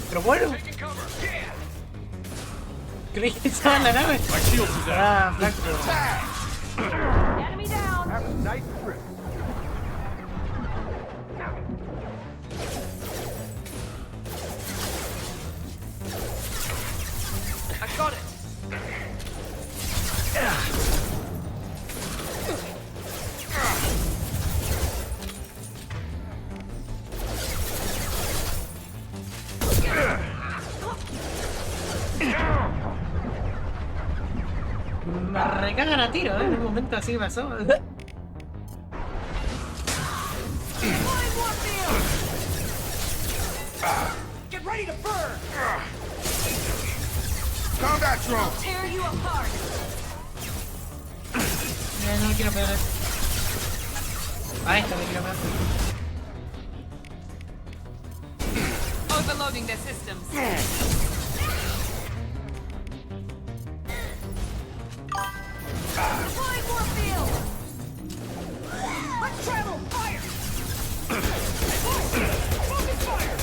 Pero bueno. ¿Creí que estaba en la nave? Ah, flaco. I got it. Me recagan a tiro, en un momento así pasó. Get ready to burn. Combat drone. Tear you apart. No quiero pegar. A esta me quiero pegar. Overloading their systems. Deploying more field. Let's travel. Fire. Focus fire.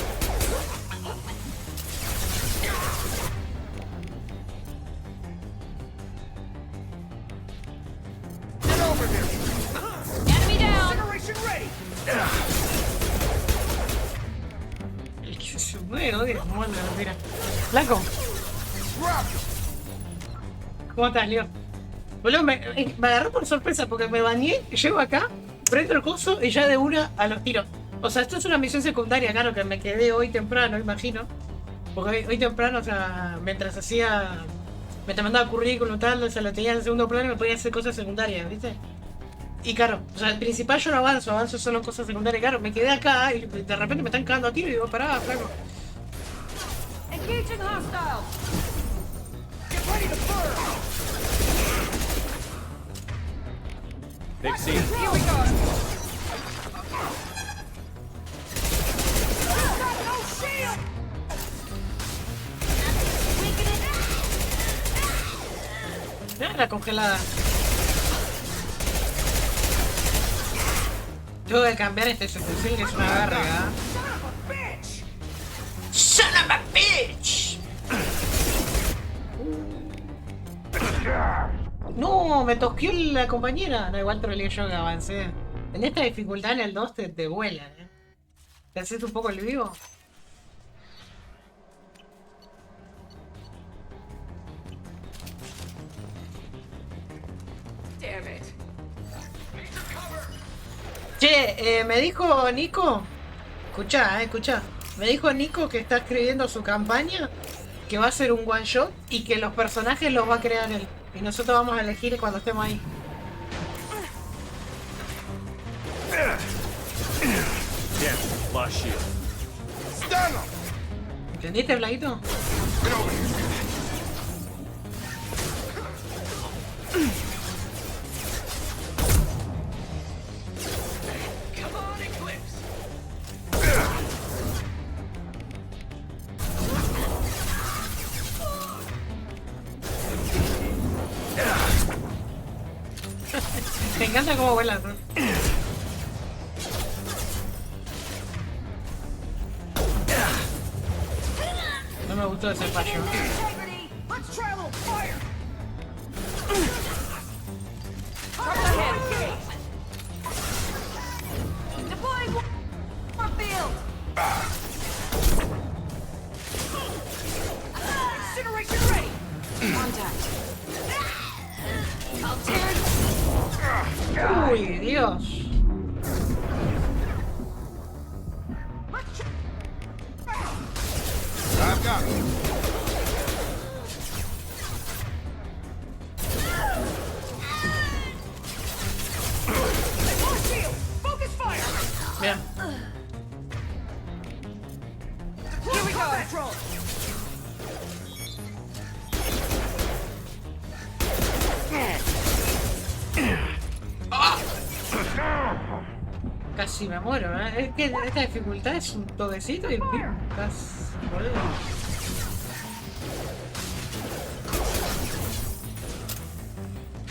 Get over here. Enemy down. Incineration ready. El que se mueve, odio cómo anda, mira. Flaco, Drop. ¿cómo estás, Leo? Boludo, me agarró por sorpresa porque me bañé, llego acá, prendo el coso y ya de una a los tiros. O sea, esto es una misión secundaria, claro, que me quedé hoy temprano, imagino. Porque hoy temprano, o sea, mientras hacía... Mientras mandaba currículum y tal, o sea, lo tenía en segundo plano y me podía hacer cosas secundarias, ¿viste? Y claro, o sea, el principal yo no avanzo solo en cosas secundarias. Claro, me quedé acá y de repente me están cagando a tiro y digo, pará, flaco. Engaging hostiles. Get ready to burn. Big scene. Here we go. No shield. Mira la congelada. Tengo que cambiar este fusil que es una verga. Bitch. Son of a bitch. No, me tosqueó la compañera. No, igual troleé yo que avancé. En esta dificultad en el 2 te vuelan, Te haces un poco el vivo. Damn it. Che, me dijo Nico. Escuchá. Me dijo Nico que está escribiendo su campaña, que va a ser un one shot y que los personajes los va a crear él. Y nosotros vamos a elegir cuando estemos ahí. Damn, lost shield. Stun him. ¿Entendiste, Bladito? Get over here. Come on, Eclipse. Me encanta cómo vuelan, ¿no? No me gustó ese fallo. Integrity. Let's travel. Fire. Up ahead. Deploying more field. Incineration ready. Contact. I'll tear. Uy, Dios. I've got it. More shield. Focus fire. Mira. Here we go. Combat drone. Casi me muero, Es que esta dificultad es un toquecito y pim, estás boludo.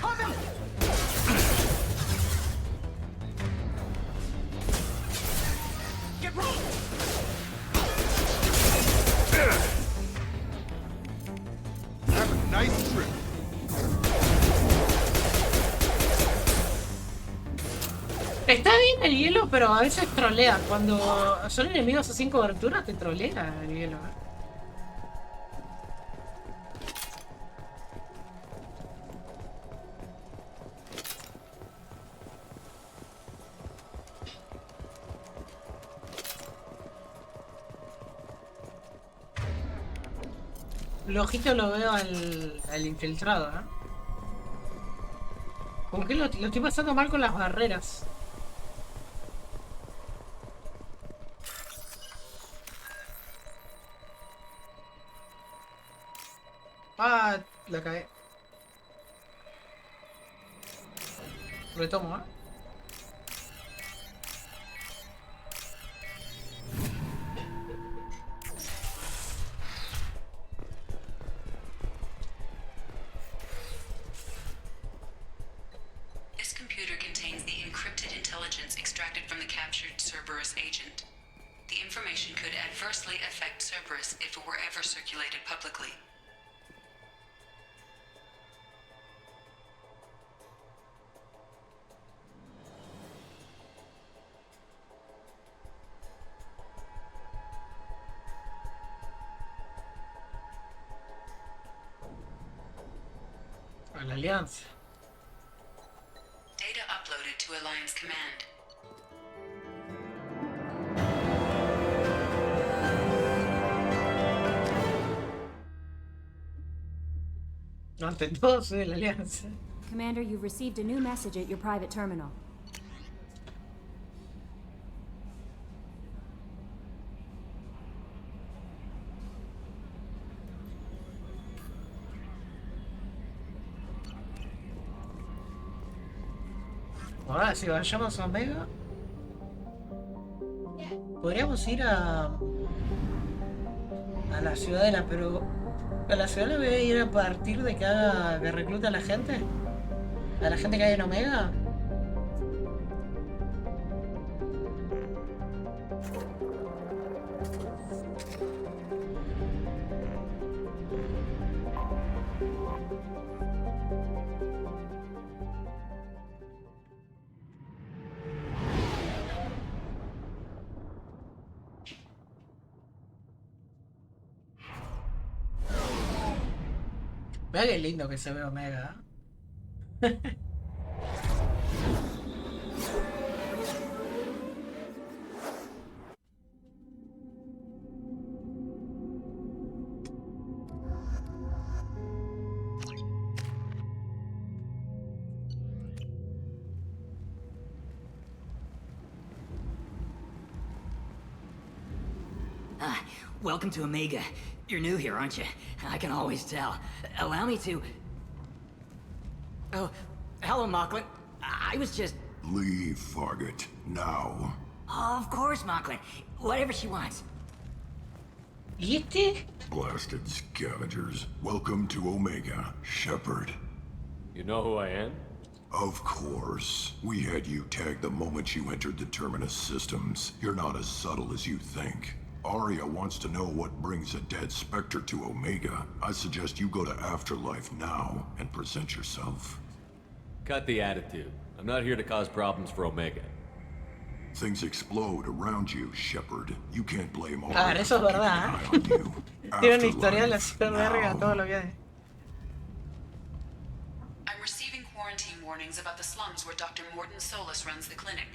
Coming. Get ready. Está bien el hielo, pero a veces trolea. Cuando son enemigos así sin cobertura, te trolea el hielo. Lo ojito lo veo al infiltrado, ¿eh? Como que lo estoy pasando mal con las barreras. Ah, la cagué. Retomo, ¿eh? This computer contains the encrypted intelligence extracted from the captured Cerberus agent. The information could adversely affect Cerberus if it were ever circulated publicly. A la alianza. Data uploaded to Alliance Command. No, ante todo soy de la alianza. Commander, you've received a new message at your private terminal. Ahora, si vayamos a Omega, podríamos ir a la ciudadela, pero a la ciudadela voy a ir a partir de que recluta a la gente que hay en Omega. Vea qué lindo que se ve Omega. Welcome to Omega. You're new here, aren't you? I can always tell. Allow me to... Oh, hello, Mocklin. I was just... Leave, Fargate. Now. Oh, of course, Mocklin. Whatever she wants. ¿Y este? Blasted scavengers. Welcome to Omega, Shepard. You know who I am? Of course. We had you tagged the moment you entered the Terminus systems. You're not as subtle as you think. Arya wants to know what brings a dead Spectre to Omega. I suggest you go to Afterlife now and present yourself. Cut the attitude. I'm not here to cause problems for Omega. Things explode around you, Shepard. You can't blame Arya Claro, eso es for keeping verdad, an eye on you. Tiene una historial Afterlife, super verga now. todo lo que hay. I'm receiving quarantine warnings about the slums where Dr. Morton Solus runs the clinic.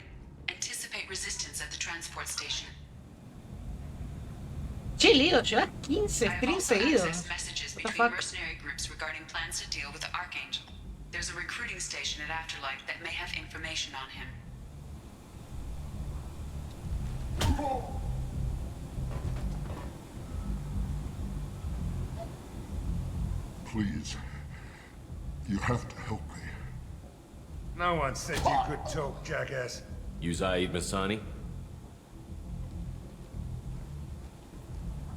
Anticipate resistance at the transport station. Che, Leo, llevas 15 I have streams also seguidos. accessed messages What the between fuck? mercenary groups regarding plans to deal with the Archangel. There's a recruiting station at Afterlife that may have information on him. Please. You have to help me. No one said you could talk, jackass. You Zaid Masani?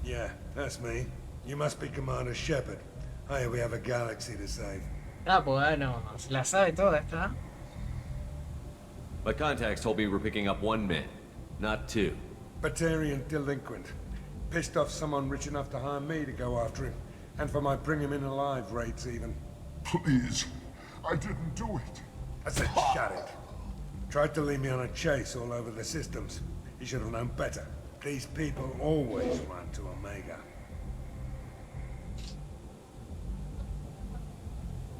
Yeah, that's me. You must be Commander Shepard. Hey, we have a galaxy to save. Ah, pues bueno, se la sabe toda esta. My contacts told me we're picking up one man, not two. Batarian delinquent. Pissed off someone rich enough to hire me to go after him. And for my bring him in alive rates even. Please. I didn't do it. I said shut it. Tried to lead me on a chase all over the systems. He should have known better. These people always run to Omega.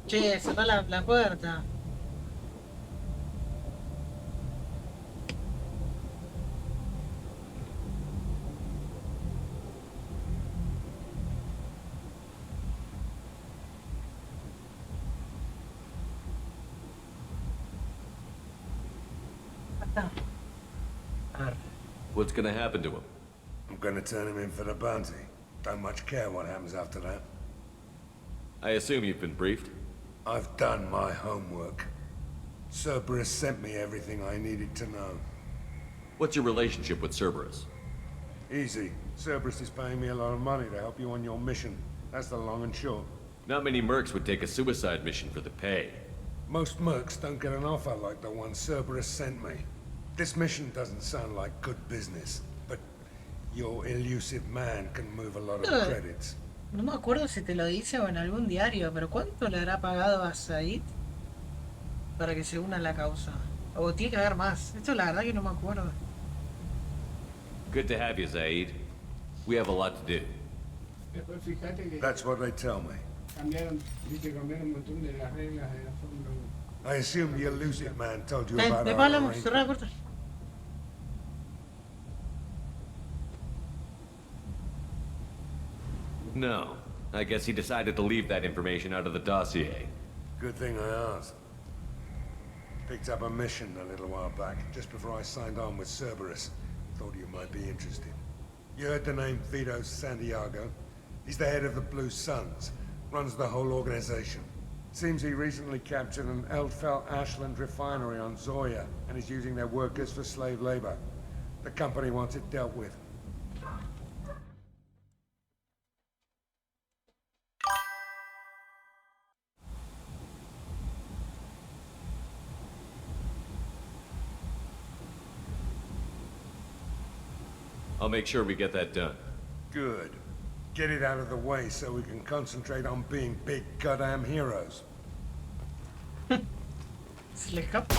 Che, cerrá la puerta. What's gonna happen to him? I'm gonna turn him in for the bounty. Don't much care what happens after that. I assume you've been briefed? I've done my homework. Cerberus sent me everything I needed to know. What's your relationship with Cerberus? Easy. Cerberus is paying me a lot of money to help you on your mission. That's the long and short. Not many mercs would take a suicide mission for the pay. Most mercs don't get an offer like the one Cerberus sent me. This mission doesn't sound like good business, but your elusive man can move a lot of credits. No me acuerdo si te lo dice o en algún diario, pero ¿cuánto le habrá pagado a Said para que se una a la causa? O tiene que haber más. Esto la verdad que no me acuerdo. Good to have you, Zaid. We have a lot to do. Después fíjate que That's what they tell me. cambiaron un montón de las reglas de la Fórmula 1. I assume the elusive man told you about De our palo, arrangement. cerrá la puerta. No. I guess he decided to leave that information out of the dossier. Good thing I asked. Picked up a mission a little while back, just before I signed on with Cerberus. Thought you might be interested. You heard the name Vito Santiago? He's the head of the Blue Suns. Runs the whole organization. Seems he recently captured an Eldfell Ashland refinery on Zoya, and is using their workers for slave labor. The company wants it dealt with. I'll make sure we get that done. Good. Get it out of the way so we can concentrate on being big goddamn heroes. Se le escapa.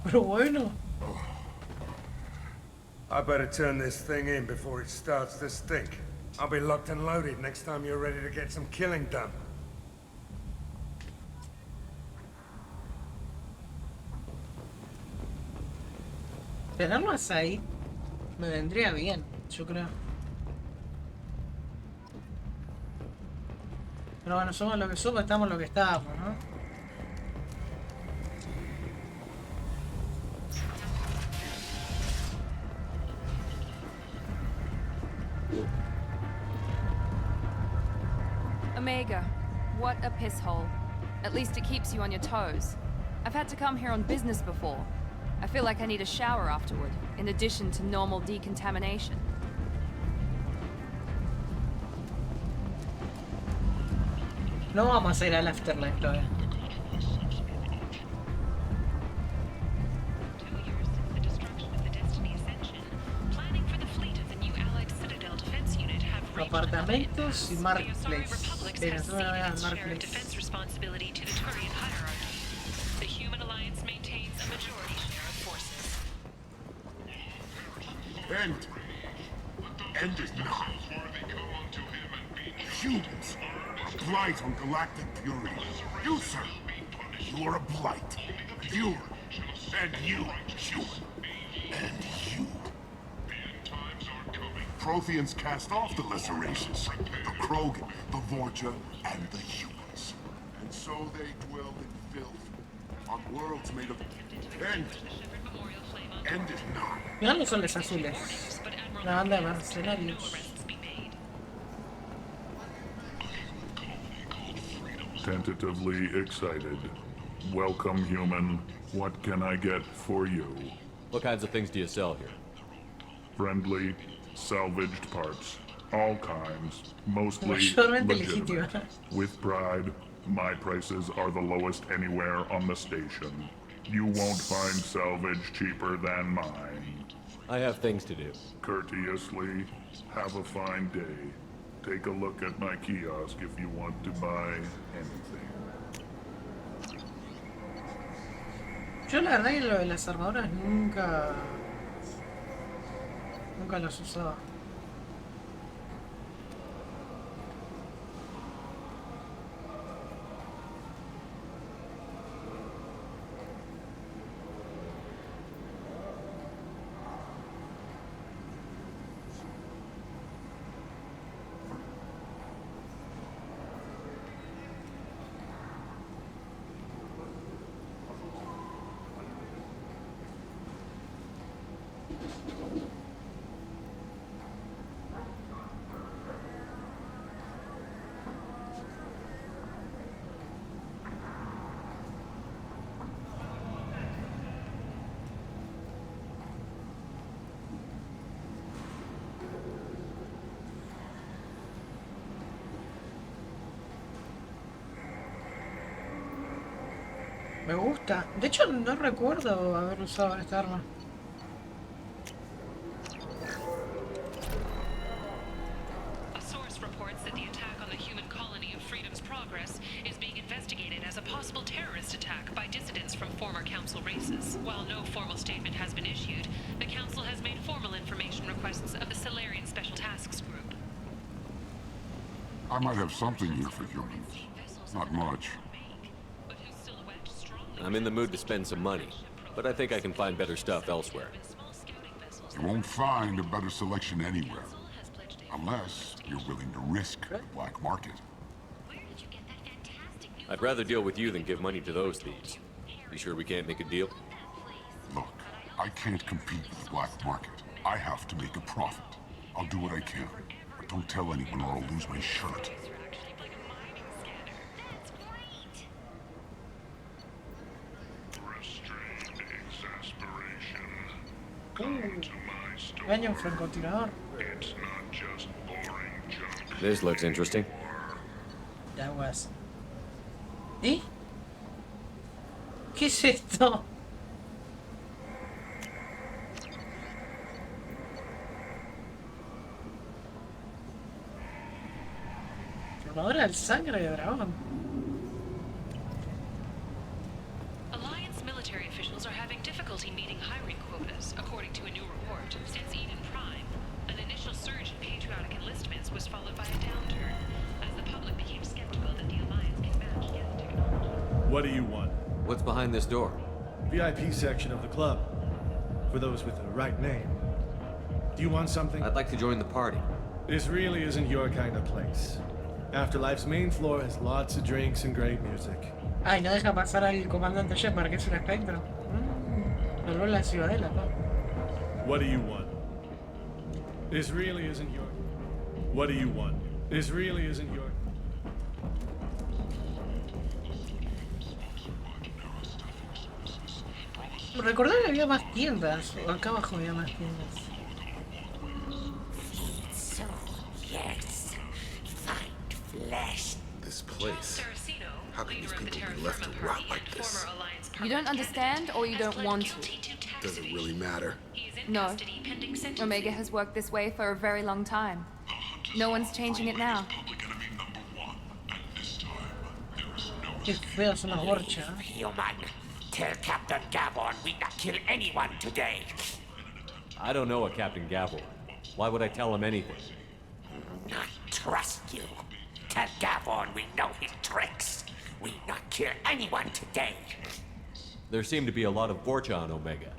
Pero bueno. I better turn this thing in before it starts to stink. I'll be locked and loaded next time you're ready to get some killing done. Tenerlo a Said me vendría bien, yo creo. Pero bueno, somos lo que somos, estamos lo que estamos, ¿no? Omega, what a piss hole. At least it keeps you on your toes. I've had to come here on business before. I feel like I need a shower afterward, in addition to normal decontamination. No vamos a ir al Afterlife todavía. 2 years since the destruction of the Destiny Ascension, planning for the fleet of the new Allied Citadel Defense Unit have reached Apartamentos y the Marketplace. Republic Bien, has eso me voy ceded al its share of Marketplace. defense responsibility to the Turian hierarchy. The Human Alliance maintains a majority share of forces. End is not. Humans, a blight on galactic purity. You, sir, you are a blight. You, and you, human, and you. Protheans cast off the lesser races, the Krogan, the Vorcha, and the humans. And so they dwell in filth, on worlds made of end. End is not. Mirá los soles azules. La banda de mercenarios. Tentatively excited. Welcome, human. What can I get for you? What kinds of things do you sell here? Friendly, salvaged parts. All kinds. Mostly Mayormente legitimate. legítima. With pride, my prices are the lowest anywhere on the station. You won't find salvage cheaper than mine. I have things to do. Courteously, have a fine day. Take a look at my kiosk if you want to buy anything. Yo la verdad que lo de las armaduras nunca las usaba. Me gusta. De hecho, no recuerdo haber usado esta arma. A source reports that the attack on the human colony of Freedom's Progress is being investigated as a possible terrorist attack by dissidents from former council races. While no formal statement has been issued, the council has made formal information requests of the Solarian Special Tasks Group. I might have something here for humans. Not much. I'm in the mood to spend some money, but I think I can find better stuff elsewhere. You won't find a better selection anywhere. Unless you're willing to risk the black market. I'd rather deal with you than give money to those thieves. You sure we can't make a deal? Look, I can't compete with the black market. I have to make a profit. I'll do what I can, but don't tell anyone or I'll lose my shirt. Daño francotirador. This looks interesting. That was. ¿Y? ¿Qué es esto? Armadura del sangre de dragón. Alliance military officials are having difficulty meeting hiring quotas, according to a new report. Since Eden Prime, an initial surge in patriotic enlistments was followed by a downturn, as the public became skeptical that the Alliance can match young technology. What do you want? What's behind this door? VIP section of the club. For those with the right name. Do you want something? I'd like to join the party. This really isn't your kind of place. Afterlife's main floor has lots of drinks and great music. Ay, no deja pasar al comandante Shepard, que es un espectro. Voló en la ciudadela, pa. What do you want? This really isn't your... What do you want? This really isn't your... Recordar que había más tiendas, o acá abajo había más tiendas. So, yes, find flesh. This place. How can these people be left to rot like this? You don't understand, or you don't want to? Does it really matter? No. Omega has worked this way for a very long time. No one's changing it now. Qué feo es una horcha. Human, tell Captain Gavon we not kill anyone today. I don't know a Captain Gavor. Why would I tell him anything? Not trust you. Tell Gavon we know his tricks. We not kill anyone today. There seem to be a lot of Vorcha on Omega.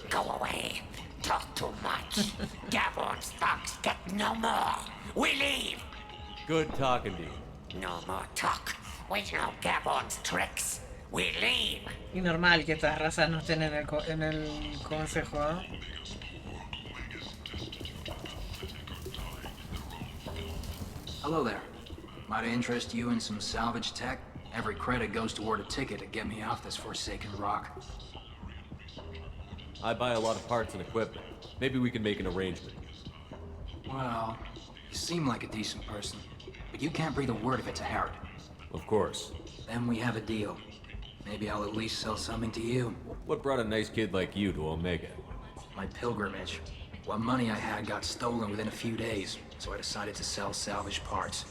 Go away. Talk too much. Gavon's thugs get no more. We leave. Good talking to you. No more talk. We know Gavon's tricks. We leave. Y normal que estas razas no estén en el consejo, ¿no? Hello there. Might interest you in some salvage tech? Every credit goes toward a ticket to get me off this forsaken rock. I buy a lot of parts and equipment. Maybe we can make an arrangement. Well, you seem like a decent person, but you can't breathe a word if it's a Herod. Of course. Then we have a deal. Maybe I'll at least sell something to you. What brought a nice kid like you to Omega? My pilgrimage. What money I had got stolen within a few days, so I decided to sell salvage parts.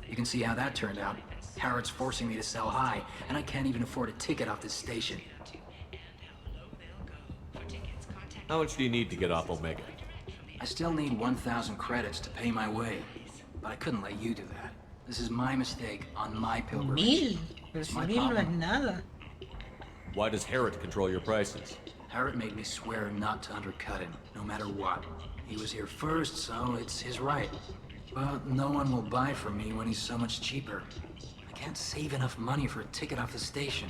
You can see how that turned out. Harrod's forcing me to sell high, and I can't even afford a ticket off this station. How much do you need to get off Omega? I still need 1,000 credits to pay my way, but I couldn't let you do that. This is my mistake on my pilgrimage. 1000. Pero It's si my 1000 no es problem. nada. Why does Harrod control your prices? Harrod made me swear not to undercut him, no matter what. He was here first, so it's his right. But no one will buy from me when he's so much cheaper. I can't save enough money for a ticket off the station.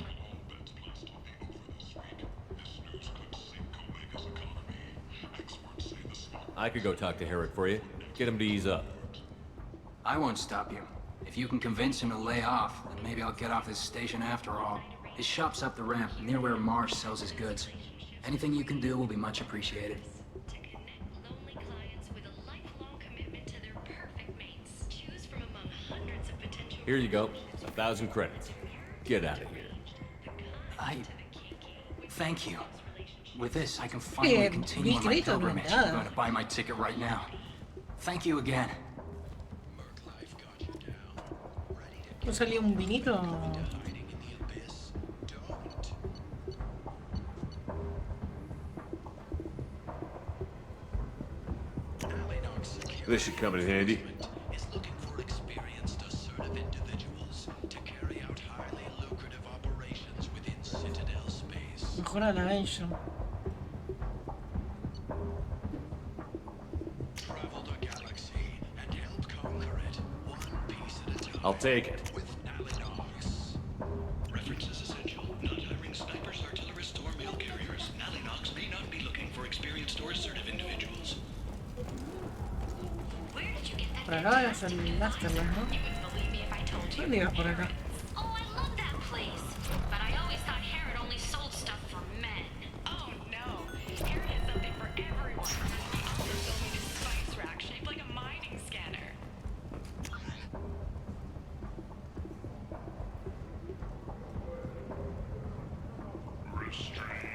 I could go talk to Harrod for you. Get him to ease up. I won't stop you. If you can convince him to lay off, then maybe I'll get off this station after all. His shop's up the ramp, near where Marsh sells his goods. Anything you can do will be much appreciated. Here you go. 1,000 credits. Get out of here. Thank you. With this, I can finally continue on my pilgrimage. I'm going to buy my ticket right now. Thank you again. ¿No salió un vinito? This should come in handy. Mejora la bencho. I'll take it. References essential. Not hiring snipers, artillerists, or mail carriers. Alleynox may not be looking for experienced or assertive individuals. Por acá es el Masterland, ¿no? ¿Dónde ibas por acá?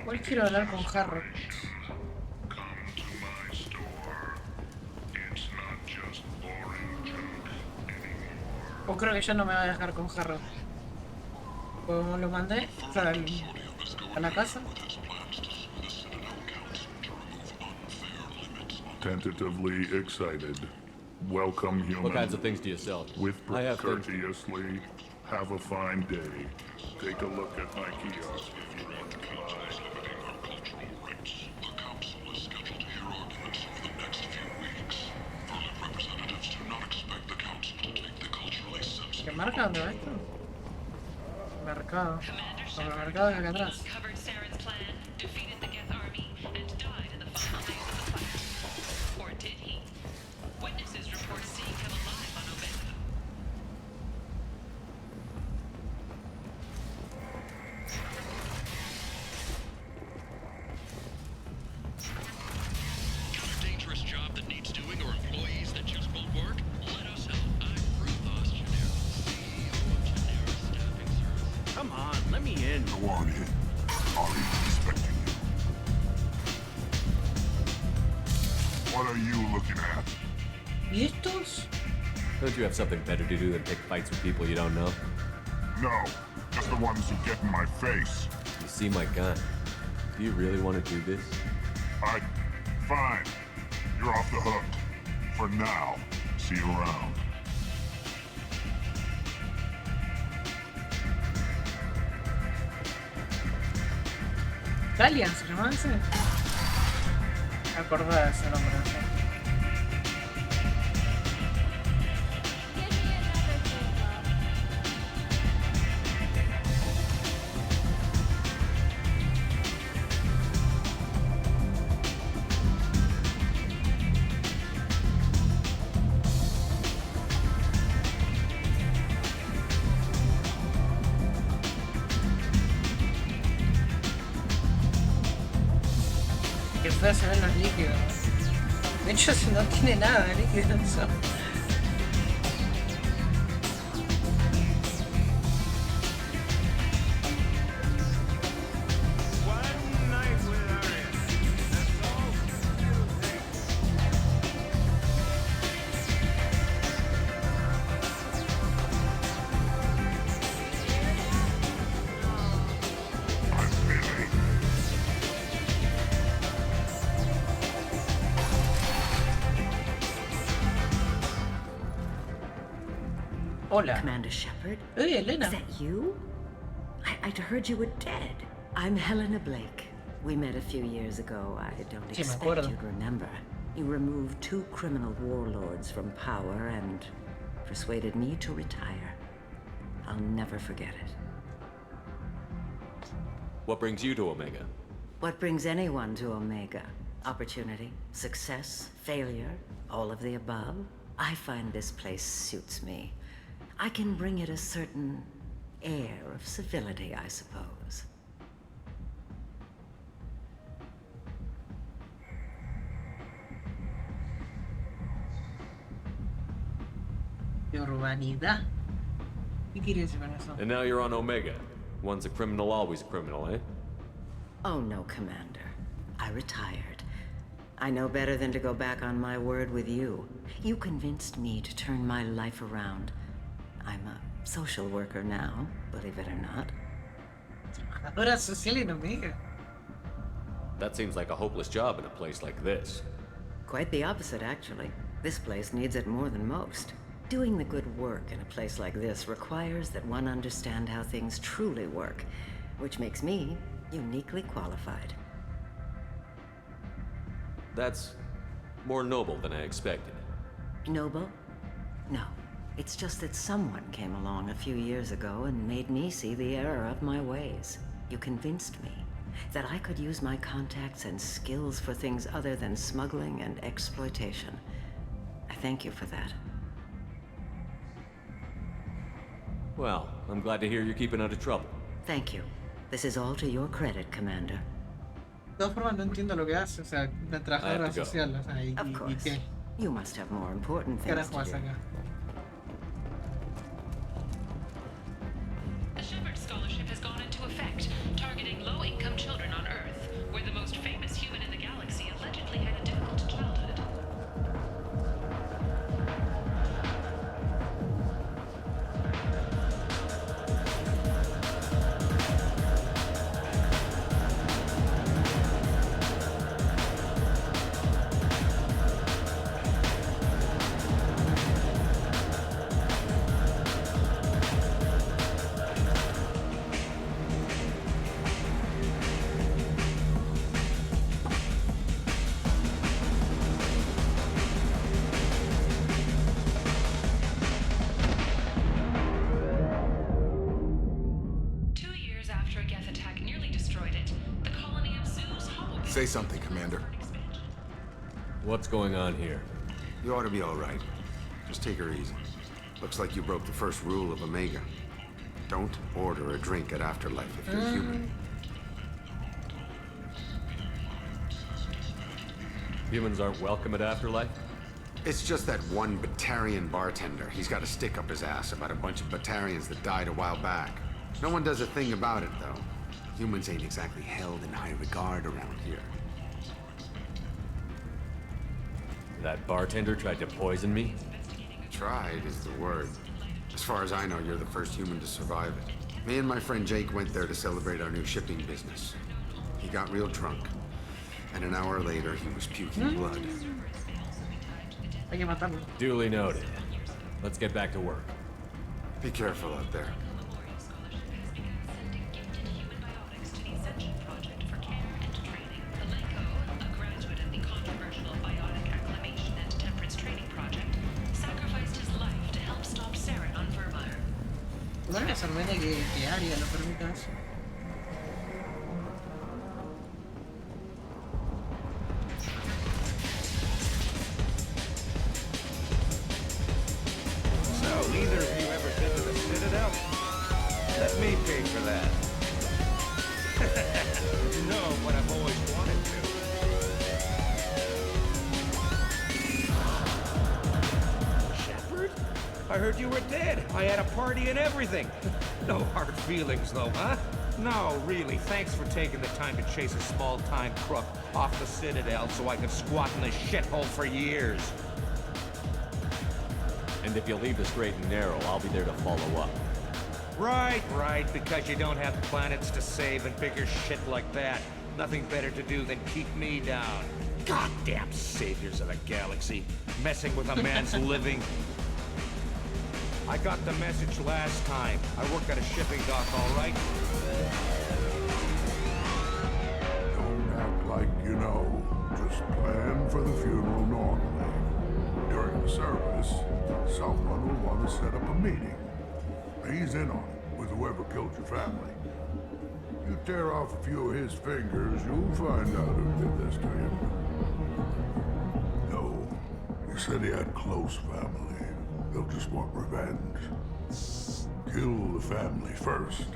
Igual quiero hablar con Harrod. O creo que ya no me va a dejar con Harrod. Como lo mandé a la casa. Tentatively excited. Welcome, human. What kinds of things do you sell? With I have things. courteously. Have a fine day. Take a look at my kiosk if you want to buy. ¿Qué marca? ¿Dónde va esto? Mercado. Sobre el mercado de acá atrás. Go on in. Ari's expecting you. What are you looking at? ¿Y estos? Don't you have something better to do than pick fights with people you don't know? No, just the ones who get in my face. You see my gun. Do you really want to do this? Fine. You're off the hook. For now. See you around. ¿Italian se llama ese? Me acordaba de ese nombre, no sé. Que feo se ven los líquidos. De hecho, no tiene nada de líquido eso. Hola. Commander Shepard? Hey, Elena. Is that you? I'd heard you were dead. I'm Helena Blake. We met a few years ago. I don't Sí, me expect acuerdo. you'd remember. You removed 2 criminal warlords from power and persuaded me to retire. I'll never forget it. What brings you to Omega? What brings anyone to Omega? Opportunity, success, failure, all of the above. I find this place suits me. I can bring it a certain air of civility, I suppose. De urbanidad. ¿Qué quiere decir con eso? And now you're on Omega. Once a criminal, always a criminal, eh? Oh no, Commander. I retired. I know better than to go back on my word with you. You convinced me to turn my life around. I'm a social worker now, believe it or not. Trabajadora social en Omega. That seems like a hopeless job in a place like this. Quite the opposite, actually. This place needs it more than most. Doing the good work in a place like this requires that one understand how things truly work, which makes me uniquely qualified. That's more noble than I expected. Noble? No. It's just that someone came along a few years ago and made me see the error of my ways. You convinced me that I could use my contacts and skills for things other than smuggling and exploitation. I thank you for that. Well, I'm glad to hear you're keeping out of trouble. Thank you. This is all to your credit, Commander. De todas formas, no entiendo lo que hace. O sea, una trabajadora social. O sea, Of ¿y course. qué? You must have more important ¿Qué things carajo to hace do. acá? The Shepard Scholarship has gone into effect, targeting low-income children on Earth, where the most famous human in the galaxy allegedly had a difficult childhood. Say something, Commander. What's going on here? You ought to be all right. Just take her easy. Looks like you broke the first rule of Omega. Don't order a drink at Afterlife if you're human. Humans aren't welcome at Afterlife? It's just that one Batarian bartender. He's got a stick up his ass about a bunch of Batarians that died a while back. No one does a thing about it, though. Humans ain't exactly held in high regard around here. That bartender tried to poison me? Tried is the word. As far as I know, you're the first human to survive it. Me and my friend Jake went there to celebrate our new shipping business. He got real drunk. And an hour later, he was puking blood. Hay que matarlo. Duly noted. Let's get back to work. Be careful out there. No me sorprende que Aria lo permita eso. So, neither of you ever been to the Citadel? Let me pay for that. You know what I've always wanted to. Shepard? I heard you were dead. I had a party and everything. No hard feelings, though, huh? No, really. Thanks for taking the time to chase a small-time crook off the Citadel so I could squat in this shithole for years. And if you leave the straight and narrow, I'll be there to follow up. Right, because you don't have planets to save and bigger shit like that. Nothing better to do than keep me down. Goddamn saviors of the galaxy, messing with a man's living. I got the message last time. I work at a shipping dock, all right? Don't act like you know. Just plan for the funeral normally. During the service, someone will want to set up a meeting. He's in on it with whoever killed your family. You tear off a few of his fingers, you'll find out who did this to him. No, he said he had close family. They'll just want revenge. Kill the family first,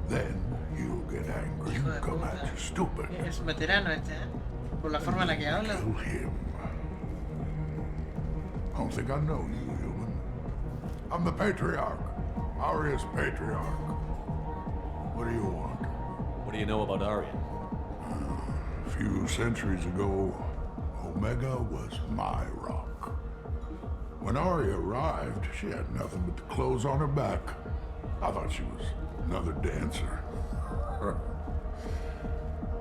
then he'll get angry and come at you stupid. Es un veterano este, ¿eh? Por la forma en la que habla. Kill him. I don't think I know you, human. I'm the Patriarch. Aria's Patriarch. What do you want? What do you know about Arya? A few centuries ago, Omega was my rock. When Arya arrived, she had nothing but the clothes on her back. I thought she was another dancer.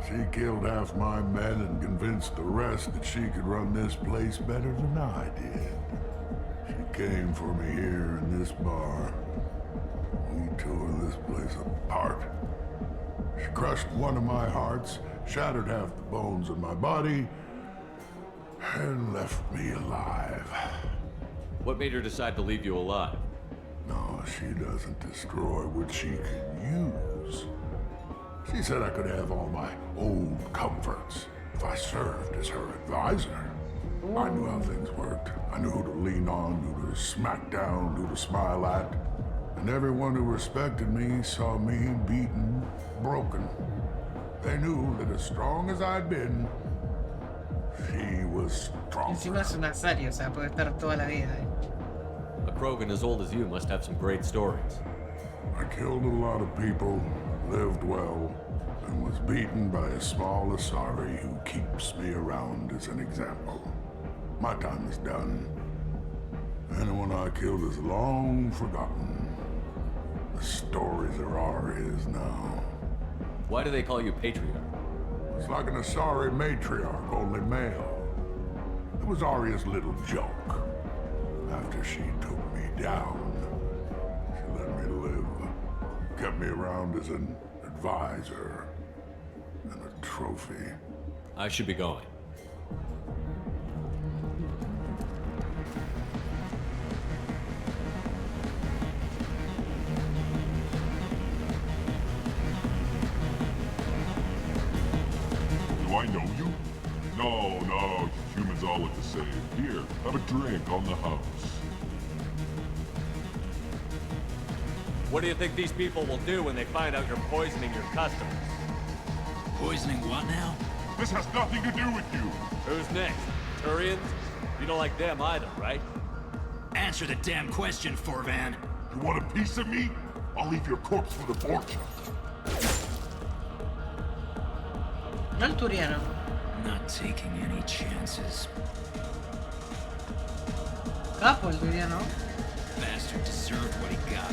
She killed half my men and convinced the rest that she could run this place better than I did. She came for me here in this bar. We tore this place apart. She crushed one of my hearts, shattered half the bones in my body, and left me alive. What made her decide to leave you alive? No, she doesn't destroy what she can use. She said I could have all my old comforts if I served as her advisor. I knew how things worked. I knew who to lean on, who to smack down, who to smile at. And everyone who respected me saw me beaten, broken. They knew that as strong as I'd been, she was stronger. Encima es un asario, o sea, puede estar toda la vida, ¿eh? A Krogan as old as you must have some great stories. I killed a lot of people, lived well, and was beaten by a small Asari who keeps me around as an example. My time is done. Anyone I killed is long forgotten. The stories are Arya's now. Why do they call you Patriarch? It's like an Asari matriarch, only male. It was Arya's little joke. After she took me down, she let me live. Kept me around as an advisor and a trophy. I should be going. Do I know you? No, humans all look the same. Here, have a drink on the house. What do you think these people will do when they find out you're poisoning your customers? Poisoning what now? This has nothing to do with you. Who's next? Turians? You don't like them either, right? Answer the damn question, Forvan. You want a piece of me? I'll leave your corpse for the fortune. No el turiano. Not taking any chances. Capo el turiano. Bastard deserved what he got.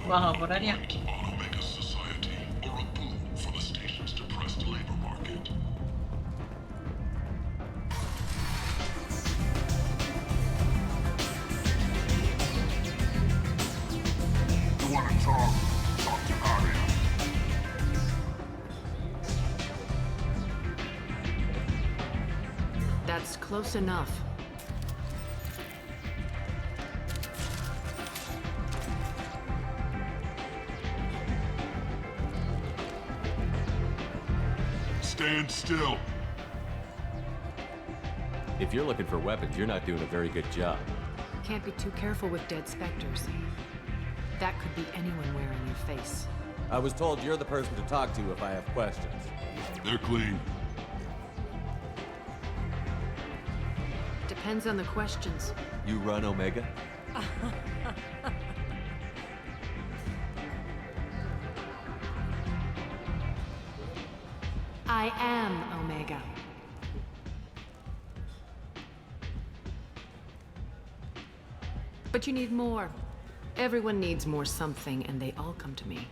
Bajo horario. Omega society, or a boon for the station's depressed labor market. You want to talk? Talk to Arya. That's close enough. Stand still. If you're looking for weapons, you're not doing a very good job. Can't be too careful with dead specters. That could be anyone wearing your face. I was told you're the person to talk to if I have questions. They're clean. Depends on the questions. You run Omega? I am Omega. But you need more. Everyone needs more something, and they all come to me.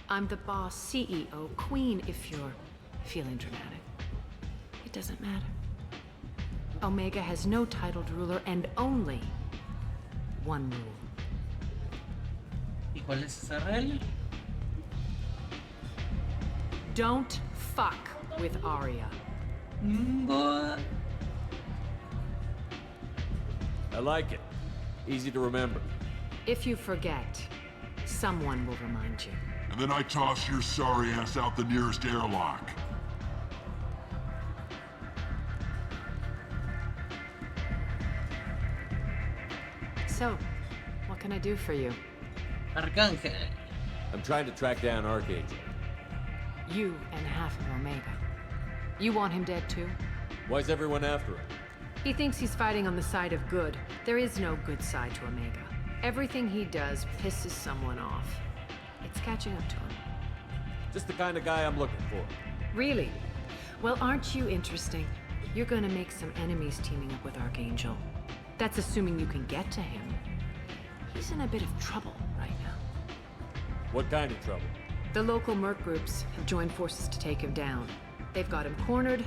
I'm the boss, CEO, queen, if you're feeling dramatic. It doesn't matter. Omega has no titled ruler and only one rule. ¿Y cuál es esa regla? Don't fuck with Arya. I like it. Easy to remember. If you forget, someone will remind you. And then I toss your sorry ass out the nearest airlock. So, what can I do for you? Arcángel. I'm trying to track down Archangel. You and half of Omega. You want him dead too? Why's everyone after him? He thinks he's fighting on the side of good. There is no good side to Omega. Everything he does pisses someone off. It's catching up to him. Just the kind of guy I'm looking for. Really? Well, aren't you interesting? You're gonna make some enemies teaming up with Archangel. That's assuming you can get to him. He's in a bit of trouble right now. What kind of trouble? The local merc groups have joined forces to take him down. They've got him cornered,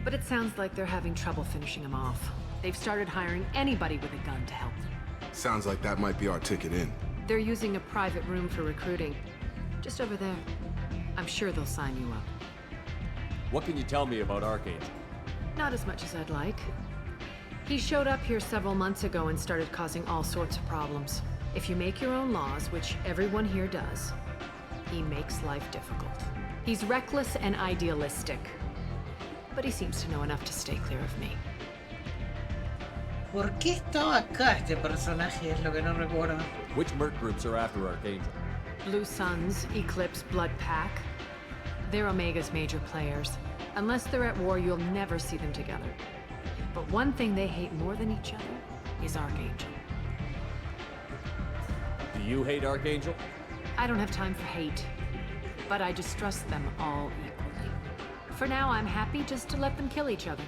but it sounds like they're having trouble finishing him off. They've started hiring anybody with a gun to help them. Sounds like that might be our ticket in. They're using a private room for recruiting. Just over there. I'm sure they'll sign you up. What can you tell me about Archangel? Not as much as I'd like. He showed up here several months ago and started causing all sorts of problems. If you make your own laws, which everyone here does, he makes life difficult. He's reckless and idealistic. But he seems to know enough to stay clear of me. ¿Por qué estaba acá este personaje? Es lo que no recuerdo. Which merc groups are after Archangel? Blue Suns, Eclipse, Blood Pack. They're Omega's major players. Unless they're at war, you'll never see them together. But one thing they hate more than each other is Archangel. Do you hate Archangel? I don't have time for hate, but I distrust them all equally. For now, I'm happy just to let them kill each other.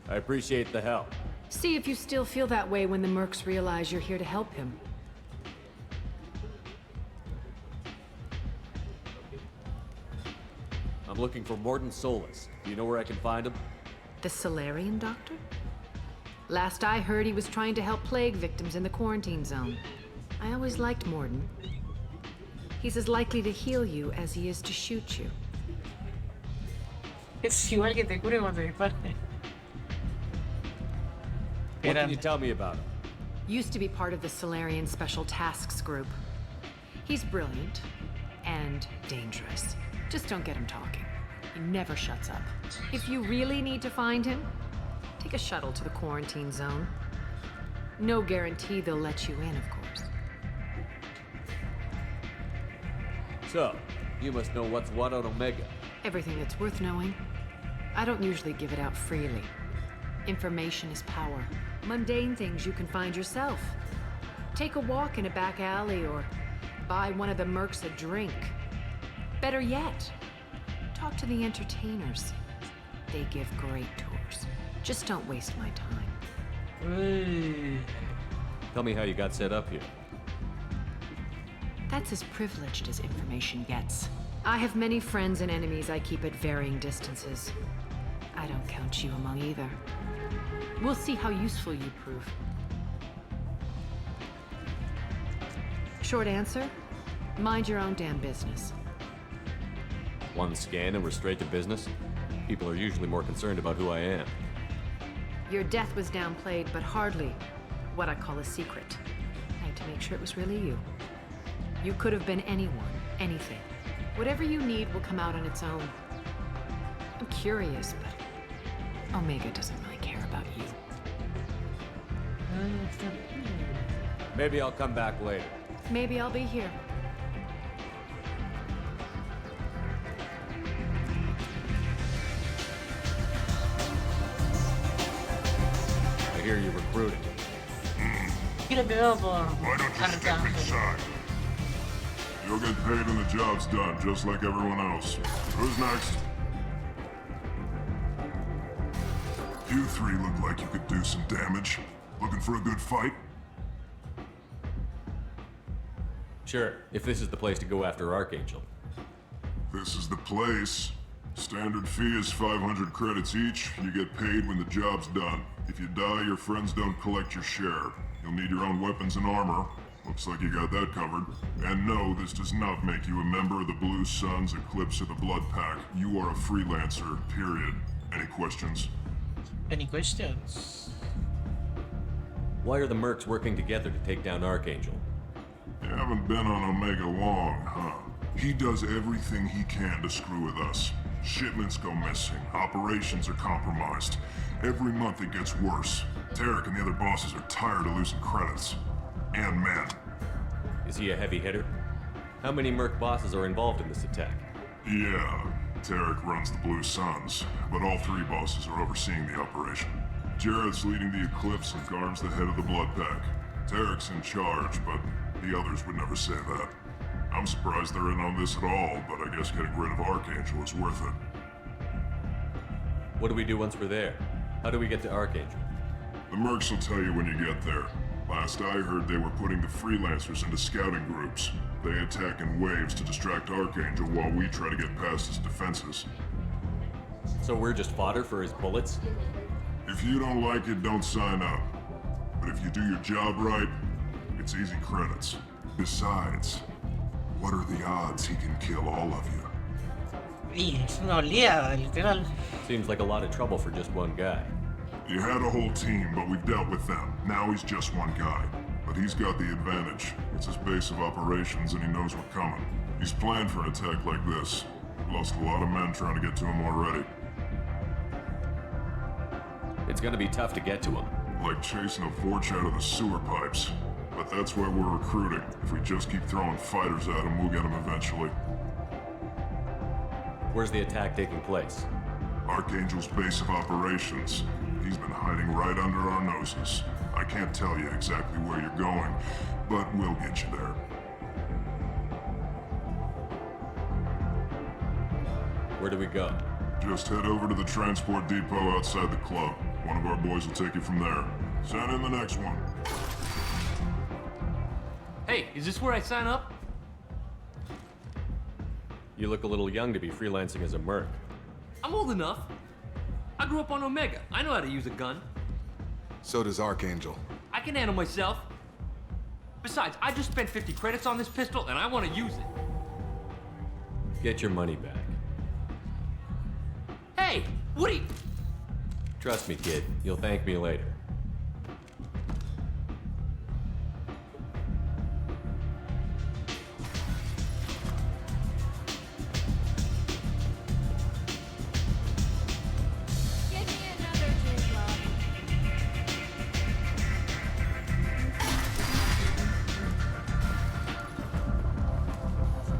I appreciate the help. See if you still feel that way when the mercs realize you're here to help him. I'm looking for Morton Solus. Do you know where I can find him? The Solarian doctor? Last I heard, he was trying to help plague victims in the quarantine zone. I always liked Morton. He's as likely to heal you as he is to shoot you. Es igual que te cure cuando te dispare. What can you tell me about him? Used to be part of the Solarian Special Tasks Group. He's brilliant and dangerous. Just don't get him talking. He never shuts up. If you really need to find him, take a shuttle to the quarantine zone. No guarantee they'll let you in, of course. So, you must know what's what on Omega. Everything that's worth knowing. I don't usually give it out freely. Information is power. Mundane things you can find yourself. Take a walk in a back alley or buy one of the mercs a drink. Better yet, talk to the entertainers. They give great tours. Just don't waste my time. Tell me how you got set up here. That's as privileged as information gets. I have many friends and enemies I keep at varying distances. I don't count you among either. We'll see how useful you prove. Short answer, mind your own damn business. One scan and we're straight to business? People are usually more concerned about who I am. Your death was downplayed, but hardly what I call a secret. I had to make sure it was really you. You could have been anyone, anything. Whatever you need will come out on its own. I'm curious, but Omega doesn't really care about you. Maybe I'll come back later. Maybe I'll be here. hear you're recruiting. Quiero pegado por Why don't you step Arcángel. inside? You'll get paid when the job's done, just like everyone else. Who's next? You three look like you could do some damage. Looking for a good fight? Sure, if this is the place to go after Archangel. This is the place. Standard fee is 500 credits each. You get paid when the job's done. If you die, your friends don't collect your share. You'll need your own weapons and armor. Looks like you got that covered. And no, this does not make you a member of the Blue Suns, Eclipse, or the Blood Pack. You are a freelancer, period. Any questions? Any questions? Why are the mercs working together to take down Archangel? You haven't been on Omega long, huh? He does everything he can to screw with us. Shipments go missing, operations are compromised. Every month it gets worse. Tarek and the other bosses are tired of losing credits. And men. Is he a heavy hitter? How many merc bosses are involved in this attack? Yeah, Tarek runs the Blue Suns, but all three bosses are overseeing the operation. Jarrett's leading the Eclipse and Garm's the head of the Blood Pack. Tarek's in charge, but the others would never say that. I'm surprised they're in on this at all, but I guess getting rid of Archangel is worth it. What do we do once we're there? How do we get to Archangel? The mercs will tell you when you get there. Last I heard, they were putting the freelancers into scouting groups. They attack in waves to distract Archangel while we try to get past his defenses. So we're just fodder for his bullets? If you don't like it, don't sign up. But if you do your job right, it's easy credits. Besides, what are the odds he can kill all of you? Y es una oleada, literal. Seems like a lot of trouble for just one guy. You had a whole team, but we've dealt with them. Now he's just one guy. But he's got the advantage. It's his base of operations and he knows what's coming. He's planned for an attack like this. Lost a lot of men trying to get to him already. It's gonna be tough to get to him. Like chasing a Vorch out of the sewer pipes. But that's why we're recruiting. If we just keep throwing fighters at him, we'll get him eventually. Where's the attack taking place? Archangel's base of operations. He's been hiding right under our noses. I can't tell you exactly where you're going, but we'll get you there. Where do we go? Just head over to the transport depot outside the club. One of our boys will take you from there. Send in the next one. Hey, is this where I sign up? You look a little young to be freelancing as a merc. I'm old enough. I grew up on Omega. I know how to use a gun. So does Archangel. I can handle myself. Besides, I just spent 50 credits on this pistol and I want to use it. Get your money back. Hey, what are you... Trust me, kid. You'll thank me later.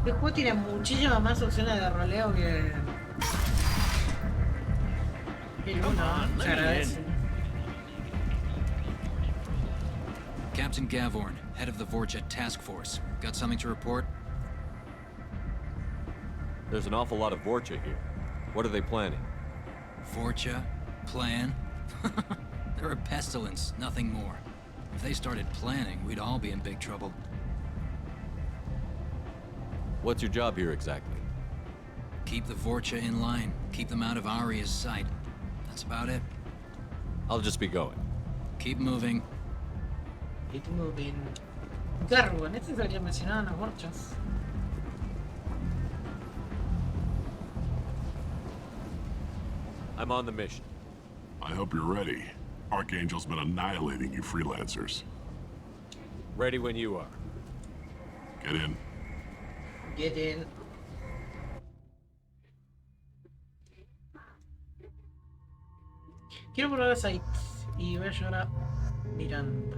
El juego tiene muchísimas más opciones de roleo que el uno, se agradece. Captain Gavorn, head of the Vorjet Task Force. Got something to report? There's an awful lot of Vorcha here. What are they planning? Vorcha? Plan? They're a pestilence, nothing more. If they started planning, we'd all be in big trouble. What's your job here exactly? Keep the Vorcha in line. Keep them out of Aria's sight. That's about it. I'll just be going. Keep moving. Keep moving. Claro, en este se había mencionado las marchas. I'm on the mission. I hope you're ready. Archangel's been annihilating you freelancers. Ready when you are. Get in. Get in. Quiero probar a Site y voy a llevar a Miranda.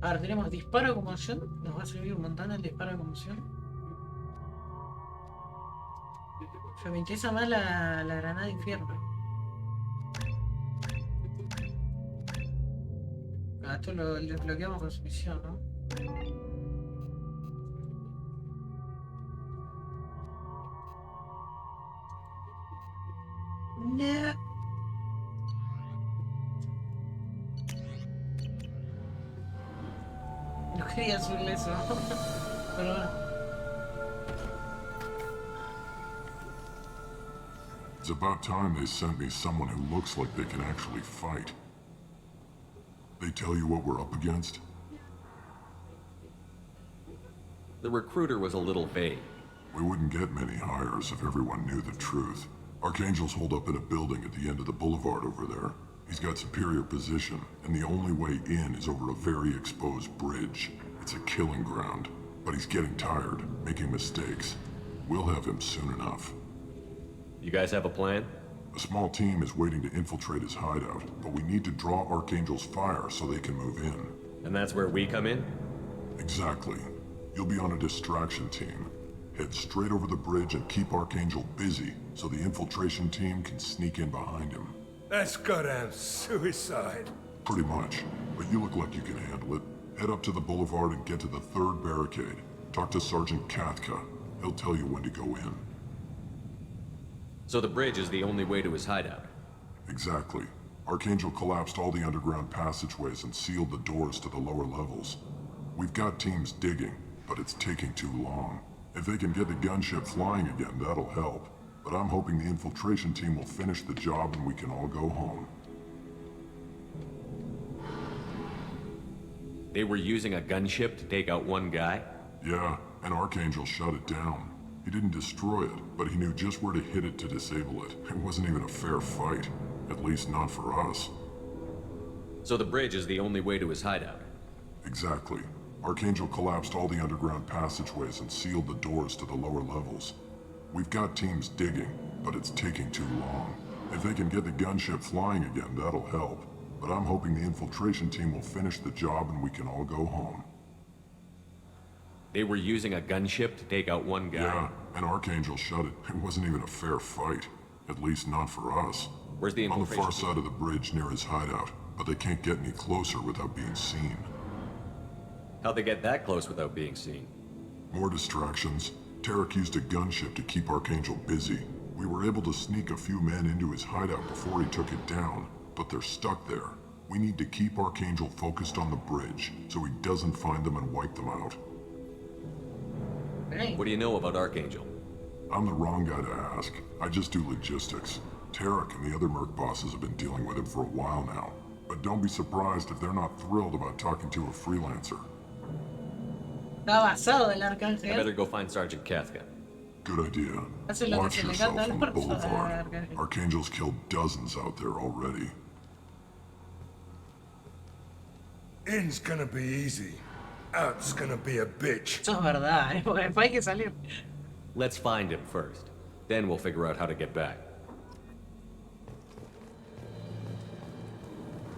A ver, tenemos disparo de conmoción. Nos va a servir un montón el disparo de conmoción. Me interesa más la granada de infierno. esto lo desbloqueamos con su misión, ¿no? No. No quería subirle eso. Pero bueno. It's about time they sent me someone who looks like they can actually fight. They tell you what we're up against? The recruiter was a little vague. We wouldn't get many hires if everyone knew the truth. Archangel's holed up in a building at the end of the boulevard over there. He's got superior position, and the only way in is over a very exposed bridge. It's a killing ground, but he's getting tired, making mistakes. We'll have him soon enough. You guys have a plan? A small team is waiting to infiltrate his hideout, but we need to draw Archangel's fire so they can move in. And that's where we come in? Exactly. You'll be on a distraction team. Head straight over the bridge and keep Archangel busy so the infiltration team can sneak in behind him. That's goddamn suicide. Pretty much, but you look like you can handle it. Head up to the boulevard and get to the 3rd barricade. Talk to Sergeant Kathka. He'll tell you when to go in. So the bridge is the only way to his hideout? Exactly. Archangel collapsed all the underground passageways and sealed the doors to the lower levels. We've got teams digging, but it's taking too long. If they can get the gunship flying again, that'll help. But I'm hoping the infiltration team will finish the job and we can all go home. They were using a gunship to take out one guy? Yeah, and Archangel shut it down. He didn't destroy it, but he knew just where to hit it to disable it. It wasn't even a fair fight. At least not for us. So the bridge is the only way to his hideout? Exactly. Archangel collapsed all the underground passageways and sealed the doors to the lower levels. We've got teams digging, but it's taking too long. If they can get the gunship flying again, that'll help. But I'm hoping the infiltration team will finish the job and we can all go home. They were using a gunship to take out one guy? Yeah, and Archangel shut it. It wasn't even a fair fight. At least not for us. Where's the infiltration? On the far side of the bridge near his hideout, but they can't get any closer without being seen. How'd they get that close without being seen? More distractions. Tarek used a gunship to keep Archangel busy. We were able to sneak a few men into his hideout before he took it down, but they're stuck there. We need to keep Archangel focused on the bridge, so he doesn't find them and wipe them out. What do you know about Archangel? I'm the wrong guy to ask. I just do logistics. Tarek and the other merc bosses have been dealing with him for a while now. But don't be surprised if they're not thrilled about talking to a freelancer. Está basado el I arcángel. better go find Sergeant Kathka. Good idea. Eso es lo que Watch se le yourself canta on the al boulevard. arcángel. Archangel's killed dozens out there already. In's gonna be easy. Out's gonna be a bitch. Eso es verdad, porque después hay que salir. Let's find him first. Then we'll figure out how to get back.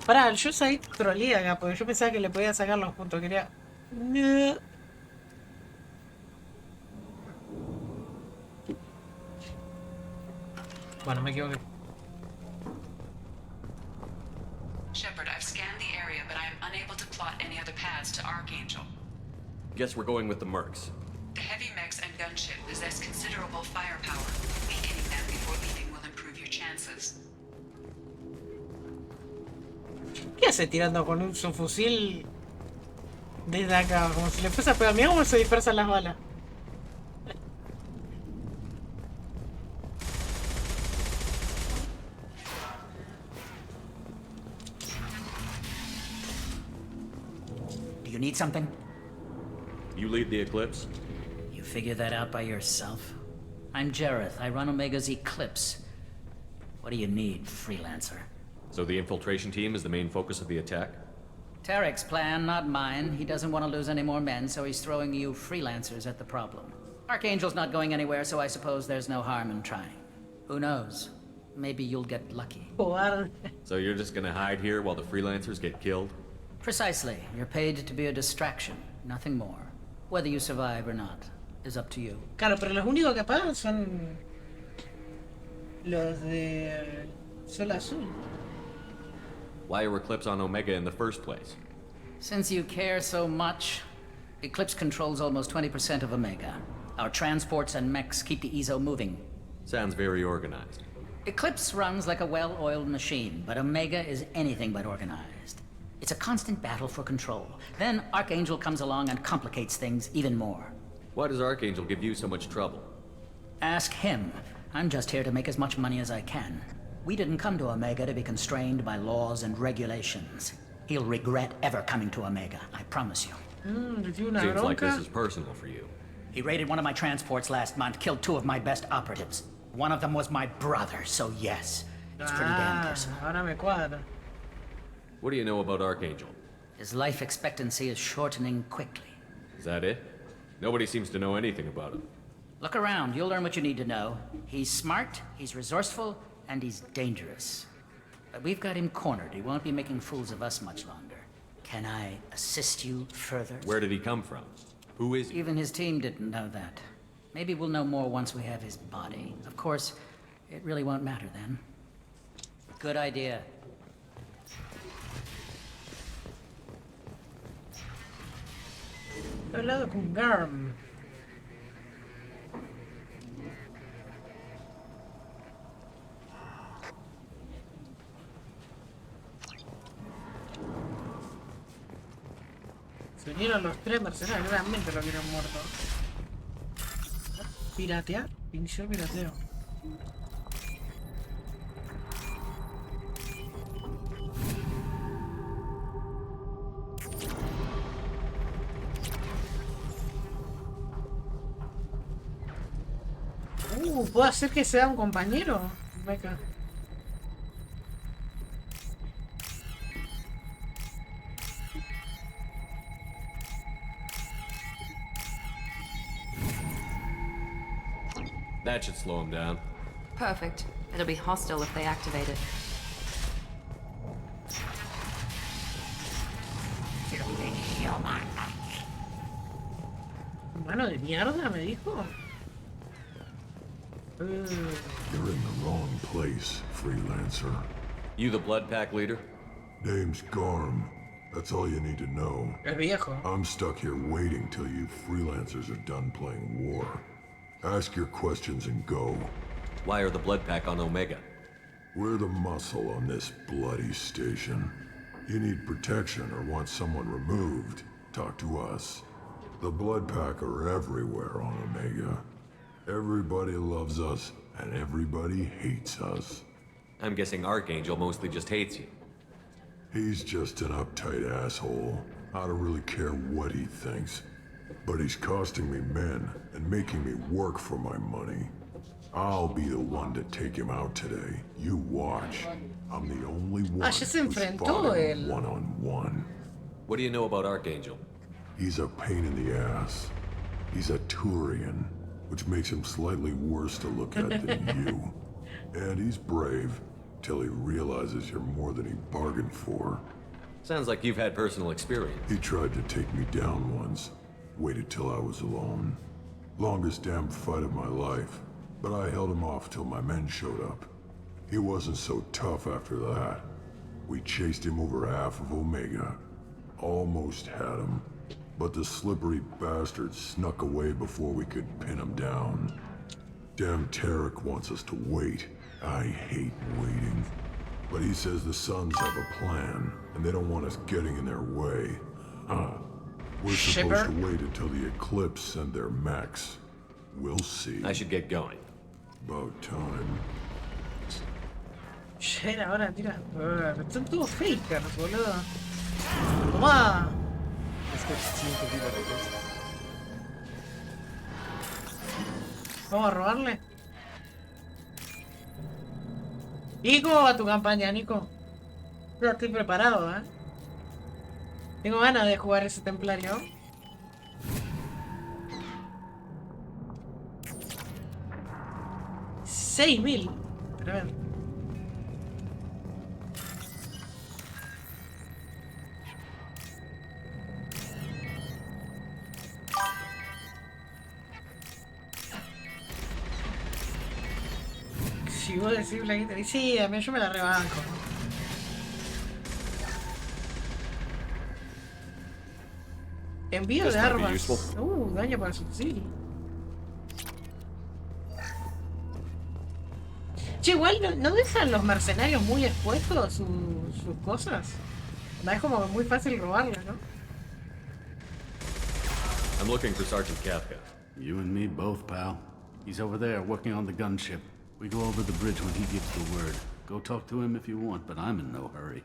Pará, yo soy trolía acá, porque yo pensaba que le podía sacar los puntos. Quería. No. Bueno, me equivoqué. Shepard, I've scanned the area, but I am unable to plot any other paths to Archangel. Guess we're going with the mercs. The heavy mechs and gunship possess considerable firepower. Weakening them before leaving will improve your chances. ¿Qué hace tirando con su fusil desde acá? Como si le fuese a pegar. Mirá cómo se dispersan las balas. Do you need something? You lead the Eclipse? You figure that out by yourself? I'm Jareth. I run Omega's Eclipse. What do you need, freelancer? So the infiltration team is the main focus of the attack? Tarek's plan, not mine. He doesn't want to lose any more men, so he's throwing you freelancers at the problem. Archangel's not going anywhere, so I suppose there's no harm in trying. Who knows? Maybe you'll get lucky. So you're just gonna hide here while the freelancers get killed? Precisely. You're paid to be a distraction, nothing more. Whether you survive or not is up to you. Claro, pero los únicos que pagan son los de Sol Azul. Why are Eclipse on Omega in the first place? Since you care so much, Eclipse controls almost 20% of Omega. Our transports and mechs keep the EZO moving. Sounds very organized. Eclipse runs like a well-oiled machine, but Omega is anything but organized. It's a constant battle for control. Then Archangel comes along and complicates things even more. Why does Archangel give you so much trouble? Ask him. I'm just here to make as much money as I can. We didn't come to Omega to be constrained by laws and regulations. He'll regret ever coming to Omega, I promise you. Seems like this is personal for you. He raided one of my transports last month, killed 2 of my best operatives. One of them was my brother, so yes, it's pretty damn personal. Ahora me cuadra. What do you know about Archangel? His life expectancy is shortening quickly. Is that it? Nobody seems to know anything about him. Look around, you'll learn what you need to know. He's smart, he's resourceful, and he's dangerous. But we've got him cornered. He won't be making fools of us much longer. Can I assist you further? Where did he come from? Who is he? Even his team didn't know that. Maybe we'll know more once we have his body. Of course, it really won't matter then. Good idea. He hablado con Garm. Se unieron los 3 mercenarios, realmente lo vieron muerto. Piratear, inició pirateo. ¿Puedo hacer que sea un compañero? Meca. That should slow him down. Perfect. It'll be hostile if they activate it. Mano de mierda, me dijo. You're in the wrong place, freelancer. You the Blood Pack leader? Name's Garm. That's all you need to know. El viejo. I'm stuck here waiting till you freelancers are done playing war. Ask your questions and go. Why are the Blood Pack on Omega? We're the muscle on this bloody station. You need protection or want someone removed, talk to us. The Blood Pack are everywhere on Omega. Everybody loves us, and everybody hates us. I'm guessing Archangel mostly just hates you. He's just an uptight asshole. I don't really care what he thinks. But he's costing me men and making me work for my money. I'll be the one to take him out today. You watch. I'm the only one ya se who's enfrentó fought él. him one-on-one. What do you know about Archangel? He's a pain in the ass. He's a Turian, which makes him slightly worse to look at than you. And he's brave, till he realizes you're more than he bargained for. Sounds like you've had personal experience. He tried to take me down once. Waited till I was alone. Longest damn fight of my life. But I held him off till my men showed up. He wasn't so tough after that. We chased him over half of Omega. Almost had him. But the slippery bastard snuck away before we could pin him down. Damn Tarek wants us to wait. I hate waiting. But he says the Sons have a plan, and they don't want us getting in their way. We're supposed to wait until the Eclipse send their mechs. We'll see. I should get going. About time. Shit, ahora tira. Son todos fakers, boludo. Toma. Vamos a robarle. ¿Y cómo va tu campaña, Nico? Yo estoy preparado, ¿eh? Tengo ganas de jugar ese templario. $6.000. Pero a ver. Si vos decís Blaquita, sí, a mí yo me la rebanco. Envío This de might be armas. useful. Daño para subsidio. Che, igual no dejan los mercenarios muy expuestos sus cosas. No es como muy fácil robarlas, ¿no? I'm looking for Sergeant Kafka. You and me both, pal. He's over there working on the gunship. We go over the bridge when he gives the word. Go talk to him if you want, but I'm in no hurry.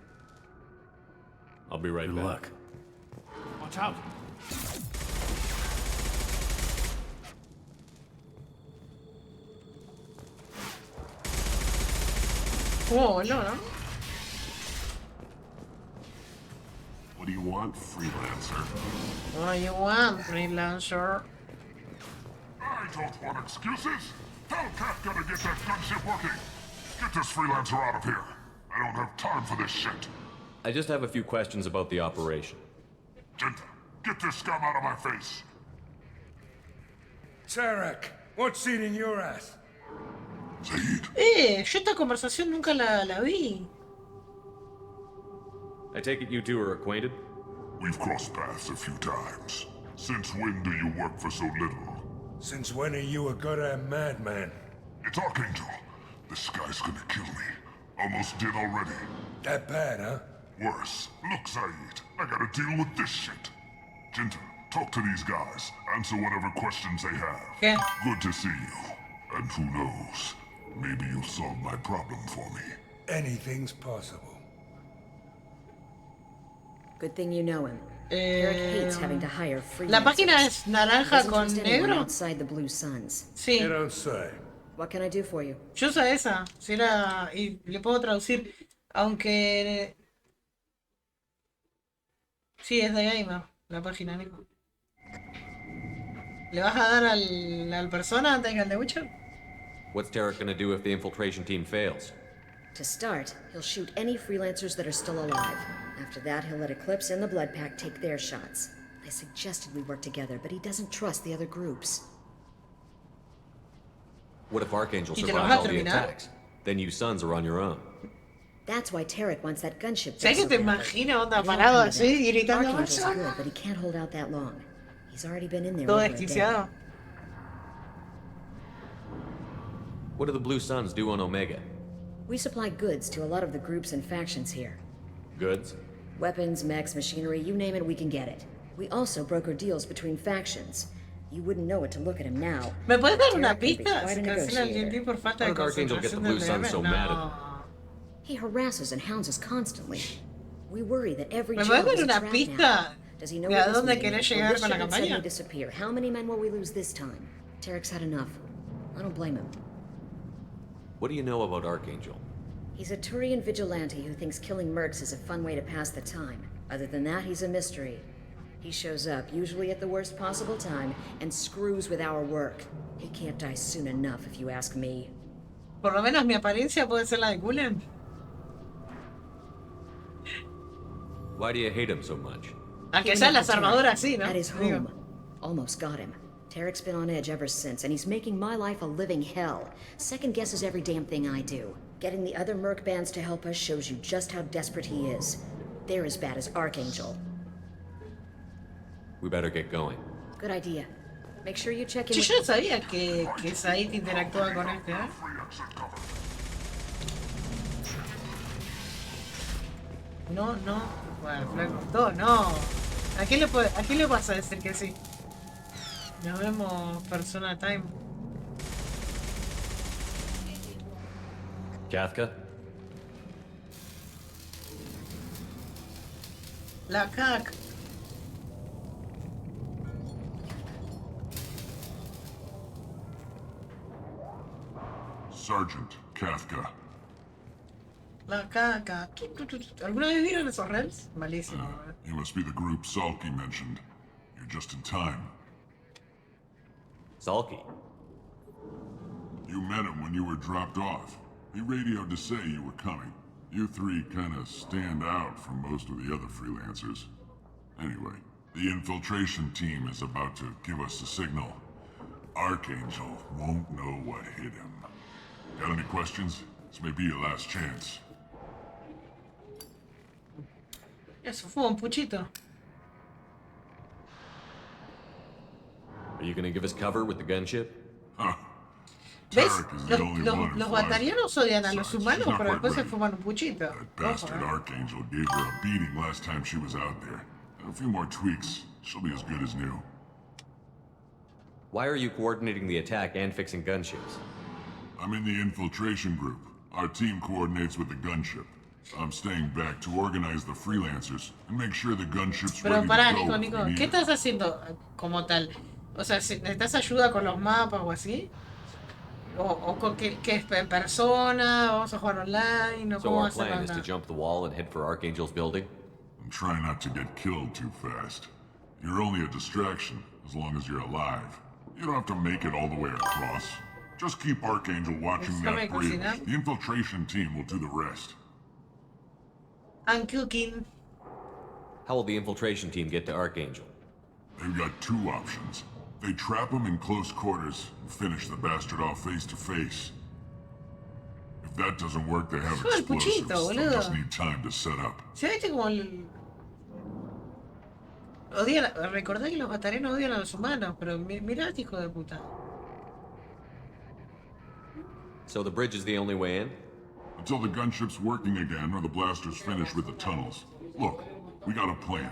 I'll be right back. Good luck. Watch out! Oh, no. What do you want, freelancer? What do you want, freelancer? I don't want excuses. Tell Kafka to get that gunship working. Get this freelancer out of here. I don't have time for this shit. I just have a few questions about the operation. Genta, get this scum out of my face. Tarek, what's eating your ass? Yo esta conversación nunca la vi. I take it you two are acquainted? We've crossed paths a few times. Since when do you work for so little? Since when are you a goddamn madman? It's Archangel. This guy's gonna kill me. Almost did already. That bad, huh? Worse. Look, Saeed, I gotta deal with this shit. Genta, talk to these guys. Answer whatever questions they have. Yeah. Good to see you. And who knows? Maybe you'll solve my problem for me. Anything's possible. Good thing you know him. Eric hates having to hire freelancers. La página es naranja con negro. Outside the Blue Suns. Sí. You don't say. What can I do for you? Yo usé esa. Si era, y le puedo traducir. Aunque. Sí, es de gamer. La página, Nico. ¿Le vas a dar al persona antes que al de Witcher? What's Tarek gonna do if the infiltration team fails? To start, he'll shoot any freelancers that are still alive. After that, he'll let Eclipse and the Blood Pack take their shots. I suggested we work together, but he doesn't trust the other groups. What if Archangel ¿Y te lo survives vas a all the terminar? attacks? Then you sons are on your own. That's why Tarek wants that gunship. ¿Sabes que te imaginas onda parado así, gritando? Archangel's good, but he can't hold out that long. He's already been in there Todo over a day. desquiciado. What do the Blue Suns do on Omega? We supply goods to a lot of the groups and factions here. Goods? Weapons, mechs, machinery, you name it, we can get it. We also broker deals between factions. You wouldn't know it to look at him now. ¿Me puedes dar una Tarek can be pista? quite a Se cancela el negotiator. GP por falta de How did Archangel get the concentración Blue del Suns DM? so mad at He harasses and hounds us constantly. We worry that every ¿Me job puedes is dar a una trap pista now. Does he know de what a this dónde means? querés Will llegar this con la shipment suddenly campaña? disappear? How many men will we lose this time? Tarek's had enough. I don't blame him. What do you know about Archangel? He's a Turian vigilante who thinks killing mercs is a fun way to pass the time. Other than that, he's a mystery. He shows up, usually at the worst possible time, and screws with our work. He can't die soon enough, if you ask me. Por lo menos mi apariencia puede ser la de Cullen. Why do you hate him so much? Aunque sean las armaduras sí, ¿no? At his Digo. home. Almost got him. Tarek's been on edge ever since, and he's making my life a living hell. Second guesses every damn thing I do. Getting the other merc bands to help us shows you just how desperate he is. They're as bad as Archangel. We better get going. Good idea. Make sure you check in Sí, with... yo no sabía que Said interactúa con este, ¿eh? No. Bueno, flaco, no. ¿A quién le vas a decir que sí? Nos vemos, Persona Time. Kafka? La cac. Sergeant Kafka. La caca. ¿Alguna vez vieron esos reels? Malísimo. You must be the group Salky mentioned. You're just in time. Salky? You met him when you were dropped off. He radioed to say you were coming. You three kind of stand out from most of the other freelancers. Anyway, the infiltration team is about to give us a signal. Archangel won't know what hit him. Got any questions? This may be your last chance. Eso fue un puchito. Are you gonna give us cover with the gunship? ¿Ves? Los batarianos odian a los humanos, pero después se fuman un puchito. Bastard Archangel gave her a beating last time she was out there. A few more tweaks, she'll be as good as new. Why are you coordinating the attack and fixing gunships? I'm in the infiltration group. Our team coordinates with the gunship. I'm staying back to organize the freelancers and make sure the gunship's Pero ready pará, to go. Nico, ¿qué estás haciendo como tal? O sea, ¿necesitas ayuda con los mapas o así? ¿O con qué es en persona? ¿Vamos a jugar online? ¿O So cómo our vas a plan is to mandar? jump the wall and head for Archangel's building? And try not to get killed too fast. You're only a distraction as long as you're alive. You don't have to make it all the way across. Just keep Archangel watching that bridge. The infiltration team will do the rest. I'm cooking. How will the infiltration team get to Archangel? They've got two options. They trap him in close quarters and finish the bastard off face to face. If that doesn't work, they have Solo el explosives. puchito, They'll boludo. just need time to set up. Se ve como el... Recordá que los batarianos odian a los humanos, pero mirá este hijo de puta. So the bridge is the only way in? Until the gunship's working again or the blasters finish with the tunnels. Look, we got a plan.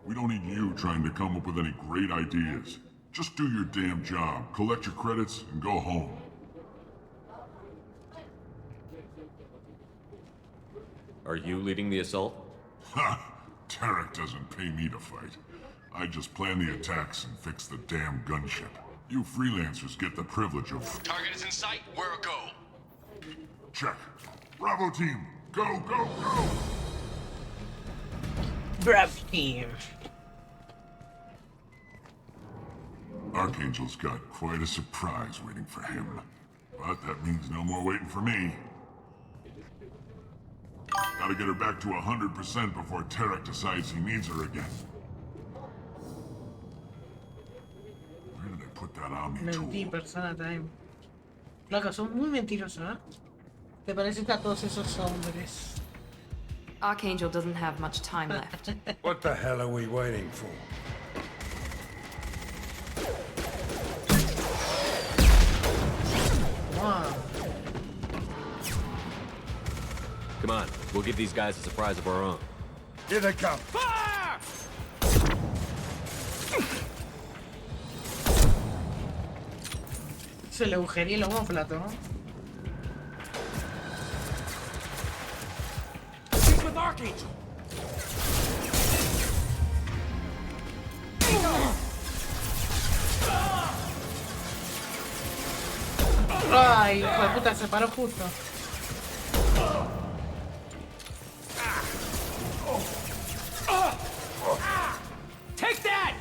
We don't need you trying to come up with any great ideas. Just do your damn job, collect your credits, and go home. Are you leading the assault? Ha! Tarek doesn't pay me to fight. I just plan the attacks and fix the damn gunship. You freelancers get the privilege of... Target is in sight. Where a go? Check. Bravo team, go, go, go! Bravo team. Archangel's got quite a surprise waiting for him. But that means no more waiting for me. Gotta get her back to 100% before Tarek decides he needs her again. Where did they put that Omni tool? Mentí, persona time. Flaca, son muy mentirosos, ¿eh? Te pareces a todos esos hombres. Archangel doesn't have much time left. What the hell are we waiting for? Wow. Come on, we'll give these guys a surprise of our own. Here they come. Fire! Se le agujería el homóplato, ¿no? She's with Archangel. Ay, hijo de puta, se paró justo. Take that!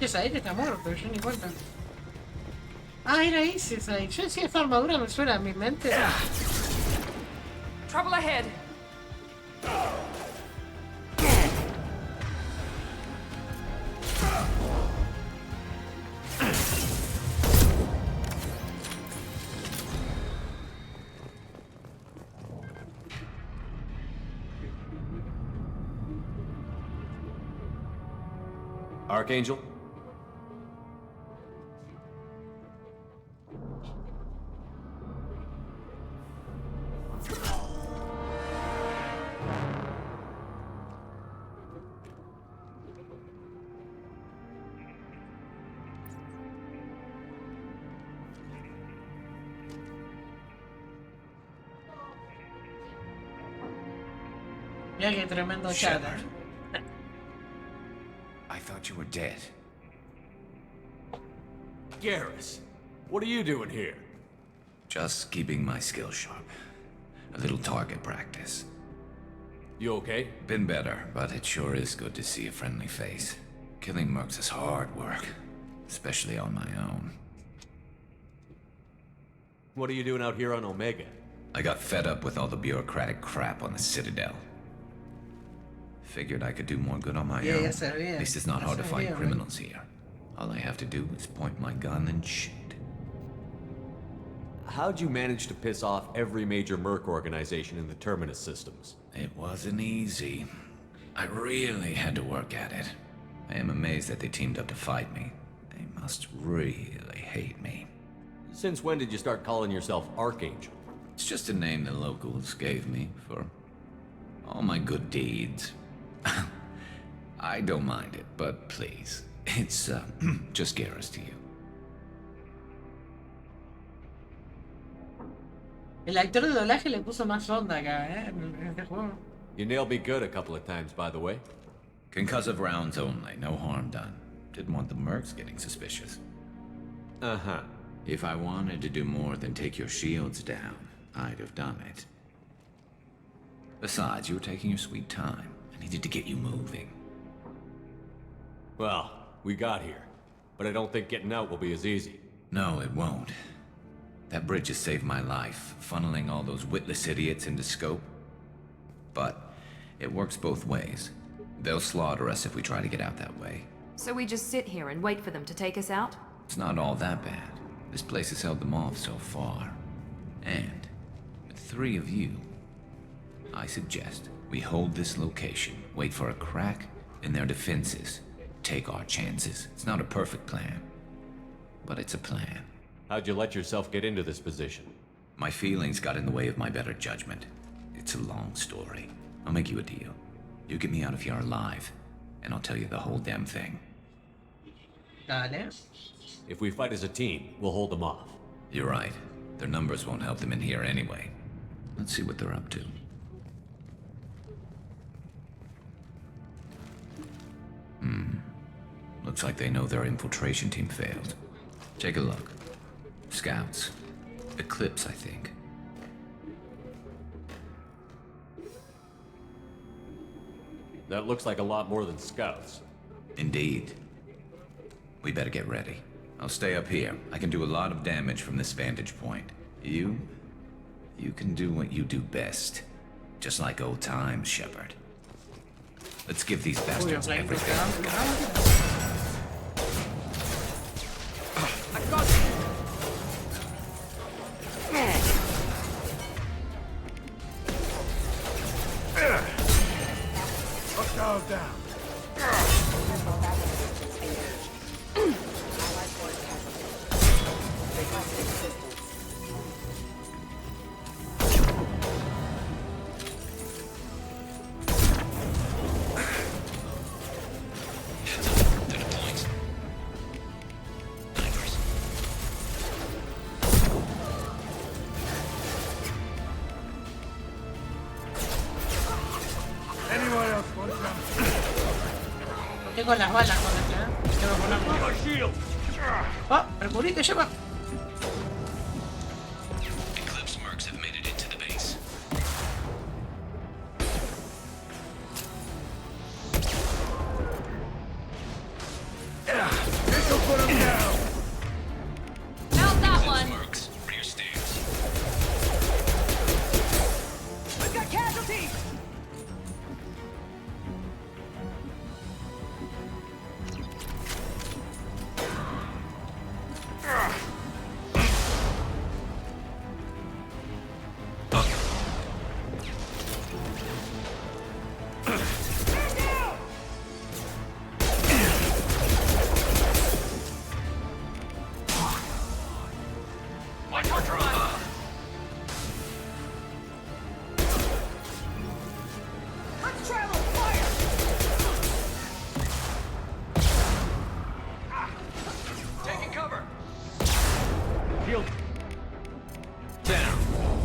Ese está muerto, yo ni cuenta. Ah, era ese Said. Yo decía, esta armadura me suena en mi mente. Trouble ahead. Archangel? Mira qué tremendo chata. I thought you were dead. Garrus, what are you doing here? Just keeping my skills sharp. A little target practice. You okay? Been better, but it sure is good to see a friendly face. Killing mercs is hard work, especially on my own. What are you doing out here on Omega? I got fed up with all the bureaucratic crap on the Citadel. Figured I could do more good on my Yeah, own. ya sabía. At least it's not Ya hard to find sabía, criminals here. All I have to do is point my gun and shoot. How'd you manage to piss off every major merc organization in the Terminus systems? It wasn't easy. I really had to work at it. I am amazed that they teamed up to fight me. They must really hate me. Since when did you start calling yourself Archangel? It's just a name the locals gave me for all my good deeds. I don't mind it, but please, it's just Garrus to you. El actor de doblaje le puso más onda acá, en este juego. You nailed me good a couple of times, by the way. Concussive rounds only, no harm done. Didn't want the mercs getting suspicious. Uh-huh. If I wanted to do more than take your shields down, I'd have done it. Besides, you were taking your sweet time. I needed to get you moving. Well, we got here. But I don't think getting out will be as easy. No, it won't. That bridge has saved my life, funneling all those witless idiots into scope. But it works both ways. They'll slaughter us if we try to get out that way. So we just sit here and wait for them to take us out? It's not all that bad. This place has held them off so far. And with 3 of you, I suggest we hold this location, wait for a crack in their defenses, take our chances. It's not a perfect plan, but it's a plan. How'd you let yourself get into this position? My feelings got in the way of my better judgment. It's a long story. I'll make you a deal. You get me out of here alive, and I'll tell you the whole damn thing. Dale. If we fight as a team, we'll hold them off. You're right. Their numbers won't help them in here anyway. Let's see what they're up to. Looks like they know their infiltration team failed. Take a look. Scouts. Eclipse, I think. That looks like a lot more than scouts. Indeed. We better get ready. I'll stay up here. I can do a lot of damage from this vantage point. You can do what you do best. Just like old times, Shepard. Let's give these bastards everything. Hostile down. Tengo las balas con esta, Tengo que ponerlo. Oh, el curito lleva. Eclipse mercs have made it into the base. This'll put him down. How's that one? Mercs, rear stance. We've got casualties!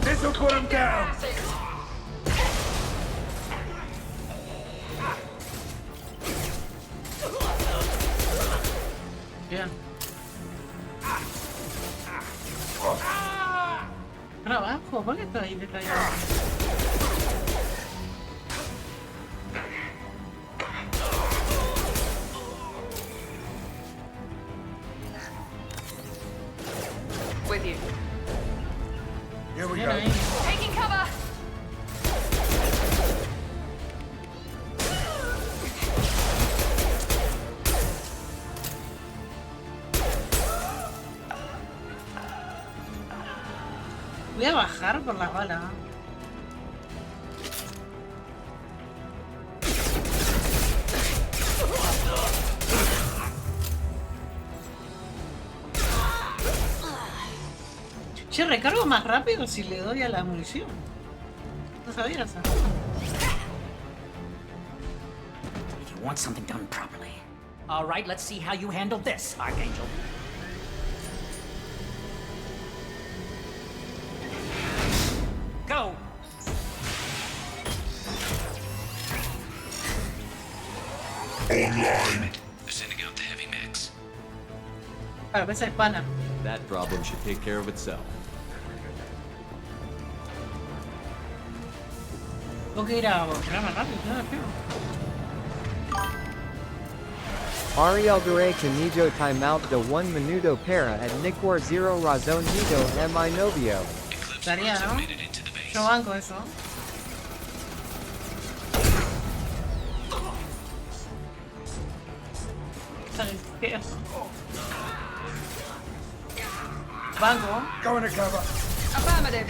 This'll put him down. Bien. Para abajo, ¿por qué está ahí detallado? With you. Here we go. Taking cover! Voy a bajar por las balas. Che, recargo más rápido si le doy a la munición. No sabía eso. You want something done properly. All right, let's see how you handle this, Archangel. Go! Online. They're sending out the heavy mix. Para esa hispana. That problem should take care of itself. Tengo que ir a buscar más rápido, ¿no? Ariel Garay Canijo timeout de 1 minuto para at Nicor 0 razón nido en mi novio. Estaría, ¿no? Yo banco eso. Banco. Going to cover. Affirmative.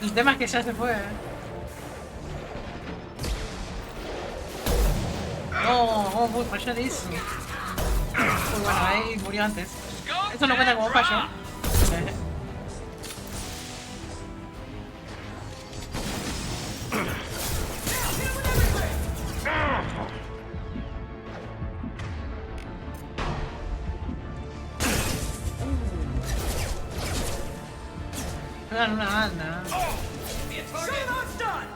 El tema es que ya se fue. No, ¿cómo pude fallar eso? Muy bueno, ahí murió antes. Eso no cuenta como fallo. Juegan una banda. Sábados done!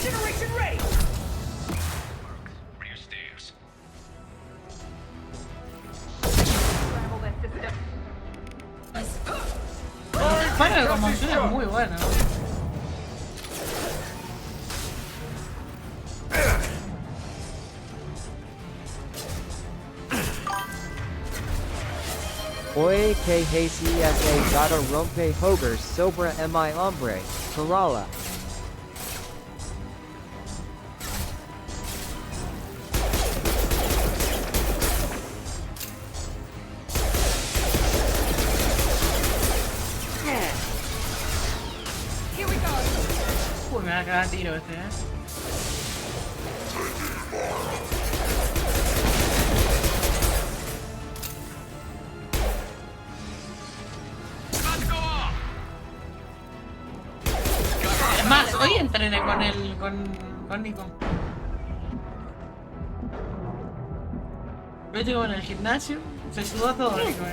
Generation rate! Rear stairs. Scramble that system. El paro de conmoción es muy bueno. Oye que HCSA gata rompe hogar sobre mi hombre, Kerala. Here we go. Uy, me va a cagar a tiro este, Es más, hoy entrené con Nico. Hoy estuve en el gimnasio, se sudó todo Nico,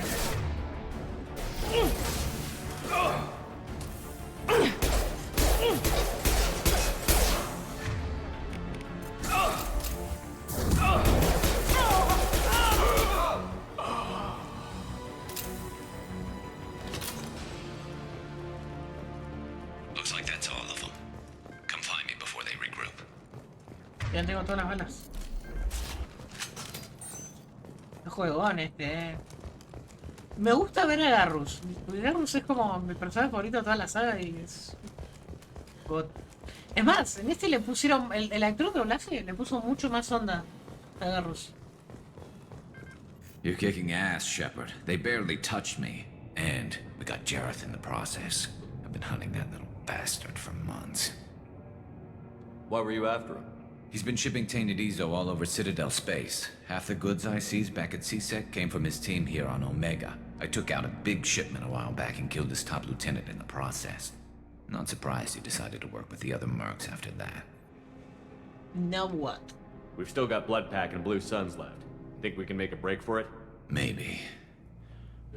Looks like that's all of them. Come find me before they regroup. Ya tengo todas las balas. Qué juegón este, Me gusta ver a Garrus. Garrus es como mi personaje favorito de toda la saga y es... God. Es más, en este le pusieron... El actor de doblaje le puso mucho más onda a Garrus. You're kicking ass, Shepard. They barely touched me. And we got Jareth in the process. I've been hunting that little bastard for months. Why were you after him? He's been shipping tainted Ezo all over Citadel space. Half the goods I seized back at CSEC came from his team here on Omega. I took out a big shipment a while back and killed his top lieutenant in the process. Not surprised he decided to work with the other mercs after that. Now what? We've still got Bloodpack and Blue Suns left. Think we can make a break for it? Maybe.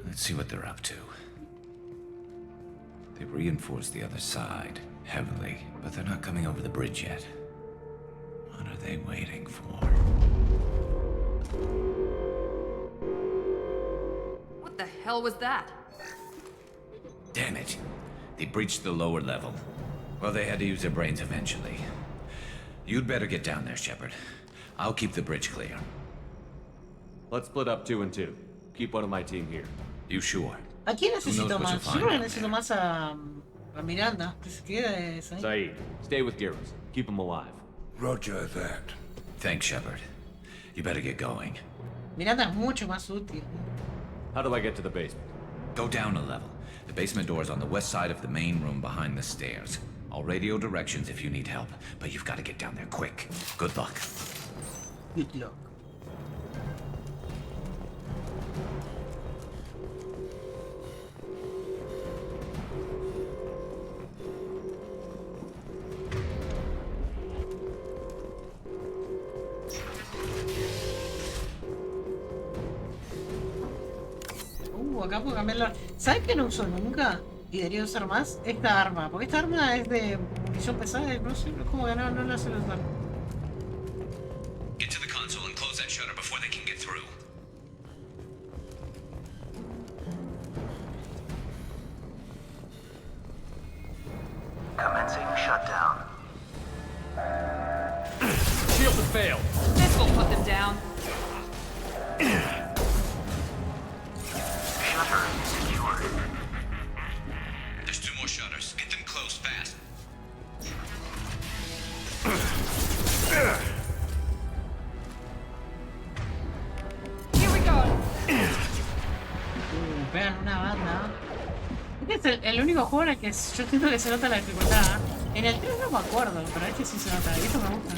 Let's see what they're up to. They've reinforced the other side, heavily, but they're not coming over the bridge yet. What are they waiting for? What the hell was that? Damn it. They breached the lower level. Well, they had to use their brains eventually. You'd better get down there, Shepard. I'll keep the bridge clear. Let's split up 2 and 2. Keep one of my team here. You sure? ¿A quién necesito más? Yo creo que necesito más a Miranda. Que se quede ahí. Saeed, stay with Garrus. Keep him alive. Roger that. Thanks, Shepard. You better get going. Miranda es mucho más útil. How do I get to the basement? Go down a level. The basement door is on the west side of the main room behind the stairs. I'll radio directions if you need help, but you've got to get down there quick. Good luck. Good luck. Acá puedo cambiarla. ¿Sabes qué no uso nunca? Y debería usar más esta arma. Porque esta arma es de munición pesada. No sé cómo ganar, no la sé usar. Get to the console and close that shutter before they can get through. Commencing shutdown. Shield has failed. This will put them down. Shutter secured. There's 2 more shutters. Get them closed fast. Here we go. Pegan una banda. Este es el único juego en el que yo siento que se nota la dificultad. En el 3 no me acuerdo, pero este sí se nota. Y esto me gusta.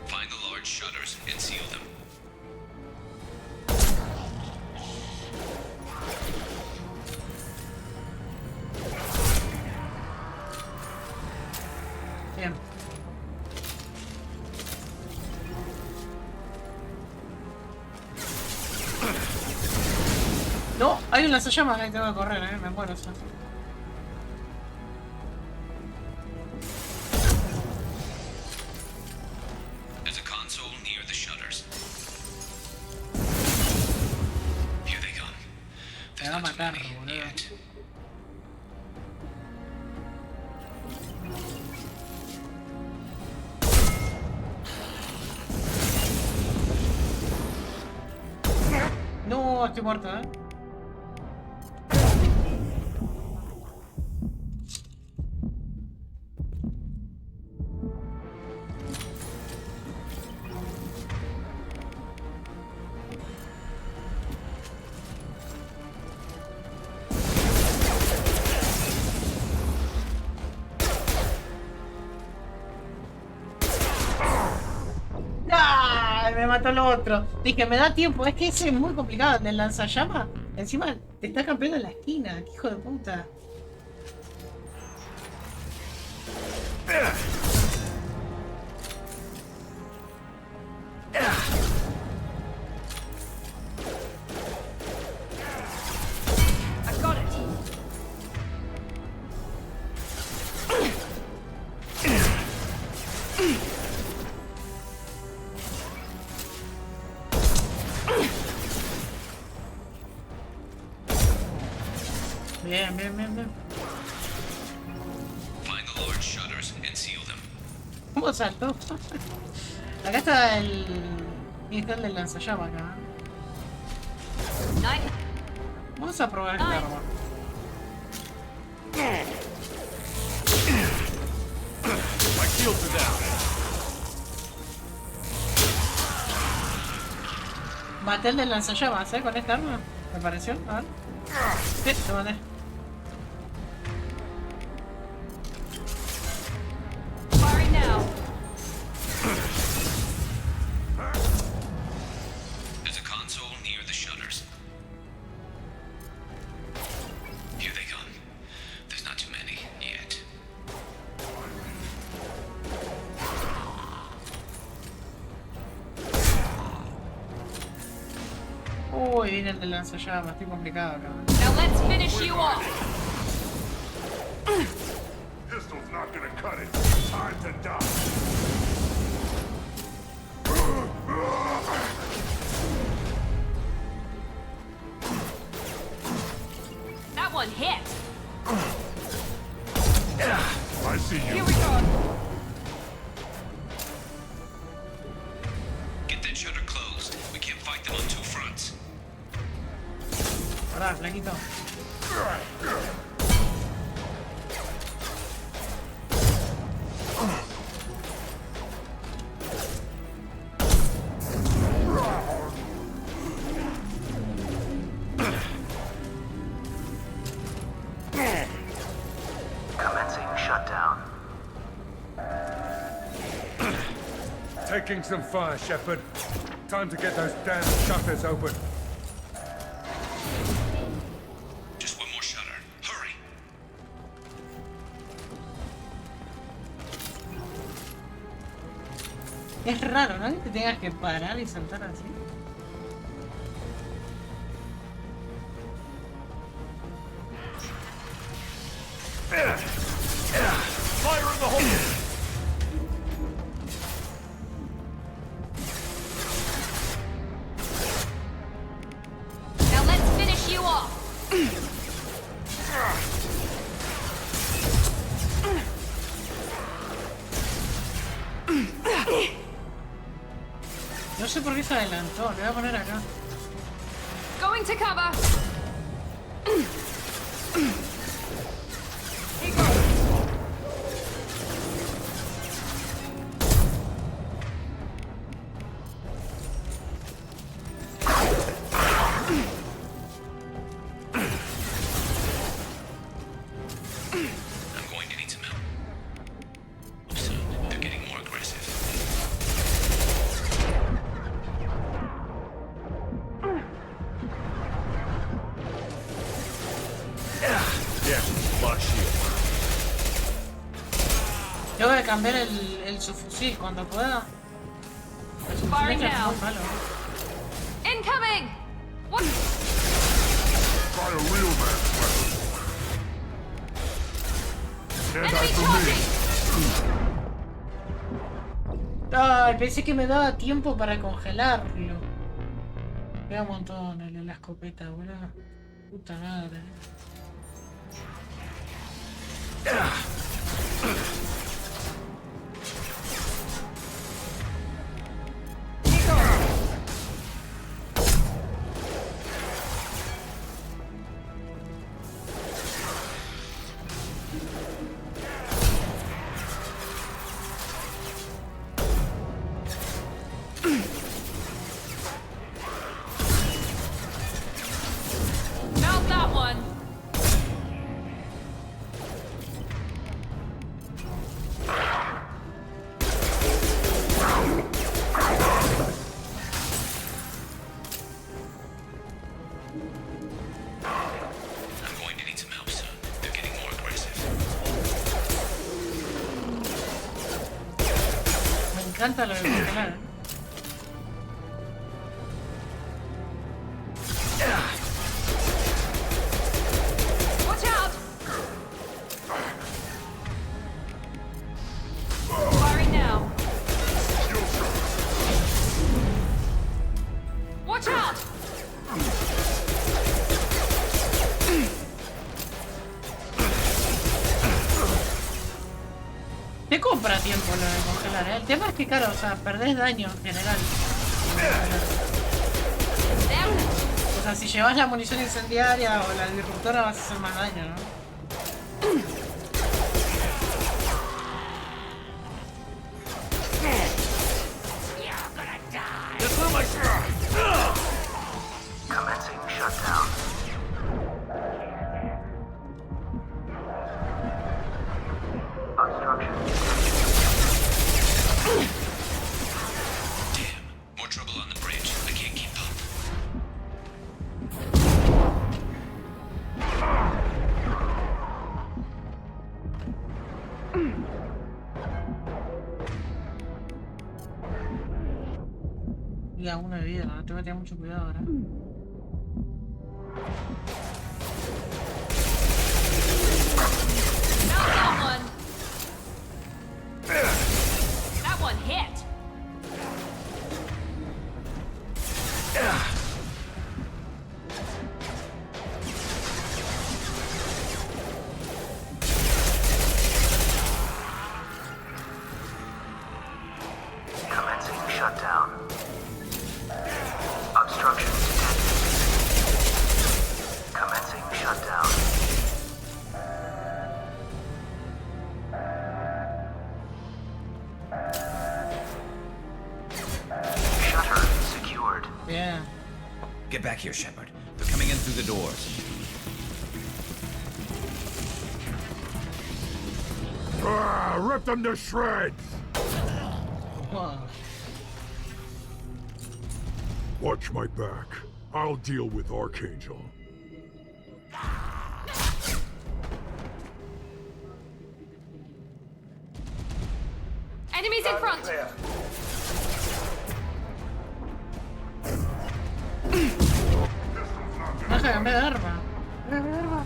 Find the large shutters and seal them. Bien. No, hay un lanzallamas que tengo que correr, me muero eso. There's a console near the shutters. Here they come. Me va a matar, boludo. No, estoy muerto, ¡Ay! Me mató el otro. Dije, me da tiempo. Es que ese es muy complicado. El del lanzallamas. Encima te está campeando en la esquina. ¡Qué hijo de puta! I got it. Bien, bien, bien, bien. Find the large shutters and seal them. ¿Cómo saltó? Acá está el... Y está el del lanzallamas acá. Vamos a probar esta arma. My shields are down. Maté el del lanzallamas, con esta arma. ¿Me pareció? A ver. Sí, te maté. Firing now. There's a console near the shutters. Here they come. There's not too many yet. Uy, viene el del lanzallamas, estoy complicado acá. Now let's finish you off. Pistol's not gonna cut it. Time to die. That one hit. I see you. Here we go. Get that shutter closed. We can't fight them on 2 fronts. Pará, flaquito. Making some fire, Shepard. Time to get those damn shutters open. Just one more shutter. Hurry! Es raro, ¿no? Que te tengas que parar y saltar así. Fire in the hole! Now let's finish you off. No sé por qué se adelantó, le voy a poner acá. Going to cover. I'm going to need some help. Soon, they're getting more aggressive. Yeah, lost shield. Tengo que cambiar el subfusil cuando pueda. El subfusil Firing es now. muy malo. Incoming. What? Try a real man's weapon. Stand by Enemy for me. Ay, pensé que me daba tiempo para congelarlo. Pega un montón la escopeta, boludo. Puta madre. Mount that one. I'm going to need some help soon. They're getting more aggressive. Me encanta lo de congelar. Watch out. Firing now. Watch out. Te compra tiempo lo de congelar, ¿eh? El tema es que, claro, o sea, perdés daño en general. O sea, si llevas la munición incendiaria o la disruptora vas a hacer más daño, ¿no? Commencing shutdown. Obstruction. More trouble on the bridge. I can't keep up. Y a uno de vida, ¿no? Tengo que tener mucho cuidado ahora. Not that one. That one hit. Commencing shutdown. Obstruction detected. Commencing shutdown. Shutter secured. Yeah. Get back here, Shepard. They're coming in through the doors. Rip them to shreds! Wow. Watch my back. I'll deal with Archangel. Enemies in front! Deja de cambiar de arma. Cambiar de arma.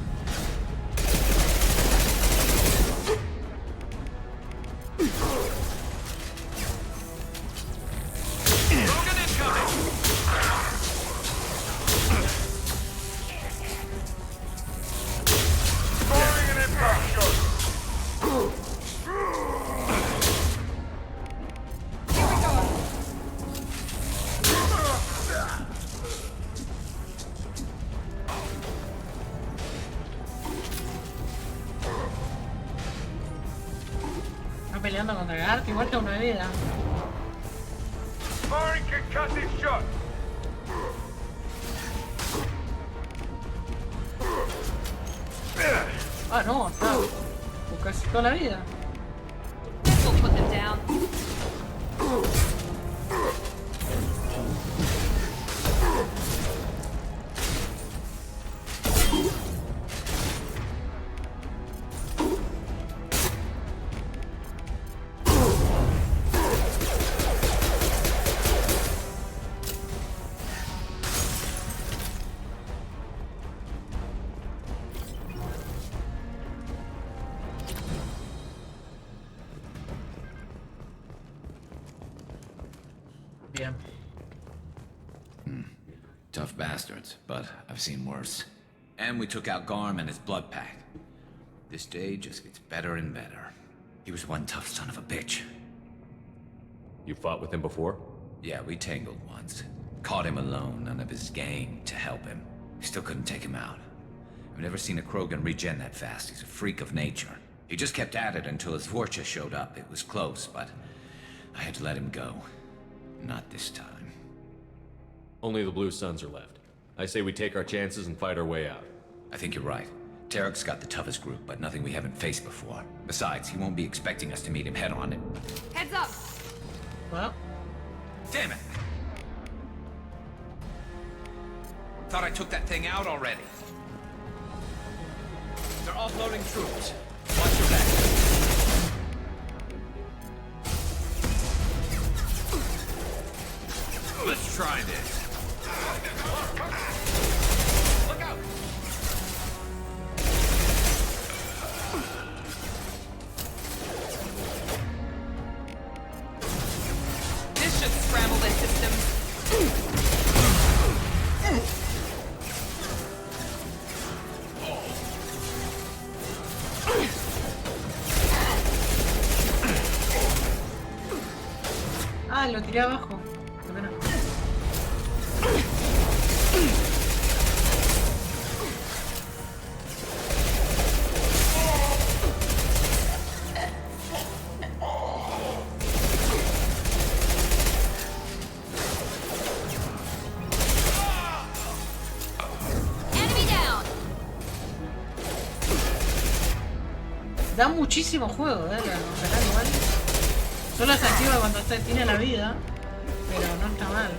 Está peleando contra el arte, igual que una vida. Firing concussive shot. Ah, no, está con casi toda la vida. We'll put them down. Bien. Tough bastards, but I've seen worse. And we took out Garm and his blood pack. This day just gets better and better. He was one tough son of a bitch. You fought with him before? Yeah, we tangled once. Caught him alone, none of his gang to help him. Still couldn't take him out. I've never seen a Krogan regen that fast. He's a freak of nature. He just kept at it until his Vorcha showed up. It was close, but I had to let him go. Not this time. Only the Blue Suns are left. I say we take our chances and fight our way out. I think you're right. Tarek's got the toughest group, but nothing we haven't faced before. Besides, he won't be expecting us to meet him head on. Heads up! Well. Damn it! Thought I took that thing out already. They're offloading troops. Watch your back. Let's try this. Look out! This should scramble their systems. Ah, lo tiré abajo. Qué pena. Enemy down! Da muchísimo juego, la ojalá igual. Solo se activa cuando tiene la vida, pero no está mal.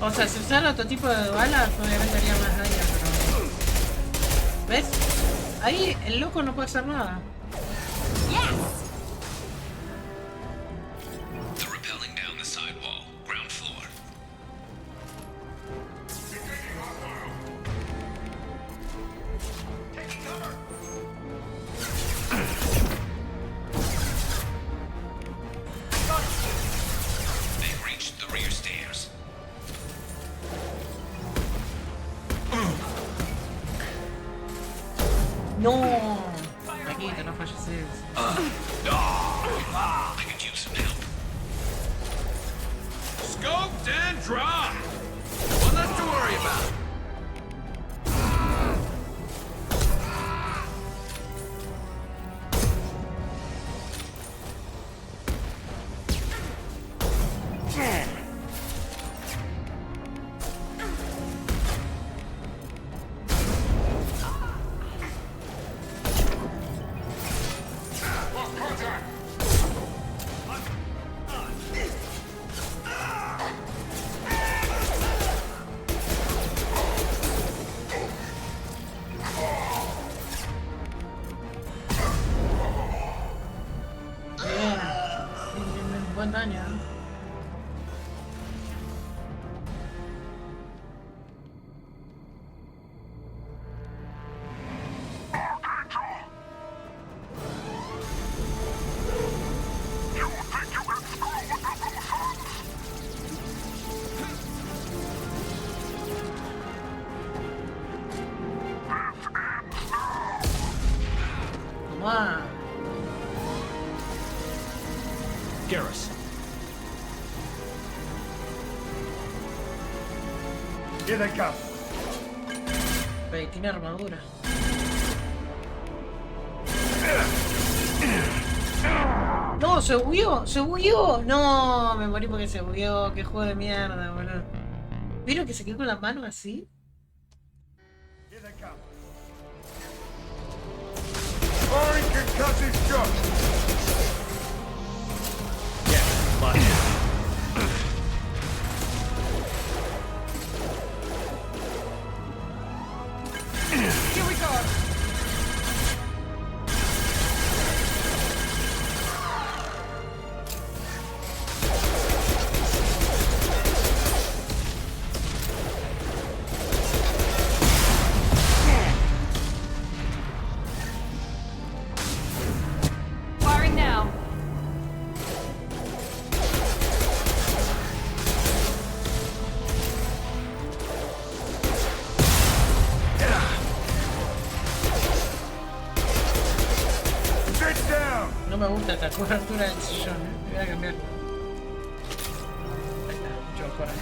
O sea, si usara otro tipo de balas, obviamente haría más daño, pero... ¿Ves? Ahí el loco no puede hacer nada. They're rappelling down the sidewall, ground floor. They've reached the rear stairs. No, Paquito, no falleces. I could use some help. Scoped and dry. One less to worry about. Here they come. Wey, tiene armadura. No, se bugueó, se bugueó. No, me morí porque se bugueó. Qué juego de mierda, boludo. ¿Vieron que se quedó con la mano así? Here they come. Firing concussive shot. Yeah, but... Here we go. Firing now. Sit down. No me gusta esta cobertura del sillón, Voy a cambiar. Ahí está, mucho mejor así.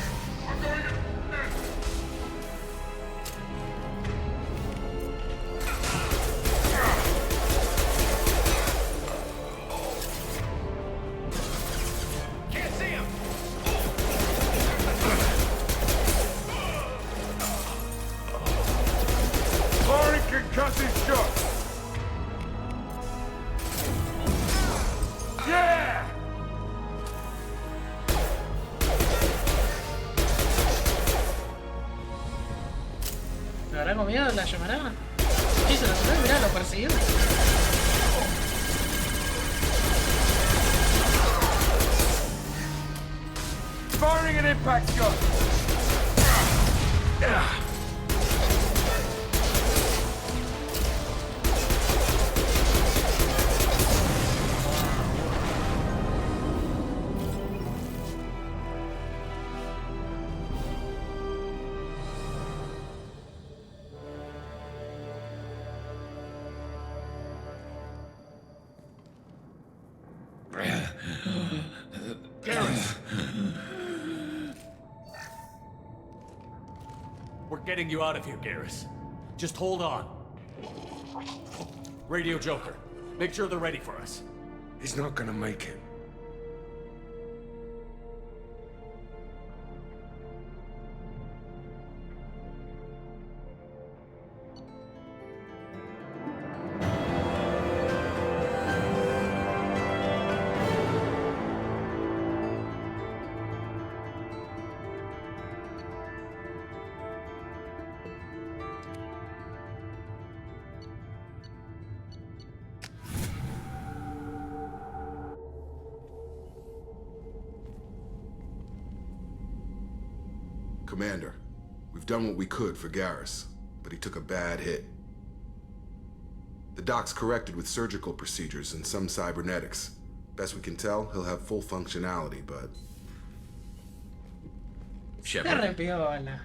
Can't see him! Firing concussive shot. Yeah! ¿Me habrá comido? ¿La llamará? Sí, se lo comió, mirá, lo persiguió. Firing an impact shot. We're getting you out of here, Garrus. Just hold on. Radio Joker, make sure they're ready for us. He's not gonna make it. Commander, we've done what we could for Garrus, but he took a bad hit. The doc's corrected with surgical procedures and some cybernetics. Best we can tell, he'll have full functionality, but... Shepard. Repiola.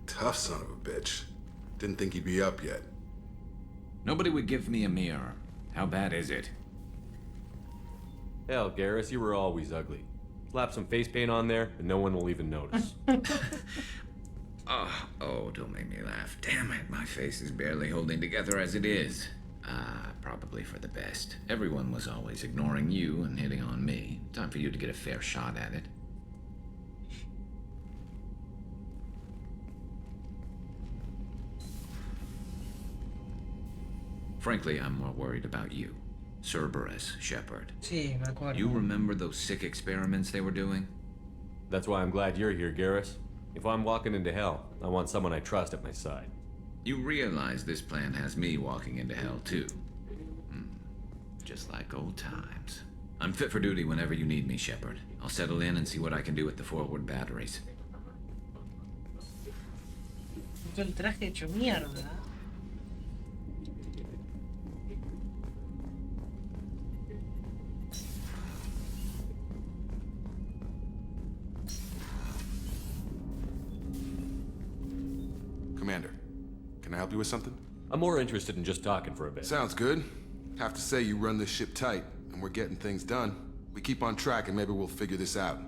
Tough son of a bitch. Didn't think he'd be up yet. Nobody would give me a mirror. How bad is it? Hell, Garrus, you were always ugly. Slap some face paint on there, and no one will even notice. Oh, don't make me laugh. Damn it, my face is barely holding together as it is. Probably for the best. Everyone was always ignoring you and hitting on me. Time for you to get a fair shot at it. Frankly, I'm more worried about you. Cerberus, Shepard. Sí, me acuerdo. You remember those sick experiments they were doing? That's why I'm glad you're here, Garrus. If I'm walking into hell, I want someone I trust at my side. You realize this plan has me walking into hell, too. Just like old times. I'm fit for duty whenever you need me, Shepard. I'll settle in and see what I can do with the forward batteries. El traje hecho mierda. Commander, can I help you with something? I'm more interested in just talking for a bit. Sounds good. Have to say you run this ship tight, and we're getting things done. We keep on track and maybe we'll figure this out.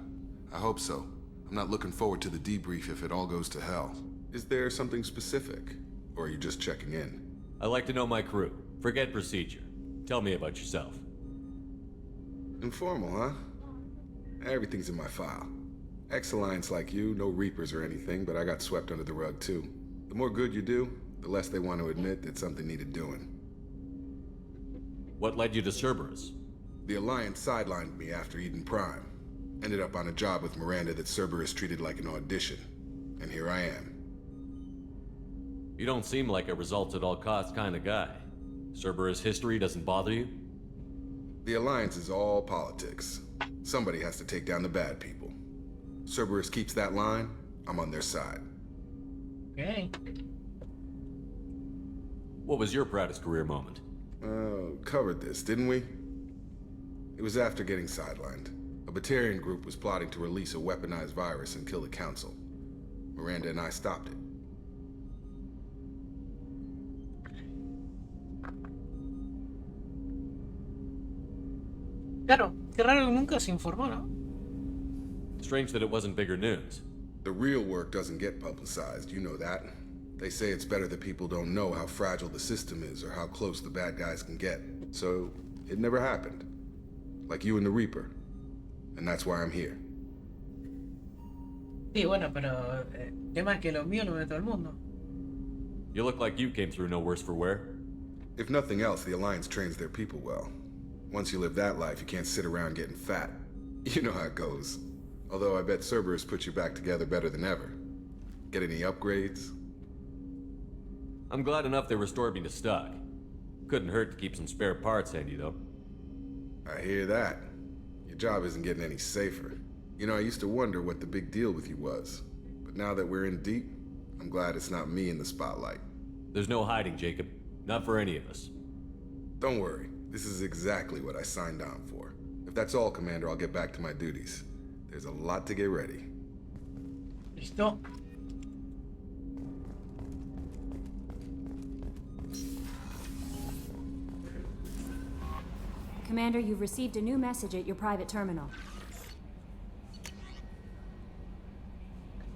I hope so. I'm I'm not looking forward to the debrief if it all goes to hell. Is there something specific? Or are you just checking in? I like to know my crew. Forget procedure. Tell me about yourself. Informal, huh? Everything's in my file. Ex-Alliance like you, no Reapers or anything, but I got swept under the rug too. The more good you do, the less they want to admit that something needed doing. What led you to Cerberus? The Alliance sidelined me after Eden Prime. Ended up on a job with Miranda that Cerberus treated like an audition. And here I am. You don't seem like a results-at-all-costs kind of guy. Cerberus history doesn't bother you? The Alliance is all politics. Somebody has to take down the bad people. Cerberus keeps that line, I'm on their side. Okay. What was your proudest career moment? Covered this, didn't we? It was after getting sidelined. A Batarian group was plotting to release a weaponized virus and kill the Council. Miranda and I stopped it. Claro, qué raro que nunca se informó, ¿no? Strange that it wasn't bigger news. The real work doesn't get publicized, you know that. They say it's better that people don't know how fragile the system is or how close the bad guys can get. So, it never happened. Like you and the Reaper. And that's why I'm here. Sí, bueno, pero el tema es que lo mío lo ve todo el mundo. You look like you came through no worse for wear. If nothing else, the Alliance trains their people well. Once you live that life, you can't sit around getting fat. You know how it goes. Although I bet Cerberus put you back together better than ever. Get any upgrades? I'm glad enough they restored me to stock. Couldn't hurt to keep some spare parts handy, though. I hear that. Your job isn't getting any safer. You know, I used to wonder what the big deal with you was. But now that we're in deep, I'm glad it's not me in the spotlight. There's no hiding, Jacob. Not for any of us. Don't worry. This is exactly what I signed on for. If that's all, Commander, I'll get back to my duties. There's a lot to get ready. Listo. Commander, you've received a new message at your private terminal.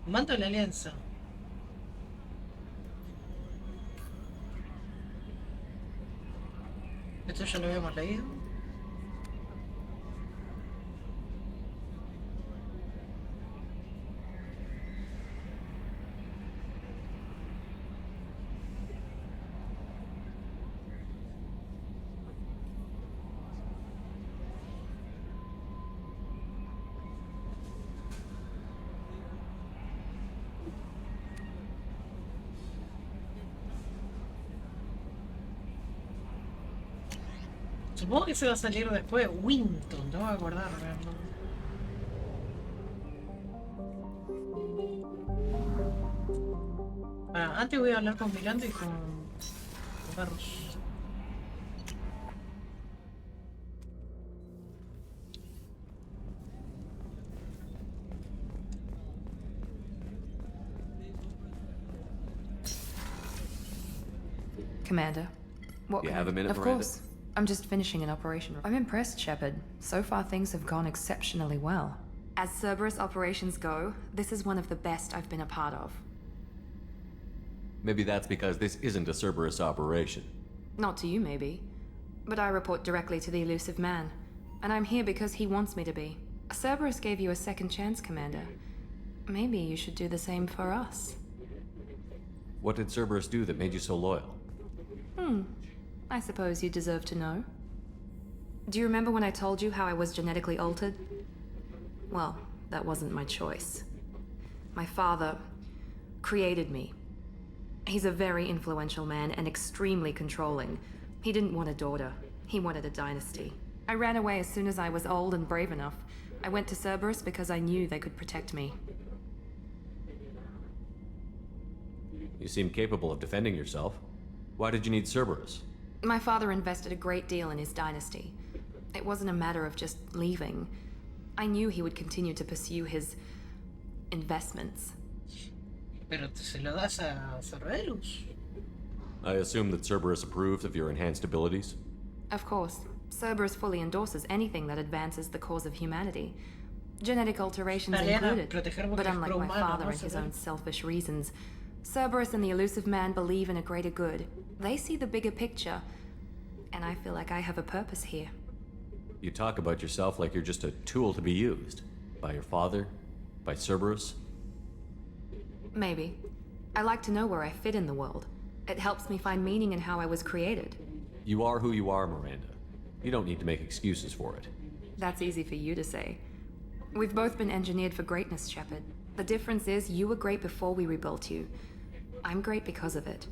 Manto de la Alianza. Esto ya lo habíamos leído. Supongo que se va a salir después Winton, no voy a acordar. Antes voy a hablar con Miranda y con Carlos. Commander, what You can have a minute, Of Miranda? course. I'm just finishing an operation. I'm impressed, Shepard. So far, things have gone exceptionally well. As Cerberus operations go, this is one of the best I've been a part of. Maybe that's because this isn't a Cerberus operation. Not to you, maybe. But I report directly to the elusive man. And I'm here because he wants me to be. Cerberus gave you a second chance, Commander. Maybe you should do the same for us. What did Cerberus do that made you so loyal? I suppose you deserve to know. Do you remember when I told you how I was genetically altered? Well, that wasn't my choice. My father created me. He's a very influential man and extremely controlling. He didn't want a daughter. He wanted a dynasty. I ran away as soon as I was old and brave enough. I went to Cerberus because I knew they could protect me. You seem capable of defending yourself. Why did you need Cerberus? My father invested a great deal in his dynasty. It wasn't a matter of just leaving. I knew he would continue to pursue his investments. Pero se lo das a Cerberus. I assume that Cerberus approved of your enhanced abilities? Of course, Cerberus fully endorses anything that advances the cause of humanity. Genetic alterations Italiana, included. proteger But porque es unlike my pro-humano, father ¿no? and his own selfish reasons, Cerberus and the elusive man believe in a greater good. They see the bigger picture, and I feel like I have a purpose here. You talk about yourself like you're just a tool to be used. By your father? By Cerberus? Maybe. I like to know where I fit in the world. It helps me find meaning in how I was created. You are who you are, Miranda. You don't need to make excuses for it. That's easy for you to say. We've both been engineered for greatness, Shepard. The difference is you were great before we rebuilt you. I'm great because of it.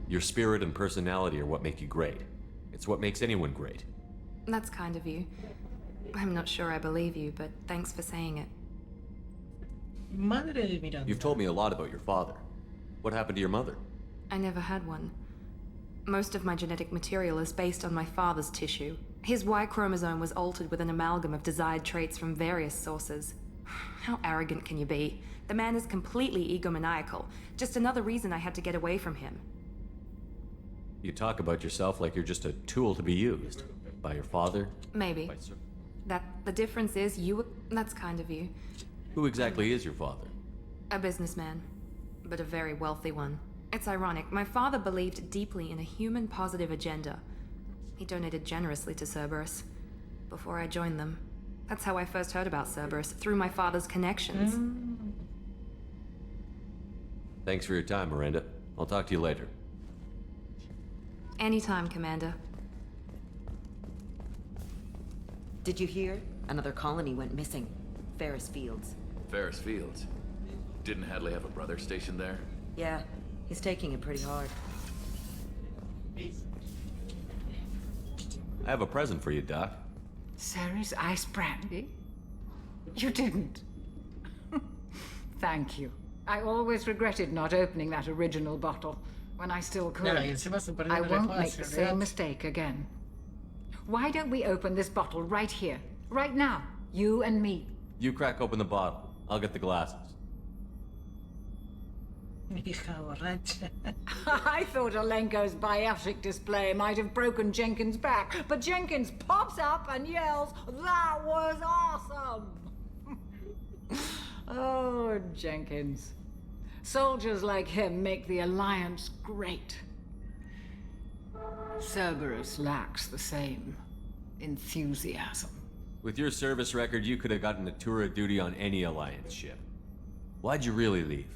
Your spirit and personality are what make you great. It's what makes anyone great. That's kind of you. I'm not sure I believe you, but thanks for saying it. Madre de Miranda. You've told me a lot about your father. What happened to your mother? I never had one. Most of my genetic material is based on my father's tissue. His Y chromosome was altered with an amalgam of desired traits from various sources. How arrogant can you be? The man is completely egomaniacal. Just another reason I had to get away from him. You talk about yourself like you're just a tool to be used. By your father? Maybe. By Cer- The difference is you were... That's kind of you. Who exactly is your father? A businessman, but a very wealthy one. It's ironic. My father believed deeply in a human-positive agenda. He donated generously to Cerberus before I joined them. That's how I first heard about Cerberus, through my father's connections. Thanks for your time, Miranda. I'll talk to you later. Anytime, Commander. Did you hear? Another colony went missing. Ferris Fields. Ferris Fields? Didn't Hadley have a brother stationed there? Yeah, he's taking it pretty hard. I have a present for you, Doc. Ceres ice brandy? You didn't. Thank you. I always regretted not opening that original bottle when I still could. No, y encima se perdió I el won't espacio, make the ¿verdad? same mistake again. Why don't we open this bottle right here, right now? You and me. You crack open the bottle. I'll get the glasses. Hija borracha. I thought Alenko's biotic display might have broken Jenkins' back, but Jenkins pops up and yells, "That was awesome!" Oh, Jenkins. Soldiers like him make the Alliance great. Cerberus lacks the same enthusiasm. With your service record, you could have gotten a tour of duty on any Alliance ship. Why'd you really leave?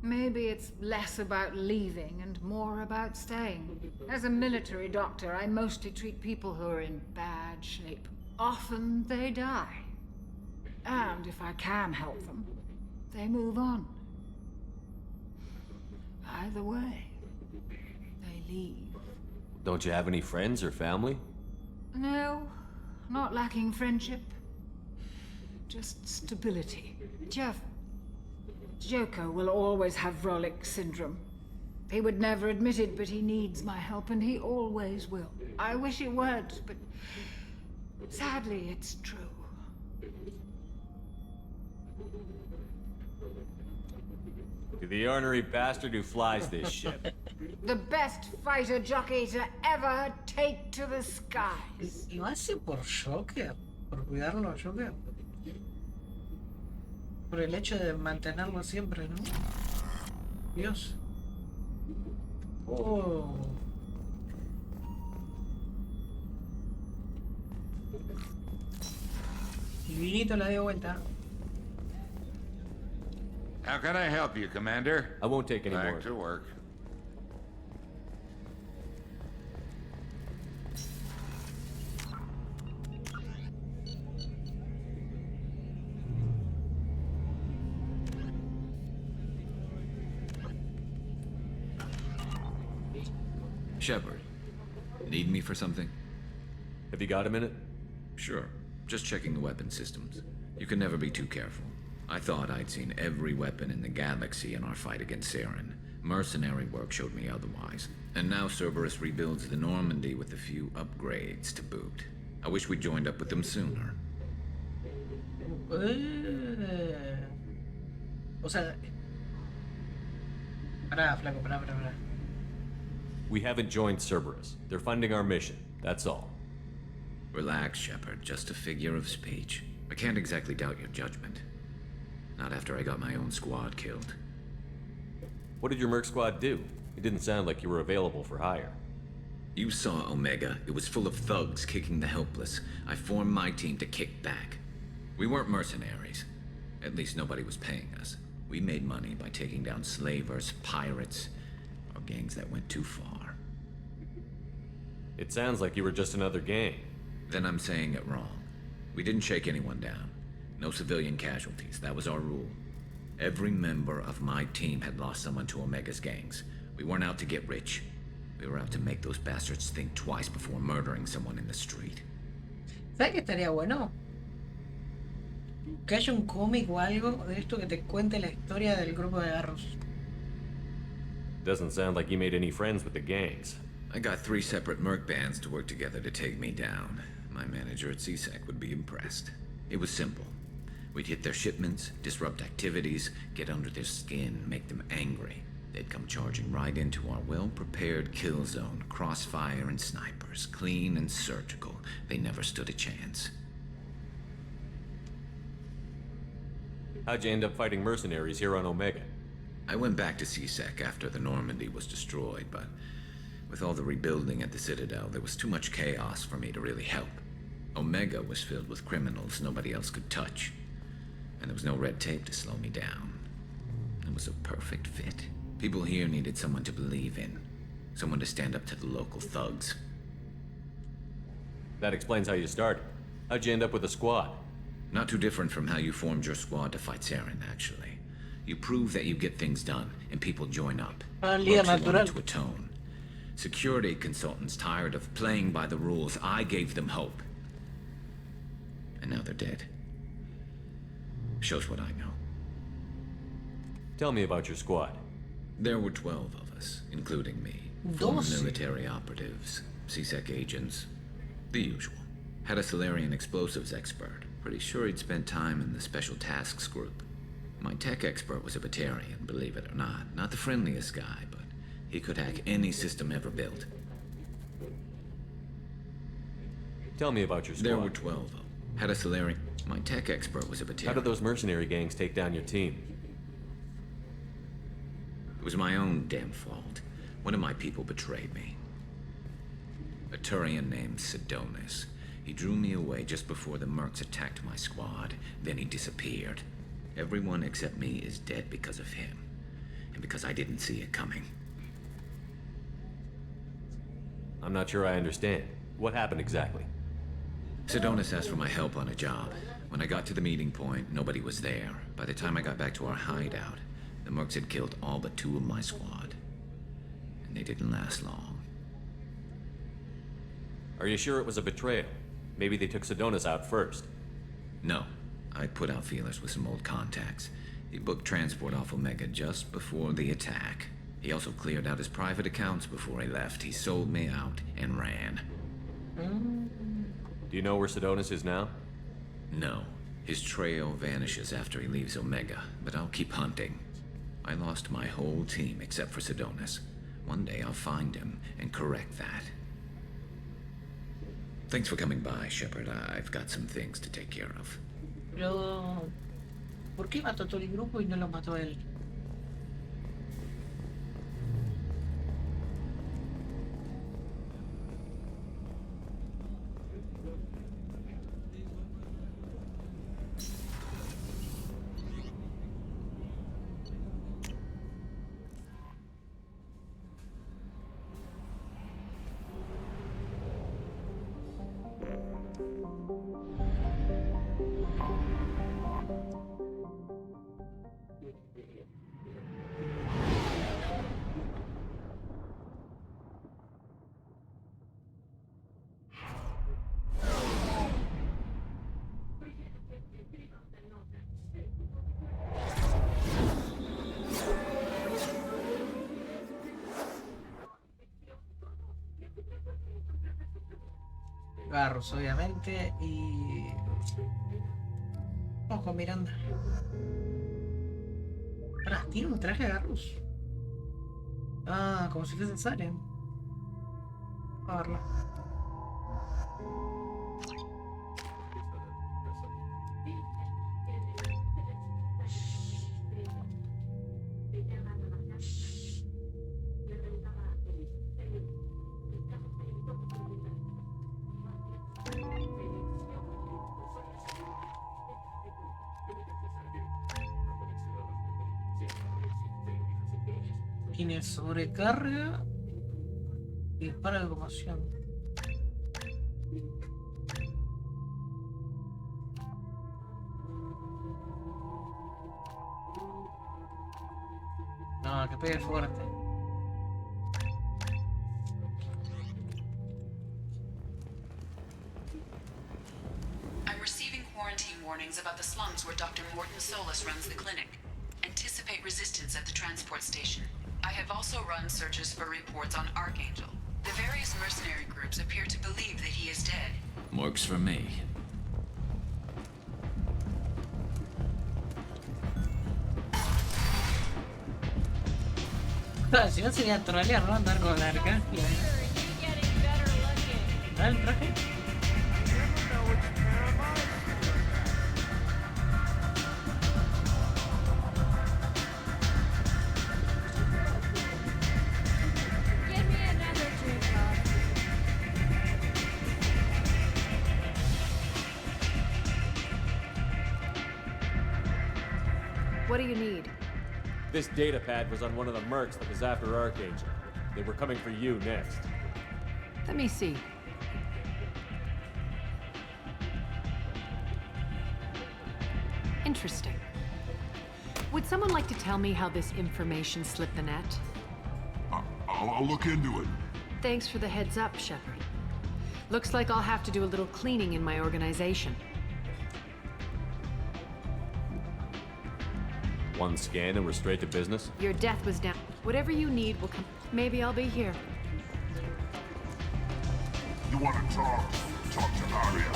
Maybe it's less about leaving and more about staying. As a military doctor, I mostly treat people who are in bad shape. Often they die. And if I can help them, they move on. Either way, they leave. Don't you have any friends or family? No, not lacking friendship. Just stability. Jeff, Joko will always have Vrolik syndrome. He would never admit it, but he needs my help, and he always will. I wish it weren't, but sadly, it's true. To the ornery bastard who flies this ship. The best fighter jockey to ever take to the skies. Lo hace por Joker, por cuidarlo a Joker. Por el hecho de mantenerlo siempre, ¿no? Dios. Oh. Y Vinito la dio vuelta. How can I help you, Commander? I won't take any more. Back to work. Shepard, need me for something? Have you got a minute? Sure. Just checking the weapon systems. You can never be too careful. I thought I'd seen every weapon in the galaxy in our fight against Saren. Mercenary work showed me otherwise. And now Cerberus rebuilds the Normandy with a few upgrades to boot. I wish we'd joined up with them sooner. O sea, Pará, flaco, pará. We haven't joined Cerberus. They're funding our mission, that's all. Relax, Shepard. Just a figure of speech. I can't exactly doubt your judgment. Not after I got my own squad killed. What did your merc squad do? It didn't sound like you were available for hire. You saw Omega. It was full of thugs kicking the helpless. I formed my team to kick back. We weren't mercenaries. At least nobody was paying us. We made money by taking down slavers, pirates, or gangs that went too far. It sounds like you were just another gang. Then I'm saying it wrong. We didn't shake anyone down. No civilian casualties. That was our rule. Every member of my team had lost someone to Omega's gangs. We weren't out to get rich. We were out to make those bastards think twice before murdering someone in the street. ¿Sabes qué estaría bueno? Que haya un cómic o algo de esto que te cuente la historia del grupo de garros. Doesn't sound like you made any friends with the gangs. I got 3 separate merc bands to work together to take me down. My manager at CSEC would be impressed. It was simple. We'd hit their shipments, disrupt activities, get under their skin, make them angry. They'd come charging right into our well-prepared kill zone, crossfire and snipers, clean and surgical. They never stood a chance. How'd you end up fighting mercenaries here on Omega? I went back to CSEC after the Normandy was destroyed, but with all the rebuilding at the Citadel, there was too much chaos for me to really help. Omega was filled with criminals nobody else could touch, and there was no red tape to slow me down. It was a perfect fit. People here needed someone to believe in, someone to stand up to the local thugs. That explains how you started. How'd you end up with a squad? Not too different from how you formed your squad to fight Saren, actually. You prove that you get things done, and people join up. Líder Folks who natural. wanted to atone. Security consultants tired of playing by the rules. I gave them hope. And now they're dead. Shows what I know. Tell me about your squad. There were 12 of us, including me. 4 military operatives, CSEC agents, the usual. Had a Solarian explosives expert. Pretty sure he'd spent time in the Special Tasks Group. My tech expert was a Batarian, believe it or not. Not the friendliest guy, but he could hack any system ever built. Tell me about your squad. There were 12 of them. Had a Solarian. My tech expert was a Batarian. How did those mercenary gangs take down your team? It was my own damn fault. One of my people betrayed me. A Turian named Sidonis. He drew me away just before the mercs attacked my squad. Then he disappeared. Everyone except me is dead because of him. And because I didn't see it coming. I'm not sure I understand. What happened exactly? Sidonis asked for my help on a job. When I got to the meeting point, nobody was there. By the time I got back to our hideout, the mercs had killed all but 2 of my squad. And they didn't last long. Are you sure it was a betrayal? Maybe they took Sidonis out first. No. I put out feelers with some old contacts. He booked transport off Omega just before the attack. He also cleared out his private accounts before he left. He sold me out and ran. Do you know where Sidonis is now? No. His trail vanishes after he leaves Omega, but I'll keep hunting. I lost my whole team except for Sidonis. One day I'll find him and correct that. Thanks for coming by, Shepard. I've got some things to take care of. Pero, ¿por qué mató a todo el grupo y no lo mató a él? Garros, obviamente, y... Vamos con Miranda. Pará, ¿tiene un traje de Garros? Ah, como si fuese Salem. A verlo. Tiene sobrecarga y dispara de conmoción. No, que pegue fuerte. I'm receiving quarantine warnings about the slums where Dr. Morton Solus runs the clinic. Anticipate resistance at the transport station. I have also run searches for reports on Archangel. The various mercenary groups appear to believe that he is dead. Works for me. Si no sería trolear, ¿no? Andar con la arca. ¿Ah, el traje? What do you need? This data pad was on one of the mercs that was after Archangel. They were coming for you next. Let me see. Interesting. Would someone like to tell me how this information slipped the net? I'll look into it. Thanks for the heads up, Shepard. Looks like I'll have to do a little cleaning in my organization. One scan and we're straight to business? Your death was down. Whatever you need will come. Maybe I'll be here. You want to talk? Talk to Arya.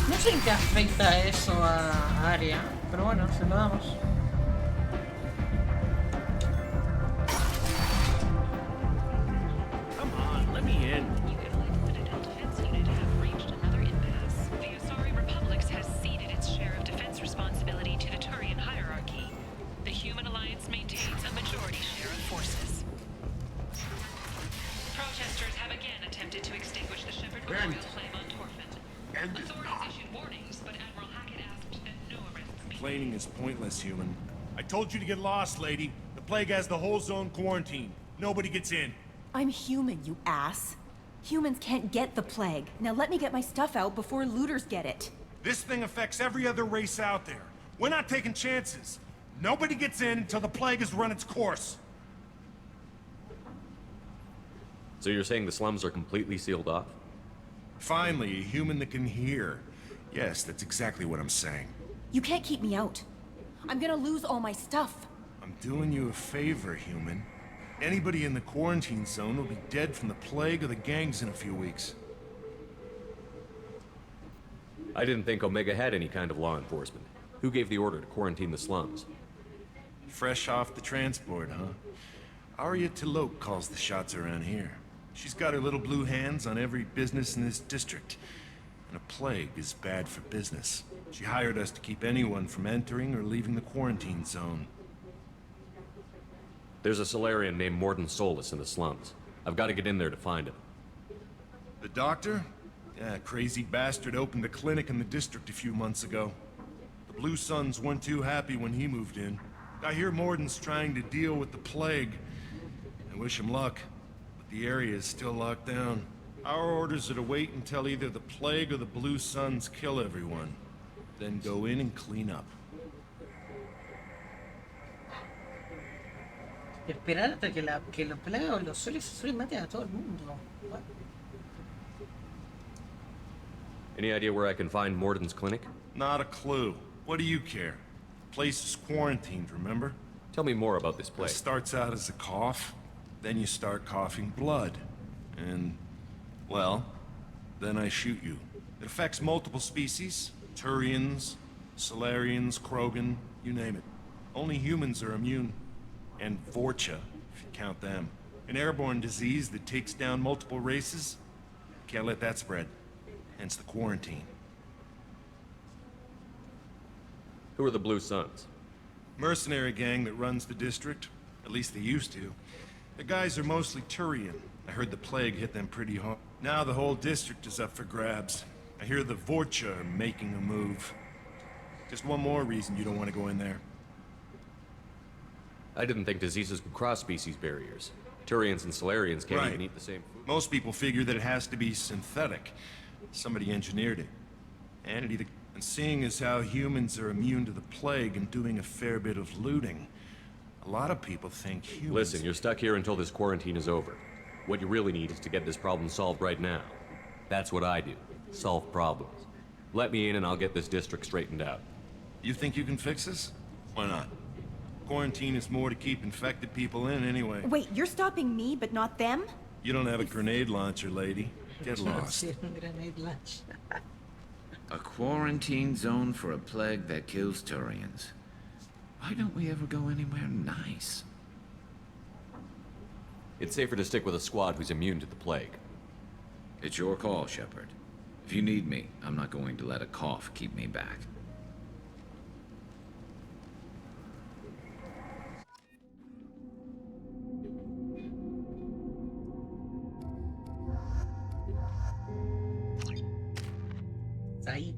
No sé en qué afecta eso a Arya, pero bueno, se lo damos. Come on, let me in. Complaining is pointless, human. I told you to get lost, lady. The plague has the whole zone quarantined. Nobody gets in. I'm human, you ass. Humans can't get the plague. Now let me get my stuff out before looters get it. This thing affects every other race out there. We're not taking chances. Nobody gets in until the plague has run its course. So you're saying the slums are completely sealed off? Finally, a human that can hear. Yes, that's exactly what I'm saying. You can't keep me out. I'm gonna lose all my stuff. I'm doing you a favor, human. Anybody in the quarantine zone will be dead from the plague or the gangs in a few weeks. I didn't think Omega had any kind of law enforcement. Who gave the order to quarantine the slums? Fresh off the transport, huh? Arya T'Loak calls the shots around here. She's got her little blue hands on every business in this district. And a plague is bad for business. She hired us to keep anyone from entering or leaving the quarantine zone. There's a Solarian named Morton Solus in the slums. I've got to get in there to find him. The doctor? Yeah, crazy bastard opened a clinic in the district a few months ago. The Blue Suns weren't too happy when he moved in. I hear Morton's trying to deal with the plague. I wish him luck, but the area is still locked down. Our orders are to wait until either the plague or the Blue Suns kill everyone. Then go in and clean up. Esperar hasta que la plaga o los soles maten a todo el mundo. Any idea where I can find Morton's clinic? Not a clue. What do you care? The place is quarantined, remember? Tell me more about this It plague. starts out as a cough, then you start coughing blood. And, well, then I shoot you. It affects multiple species, Turians, Solarians, Krogan, you name it. Only humans are immune. And Vorcha, if you count them. An airborne disease that takes down multiple races. Can't let that spread. Hence the quarantine. Who are the Blue Suns? Mercenary gang that runs the district. At least they used to. The guys are mostly Turian. I heard the plague hit them pretty hard. Now the whole district is up for grabs. I hear the Vorcha are making a move. Just one more reason you don't want to go in there. I didn't think diseases could cross species barriers. Turians and Solarians can't Right. even eat the same food. Most people figure that it has to be synthetic. Somebody engineered it. And seeing as how humans are immune to the plague and doing a fair bit of looting, a lot of people think humans... Listen, you're stuck here until this quarantine is over. What you really need is to get this problem solved right now. That's what I do. Solve problems. Let me in and I'll get this district straightened out. You think you can fix this? Why not? Quarantine is more to keep infected people in anyway. Wait, you're stopping me, but not them? You don't have a grenade launcher, lady. Get lost. A quarantine zone for a plague that kills Turians. Why don't we ever go anywhere nice? It's safer to stick with a squad who's immune to the plague. It's your call, Shepard. If you need me, I'm not going to let a cough keep me back. Ahí.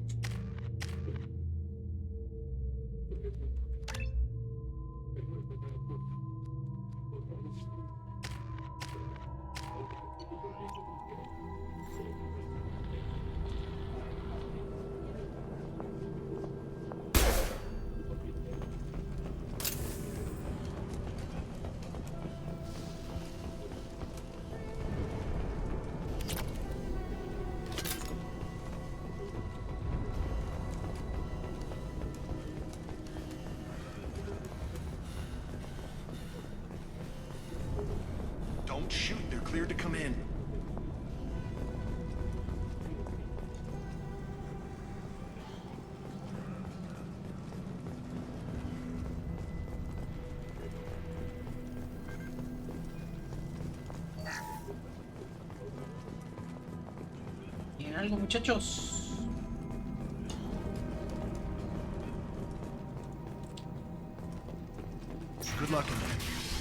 Don't shoot, they're cleared to come in. ¿Tienen algo, muchachos? Good luck in there.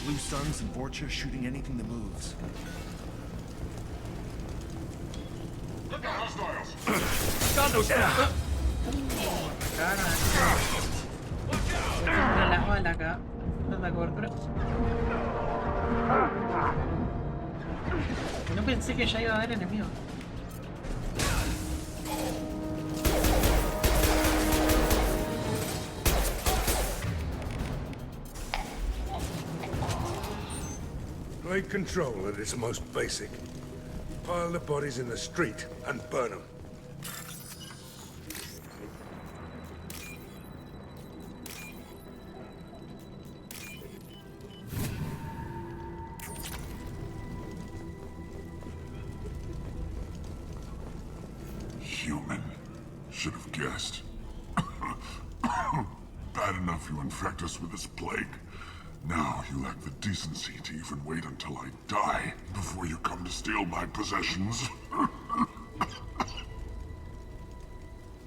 Blue Suns and Vorcha shooting anything that moves. Look out, hostiles! La bala acá. La cobertura. No pensé que ya iba a haber enemigos. Blade control at its most basic. Pile the bodies in the street and burn them. Human. Should have guessed. Bad enough you infect us with this plague. Now you lack the decency to even wait until I die before you come to steal my possessions.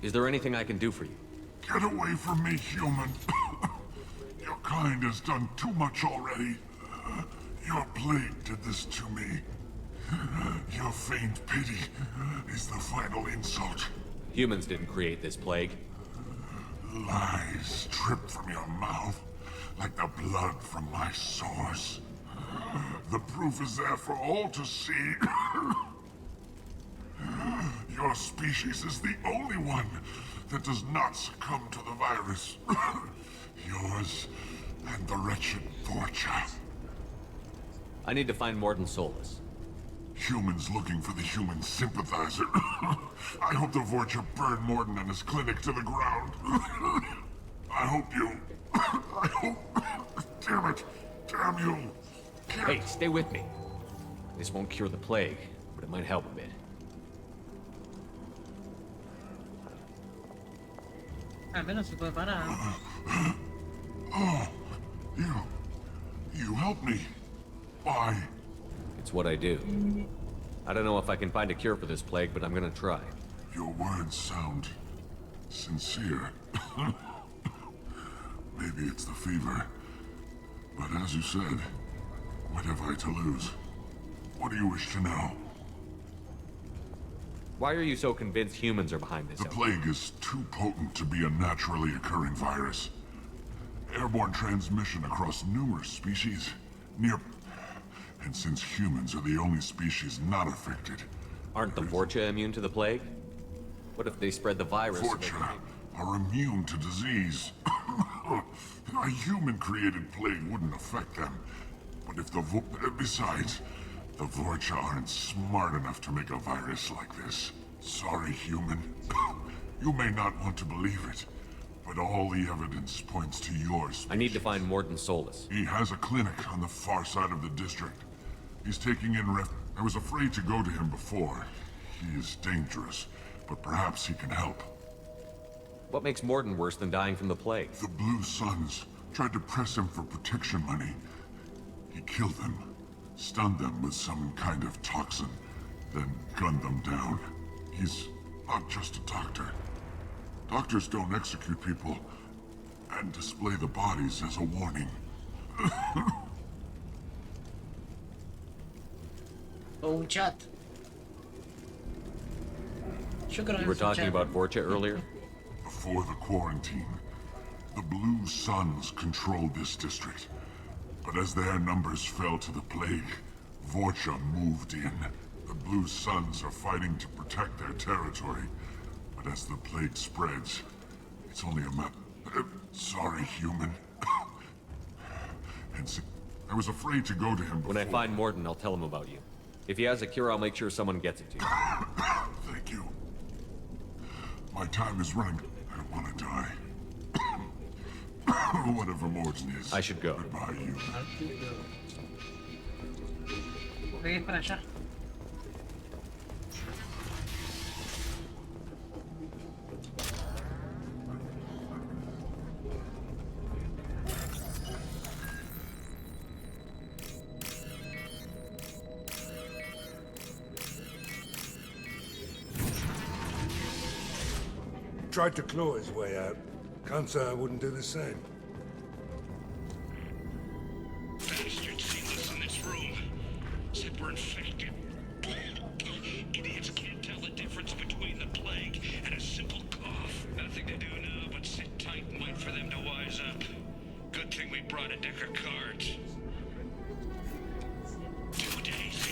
Is there anything I can do for you? Get away from me, human. Your kind has done too much already. Your plague did this to me. Your faint pity is the final insult. Humans didn't create this plague. Lies drip from your mouth like the blood from my sores. The proof is there for all to see. Your species is the only one that does not succumb to the virus. Yours and the wretched Vorcha. I need to find Morden Solus. Humans looking for the human sympathizer. I hope the Vorcha burn Morden and his clinic to the ground. I hope you... I hope... Damn it! Damn you! Hey, stay with me. This won't cure the plague, but it might help a bit. Al menos se puede parar. Oh, you helped me. Why? It's what I do. I don't know if I can find a cure for this plague, but I'm gonna try. Your words sound sincere. Maybe it's the fever. But as you said, what have I to lose? What do you wish to know? Why are you so convinced humans are behind this? The plague is too potent to be a naturally occurring virus. Airborne transmission across numerous species, and since humans are the only species not affected... Aren't the Vorcha immune to the plague? What if they spread the virus? Vorcha are immune to disease. A human-created plague wouldn't affect them. But if besides, the Vorcha aren't smart enough to make a virus like this. Sorry, human. You may not want to believe it, but all the evidence points to yours. I need to find Morden Solus. He has a clinic on the far side of the district. He's taking in I was afraid to go to him before. He is dangerous, but perhaps he can help. What makes Morden worse than dying from the plague? The Blue Suns tried to press him for protection money. He killed them, stunned them with some kind of toxin, then gunned them down. He's not just a doctor. Doctors don't execute people and display the bodies as a warning. Un chat. You were talking about Vorcha earlier? Before the quarantine, the Blue Suns controlled this district. But as their numbers fell to the plague, Vorcha moved in. The Blue Suns are fighting to protect their territory. But as the plague spreads, it's only a matter... sorry, human. I was afraid to go to him before. When I find Morden, I'll tell him about you. If he has a cure, I'll make sure someone gets it to you. Thank you. My time is running. I don't want to die. Whatever Morden is. I should go. Goodbye, you. Voy para allá. Tried to claw his way out. Can't say I wouldn't do the same. Bastards seen us in this room. Said we're infected. Idiots can't tell the difference between the plague and a simple cough. Nothing to do now but sit tight and wait for them to wise up. Good thing we brought a deck of cards. 2 days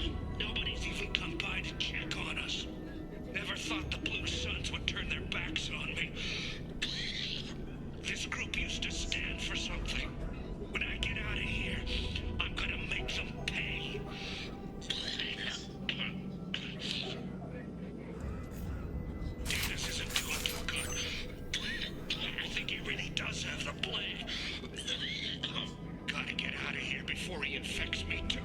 in. Nobody's even come by to check on us. Never thought the Blue Suns would turn their backs on me. This group used to stand for something. When I get out of here, I'm gonna make them pay. This isn't doing too good. I think he really does have the plague. Gotta get out of here before he infects me too.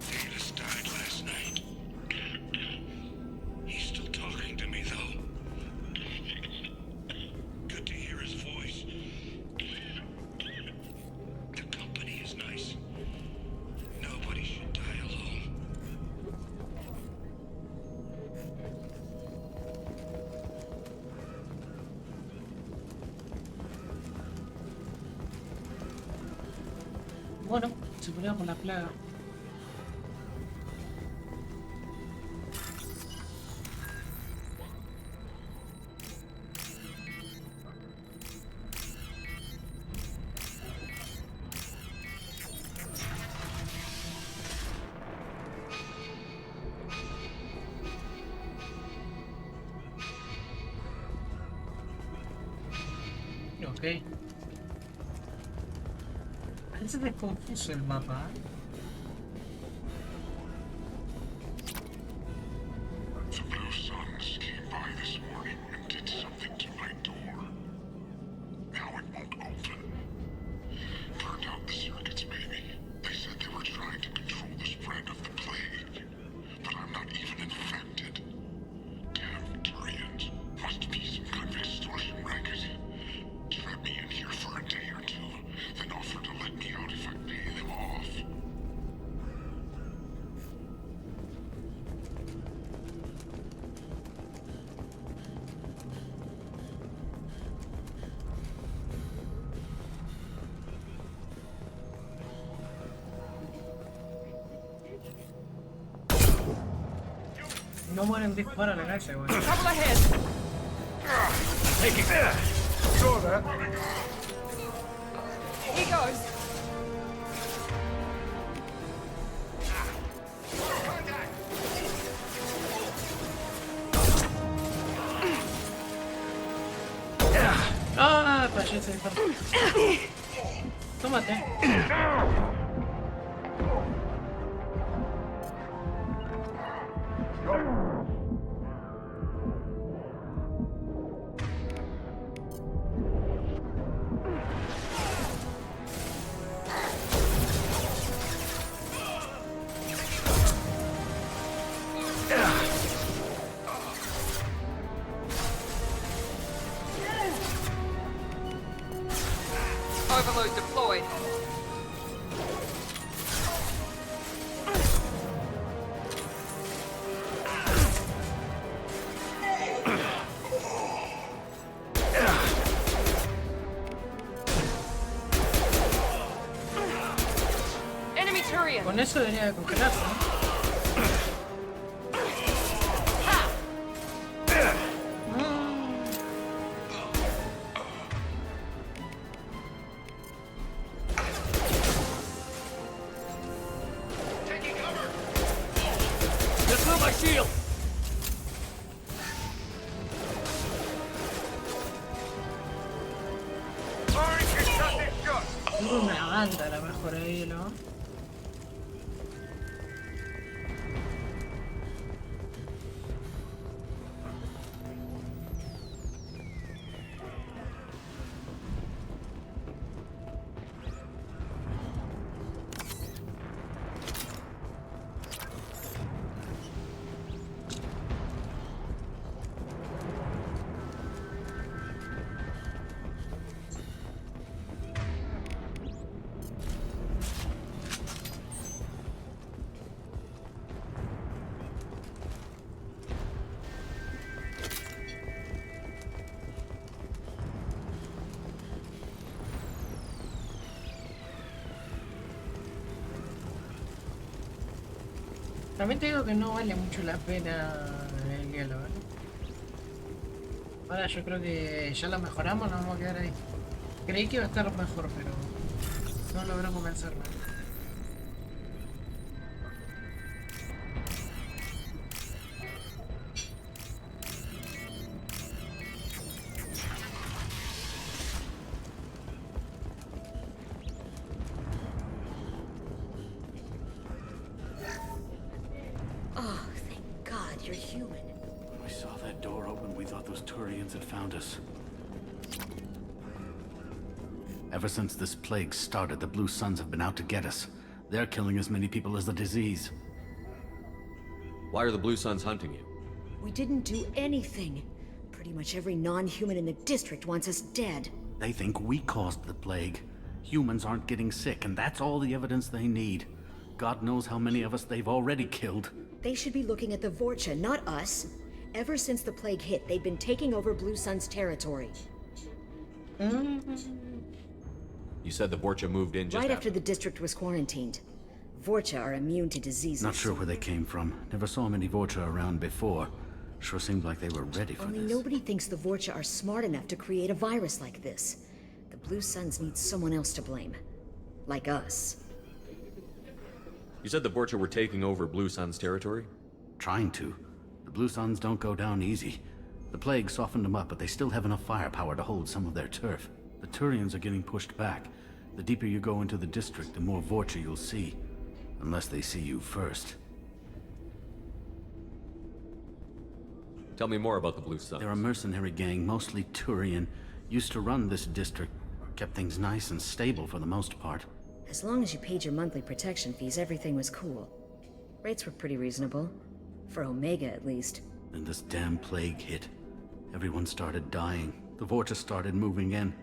Davis died last night. He's still talking to me, though. Good to hear his voice. The company is nice. Nobody should die alone. Bueno, se murió por la plaga. Ok. Parece desconfuso el mapa. The Blue Suns came by this morning and did something to my door. Now it won't open. Turned out the circuits, maybe. They said they were trying to control the spread of the plague. But I'm not even infected. No mueren disparos en ese, güey. Trouble ahead! Taking that. Saw that. He goes. Ah, fallé ese disparo. Tómate. Overload deployed. Enemy Turian. Con eso debería de congelarse, ¿no? Una banda a lo mejor ahí, ¿no? También te digo que no vale mucho la pena el hielo, ¿eh? Ahora yo creo que ya lo mejoramos, nos vamos a quedar ahí. Creí que iba a estar mejor, pero no logró convencerme. Oh, thank God you're human. When we saw that door open, we thought those Turians had found us. Ever since this plague started, the Blue Suns have been out to get us. They're killing as many people as the disease. Why are the Blue Suns hunting you? We didn't do anything. Pretty much every non-human in the district wants us dead. They think we caused the plague. Humans aren't getting sick, and that's all the evidence they need. God knows how many of us they've already killed. They should be looking at the Vorcha, not us. Ever since the plague hit, they've been taking over Blue Sun's territory. You said the Vorcha moved in just Right after the district was quarantined. Vorcha are immune to diseases. Not sure where they came from. Never saw many Vorcha around before. Sure seemed like they were ready for Only this. nobody thinks the Vorcha are smart enough to create a virus like this. The Blue Suns need someone else to blame. Like us. You said the Vorcha were taking over Blue Sun's territory? Trying to. The Blue Suns don't go down easy. The plague softened them up, but they still have enough firepower to hold some of their turf. The Turians are getting pushed back. The deeper you go into the district, the more Vorcha you'll see. Unless they see you first. Tell me more about the Blue Suns. They're a mercenary gang, mostly Turian. Used to run this district. Kept things nice and stable for the most part. As long as you paid your monthly protection fees, everything was cool. Rates were pretty reasonable. For Omega, at least. Then this damn plague hit. Everyone started dying. The Vorcha started moving in.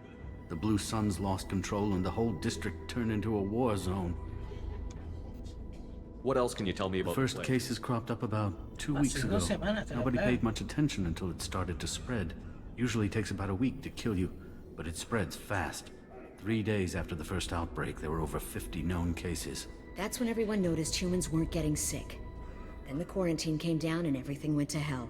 The Blue Suns lost control and the whole district turned into a war zone. What else can you tell me about The first the plague? cases cropped up about 2 weeks ago. Nobody paid much attention until it started to spread. Usually takes about a week to kill you, but it spreads fast. 3 days after the first outbreak, there were over 50 known cases. That's when everyone noticed humans weren't getting sick. Then the quarantine came down and everything went to hell.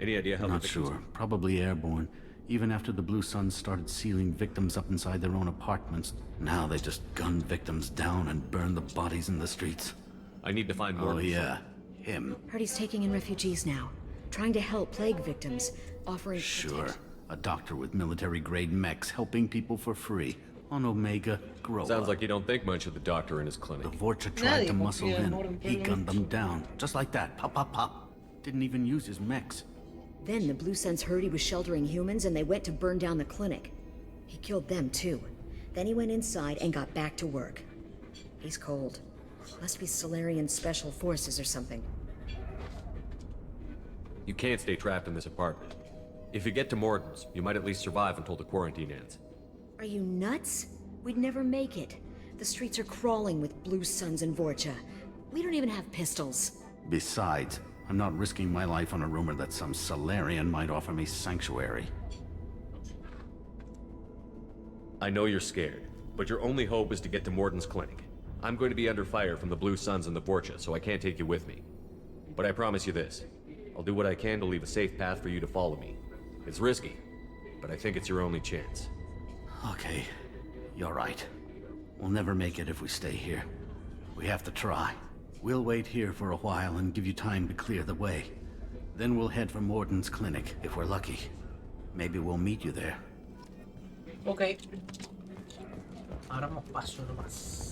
Any idea how? Not sure. Probably airborne. Even after the Blue Suns started sealing victims up inside their own apartments, now they just gun victims down and burn the bodies in the streets. I need to find more. Oh yeah, him. Heard he's taking in refugees now, trying to help plague victims, offering Sure. A doctor with military-grade mechs helping people for free. On Omega, grow Sounds up. like you don't think much of the doctor in his clinic. The Vorcha tried to muscle in. He gunned them down. Just like that. Pop, pop, pop. Didn't even use his mechs. Then the Blue Suns heard he was sheltering humans and they went to burn down the clinic. He killed them too. Then he went inside and got back to work. He's cold. Must be Solarian Special Forces or something. You can't stay trapped in this apartment. If you get to Morton's, you might at least survive until the quarantine ends. Are you nuts? We'd never make it. The streets are crawling with Blue Suns and Vorcha. We don't even have pistols. Besides, I'm not risking my life on a rumor that some Solarian might offer me sanctuary. I know you're scared, but your only hope is to get to Morton's clinic. I'm going to be under fire from the Blue Suns and the Vorcha, so I can't take you with me. But I promise you this. I'll do what I can to leave a safe path for you to follow me. It's risky, but I think it's your only chance. Okay, you're right. We'll never make it if we stay here. We have to try. We'll wait here for a while and give you time to clear the way. Then we'll head for Morton's clinic, if we're lucky. Maybe we'll meet you there. Ok. Ahora vamos paso nomás.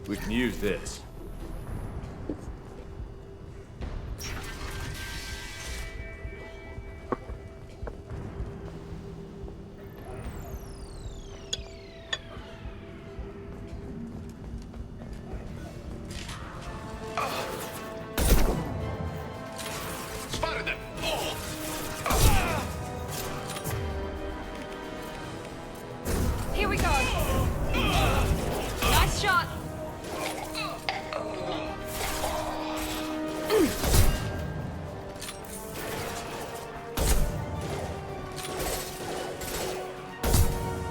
We can use this. Spotted them! Here we go. Nice shot.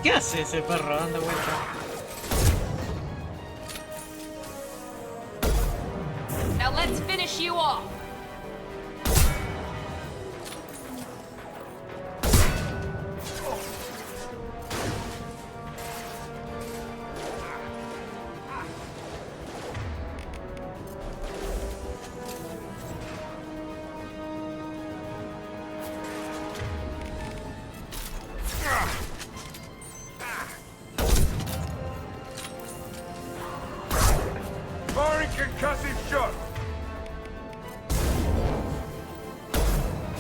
¿Qué hace ese perro dando vuelta? Now let's finish you off. Firing concussive shot!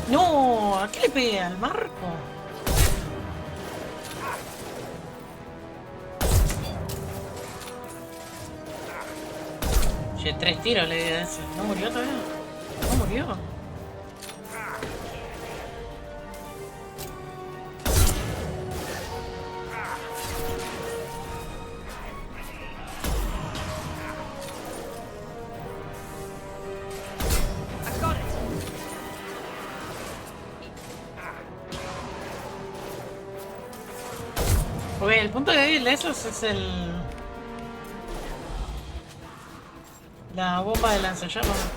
No, ¿a qué le pega al marco? Che, 3 tiros le di a ese. ¿No murió todavía? ¿No murió? I've got it. Ok, el punto débil de esos es la bomba de lanzallamas.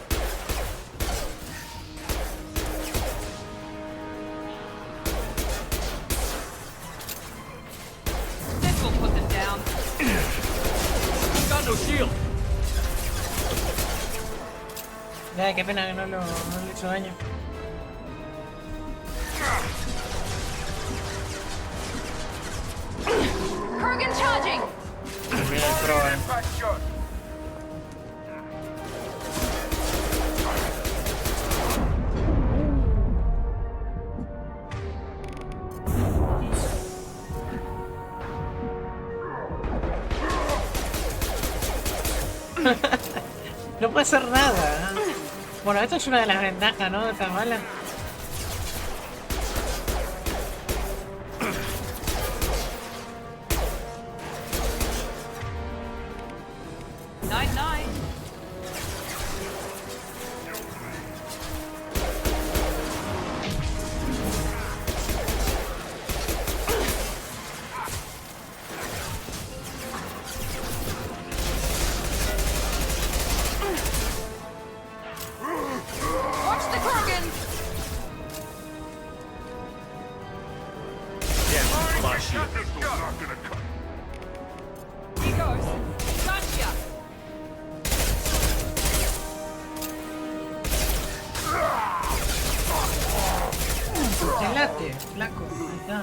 This will put them down. Got no shield. Ya, qué pena que no le hizo daño. Kurgan charging. Mira el pro, Impact shot! No puede hacer nada. Bueno, esto es una de las ventajas, ¿no? De esta bala. Night night. Got this gun. Not gonna cut. He goes. Gotcha. Te late, flaco. Ahí está.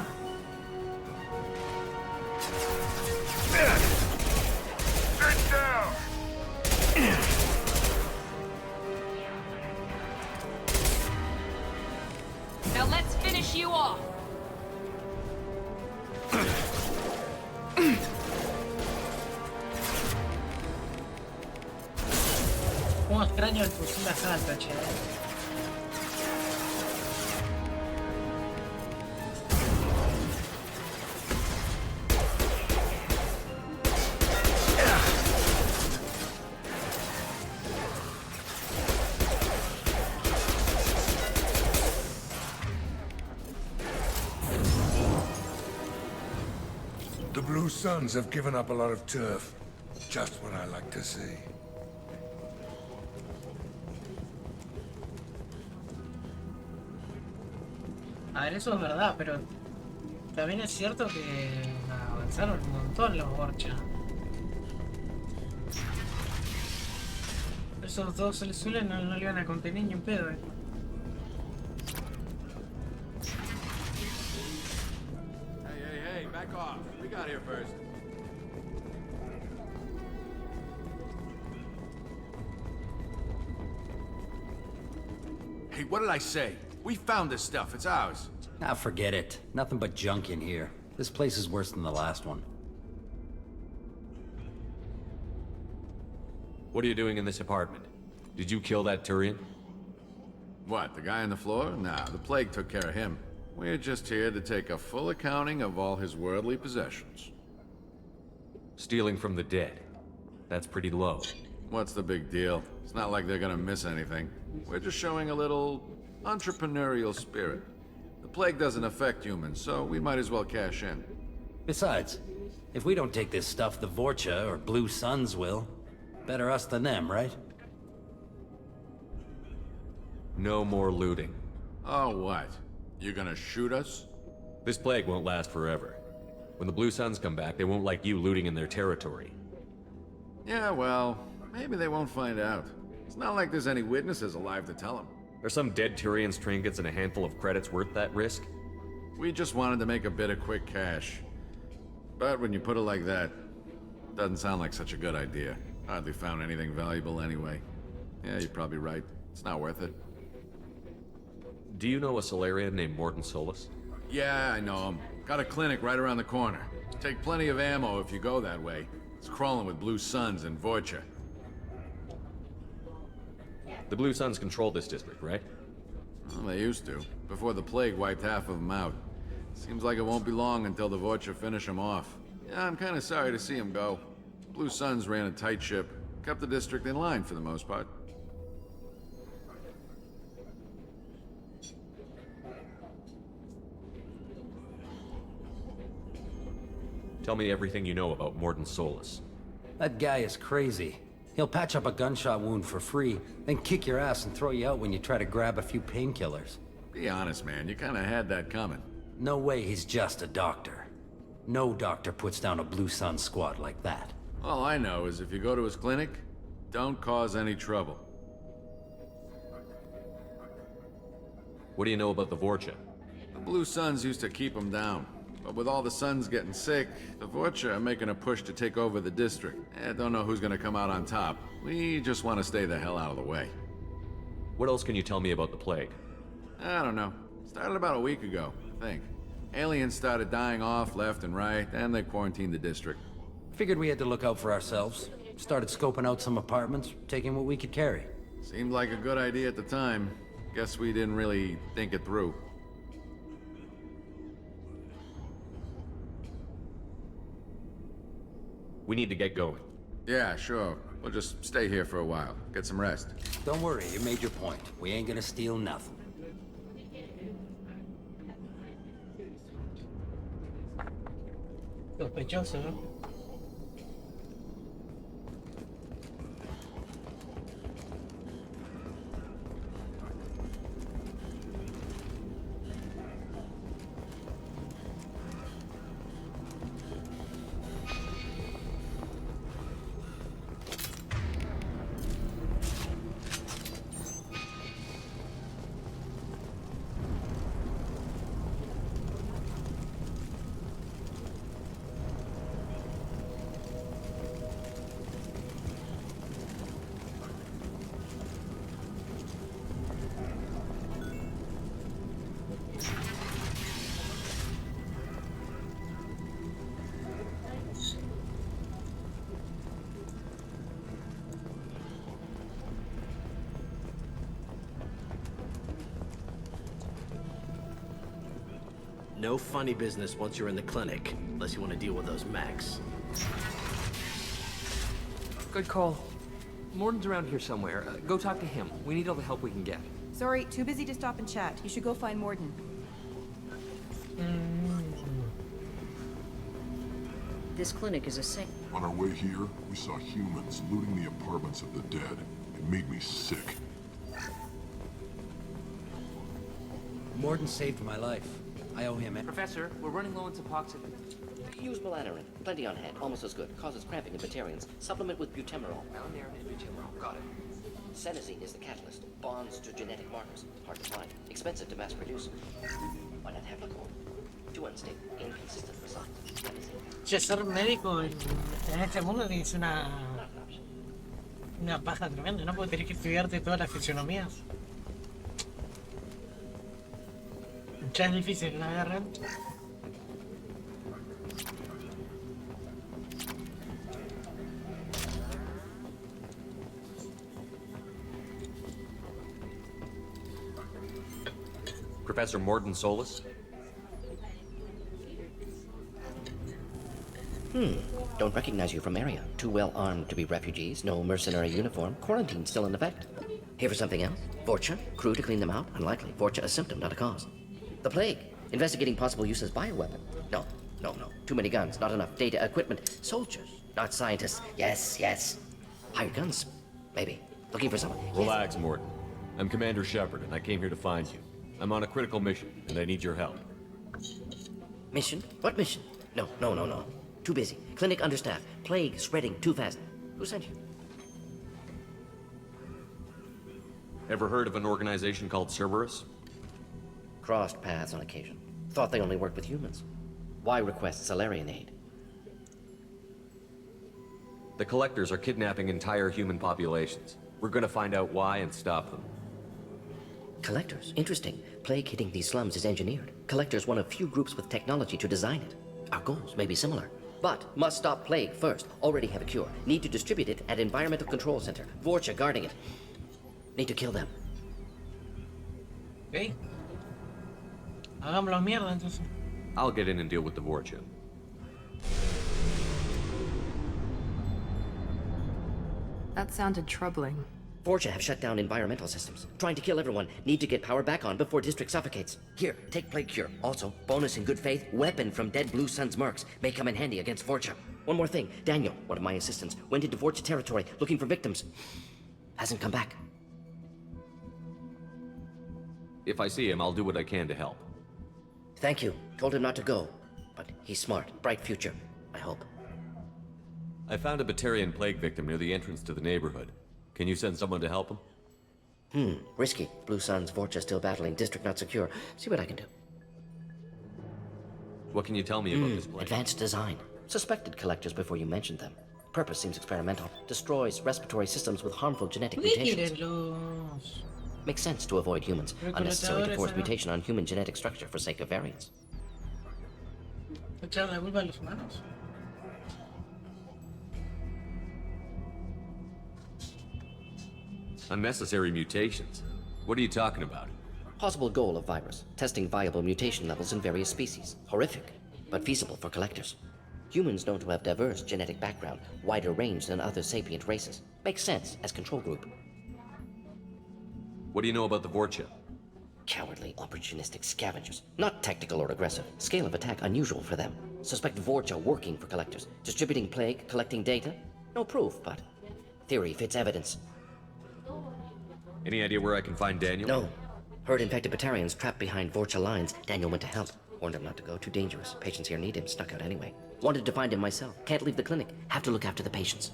Sit down. Now let's finish you off. Cómo extraño el fusil a salta, che. The Blue Suns have given up a lot of turf. Just what I like to see. A ver, eso es verdad, pero también es cierto que avanzaron un montón los Borcha. Esos dos azules no le iban a contener ni un pedo, Hey, back off. We got here first. Hey, what did I say? We found this stuff. It's ours. Ah, forget it. Nothing but junk in here. This place is worse than the last one. What are you doing in this apartment? Did you kill that Turian? What, the guy on the floor? Nah, the plague took care of him. We're just here to take a full accounting of all his worldly possessions. Stealing from the dead. That's pretty low. What's the big deal? It's not like they're gonna miss anything. We're just showing a little entrepreneurial spirit. The plague doesn't affect humans, so we might as well cash in. Besides, if we don't take this stuff, the Vorcha or Blue Suns will. Better us than them, right? No more looting. Oh, what? You gonna shoot us? This plague won't last forever. When the Blue Suns come back, they won't like you looting in their territory. Yeah, well, maybe they won't find out. It's not like there's any witnesses alive to tell them. Are some dead Turians' trinkets and a handful of credits worth that risk? We just wanted to make a bit of quick cash. But when you put it like that, doesn't sound like such a good idea. Hardly found anything valuable anyway. Yeah, you're probably right. It's not worth it. Do you know a Solarian named Morton Solus? Yeah, I know him. Got a clinic right around the corner. Take plenty of ammo if you go that way. It's crawling with Blue Suns and Vorcha. The Blue Suns control this district, right? Well, they used to, before the plague wiped half of them out. Seems like it won't be long until the Vorcha finish them off. Yeah, I'm kinda sorry to see them go. Blue Suns ran a tight ship, kept the district in line for the most part. Tell me everything you know about Morton Solus. That guy is crazy. He'll patch up a gunshot wound for free, then kick your ass and throw you out when you try to grab a few painkillers. Be honest, man, you kinda had that coming. No way he's just a doctor. No doctor puts down a Blue Sun squad like that. All I know is if you go to his clinic, don't cause any trouble. What do you know about the Vorcha? The Blue Suns used to keep them down. But with all the Suns getting sick, the Vorcha are making a push to take over the district. Don't know who's gonna come out on top. We just want to stay the hell out of the way. What else can you tell me about the plague? I don't know. Started about a week ago, I think. Aliens started dying off left and right, and they quarantined the district. Figured we had to look out for ourselves. Started scoping out some apartments, taking what we could carry. Seemed like a good idea at the time. Guess we didn't really think it through. We need to get going. Yeah, sure. We'll just stay here for a while. Get some rest. Don't worry, you made your point. We ain't gonna steal nothing. Sospechoso, ¿no? No funny business once you're in the clinic, unless you want to deal with those mechs. Good call. Morden's around here somewhere. Go talk to him. We need all the help we can get. Sorry, too busy to stop and chat. You should go find Morden. This clinic is a saint. On our way here, we saw humans looting the apartments of the dead. It made me sick. Morden saved my life. I owe him. Professor, we're running low on Suboxone. Use melanorin. Plenty on hand. Almost as good. Causes cramping in Batarians. Supplement with butemerol. Melanorin and butemerol. Got it. Senesine is the catalyst. Bonds to genetic markers. Hard to find. Expensive to mass produce. Why not have Heplicol? Too unstable. Inconsistent results. Che, ser médico en este mundo es una paja tremenda, ¿no? Porque tenés que estudiarte todas las fisionomías. Ya es difícil la guerra. Professor Morden Solus? Don't recognize you from area. Too well armed to be refugees. No mercenary uniform. Quarantine still in effect. Here for something else? Vorcha? Crew to clean them out? Unlikely. Vorcha a symptom, not a cause. The plague. Investigating possible use as bioweapon. No. Too many guns, not enough data, equipment. Soldiers, not scientists. Yes. Hired guns. Maybe. Looking for someone. Relax, Morden. I'm Commander Shepard, and I came here to find you. I'm on a critical mission, and I need your help. Mission? What mission? No. Too busy. Clinic understaffed. Plague spreading too fast. Who sent you? Ever heard of an organization called Cerberus? Crossed paths on occasion. Thought they only worked with humans. Why request Salarian aid? The Collectors are kidnapping entire human populations. We're gonna find out why and stop them. Collectors? Interesting. Plague hitting these slums is engineered. Collectors one of few groups with technology to design it. Our goals may be similar. But must stop plague first. Already have a cure. Need to distribute it at Environmental Control Center. Vorcha guarding it. Need to kill them. Okay. Hagámoslo mierda entonces. I'll get in and deal with the Vorcha. That sounded troubling. Vorcha have shut down environmental systems. Trying to kill everyone. Need to get power back on before district suffocates. Here, take plague cure. Also, bonus in good faith, weapon from dead Blue Sun's mercs. May come in handy against Vorcha. One more thing. Daniel, one of my assistants, went into Vorcha territory looking for victims. Hasn't come back. If I see him, I'll do what I can to help. Thank you. Told him not to go. But he's smart. Bright future. I hope. I found a Batarian plague victim near the entrance to the neighborhood. Can you send someone to help him? Risky. Blue Sun's Vorcha still battling. District not secure. See what I can do. What can you tell me about this plague? Advanced design. Suspected collectors before you mentioned them. Purpose seems experimental. Destroys respiratory systems with harmful genetic mutations. Makes sense to avoid humans. Unnecessary to force mutation on human genetic structure for sake of variants. Echar la culpa a los humanos. Unnecessary mutations? What are you talking about? Possible goal of virus. Testing viable mutation levels in various species. Horrific, but feasible for collectors. Humans known to have diverse genetic background, wider range than other sapient races. Makes sense as control group. What do you know about the Vorcha? Cowardly, opportunistic scavengers. Not tactical or aggressive. Scale of attack unusual for them. Suspect Vorcha working for collectors. Distributing plague, collecting data. No proof, but theory fits evidence. Any idea where I can find Daniel? No. Heard infected Batarians trapped behind Vorcha lines. Daniel went to help. Warned him not to go. Too dangerous. Patients here need him. Snuck out anyway. Wanted to find him myself. Can't leave the clinic. Have to look after the patients.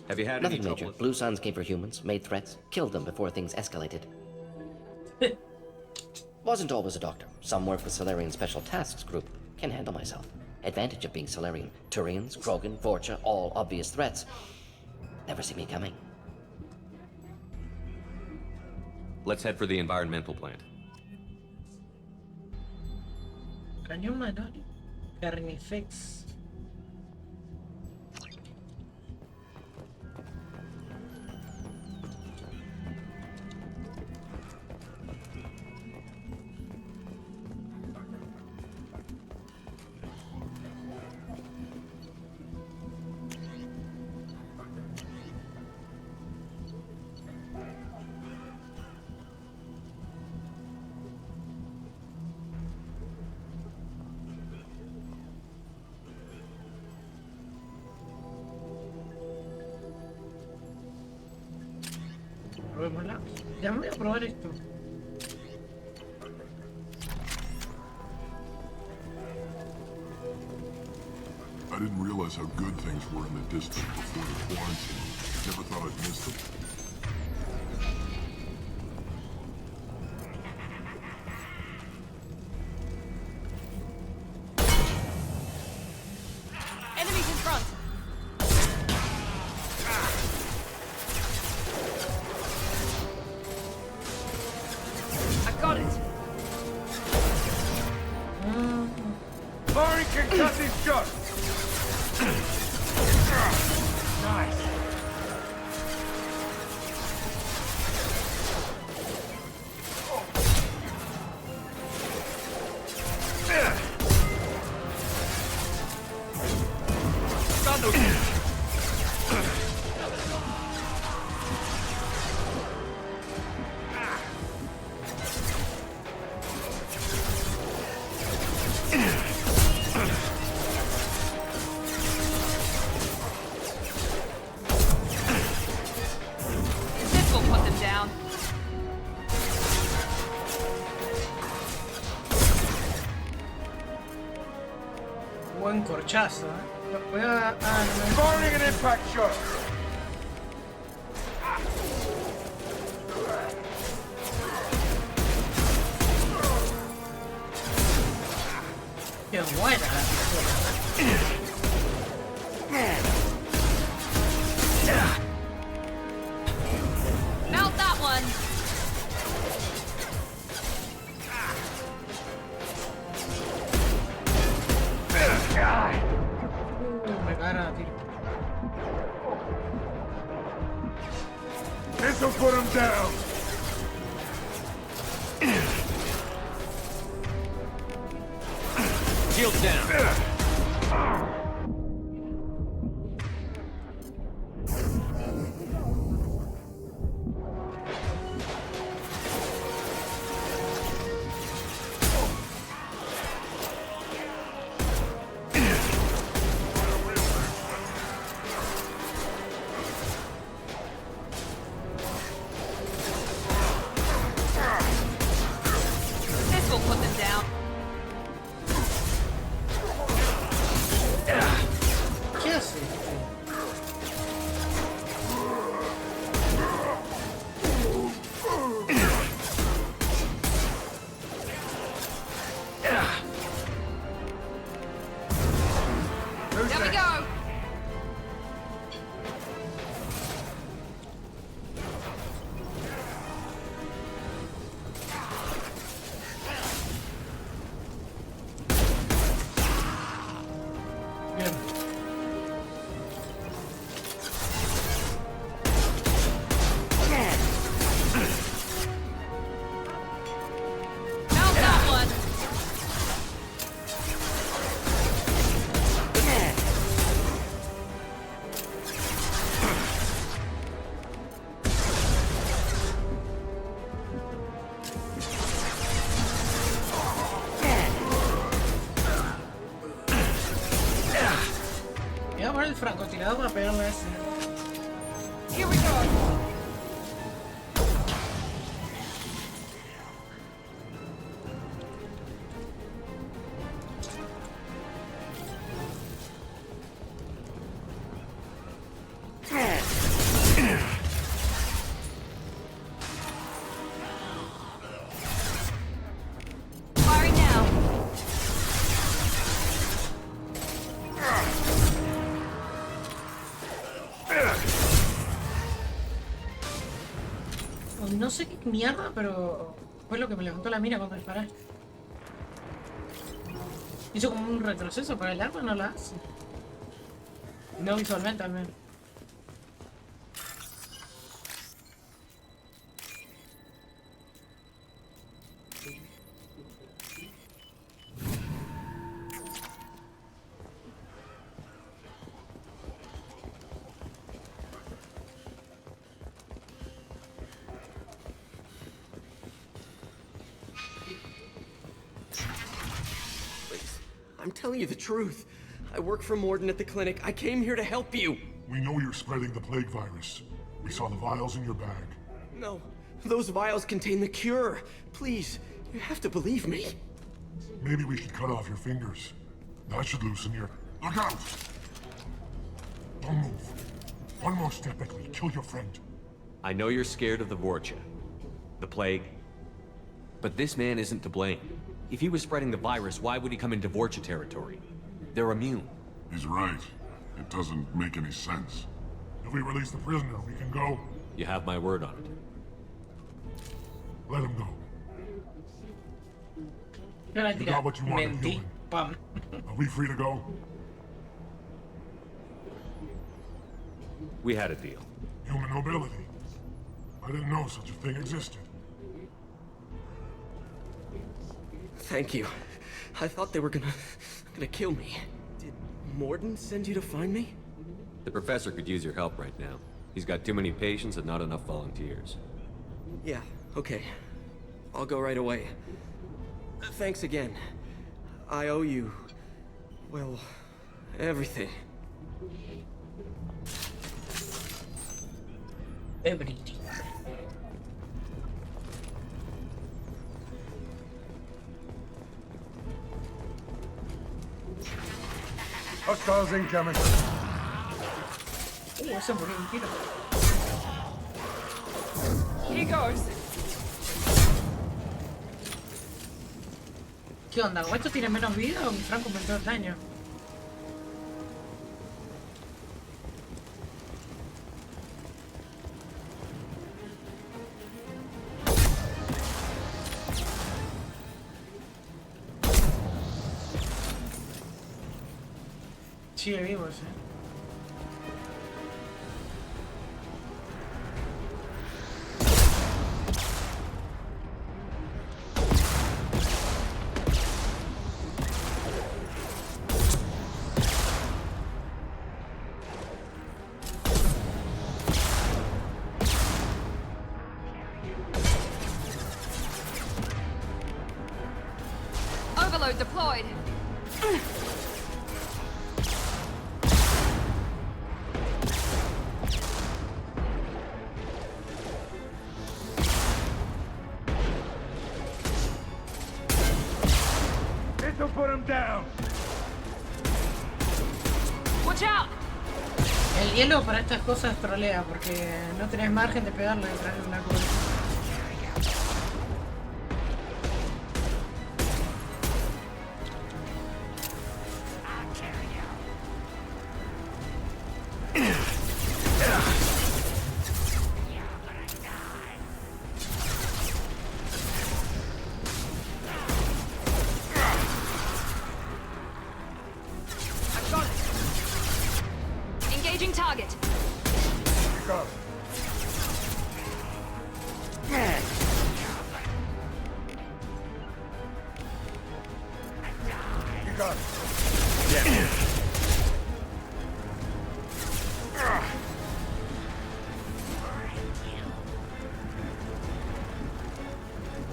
Have you had Nothing any major. trouble? Blue Suns came for humans, made threats, killed them before things escalated. Wasn't always a doctor. Some work with Solarian Special Tasks Group. Can handle myself. Advantage of being Solarian. Turians, Krogan, Vorcha, all obvious threats. Never see me coming. Let's head for the environmental plant. Cañón manual. Carnifex. Probémosla. Ya voy a probar esto. I didn't realize how good things were in the district before the quarantine. Never thought I'd miss them. Enemies in front! I got it! Firing concussive shot! Nice. Got no This will put them down. Buen corchazo, ¿eh? Voy a... Ah, no me... Firing an impact shot! Qué buena la pistola. Mount that one! Me cagaron a tiro. This'll put him down! Shield down. This will put them down. ¿Qué hace? There we go! Bien. Mount that one! Voy a poner el francotirador para pegarle a ese. Here we go! Firing now! No sé qué mierda, pero fue lo que me levantó la mira cuando disparé. Hizo como un retroceso para el arma, no la hace. No visualmente al menos. I'm telling you the truth. I work for Morden at the clinic. I came here to help you. We know you're spreading the plague virus. We saw the vials in your bag. No, those vials contain the cure. Please, you have to believe me. Maybe we should cut off your fingers. That should loosen your... Look out! Don't move. One more step and we'll kill your friend. I know you're scared of the Vorcha, the plague, but this man isn't to blame. If he was spreading the virus, why would he come into Vorcha territory? They're immune. He's right. It doesn't make any sense. If we release the prisoner, we can go. You have my word on it. Let him go. You got what you wanted, human. Are we free to go? We had a deal. Human nobility. I didn't know such a thing existed. Thank you. I thought they were gonna kill me. Did Morden send you to find me? The professor could use your help right now. He's got too many patients and not enough volunteers. Yeah, okay. I'll go right away. Thanks again. I owe you... well, everything. Everything. Hostiles incoming. Ese murió un tiro. Here goes. ¿Qué onda? ¿O esto tiene menos vida o mi franco aumentó el daño? Sigue vivo ese. Overload deployed. This'll put him down. Watch out. El hielo para estas cosas trolea porque no tenés margen de pegarle detrás de una cosa. Target. Go. You got it. Yeah.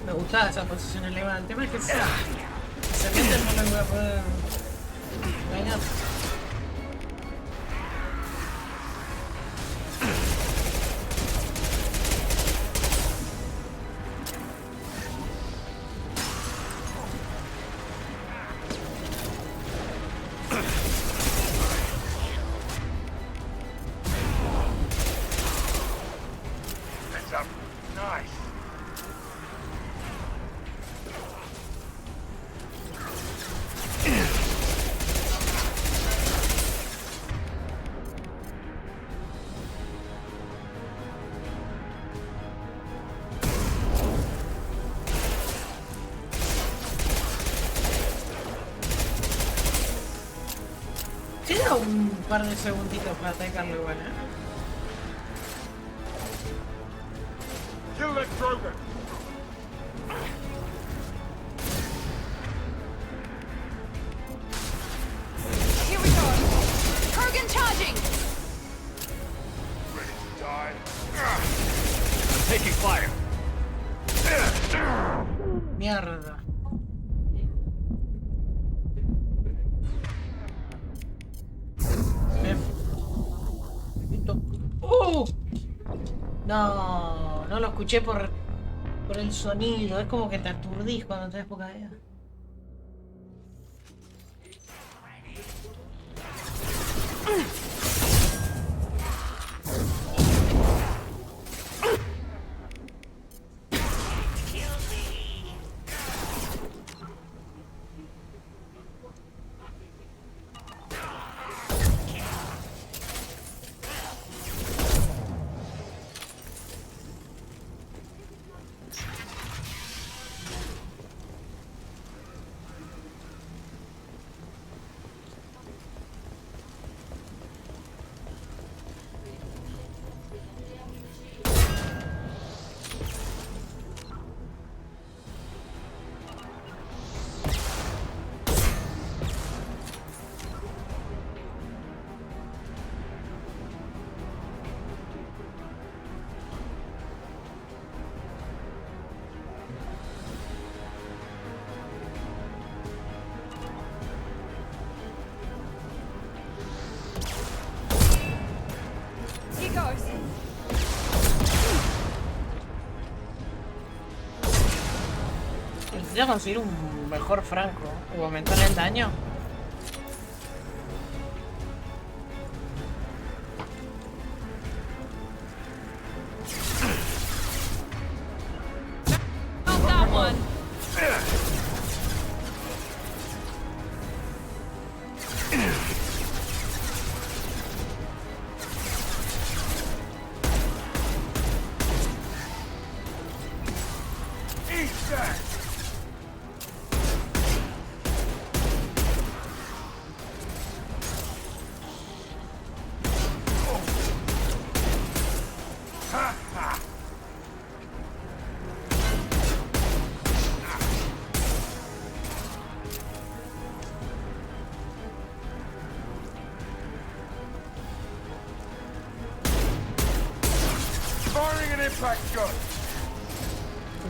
Me gustaba esa posición elevada. El tema es que si se meten no lo voy a poder dañar. Queda un par de segunditos para atacarlo igual, Kill that Krogan! Here we go. Krogan charging! Ready to die? I'm taking fire. Mierda. No, no lo escuché por el sonido. Es como que te aturdís cuando tenés poca vida. Necesito conseguir un mejor franco o aumentarle el daño. Not that one.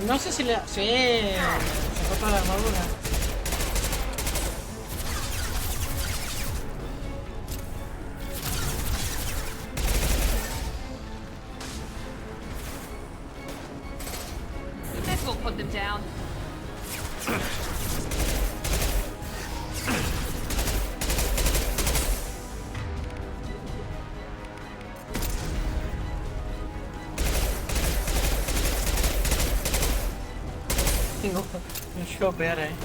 No sé si le... Sí, sacó toda la armadura. This will put them down. Tengo un shopper ahí.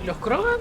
¿Y los Krogan?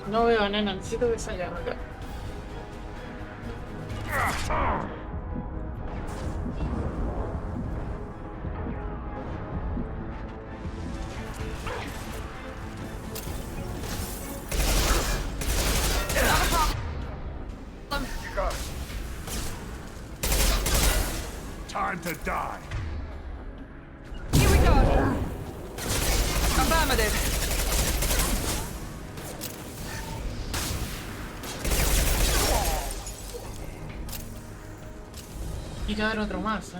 No veo, nena, necesito que salga acá. to die. Here we go. Affirmative. Y que haber otro más, ¿eh?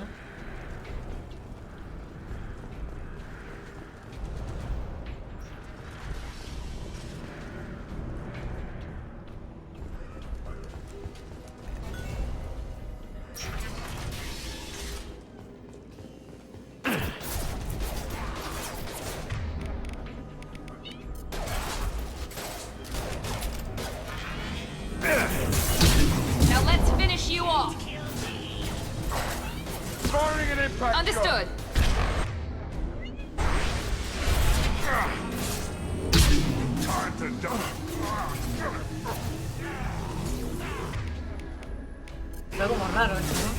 Now let's finish you off. Firing an impact Understood. Time to die. Está como raro esto, ¿no?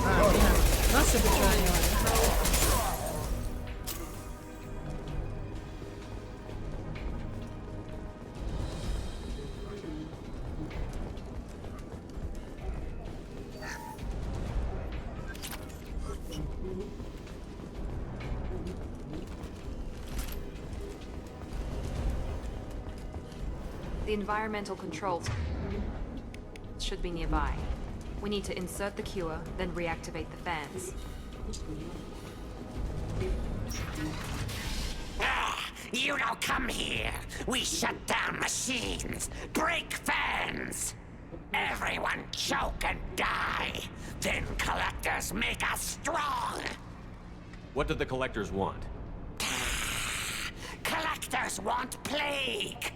Ah, mira. No hace mucho daño, ¿vale? The environmental controls should be nearby. We need to insert the cure, then reactivate the fans. You don't come here. We shut down machines, break fans. Everyone choke and die. Then collectors make us strong. What did the collectors want? Collectors want plague.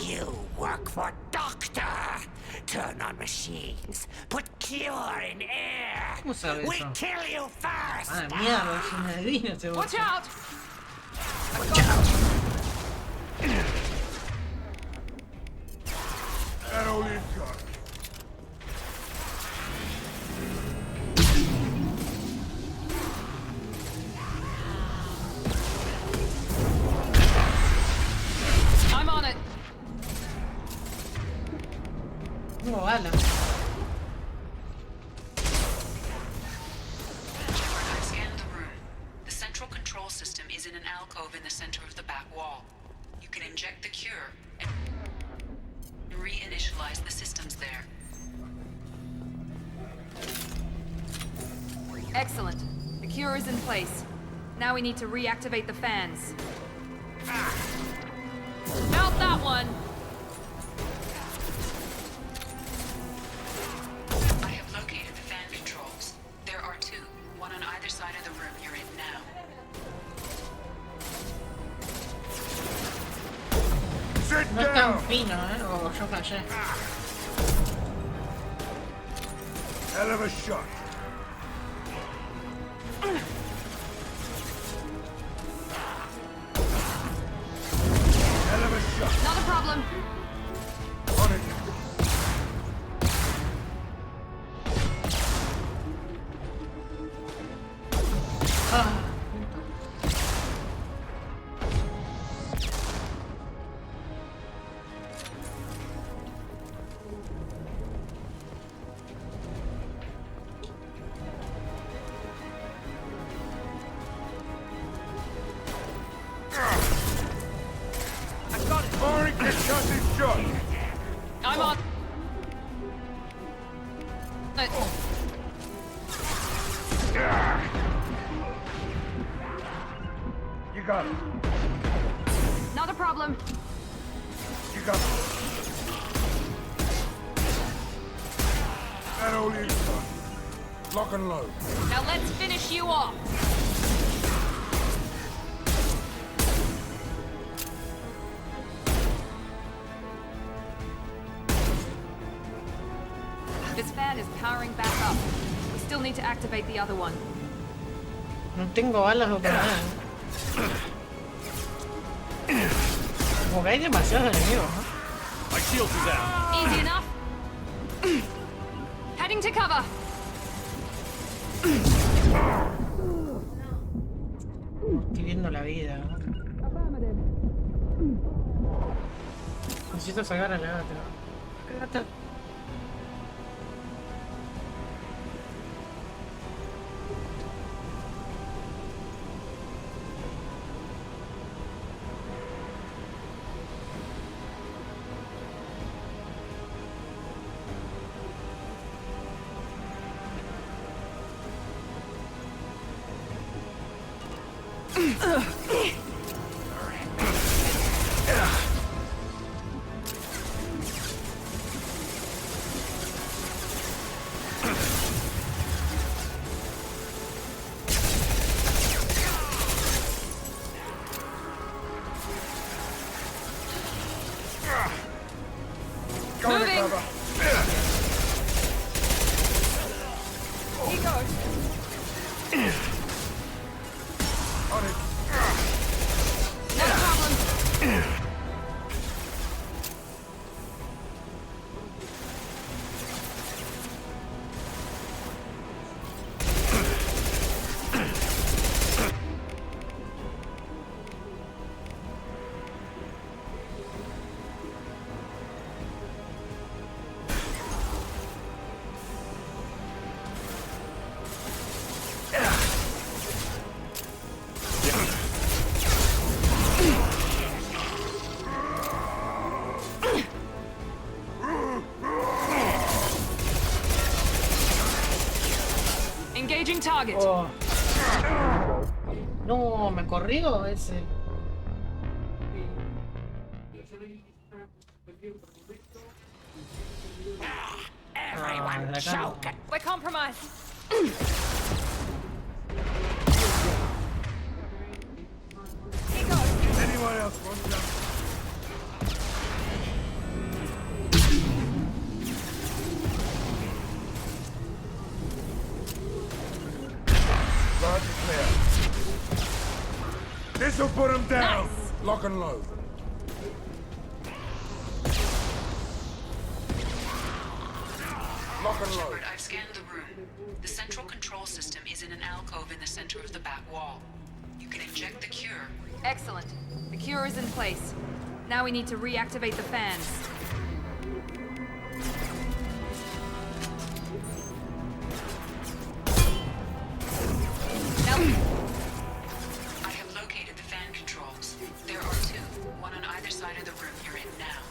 You work for Doctor. Turn on machines. Put cure in air. ¿Cómo sabe We eso? kill you first. Ah, mierda, es una adivina este Watch bocho. out. That all you got. I'm on it. Tengo balas. I scanned the room. The central control system is in an alcove in the center of the back wall. You can inject the cure and reinitialize the systems there. Excellent. The cure is in place. Now we need to reactivate the fans. Mount that one. I have located the fan controls. There are two, one on either side of the room you're in now. Sit No es tan down. fino, ¿eh? O yo fallé. Hell of a shot. Hell of a shot. Not a problem. On it. Ah, I've got it. Firing concussive shot. I'm on. You got it. Not a problem. You got it. That all you got. Lock and load. Now let's finish you off. This fan is powering back up. We still need to activate the other one. no tengo balas o para nada. Como que hay demasiados enemigos, ¿no? My shield is out. Easy enough. Heading to cover. Estoy viendo la vida, ¿no? Necesito sacar a la gata. La gata. Engaging target. Oh. No, me corrió ese. Everyone choke. We're compromised. Anyone else want to? Large and clear. This'll put him down. Nice. Lock and load. Lock and load. Shepard, I've scanned the room. The central control system is in an alcove in the center of the back wall. You can inject the cure. Excellent. The cure is in place. Now we need to reactivate the fans. I have located the fan controls. There are two, one on either side of the room you're in now.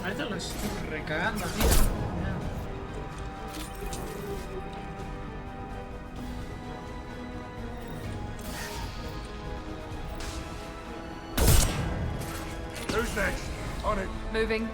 Ahorita lo estoy recagando, tío. Who's next? On it. Moving.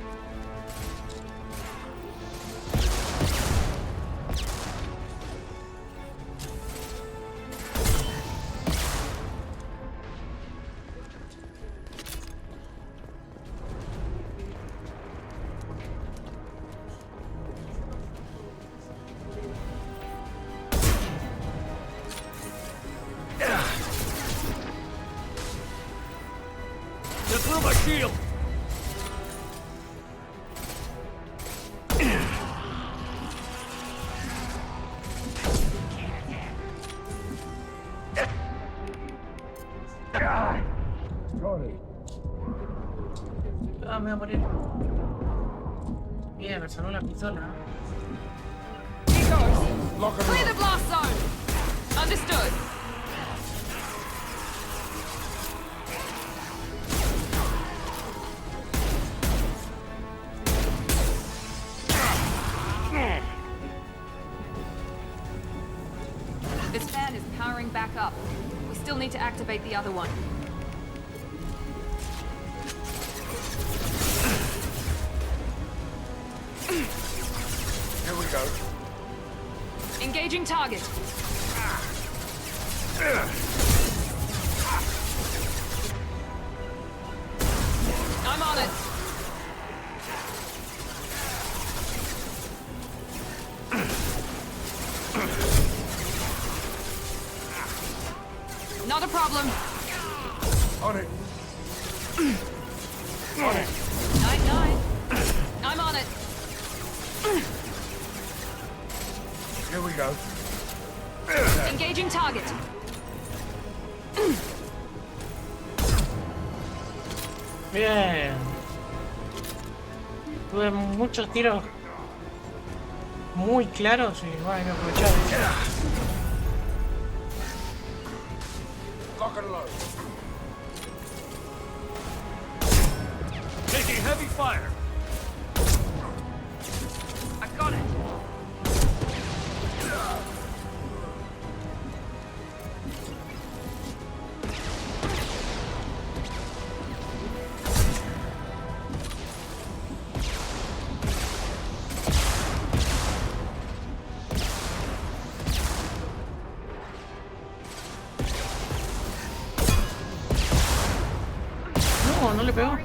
Ah, me voy a morir. Bien, me sonó la pistola. Clear the blast zone. Understood. This fan is powering back up. We still need to activate the other one. Here we go. Engaging target. I'm on it. Not a problem. On it. On it. 9-9. I'm on it. Here we go. Engaging target. Bien. Tuve muchos tiros muy claros y bueno, hay que aprovechar. Lock and load. Taking heavy fire. I got it. no le pegó.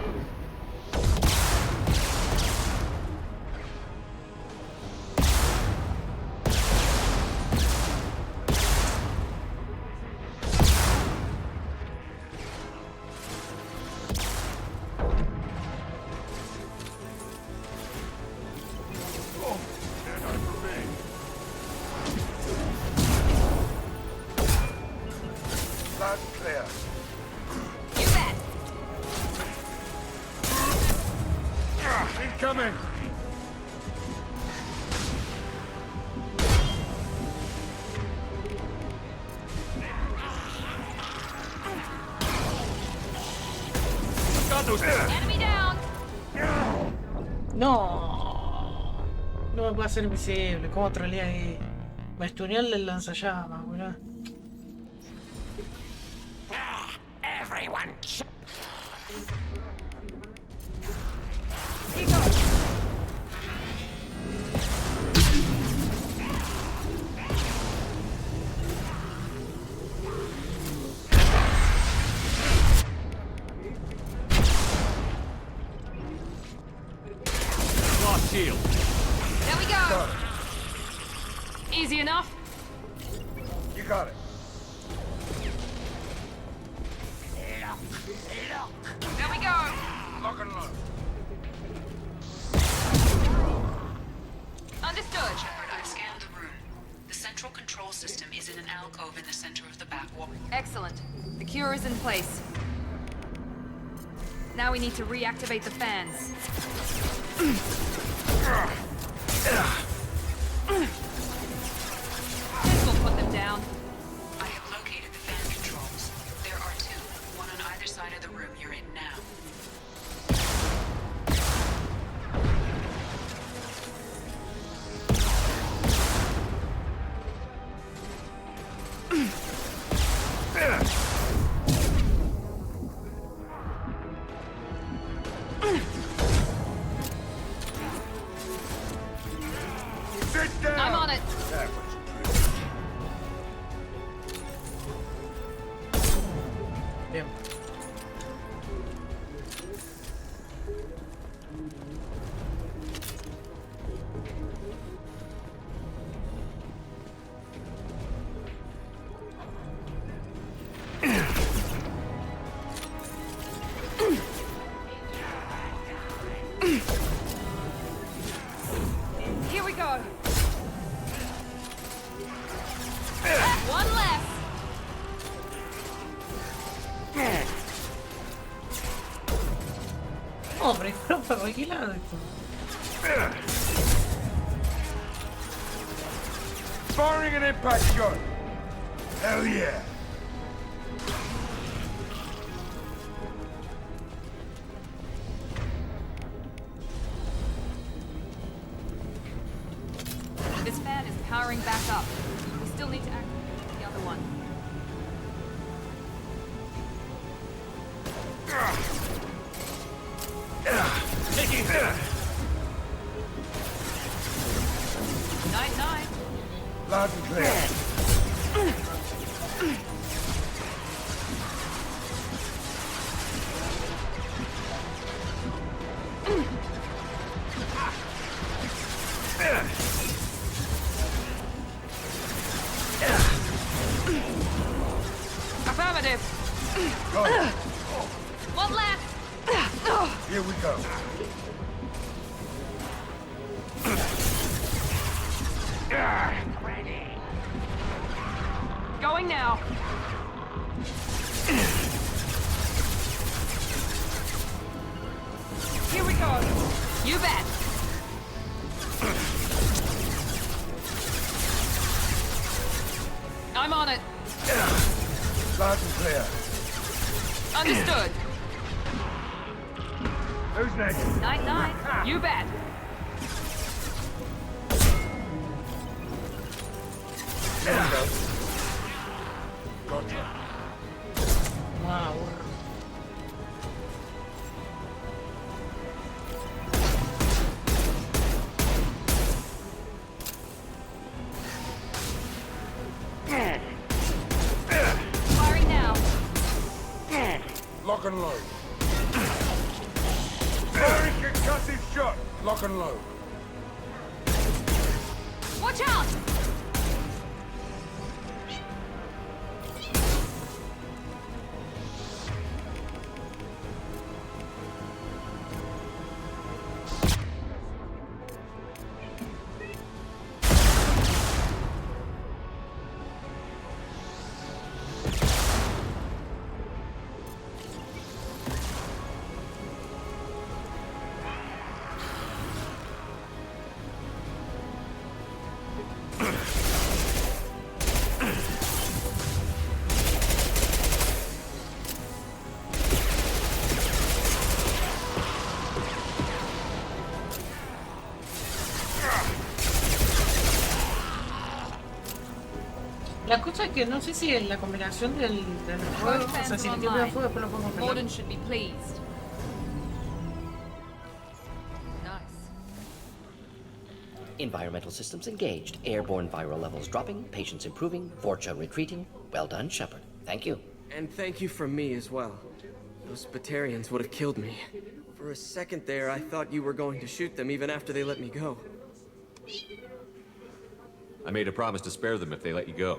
Incoming! Enemy down. No. No me puede hacer invisible. ¿Cómo trolea ahí? Me estuneó el lanzallamas, boludo. Everyone. Lost shield. There we go. Easy enough. You got it. There we go. Lock and load. Understood. Shepard, I've scanned the room. The central control system is in an alcove in the center of the back wall. Excellent. The cure is in place. Now we need to reactivate the fans. This will put them down. I have located the fan controls. There are two, one on either side of the room you're in now. Sit down! I'm on it. That was Bien. Here we go. One left. Hombre, no, pero ¿de qué lado esto? firing an impact shot. Hell yeah. This fan is powering back up. We still need to activate the other one. Taking Night. loud and clear. Affirmative. Go. One left. Here we go. Going now. Here we go. You bet. I'm on it. Loud and clear. Understood. Who's next? Night. You bet. There we go. Gotcha. Wow. Firing now. Lock and load. Lock and load. Watch out! La cosa es que no sé si en la combinación del juego, o sea, si el tiempo de fuego después lo puedo congelar. Morden should be pleased. Nice. Environmental systems engaged. Airborne viral levels dropping. Patients improving. Vorcha retreating. Well done, Shepard. Thank you. And thank you from me as well. Those Batarians would have killed me. For a second there, I thought you were going to shoot them even after they let me go. I made a promise to spare them if they let you go.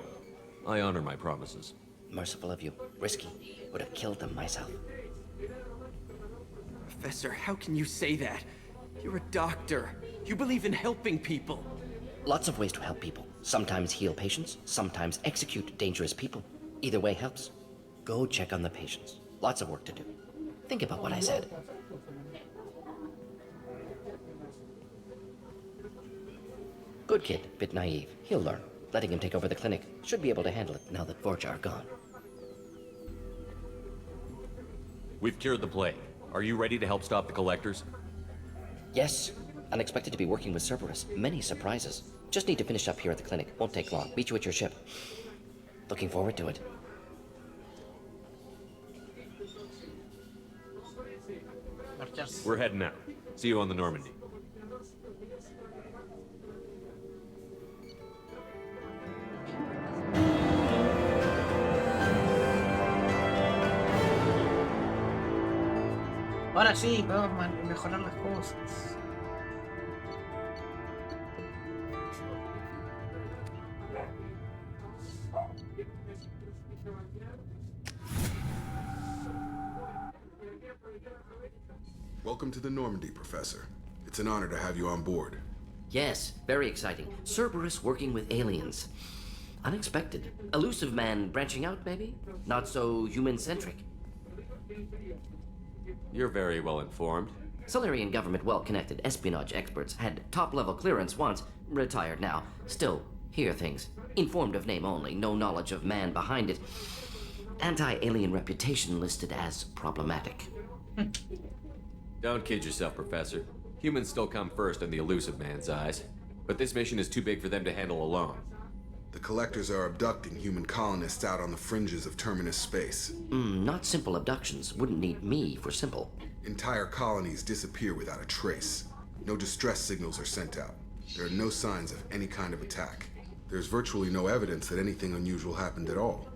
I honor my promises. Merciful of you. Risky. Would have killed them myself. Professor, how can you say that? You're a doctor. You believe in helping people. Lots of ways to help people. Sometimes heal patients, sometimes execute dangerous people. Either way helps. Go check on the patients. Lots of work to do. Think about what I said. Good kid, bit naive. He'll learn. Letting him take over the clinic. Should be able to handle it now that Vorcha are gone. We've cured the plague. Are you ready to help stop the collectors? Yes. Unexpected to be working with Cerberus. Many surprises. Just need to finish up here at the clinic. Won't take long. Meet you at your ship. Looking forward to it. We're heading out. See you on the Normandy. Ahora sí, podemos mejorar las cosas. Welcome to the Normandy, Professor. It's an honor to have you on board. Yes, very exciting. Cerberus working with aliens. Unexpected. Elusive man branching out, maybe? Not so human-centric. You're very well informed. Solarian government well-connected. Espionage experts. Had top-level clearance once. Retired now. Still, hear things. Informed of name only. No knowledge of man behind it. Anti-alien reputation listed as problematic. Don't kid yourself, Professor. Humans still come first in the elusive man's eyes. But this mission is too big for them to handle alone. The Collectors are abducting human colonists out on the fringes of Terminus space. Not simple abductions. Wouldn't need me for simple. Entire colonies disappear without a trace. No distress signals are sent out. There are no signs of any kind of attack. There's virtually no evidence that anything unusual happened at all.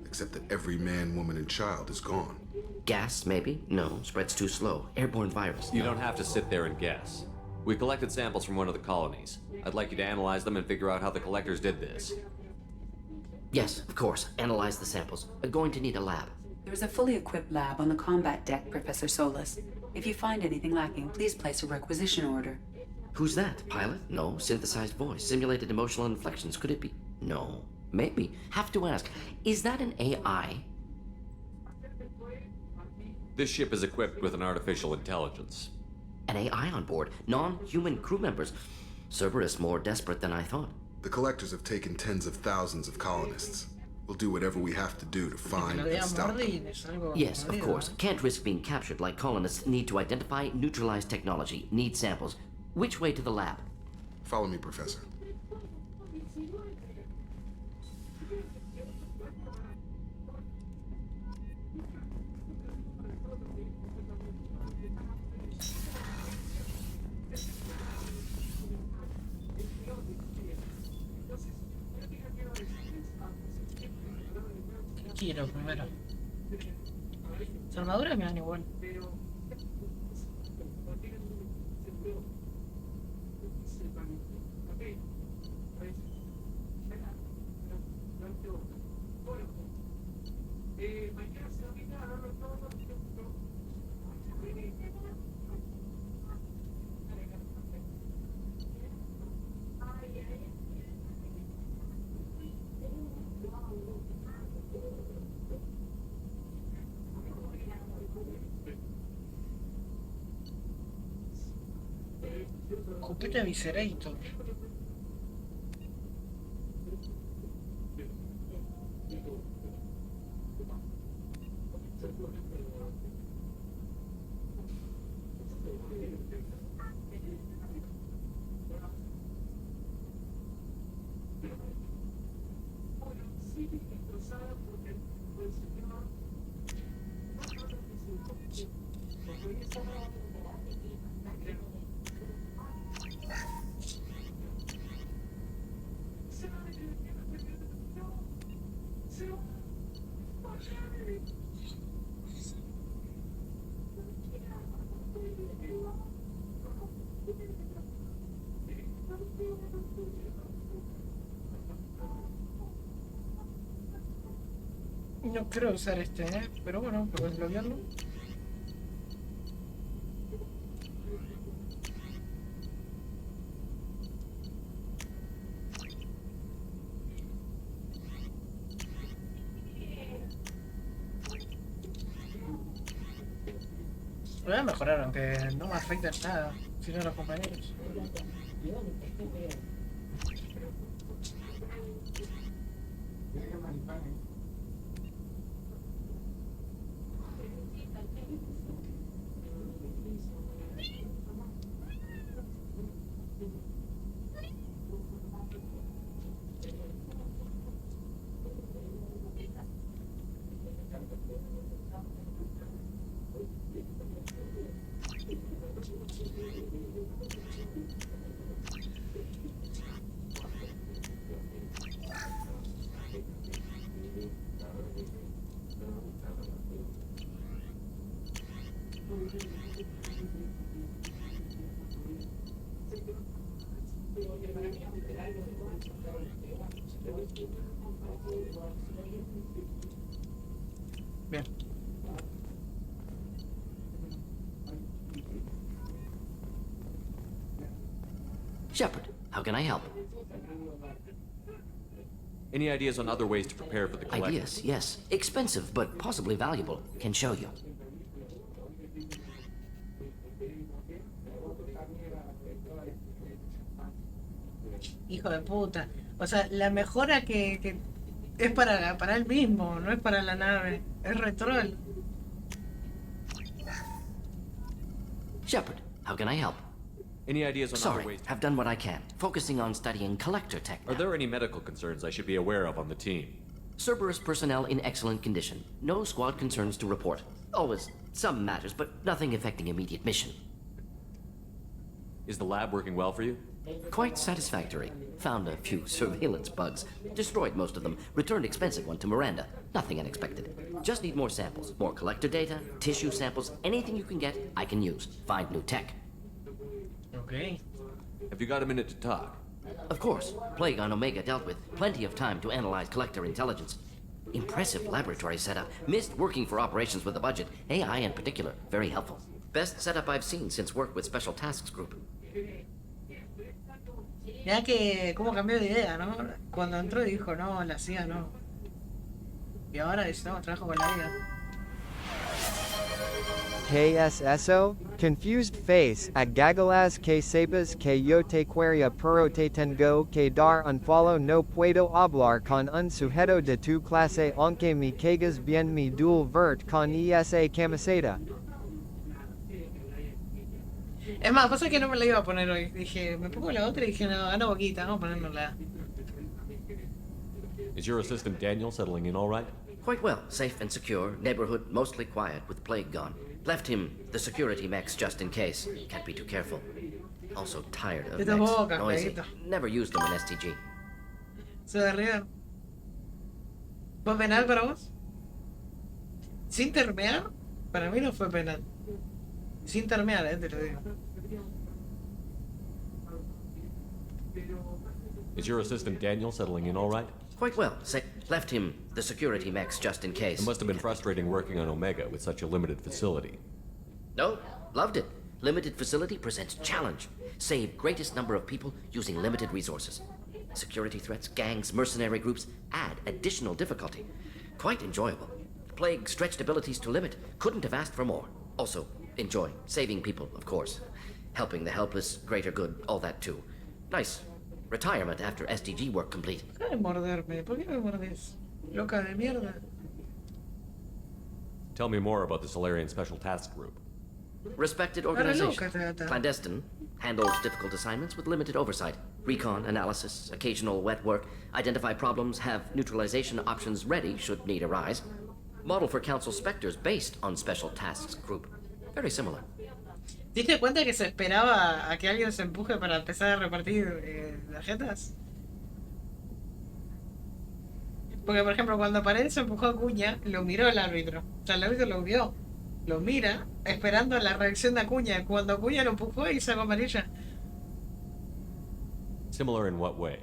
Except that every man, woman, and child is gone. Gas, maybe? No, spreads too slow. Airborne virus. You don't have to sit there and guess. We collected samples from one of the colonies. I'd like you to analyze them and figure out how the Collectors did this. Yes, of course. Analyze the samples. Going to need a lab. There's a fully equipped lab on the combat deck, Professor Solis. If you find anything lacking, please place a requisition order. Who's that? Pilot? No. Synthesized voice. Simulated emotional inflections. Could it be? No. Maybe. Have to ask. Is that an AI? This ship is equipped with an artificial intelligence. An AI on board. Non-human crew members. Cerberus more desperate than I thought. The Collectors have taken tens of thousands of colonists. We'll do whatever we have to do to find and stop them. Yes, of course. Can't risk being captured like colonists. Need to identify, neutralize technology. Need samples. Which way to the lab? Follow me, Professor. Quiero primero. Las armaduras me dan igual. Puta Viscerator. No quiero usar este, pero bueno, puedo desbloquearlo. Voy a mejorar, aunque no me afecta en nada, sino a los compañeros. Bien. Shepard, how can I help? Any ideas on other ways to prepare for the collector? Ideas, yes. Expensive, but possibly valuable. Can show you. Hijo de puta. O sea, la mejora que es para él mismo, no es para la nave. Es retrol. Shepard, how can I help? Any ideas on other ways Sorry, have done what I can. Focusing on studying collector tech now. Are there any medical concerns I should be aware of on the team? Cerberus personnel in excellent condition. No squad concerns to report. Always some matters, but nothing affecting immediate mission. Is the lab working well for you? Quite satisfactory. Found a few surveillance bugs. Destroyed most of them. Returned expensive one to Miranda. Nothing unexpected. Just need more samples. More collector data, tissue samples, anything you can get, I can use. Find new tech. Okay. Have you got a minute to talk? Of course. Plague on Omega dealt with. Plenty of time to analyze collector intelligence. Impressive laboratory setup. Missed working for operations with a budget. AI in particular. Very helpful. Best setup I've seen since work with Special Tasks Group. Ya que cómo cambió de idea, ¿no? Cuando entró dijo, no, la CIA no. Y ahora dice, no, trabajo con la IA. KSSO? Confused face, at Gagalas que sepas que yo te quería pero te tengo que dar unfollow no puedo hablar con un sujeto de tu clase aunque me caigas bien mi dual vert con esa camiseta. Es más, pasa que no me la iba a poner hoy. Dije, me pongo la otra y dije, no, gana boquita, vamos a ponérnosla. Is your assistant Daniel settling in all right? Quite well. Safe and secure. Neighborhood mostly quiet with Plague gone. Left him the security mechs just in case. Can't be too careful. Also tired of mechs. Noisy. Never used them in STG. Se derriba. ¿Fue penal para vos? Sin termear, para mí no fue penal. Sin termear, te lo digo. Is your assistant Daniel settling in all right? Quite well. Left him the security mechs just in case. It must have been frustrating working on Omega with such a limited facility. No, loved it. Limited facility presents challenge. Save greatest number of people using limited resources. Security threats, gangs, mercenary groups add additional difficulty. Quite enjoyable. Plague stretched abilities to limit. Couldn't have asked for more. Also, enjoy saving people, of course. Helping the helpless, greater good, all that too. Nice retirement after SDG work complete. Deja de morderme. ¿Por qué me mordes? Loca de mierda. Tell me more about the Solarian Special Task Group. Respected Ahora organization. loca, tata. Clandestine. Handles difficult assignments with limited oversight. Recon, analysis, occasional wet work. Identify problems, have neutralization options ready should need arise. Model for Council Spectres based on Special Tasks Group. Very similar. ¿Te diste cuenta que se esperaba a que alguien se empuje para empezar a repartir tarjetas? Porque, por ejemplo, cuando Pared se empujó a Acuña, lo miró el árbitro. O sea, el árbitro lo vio. Lo mira, esperando la reacción de Acuña. Cuando Acuña lo empujó y sacó amarilla. Similar in what way?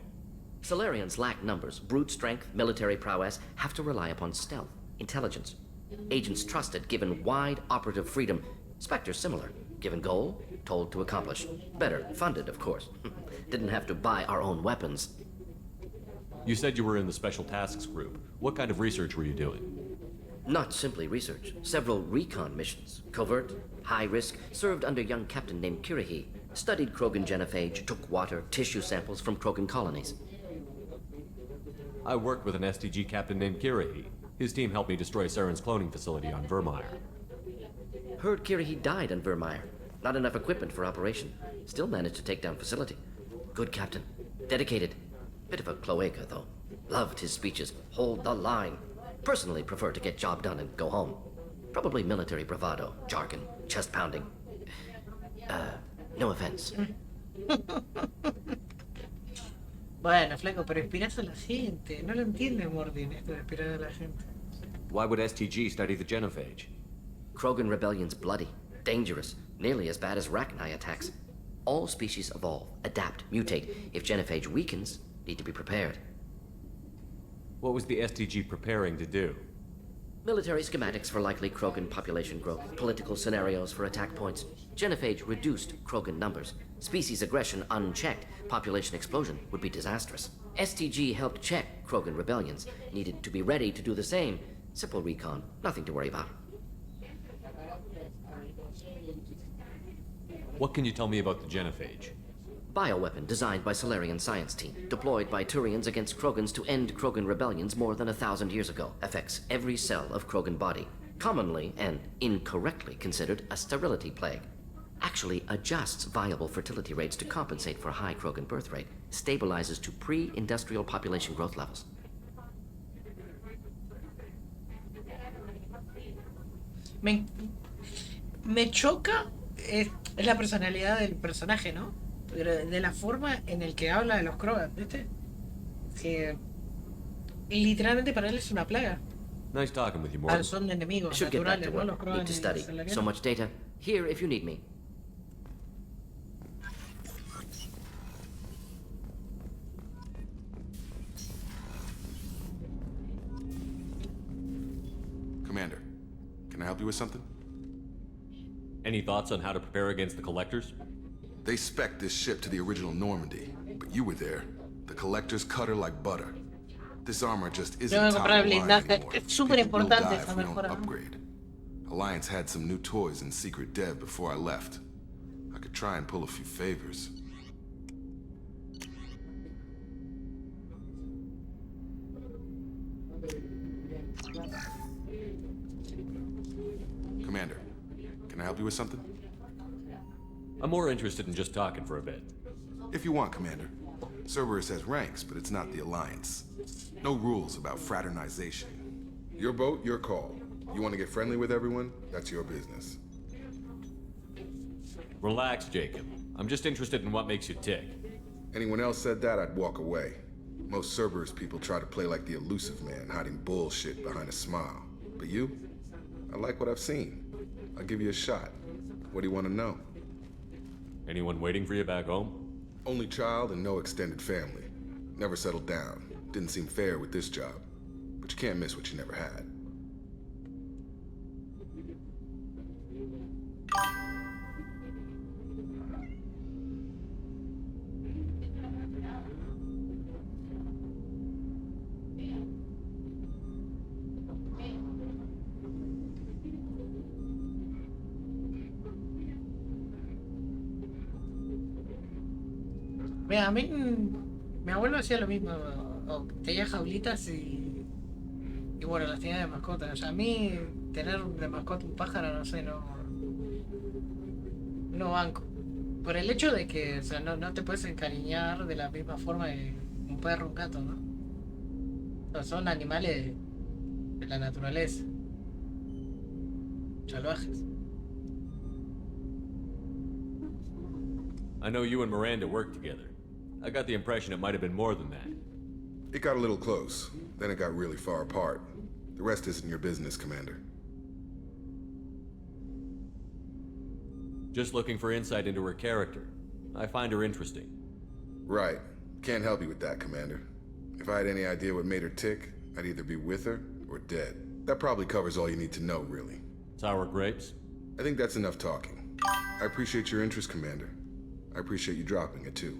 Solarians lack numbers, brute strength, military prowess, have to rely upon stealth, intelligence. Agents trusted, given wide operative freedom. Spectres similar, given goal, told to accomplish. Better, funded, of course. Didn't have to buy our own weapons. You said you were in the Special Tasks Group. What kind of research were you doing? Not simply research. Several recon missions. Covert, high risk, served under a young captain named Kirihi. Studied Krogan genophage, took water, tissue samples from Krogan colonies. I worked with an SDG captain named Kirihi. His team helped me destroy Saren's cloning facility on Vermeer. Heard Kirihi died on Vermeer. Not enough equipment for operation. Still managed to take down facility. Good captain. Dedicated. Bit of a cloaca, though. Loved his speeches. Hold the line. Personally prefer to get job done and go home. Probably military bravado, jargon, chest pounding. No offense. Bueno, flaco, pero inspiras a la gente. No lo entiende Mordin, esto de inspirar a la gente. Why would STG study the genophage? Krogan rebellion's bloody, dangerous, nearly as bad as Rachni attacks. All species evolve, adapt, mutate. If genophage weakens, need to be prepared. What was the STG preparing to do? Military schematics for likely Krogan population growth, political scenarios for attack points. Genophage reduced Krogan numbers. Species aggression unchecked, population explosion would be disastrous. STG helped check Krogan rebellions, needed to be ready to do the same. Simple recon, nothing to worry about. What can you tell me about the genophage? Bioweapon designed by Solarian science team, deployed by Turians against Krogans to end Krogan rebellions more than 1,000 years ago. Affects every cell of Krogan body. Commonly and incorrectly considered a sterility plague. Actually adjusts viable fertility rates to compensate for a high Krogan birth rate. Stabilizes to pre-industrial population growth levels. Me choca es la personalidad del personaje, ¿no? Pero de la forma en el que habla de los Krogan, ¿viste? Que literalmente para él es una plaga. Nice talking with you, Morgan. Son enemigos Should get back naturales, to ¿no? work. Los Krogan Need to y study. Solarianos. So much data. Here if you need me. Commander, can I help you with something? Any thoughts on how to prepare against the Collectors? They spec'd this ship to the original Normandy, but you were there. The Collectors cut her like butter. This armor just isn't Tengo que top comprar of el the line blindaje. anymore. Es súper People will importante die esa if we don't mejora, ¿no? upgrade. Alliance had some new toys in secret dev before I left. I could try and pull a few favors. Commander, can I help you with something? I'm more interested in just talking for a bit. If you want, Commander. Cerberus has ranks, but it's not the Alliance. No rules about fraternization. Your boat, your call. You want to get friendly with everyone? That's your business. Relax, Jacob. I'm just interested in what makes you tick. Anyone else said that, I'd walk away. Most Cerberus people try to play like the elusive man, hiding bullshit behind a smile. But you? I like what I've seen. I'll give you a shot. What do you want to know? Anyone waiting for you back home? Only child and no extended family. Never settled down. Didn't seem fair with this job. But you can't miss what you never had. Mira, a mí mi abuelo hacía lo mismo. Tenía jaulitas y bueno, las tenía de mascota. O sea, a mí tener de mascota un pájaro, no sé, no banco. Por el hecho de que, o sea, no te puedes encariñar de la misma forma de un perro o un gato, ¿no? O sea, son animales de la naturaleza. Salvajes. I know you and Miranda work together. I got the impression it might have been more than that. It got a little close, then it got really far apart. The rest isn't your business, Commander. Just looking for insight into her character. I find her interesting. Right. Can't help you with that, Commander. If I had any idea what made her tick, I'd either be with her or dead. That probably covers all you need to know, really. Sour grapes? I think that's enough talking. I appreciate your interest, Commander. I appreciate you dropping it, too.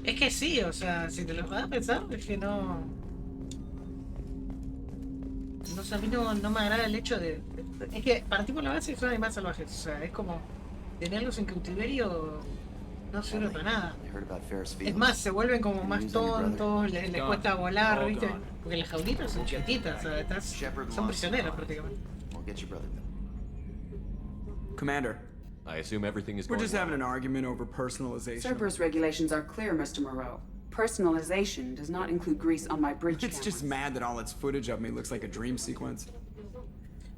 Es que sí, o sea, si te lo vas a pensar, es que no... No sé, a mí no me agrada el hecho de... Es que partimos de la base y son animales salvajes, o sea, es como... Tenerlos en cautiverio no sirve para nada. Es más, se vuelven como más tontos, les cuesta volar, ¿viste? Porque las jaulitas son chiquititas, o sea, son prisioneros prácticamente. Commander, I assume everything is we're going just having an argument over personalization. Cerberus regulations are clear, Mr. Moreau. Personalization does not include grease on my bridge It's just mad that all its footage of me looks like a dream sequence.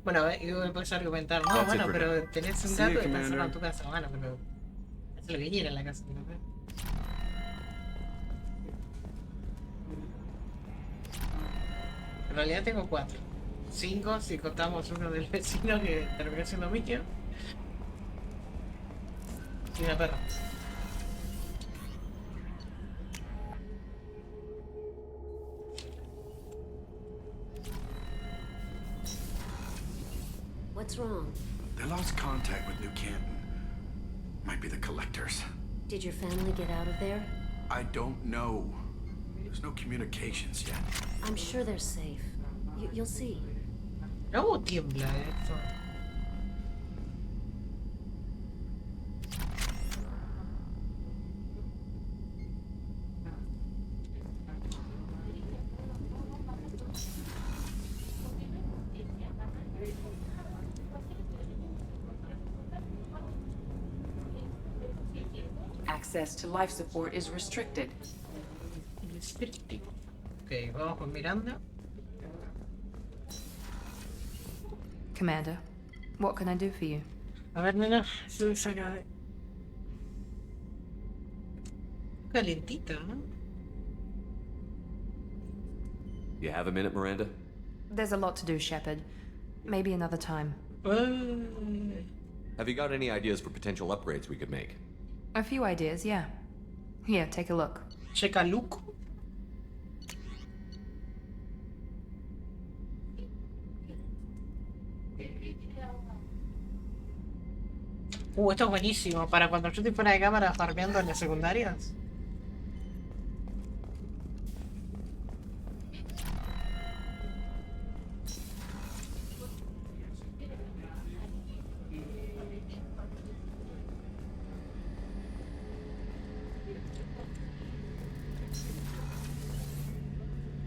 Bueno, puedes argumentar, no, bueno, pero tenés un gato y estás encerrado en tu casa, bueno, pero... Es lo que quiera en la casa, ¿no? En realidad tengo 4. 5 si contamos uno del vecino que terminó siendo mío. Y una perra. What's wrong? They lost contact with New Canton. Might be the collectors. Did your family get out of there? I don't know. There's no communications yet. I'm sure they're safe. You'll see. No tiembla esto. Access to life support is restricted. Ok, vamos con Miranda. Commander, what can I do for you? A ver, nena, soy Saga. Calentita, ¿no? You have a minute, Miranda? There's a lot to do, Shepard. Maybe another time. Have you got any ideas for potential upgrades we could make? A few ideas, yeah. Here, take a look. Checa look. Esto es buenísimo. Para cuando yo estoy fuera de cámara farmeando en las secundarias.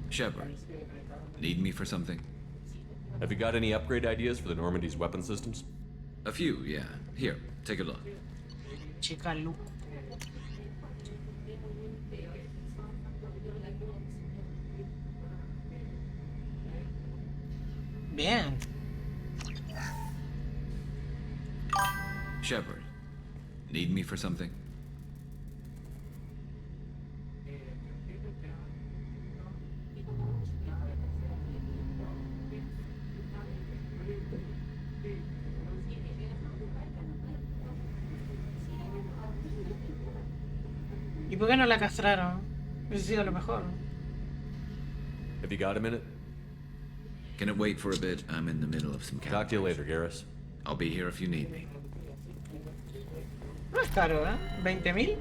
Shepard, need me for something? Have you got any upgrade ideas for the Normandy's weapon systems? A few, yeah. Here, take a look. Checa look. Bien. Shepard, need me for something? ¿Y por qué no la castraron? Hubiese sido lo mejor. Have you got a minute? Can it wait for a bit? I'm in the middle of some Talk to you later, Garrus. I'll be here if you need me. No es caro, ¿eh? ¿20.000?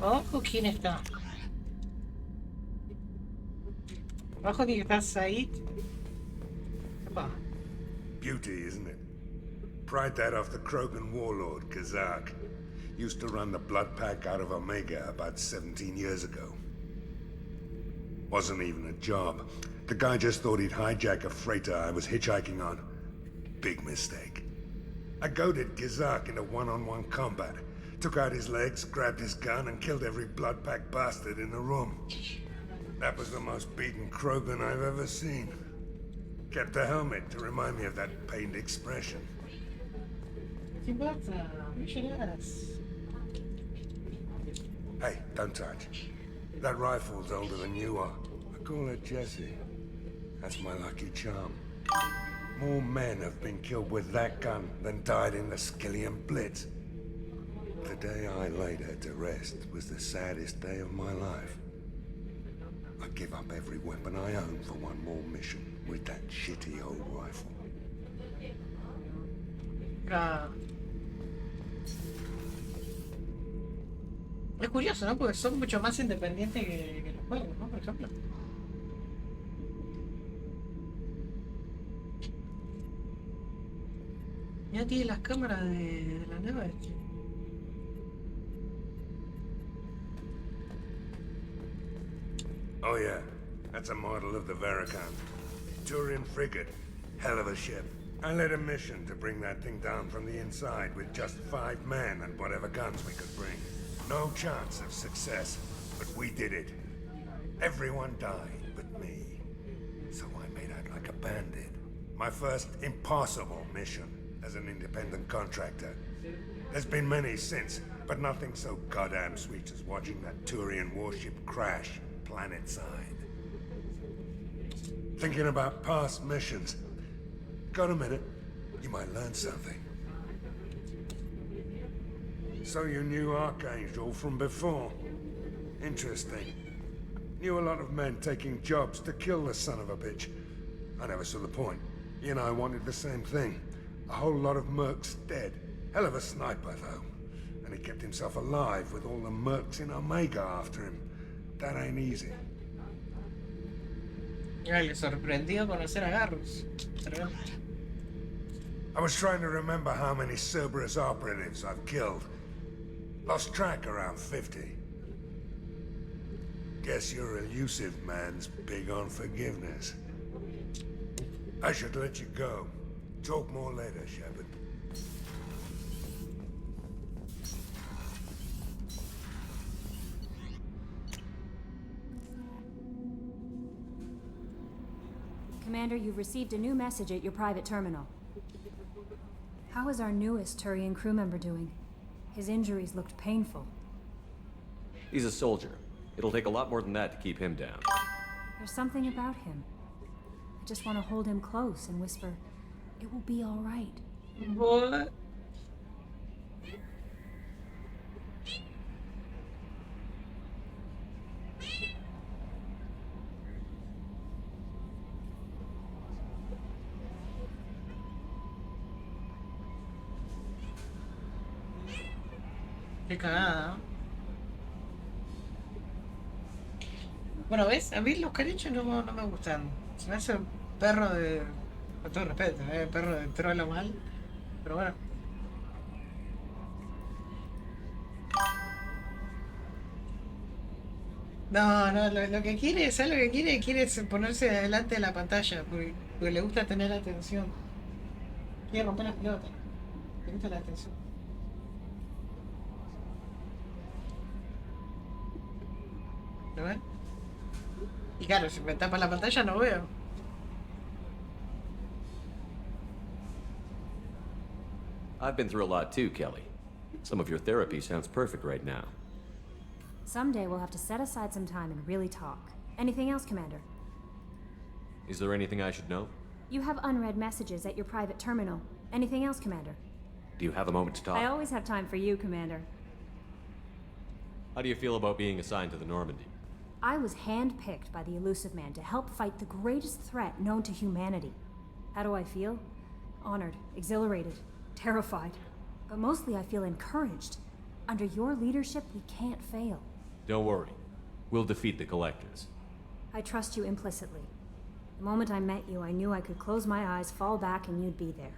Abajo, ¿quién está? Abajo tiene que estar Said. Opa. Beauty, isn't it? Pried that off the Krogan warlord, Kazak. Used to run the blood pack out of Omega about 17 years ago. Wasn't even a job. The guy just thought he'd hijack a freighter I was hitchhiking on. Big mistake. I goaded Kazak into one-on-one combat. Took out his legs, grabbed his gun, and killed every blood pack bastard in the room. That was the most beaten Krogan I've ever seen. Kept a helmet to remind me of that pained expression. ¿Qué pasa? ¿Me lloras? Hey, don't touch. That rifle's older than you are. I call it Jesse. That's my lucky charm. More men have been killed with that gun than died in the Skillian Blitz. The day I laid her to rest was the saddest day of my life. I'd give up every weapon I own for one more mission with that shitty old rifle. Ah. Es curioso, ¿no? Porque son mucho más independientes que los juegos, ¿no? Por ejemplo. Ya tiene las cámaras de la nave. Oh yeah, that's a model of the Veracon. Turian frigate. Hell of a ship. I led a mission to bring that thing down from the inside with just 5 men and whatever guns we could bring. No chance of success, but we did it. Everyone died but me. So I made out like a bandit. My first impossible mission as an independent contractor. There's been many since, but nothing so goddamn sweet as watching that Turian warship crash planet-side. Thinking about past missions. Got a minute? You might learn something. So you knew Archangel from before? Interesting. Knew a lot of men taking jobs to kill the son of a bitch. I never saw the point. He and I wanted the same thing. A whole lot of mercs dead. Hell of a sniper, though. And he kept himself alive with all the mercs in Omega after him. That ain't easy. Ay, le sorprendió conocer a Garrus. I was trying to remember how many Cerberus operatives I've killed. Lost track around 50. Guess your elusive man's big on forgiveness. I should let you go. Talk more later, Shepard. Commander, you've received a new message at your private terminal. How is our newest Turian crew member doing? His injuries looked painful. He's a soldier. It'll take a lot more than that to keep him down. There's something about him. I just want to hold him close and whisper, "It will be all right." What? Qué cagada. Bueno, ¿ves? A mí los caniches no me gustan. Se me hace un perro de... Con todo respeto, perro de trolo mal. Pero bueno. No, lo que quiere, ¿sabes lo que quiere? Quiere es ponerse delante de la pantalla, porque le gusta tener atención. Quiere romper las pelotas. Le gusta la atención. ¿Lo ven? Y claro, si me tapa la pantalla no veo. I've been through a lot too, Kelly. Some of your therapy sounds perfect right now. Someday we'll have to set aside some time and really talk. Anything else, Commander? Is there anything I should know? You have unread messages at your private terminal. Anything else, Commander? Do you have a moment to talk? I always have time for you, Commander. How do you feel about being assigned to the Normandy? I was handpicked by the Elusive Man to help fight the greatest threat known to humanity. How do I feel? Honored, exhilarated, terrified. But mostly I feel encouraged. Under your leadership, we can't fail. Don't worry. We'll defeat the Collectors. I trust you implicitly. The moment I met you, I knew I could close my eyes, fall back, and you'd be there.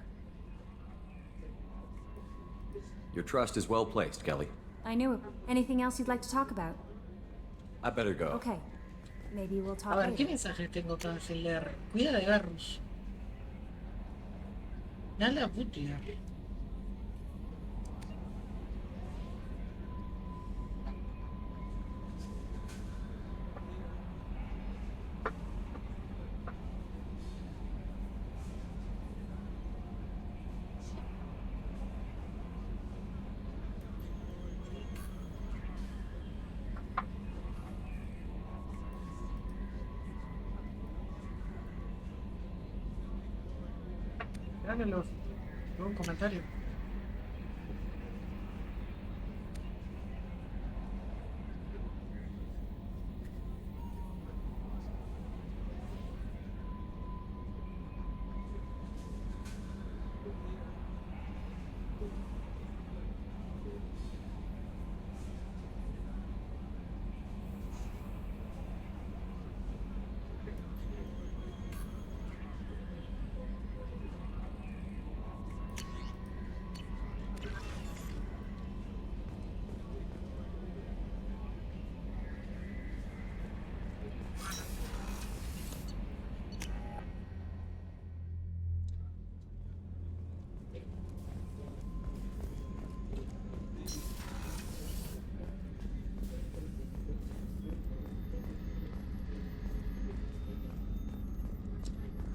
Your trust is well placed, Kelly. I knew it. Anything else you'd like to talk about? I better go. Okay. Maybe we'll talk A ver, ¿qué later. mensaje tengo para decirle? Cuida de Garrus. Dale a putear. Dámelos. Un comentario.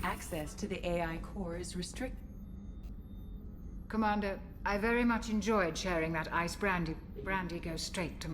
Access to the AI core is restricted. Commander, I very much enjoyed sharing that ice brandy. Brandy goes straight to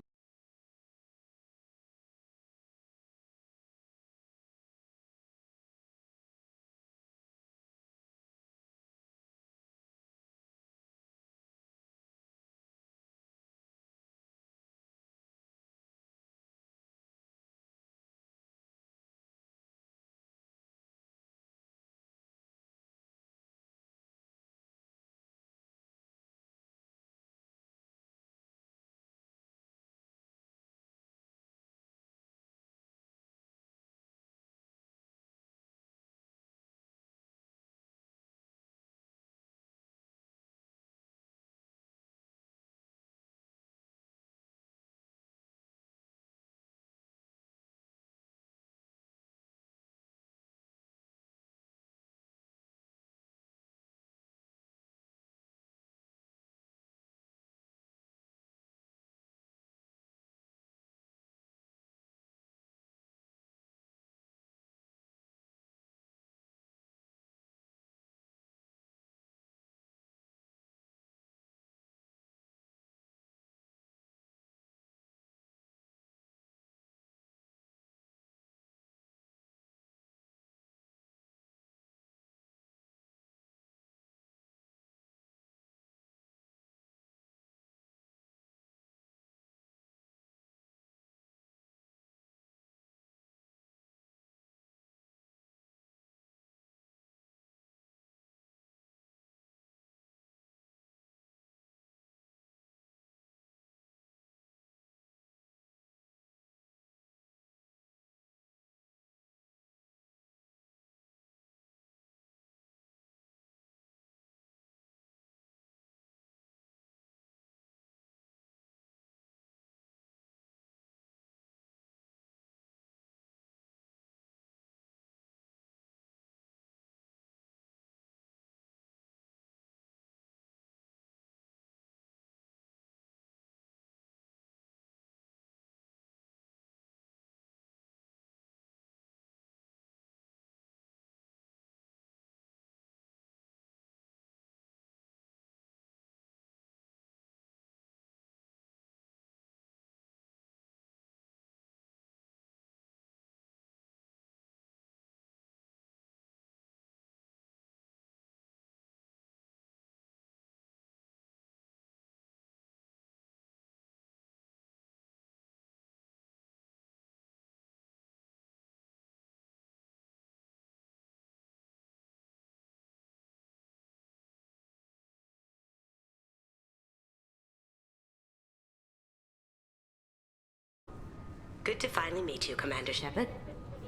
Good to finally meet you, Commander Shepard.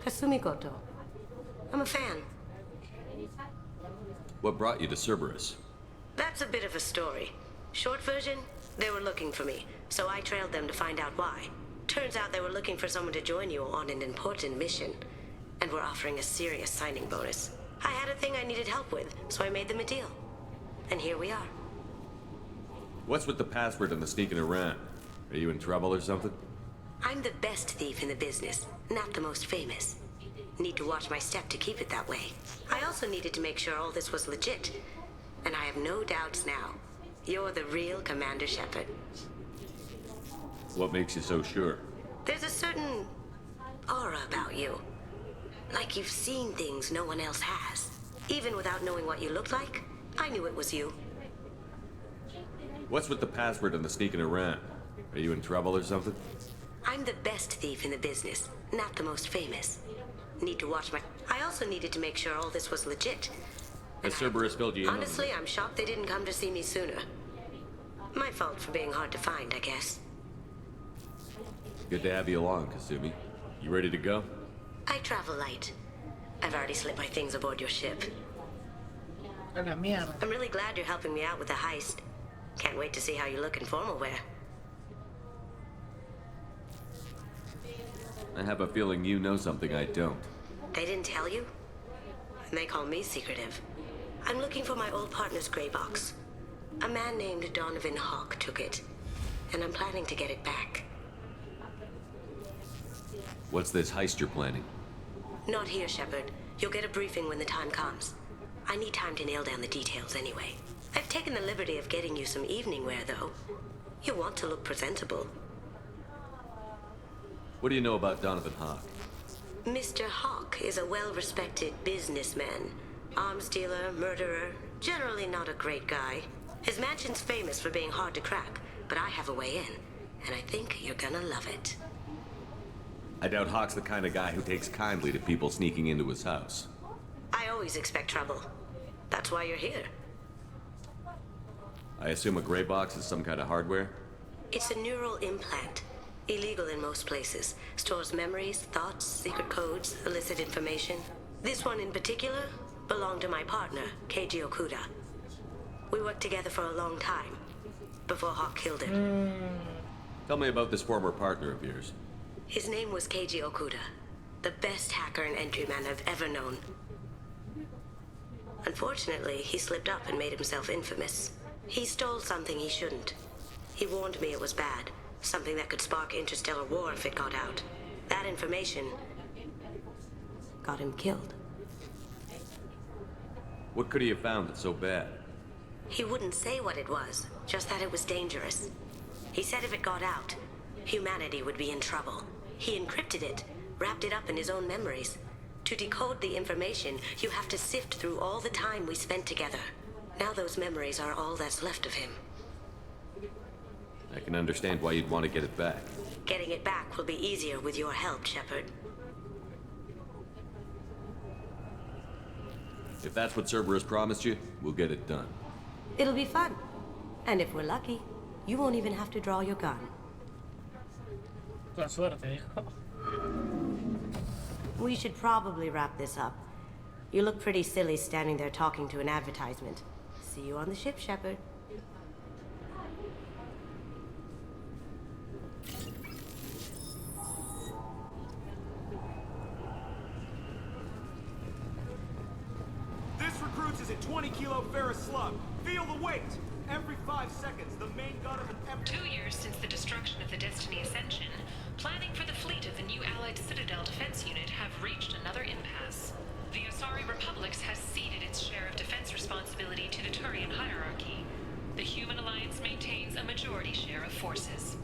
Kasumi Goto. I'm a fan. What brought you to Cerberus? That's a bit of a story. Short version, they were looking for me, so I trailed them to find out why. Turns out they were looking for someone to join you on an important mission, and were offering a serious signing bonus. I had a thing I needed help with, so I made them a deal. And here we are. What's with the password and the sneaking around? Are you in trouble or something? I'm the best thief in the business, not the most famous. Need to watch my step to keep it that way. I also needed to make sure all this was legit. And I have no doubts now. You're the real Commander Shepard. What makes you so sure? There's a certain aura about you. Like you've seen things no one else has. Even without knowing what you looked like, I knew it was you. What's with the password and the sneaking around? Are you in trouble or something? I'm the best thief in the business, not the most famous. Need to watch my... I also needed to make sure all this was legit. Has Cerberus filled you in? Honestly, I'm shocked they didn't come to see me sooner. My fault for being hard to find, I guess. Good to have you along, Kasumi. You ready to go? I travel light. I've already slipped my things aboard your ship. I'm really glad you're helping me out with the heist. Can't wait to see how you look in formal wear. I have a feeling you know something I don't. They didn't tell you? And they call me secretive. I'm looking for my old partner's gray box. A man named Donovan Hawk took it, and I'm planning to get it back. What's this heist you're planning? Not here, Shepard. You'll get a briefing when the time comes. I need time to nail down the details anyway. I've taken the liberty of getting you some evening wear, though. You want to look presentable. What do you know about Donovan Hawk? Mr. Hawk is a well-respected businessman. Arms dealer, murderer, generally not a great guy. His mansion's famous for being hard to crack, but I have a way in, and I think you're gonna love it. I doubt Hawk's the kind of guy who takes kindly to people sneaking into his house. I always expect trouble. That's why you're here. I assume a gray box is some kind of hardware? It's a neural implant. Illegal in most places. Stores memories, thoughts, secret codes, illicit information. This one in particular belonged to my partner, Keiji Okuda. We worked together for a long time, before Hawk killed him. Tell me about this former partner of yours. His name was Keiji Okuda, the best hacker and entryman I've ever known. Unfortunately, he slipped up and made himself infamous. He stole something he shouldn't. He warned me it was bad, something that could spark interstellar war if it got out. That information got him killed. What could he have found that's so bad? He wouldn't say what it was, just that it was dangerous. He said if it got out, humanity would be in trouble. He encrypted it, wrapped it up in his own memories. To decode the information, you have to sift through all the time we spent together. Now those memories are all that's left of him. I can understand why you'd want to get it back. Getting it back will be easier with your help, Shepard. If that's what Cerberus promised you, we'll get it done. It'll be fun. And if we're lucky, you won't even have to draw your gun. Con suerte, dijo. We should probably wrap this up. You look pretty silly standing there talking to an advertisement. See you on the ship, Shepard. This recruits is a 20-kilo ferrous slug. Feel the weight! Every 5 seconds, the main gun of an... 2 years since the destruction of the Destiny Ascension, planning for the fleet of the new Allied Citadel Defense Unit have reached another impasse. The Asari Republics has ceded its share of defense responsibility to the Turian hierarchy. The Human Alliance maintains a majority share of forces.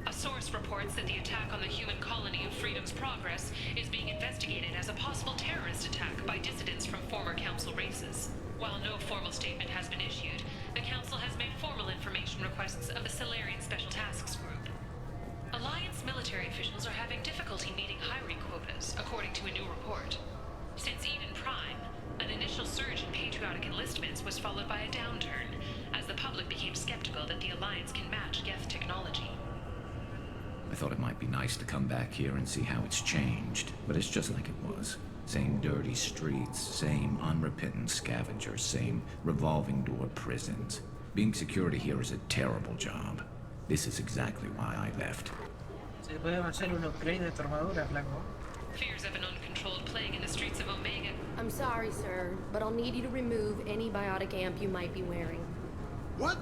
A source reports that the attack on the human colony of Freedom's Progress is being investigated as a possible terrorist attack by dissidents from former Council races. While no formal statement has been issued, the Council has made formal information requests of the Solarian Special Tasks Group. Alliance military officials are having difficulty meeting hiring quotas, according to a new report. Since Eden Prime, an initial surge in patriotic enlistments was followed by a downturn, as the public became skeptical that the Alliance can match Geth technology. I thought it might be nice to come back here and see how it's changed, but it's just like it was. Same dirty streets, same unrepentant scavengers, same revolving door prisons. Being security here is a terrible job. This is exactly why I left. Se puede hacer un upgrade de tu armadura, flaco. Fears of an uncontrolled plague in the streets of Omega. I'm sorry, sir, but I'll need you to remove any biotic amp you might be wearing. What?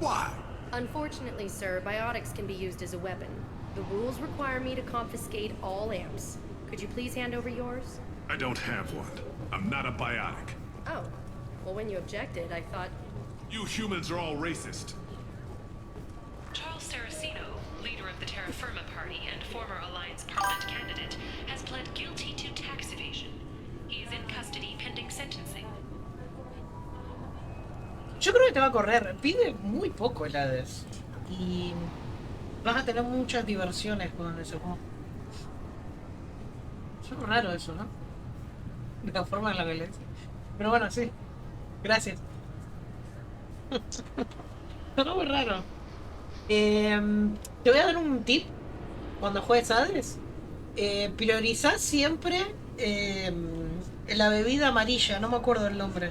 Why? Unfortunately, sir, biotics can be used as a weapon. The rules require me to confiscate all amps. Could you please hand over yours? I don't have one. I'm not a biotic. Oh. Well, when you objected, I thought... You humans are all racist. Charles Saraceno, leader of the Terra Firma Party and former Alliance Parliament candidate, has pled guilty to tax evasion. He is in custody pending sentencing. Yo creo que te va a correr. Pide muy poco el Hades. Y vas a tener muchas diversiones con ese juego. Es raro eso, ¿no? De la forma en la violencia. Pero bueno, sí. Gracias. Pero muy raro. Te voy a dar un tip. Cuando juegues Hades, priorizá siempre la bebida amarilla. No me acuerdo el nombre.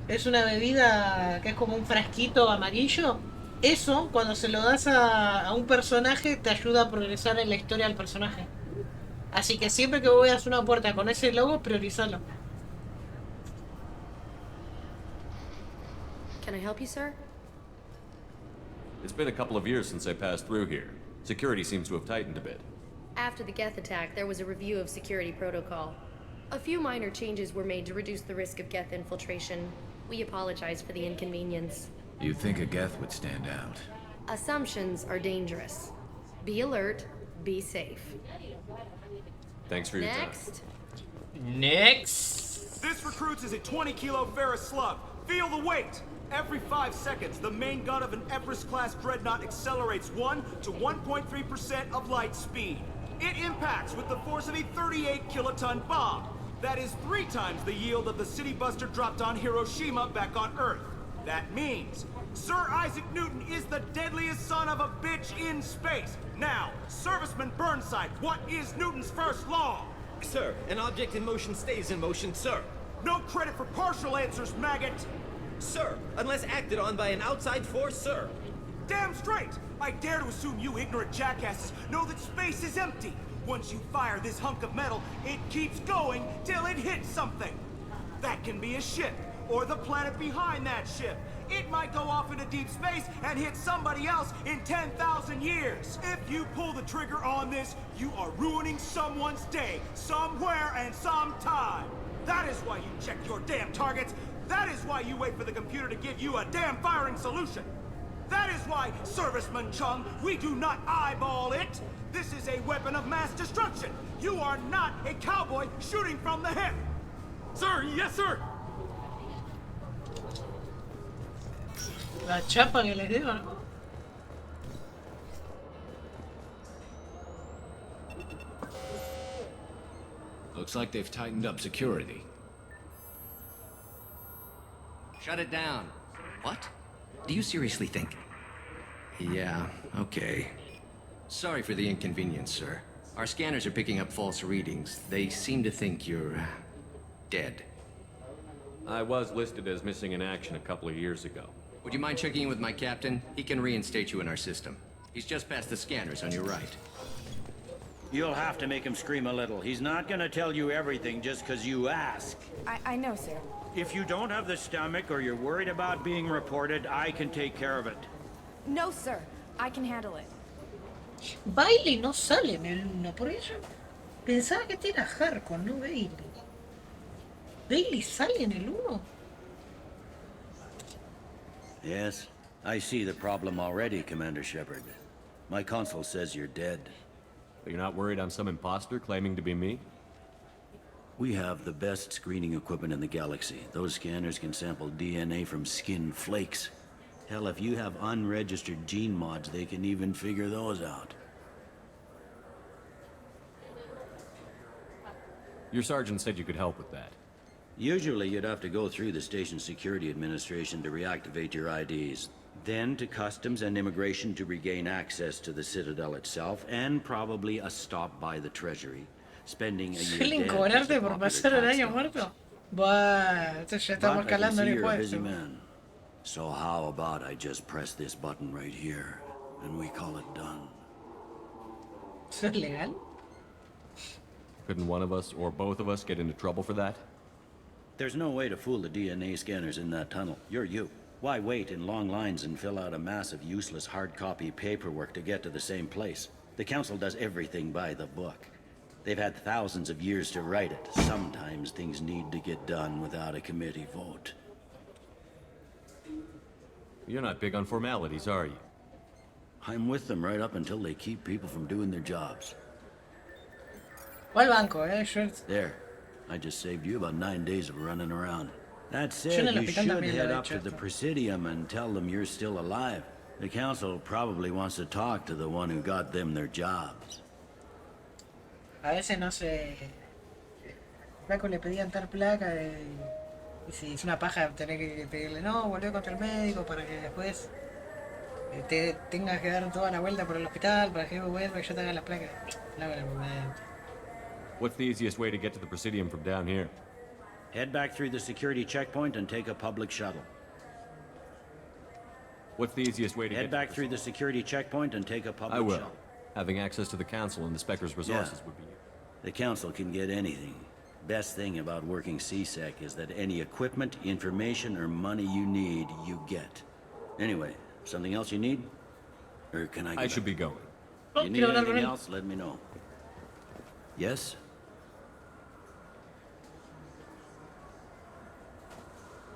Es una bebida que es como un frasquito amarillo. Eso, cuando se lo das a un personaje, te ayuda a progresar en la historia del personaje. Así que siempre que veas una puerta con ese logo, priorizalo. Can I help you, sir? It's been a couple of years since I passed through here. Security seems to have tightened a bit. After the Geth attack, there was a review of security protocol. A few minor changes were made to reduce the risk of Geth infiltration. We apologize for the inconvenience. You'd think a Geth would stand out. Assumptions are dangerous. Be alert, be safe. Thanks for your time. Next. This recruits is a 20-kilo ferrous slug. Feel the weight. Every 5 seconds, the main gun of an Everest-class dreadnought accelerates 1 to 1.3% of light speed. It impacts with the force of a 38-kiloton bomb. That is 3 times the yield of the city buster dropped on Hiroshima back on Earth. That means Sir Isaac Newton is the deadliest son of a bitch in space. Now, Serviceman Burnside, what is Newton's first law? Sir, an object in motion stays in motion, sir. No credit for partial answers, maggot. Sir, unless acted on by an outside force, sir. Damn straight! I dare to assume you ignorant jackasses know that space is empty. Once you fire this hunk of metal, it keeps going till it hits something. That can be a ship, or the planet behind that ship. It might go off into deep space and hit somebody else in 10,000 years. If you pull the trigger on this, you are ruining someone's day, somewhere and sometime. That is why you check your damn targets. That is why you wait for the computer to give you a damn firing solution. That is why, Serviceman Chung, we do not eyeball it. This is a weapon of mass destruction. You are not a cowboy shooting from the hip. Sir, yes, sir. La chapa que les dio, ¿no? Looks like they've tightened up security. Shut it down. What? Do you seriously think? Yeah, okay. Sorry for the inconvenience, sir. Our scanners are picking up false readings. They seem to think you're... dead. I was listed as missing in action a couple of years ago. Would you mind checking in with my captain? He can reinstate you in our system. He's just past the scanners on your right. You'll have to make him scream a little. He's not gonna tell you everything just because you ask. I know, sir. If you don't have the stomach or you're worried about being reported, I can take care of it. No, sir. I can handle it. Bailey no sale en el 1, por eso pensaba que este era Hardcore, no Bailey. ¿Bailey sale en el 1? Yes, I see the problem already, Commander Shepard. My console says you're dead. But you're not worried I'm some imposter claiming to be me? We have the best screening equipment in the galaxy. Those scanners can sample DNA from skin flakes. Hell, if you have unregistered gene mods, they can even figure those out. Your sergeant said you could help with that. Usually you'd have to go through the station security administration to reactivate your IDs. Then to Customs and Immigration to regain access to the Citadel itself, and probably a stop by the Treasury, spending a year ¿Suelen dead as a cobrarte por popular pasar el tax año dollars. muerto? Buah, esto ya estamos But I can calando see en el you're a busy puesto. man. So how about I just press this button right here, and we call it done? ¿Eso es legal? Couldn't one of us or both of us get into trouble for that? There's no way to fool the DNA scanners in that tunnel. You're you. Why wait in long lines and fill out a massive useless hard copy paperwork to get to the same place? The Council does everything by the book. They've had thousands of years to write it. Sometimes things need to get done without a committee vote. You're not big on formalities, are you? I'm with them right up until they keep people from doing their jobs. ¿Cuál banco, Yo... There. I just saved you about 9 days of running around. That Yo en said, el you hospital should también lo head he up hecho to the esto. Presidium and tell them you're still alive. The Council probably wants to talk to the one who got them their jobs. A veces no sé. Flaco le pedían tal placa y si es una paja tener que pedirle no, volver contra el médico para que después te tengas que dar toda la vuelta por el hospital para que vuelva y yo te haga las placas. No, What's the easiest way to get to the Presidium from down here? Head back through the security checkpoint and take a public shuttle. What's the easiest way to Head back through the security checkpoint and take a public I will. shuttle. Having access to the Council and the Spectre's resources would be... The Council can get anything. Best thing about working CSEC is that any equipment, information, or money you need, you get. Anyway, something else you need? Or can I I should be going. You need anything else, let me know. Yes?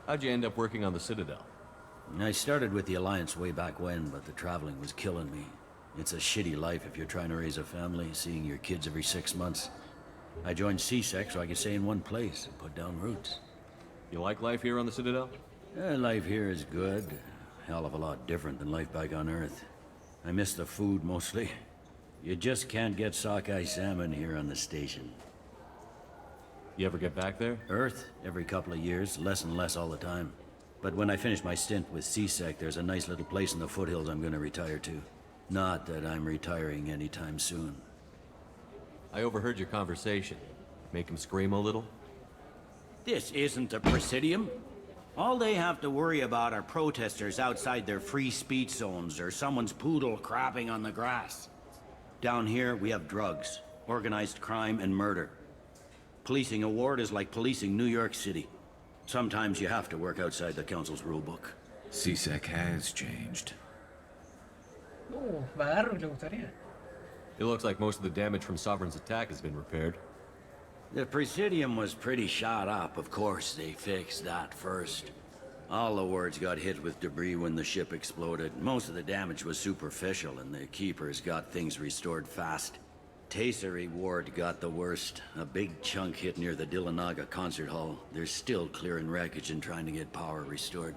How'd you end up working on the Citadel? I started with the Alliance way back when, but the traveling was killing me. It's a shitty life if you're trying to raise a family, seeing your kids every 6 months. I joined CSEC so I could stay in one place and put down roots. You like life here on the Citadel? Life here is good. Hell of a lot different than life back on Earth. I miss the food mostly. You just can't get sockeye salmon here on the station. You ever get back there? Earth, every couple of years, less and less all the time. But when I finish my stint with CSEC, there's a nice little place in the foothills I'm gonna retire to. Not that I'm retiring anytime soon. I overheard your conversation. Make him scream a little? This isn't a Presidium. All they have to worry about are protesters outside their free speech zones or someone's poodle crapping on the grass. Down here, we have drugs, organized crime, and murder. Policing a ward is like policing New York City. Sometimes you have to work outside the Council's rulebook. CSEC has changed. me agarro y le gustaría. It looks like most of the damage from Sovereign's attack has been repaired. The Presidium was pretty shot up. Of course, they fixed that first. All the wards got hit with debris when the ship exploded. Most of the damage was superficial, and the Keepers got things restored fast. Tasery Ward got the worst. A big chunk hit near the Dillanaga concert hall. They're still clearing wreckage and trying to get power restored.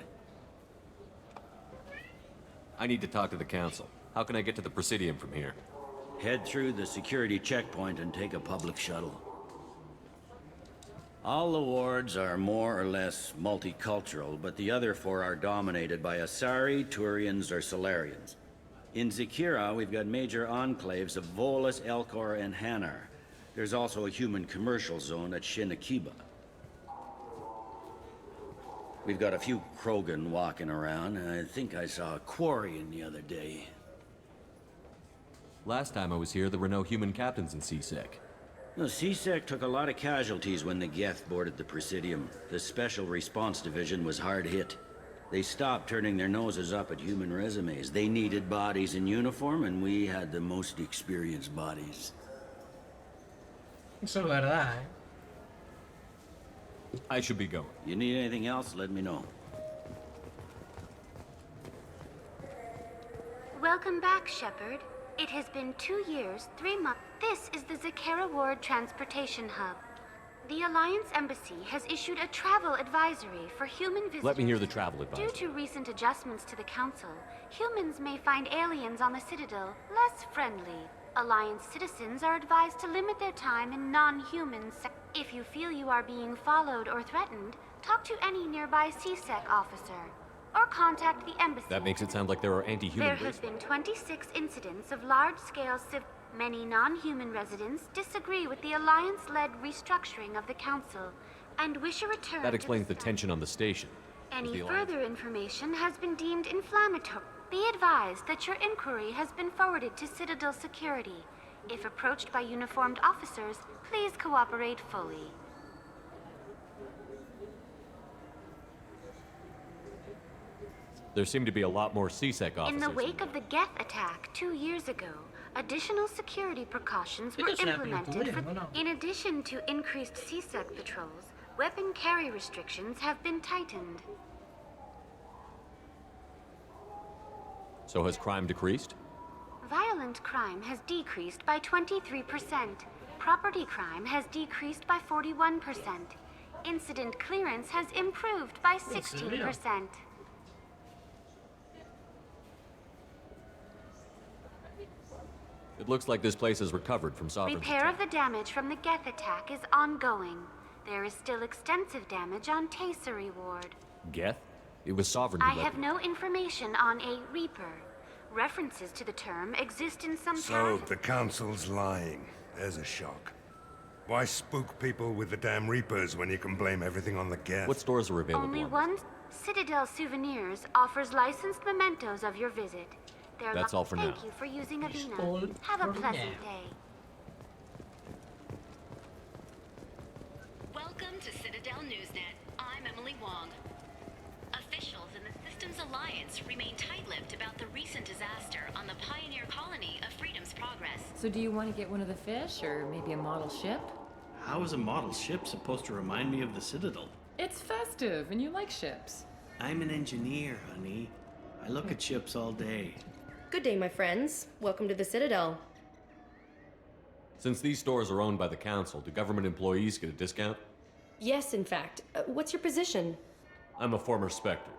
I need to talk to the Council. How can I get to the Presidium from here? Head through the security checkpoint and take a public shuttle. All the wards are more or less multicultural, but the other 4 are dominated by Asari, Turians, or Solarians. In Zakira, we've got major enclaves of Volus, Elcor, and Hanar. There's also a human commercial zone at Shinakiba. We've got a few Krogan walking around, and I think I saw a Quarian the other day. Last time I was here, there were no human captains in CSEC. No, CSEC took a lot of casualties when the Geth boarded the Presidium. The Special Response Division was hard hit. They stopped turning their noses up at human resumes. They needed bodies in uniform, and we had the most experienced bodies. Eso es verdad, I should be going. You need anything else, let me know. Welcome back, Shepard. It has been 2 years, 3 months. This is the Zakera Ward Transportation Hub. The Alliance Embassy has issued a travel advisory for human visitors. Let me hear the travel advisory. Due to recent adjustments to the Council, humans may find aliens on the Citadel less friendly. Alliance citizens are advised to limit their time in non-human If you feel you are being followed or threatened, talk to any nearby CSEC officer. or contact the embassy. That makes it sound like there are anti-human There have been 26 incidents of large-scale Many non-human residents disagree with the Alliance-led restructuring of the Council and wish a return That explains to the tension on the station. Any further information has been deemed inflammatory. Be advised that your inquiry has been forwarded to Citadel Security. If approached by uniformed officers, please cooperate fully. There seem to be a lot more CSEC officers. In the wake of the Geth attack 2 years ago, additional security precautions were implemented. In addition to increased CSEC patrols, weapon carry restrictions have been tightened. So has crime decreased? Violent crime has decreased by 23%. Property crime has decreased by 41%. Incident clearance has improved by 16%. It looks like this place has recovered from Sovereign's Repair of the damage from the Geth attack is ongoing. There is still extensive damage on Tasery Ward. Geth? It was Sovereign who I led have me. no information on a Reaper. References to the term exist in some So, the Council's lying. There's a shock. Why spook people with the damn Reapers when you can blame everything on the Geth? What stores are available? Only one Citadel Souvenirs offers licensed mementos of your visit. That's all for now. Thank you for using Avena. Have a pleasant day. Welcome to Citadel Newsnet. I'm Emily Wong. Officials in the Systems Alliance remain tight-lipped about the recent disaster on the pioneer colony of Freedom's Progress. So do you want to get one of the fish, or maybe a model ship? How is a model ship supposed to remind me of the Citadel? It's festive, and you like ships. I'm an engineer, honey. I look at ships all day. Good day, my friends. Welcome to the Citadel. Since these stores are owned by the Council, do government employees get a discount? Yes, in fact. What's your position? I'm a former Spectre.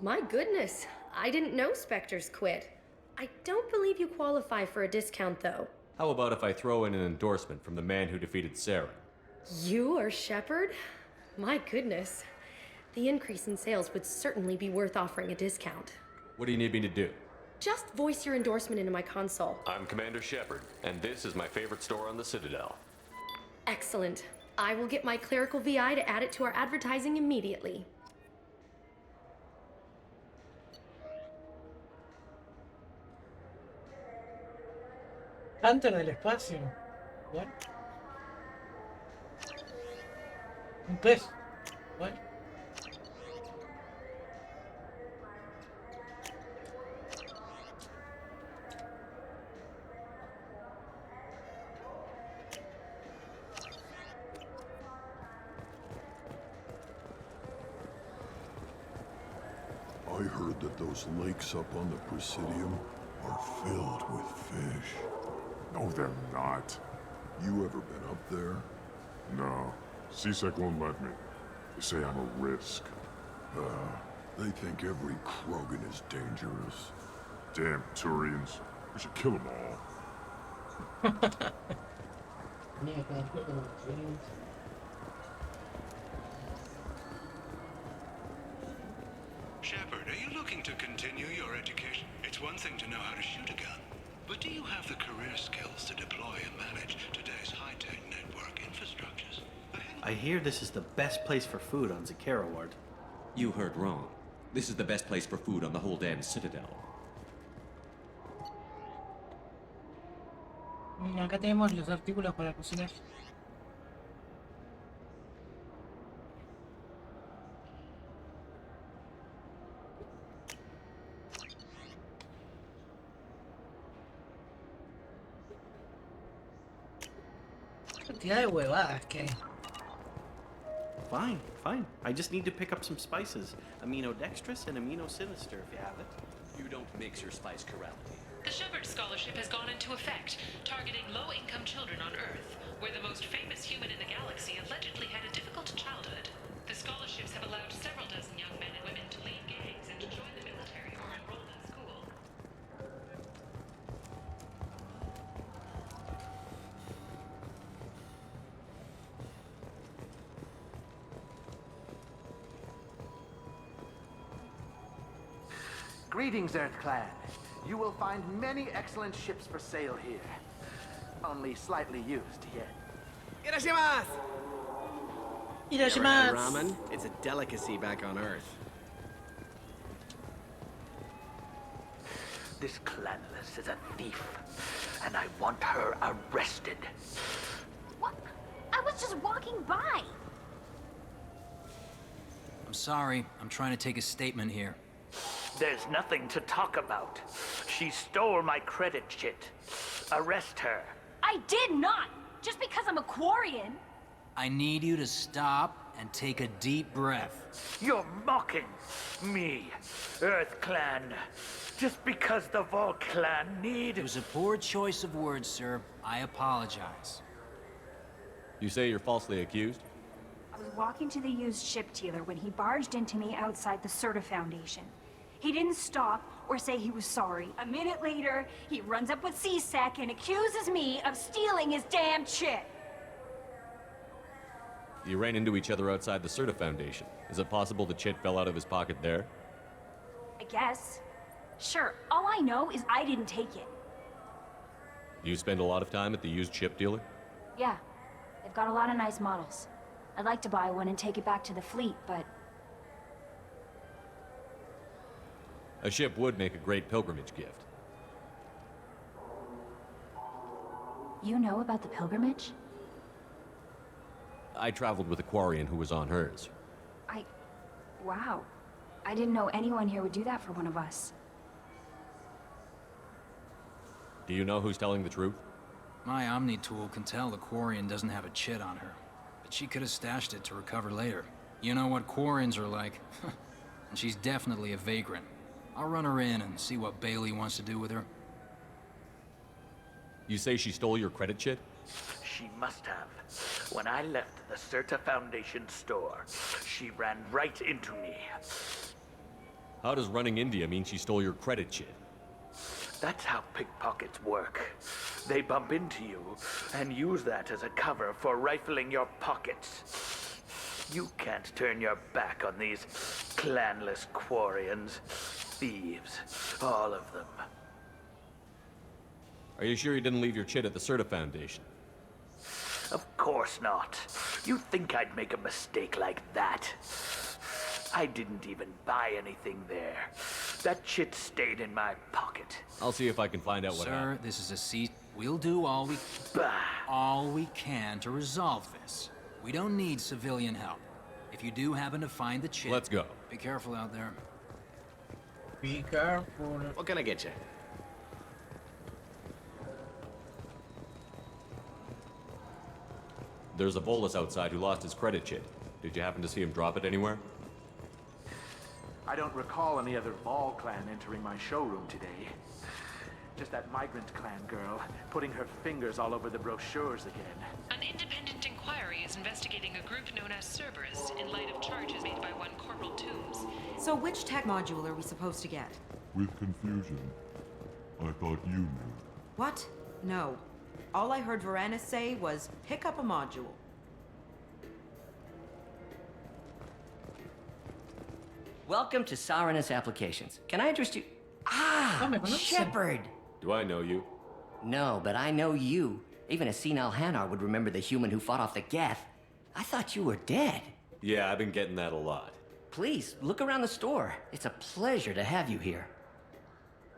My goodness. I didn't know Spectres quit. I don't believe you qualify for a discount, though. How about if I throw in an endorsement from the man who defeated Sarah? You are Shepard? My goodness. The increase in sales would certainly be worth offering a discount. What do you need me to do? Just voice your endorsement into my console. I'm Commander Shepard, and this is my favorite store on the Citadel. Excellent. I will get my clerical VI to add it to our advertising immediately. Hunter del espacio. What? Un pez. What? I heard that those lakes up on the Presidium are filled with fish. No, they're not. You ever been up there? No. CSEC won't let me. They say I'm a risk. They think every Krogan is dangerous. Damn Turians. We should kill them all. Shepard, are you looking to continue your education? It's one thing to know how to shoot a gun, but do you have the career skills to deploy and manage today's high-tech network infrastructures? I hear this is the best place for food on Zakera Ward. You heard wrong. This is the best place for food on the whole damn Citadel. Acá tenemos los artículos para cocinar. Cantidad de huevadas que hay. Fine, fine. I just need to pick up some spices. Aminodextrous and aminosinister, if you have it. You don't mix your spice correctly. The Shepard Scholarship has gone into effect, targeting low-income children on Earth, where the most famous human in the galaxy allegedly had a difficult childhood. The scholarships have allowed several dozen young men and women to lead gangs and to join the military or enroll in school. Greetings, Earth Clan. You will find many excellent ships for sale here. Only slightly used yet. Irashimasu! Irashimasu. Never had ramen? It's a delicacy back on Earth. This clanless is a thief, and I want her arrested. What? I was just walking by. I'm sorry. I'm trying to take a statement here. There's nothing to talk about. She stole my credit chit. Arrest her. I did not! Just because I'm a Quarian. I need you to stop and take a deep breath. You're mocking me, Earth Clan. Just because the Vol Clan need... It was a poor choice of words, sir. I apologize. You say you're falsely accused? I was walking to the used ship dealer when he barged into me outside the Serta Foundation. He didn't stop or say he was sorry. A minute later, he runs up with C-Sec and accuses me of stealing his damn chit. You ran into each other outside the Serta Foundation. Is it possible the chit fell out of his pocket there? I guess. Sure, all I know is I didn't take it. You spend a lot of time at the used ship dealer? Yeah, they've got a lot of nice models. I'd like to buy one and take it back to the fleet, but... A ship would make a great pilgrimage gift. You know about the pilgrimage? I traveled with a Quarian who was on hers. Wow. I didn't know anyone here would do that for one of us. Do you know who's telling the truth? My Omni tool can tell the Quarian doesn't have a chit on her, but she could have stashed it to recover later. You know what Quarians are like. And she's definitely a vagrant. I'll run her in and see what Bailey wants to do with her. You say she stole your credit chit? She must have. When I left the Serta Foundation store, she ran right into me. How does running India mean she stole your credit chit? That's how pickpockets work. They bump into you and use that as a cover for rifling your pockets. You can't turn your back on these clanless Quarians. Thieves, all of them. Are you sure you didn't leave your chit at the Serta Foundation? Of course not. You think I'd make a mistake like that? I didn't even buy anything there. That chit stayed in my pocket. I'll see if I can find out what happened. Sir, this is a seat. We'll do all we can to resolve this. We don't need civilian help. If you do happen to find the chit... Let's go. Be careful out there. Be careful. What can I get you? There's a Volus outside who lost his credit chit. Did you happen to see him drop it anywhere? I don't recall any other Vol clan entering my showroom today. Just that migrant clan girl putting her fingers all over the brochures again. An independent inquiry is investigating a group known as Cerberus in light of charges made by one Corporal Toombs. So which tech module are we supposed to get? With confusion. I thought you knew. What? No. All I heard Varanus say was, pick up a module. Welcome to Saranus Applications. Can I interest you? Ah, Shepard! Do I know you? No, but I know you. Even a senile Hanar would remember the human who fought off the Geth. I thought you were dead. Yeah, I've been getting that a lot. Please, look around the store. It's a pleasure to have you here.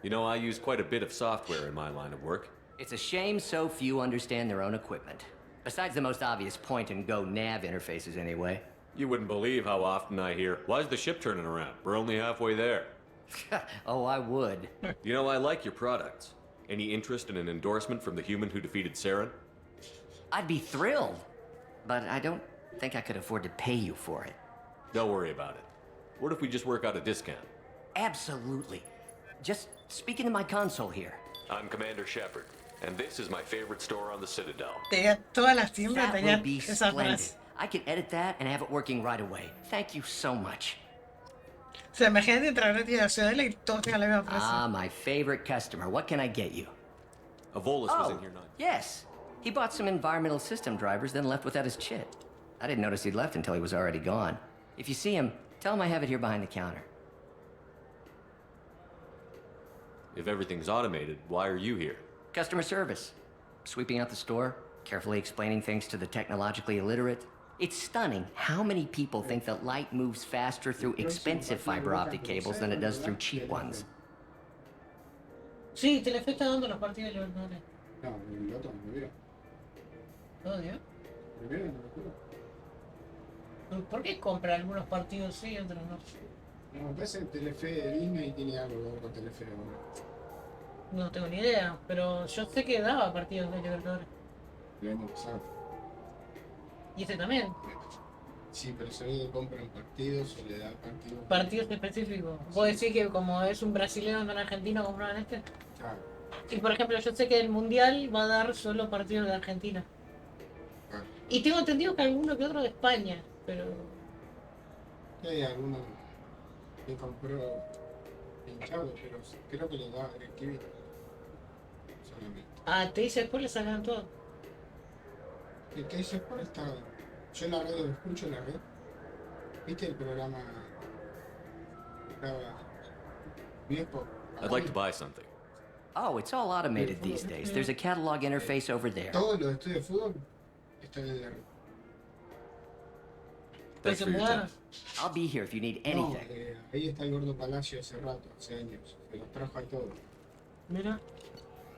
You know, I use quite a bit of software in my line of work. It's a shame so few understand their own equipment. Besides the most obvious point-and-go nav interfaces, anyway. You wouldn't believe how often I hear, "Why's the ship turning around? We're only halfway there." Oh, I would. You know, I like your products. Any interest in an endorsement from the human who defeated Saren? I'd be thrilled. But I don't think I could afford to pay you for it. Don't worry about it. What if we just work out a discount? Absolutely. Just speak into my console here. I'm Commander Shepard, and this is my favorite store on the Citadel. Tenía todas las tiendas, That tenía will be esas splendid. frases. I can edit that and have it working right away. Thank you so much. O sea, imagínate entrar a una tienda de Ciudadela y todos tengan la misma frase. Ah, my favorite customer. What can I get you? A Volus was in here not. Yes. He bought some environmental system drivers, then left without his chit. I didn't notice he'd left until he was already gone. If you see him, tell him I have it here behind the counter. If everything's automated, why are you here? Customer service. Sweeping out the store, carefully explaining things to the technologically illiterate. It's stunning how many people think that light moves faster through expensive fiber optic cables than it does through cheap ones. Sí, Telefe está dando los partidos de Libertadores. No, el otro no vieron. ¿Todavía? ¿Me vieron? No me acuerdo. ¿Por qué compra algunos partidos sí y otros no? No, me parece que Telefe de Disney tiene algo que ver con Telefe ahora. No tengo ni idea, pero yo sé que daba partidos de Libertadores. El año pasado. Y este también. Sí, pero se ve que compran partidos o le da partidos. Partidos específicos. ¿Vos decís que como es un brasileño en Argentina compraban este? Claro. Y por ejemplo, yo sé que el Mundial va a dar solo partidos de Argentina. Claro. Y tengo entendido que alguno que otro de España, pero... Hay alguno que compró hinchado, pero creo que le da DirecTV. Solamente. Ah, te dice después le sacan todo. El que dice por está. Yo en la red lo escucho en la red. ¿Viste el programa? Estaba viejo. I'd like to buy something. Oh, it's all automated these days. There's a catalog interface over there. Todos los estudios de fútbol están en la red. Thanks for your time. I'll be here if you need No, anything. ahí está el Gordo Palacio hace rato, hace años. Se los trajo ahí todos. Mira.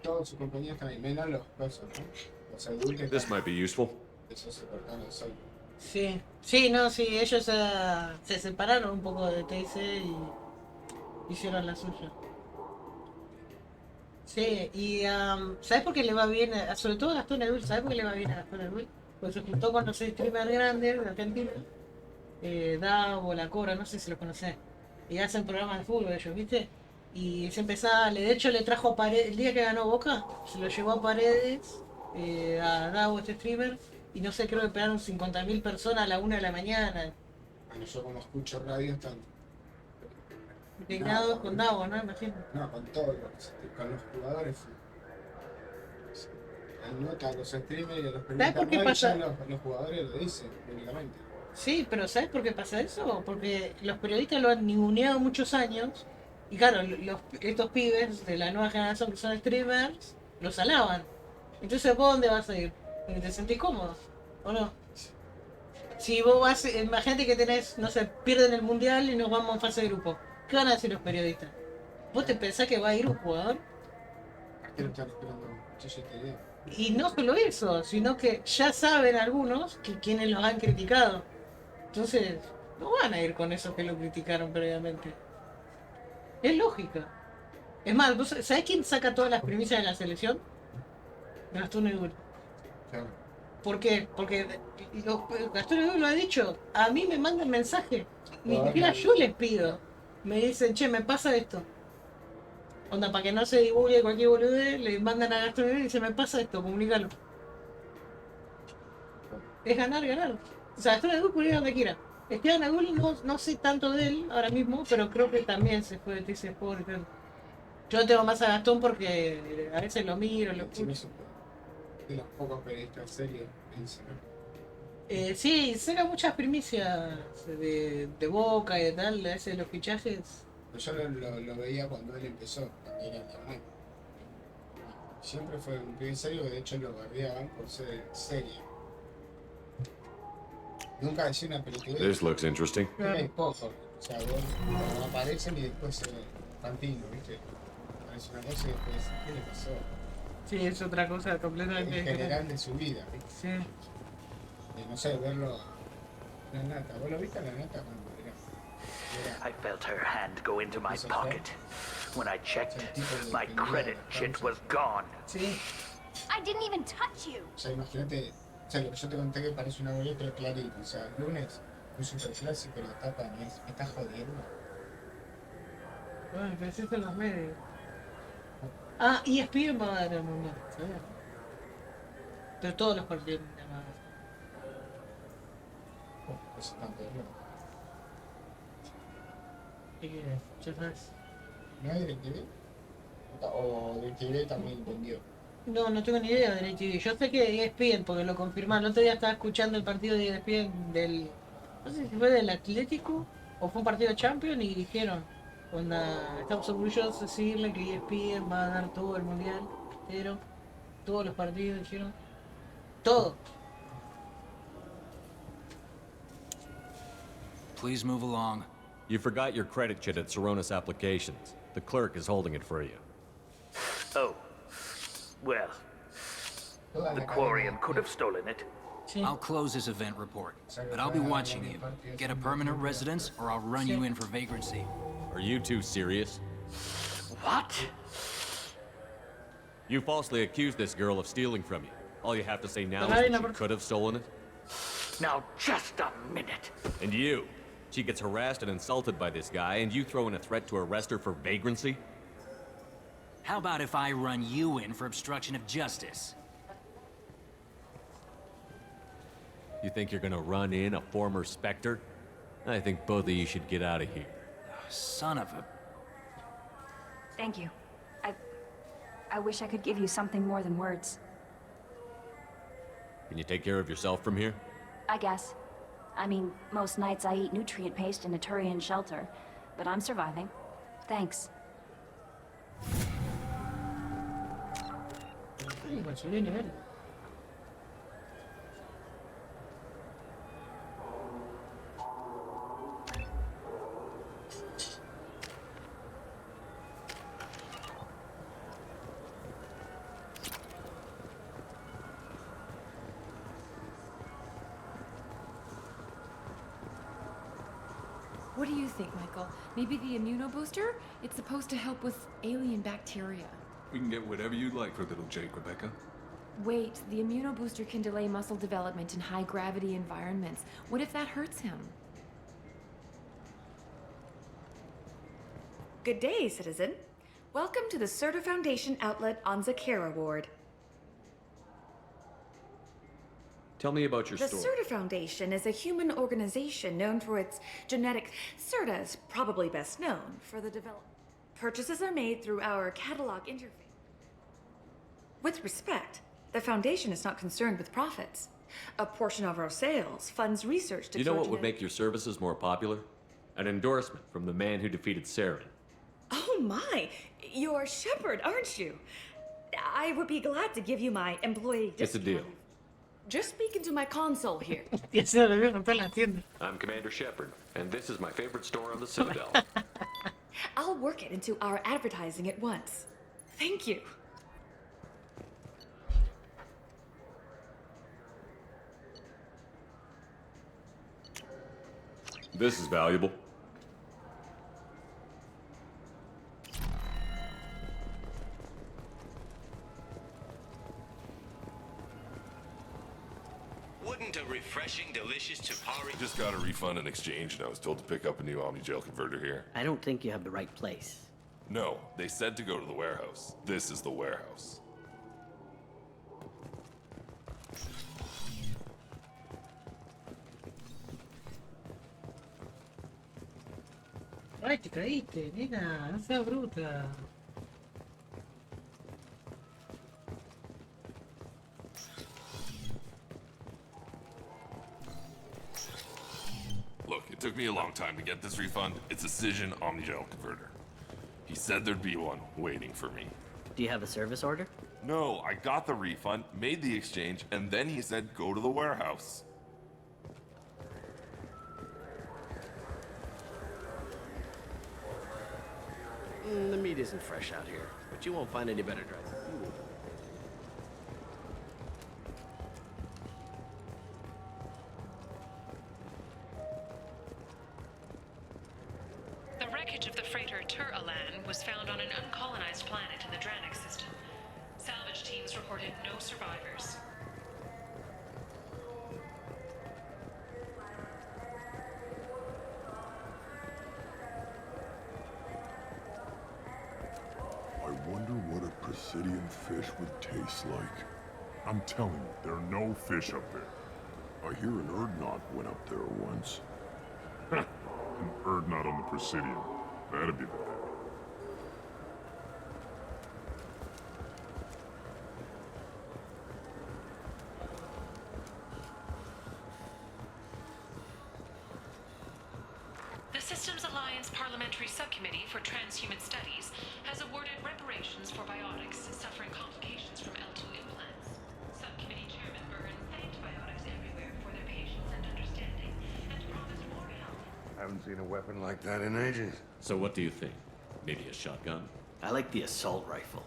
Todos sus compañías están ahí, menos los pesos, ¿no? Los adultos. This might be useful. Eso se cortaron el sol. Sí, sí, no, sí, ellos se separaron un poco de TIC y hicieron la suya. Sí, y ¿sabes por qué le va bien? Sobre todo a Gastón Edul, ¿sabes por qué le va bien a Gastón Edul? Porque se juntó con los streamers grandes de Argentina, Davo, La Cora, no sé si los conocés, y hacen programas de fútbol ellos, ¿viste? Y se empezaba, de hecho le trajo a Paredes, el día que ganó Boca, se lo llevó a Paredes, a Davo, este streamer, y no sé, creo que esperaron 50.000 personas a la 1 de la mañana. Bueno, yo como escucho radio están Dignados con Davo, ¿no? Imagino. No, con todos con los jugadores. Nota a los streamers y a los ¿Sabes por qué pasa? Los jugadores lo dicen públicamente. Sí, pero ¿sabes por qué pasa eso? Porque los periodistas lo han ninguneado muchos años. Y claro, estos pibes de la nueva generación que son streamers, los alaban. Entonces, ¿vos dónde vas a ir? ¿Porque te sentís cómodo? ¿O no? Si vos vas, imagínate que tenés, no sé, pierden el mundial y nos vamos en fase de grupo. ¿Qué van a decir los periodistas? ¿Vos te pensás que va a ir un jugador? ¿Por qué no están esperando? Yo ya te digo. Y no solo eso, sino que ya saben algunos que quienes los han criticado. Entonces, no van a ir con esos que lo criticaron previamente. Es lógica. Es más, ¿vos sabés quién saca todas las primicias de la selección? Gastón Edul. Claro. ¿Por qué? Porque Gastón Edul lo ha dicho. A mí me mandan mensaje. Ni siquiera yo les pido. Me dicen, che, me pasa esto. Onda, para que no se divulgue cualquier boludez, le mandan a Gastón Edul y dicen, me pasa esto, comunícalo. Es ganar, ganar. O sea, Gastón Edul puede ir a donde quiera. Esteban Edul no sé tanto de él ahora mismo, pero creo que también se fue de TC Sport. Yo tengo más a Gastón porque a veces lo miro, lo escucho. De los pocos periodistas serios en Saga. Sí, saca muchas primicias de Boca y de tal, a veces los fichajes. Yo lo veía cuando él empezó, cuando era internet. Siempre fue un pibe serio, de hecho lo bardeaban por ser serio. Nunca decía una película. This looks interesting. Hay poco. O sea, vos aparecen y después se pantino, ¿viste? Aparece una cosa y después, ¿qué le pasó? Sí, es otra cosa completamente En general de su vida, ¿viste? Sí. No sé, verlo a la nata. ¿Vos lo viste a la nata cuando era? I felt her hand go into my pocket. When I checked, my credit chit was gone. Sí. I didn't even touch you. O sea, imagínate, o sea, lo que yo te conté que parece una boleta clarita. O sea, lunes, un superclásico, lo tapan y es, me está jodiendo. Bueno, pero eso en los medios. Ah, y ESPN va a dar el mundial, ¿sabes? Pero todos los partidos van a dar. Eso tanto, ¿no? ¿Qué quieres? Ya sabes. ¿No hay DirecTV? O DirecTV también vendió. No tengo ni idea de DirecTV. Yo sé que ESPN, porque lo confirmaron. El otro día estaba escuchando el partido de ESPN del... No sé si fue del Atlético o fue un partido de Champions y dijeron Estamos orgullosos de decirle que ESPN va a dar todo el mundial, pero todos los partidos dijeron todo. Please move along. You forgot your credit chit at Saronis Applications. The clerk is holding it for you. Oh. Well. The Quarian could have stolen it. I'll close this event report, but I'll be watching you. Get a permanent residence, or I'll run you in for vagrancy. Are you two serious? What? You falsely accused this girl of stealing from you. All you have to say now is that she could have stolen it? Now, just a minute. And you? She gets harassed and insulted by this guy, and you throw in a threat to arrest her for vagrancy? How about if I run you in for obstruction of justice? You think you're gonna run in a former Spectre? I think both of you should get out of here. Son of a... Thank you. I wish I could give you something more than words. Can you take care of yourself from here? I guess. I mean, most nights I eat nutrient paste in a Turian shelter, but I'm surviving. Thanks. What do you think, Michael? Maybe the immunobooster? It's supposed to help with alien bacteria. We can get whatever you'd like for little Jake, Rebecca. Wait, the immunobooster can delay muscle development in high-gravity environments. What if that hurts him? Good day, citizen. Welcome to the Serta Foundation outlet on Zakera Ward. Tell me about your The store. Serta Foundation is a human organization known for its genetic... Serta is probably best known for the development. Purchases are made through our catalog interface. With respect, the Foundation is not concerned with profits. A portion of our sales funds research to You know cure what would make your services more popular? An endorsement from the man who defeated Saren. Oh my! You're Shepard, aren't you? I would be glad to give you my employee It's a deal. Just speak into my console here. I'm Commander Shepard, and this is my favorite store on the Citadel. I'll work it into our advertising at once. Thank you. This is valuable. Wouldn't a refreshing, delicious Chapari... Just got a refund and exchange, and I was told to pick up a new Omni-Gel converter here. I don't think you have the right place. No, they said to go to the warehouse. This is the warehouse. Ay, te caíste, nena, no seas bruta. Look, it took me a long time to get this refund. It's a Cision Omni-Gel converter. He said there'd be one waiting for me. Do you have a service order? No, I got the refund, made the exchange, and then he said go to the warehouse. The meat isn't fresh out here, but you won't find any better dried than you will. The wreckage of the freighter Tur-Alan was found on an uncolonized planet in the Dranik system. Salvage teams reported no survivors. I wonder what a Presidium fish would taste like. I'm telling you, there are no fish up there. I hear an Erdnot went up there once. An Erdnot on the Presidium. That'd be the day. The Systems Alliance Parliamentary Subcommittee for Transhuman Studies has awarded reparations for biotics suffering complications from L2 implants. Subcommittee Chairman Byrne thanked biotics everywhere for their patience and understanding and promised more help. I haven't seen a weapon like that in ages. So what do you think? Maybe a shotgun? I like the assault rifle.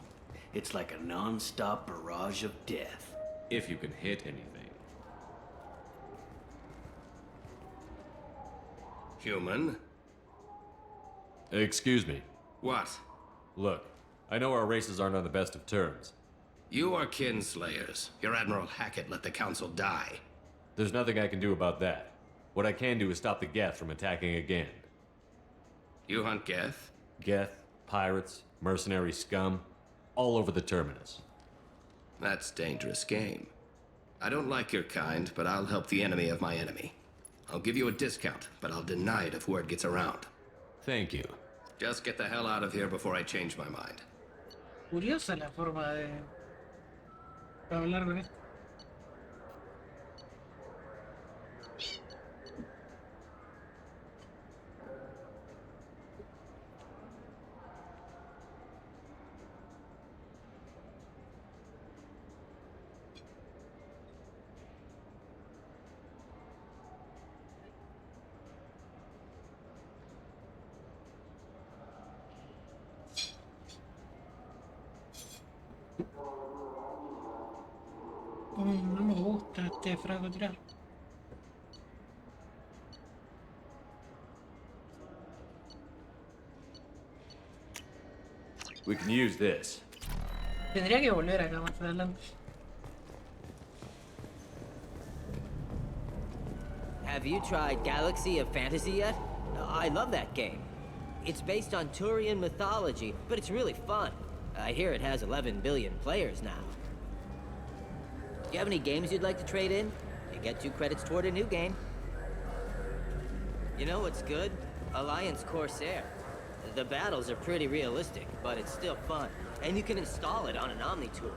It's like a non-stop barrage of death. If you can hit anything. Human? Excuse me. What? Look, I know our races aren't on the best of terms. You are kinslayers. Your Admiral Hackett let the Council die. There's nothing I can do about that. What I can do is stop the Geth from attacking again. You hunt Geth? Geth, pirates, mercenary scum, all over the terminus. That's dangerous game. I don't like your kind, but I'll help the enemy of my enemy. I'll give you a discount, but I'll deny it if word gets around. Thank you. Just get the hell out of here before I change my mind. Curiosa la forma de hablar con esto. No me gusta este francotirador. We can use this. Tendría que volver acá más adelante. Have you tried Galaxy of Fantasy yet? I love that game. It's based on Turian mythology, but it's really fun. I hear it has 11 billion players now. Do you have any games you'd like to trade in? You get 2 credits toward a new game. You know what's good? Alliance Corsair. The battles are pretty realistic, but it's still fun. And you can install it on an Omni tool.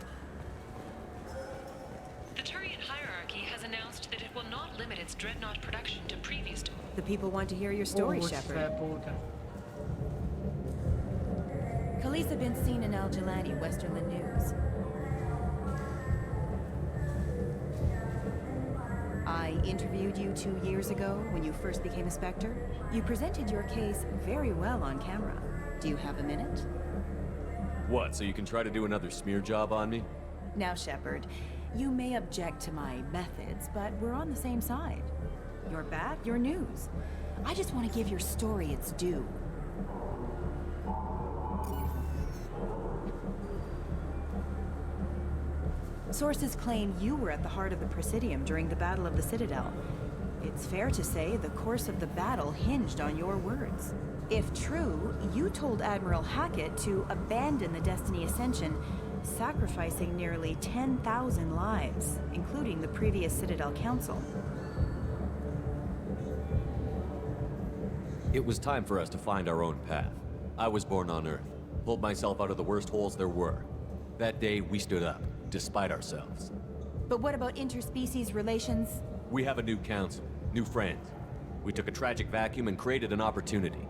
The Turian hierarchy has announced that it will not limit its Dreadnought production to previous... The people want to hear your story, Shepard. Khalees been seen in Al Jelani, Westerland News. I interviewed you 2 years ago when you first became a Spectre. You presented your case very well on camera. Do you have a minute? What, so you can try to do another smear job on me? Now, Shepard, you may object to my methods, but we're on the same side. You're back, you're news. I just want to give your story its due. Sources claim you were at the heart of the Presidium during the Battle of the Citadel. It's fair to say the course of the battle hinged on your words. If true, you told Admiral Hackett to abandon the Destiny Ascension, sacrificing nearly 10,000 lives, including the previous Citadel Council. It was time for us to find our own path. I was born on Earth, pulled myself out of the worst holes there were. That day, we stood up, despite ourselves. But what about interspecies relations? We have a new council, new friends. We took a tragic vacuum and created an opportunity.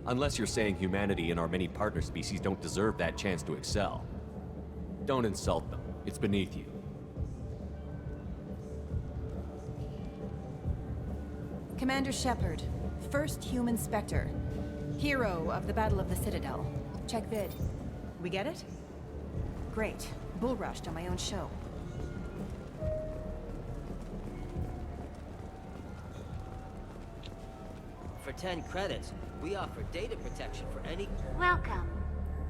Unless you're saying humanity and our many partner species don't deserve that chance to excel. Don't insult them. It's beneath you. Commander Shepard, first human Spectre. Hero of the Battle of the Citadel. Check vid. We get it? Great. Bull rushed on my own show. For 10 credits, we offer data protection for any... Welcome.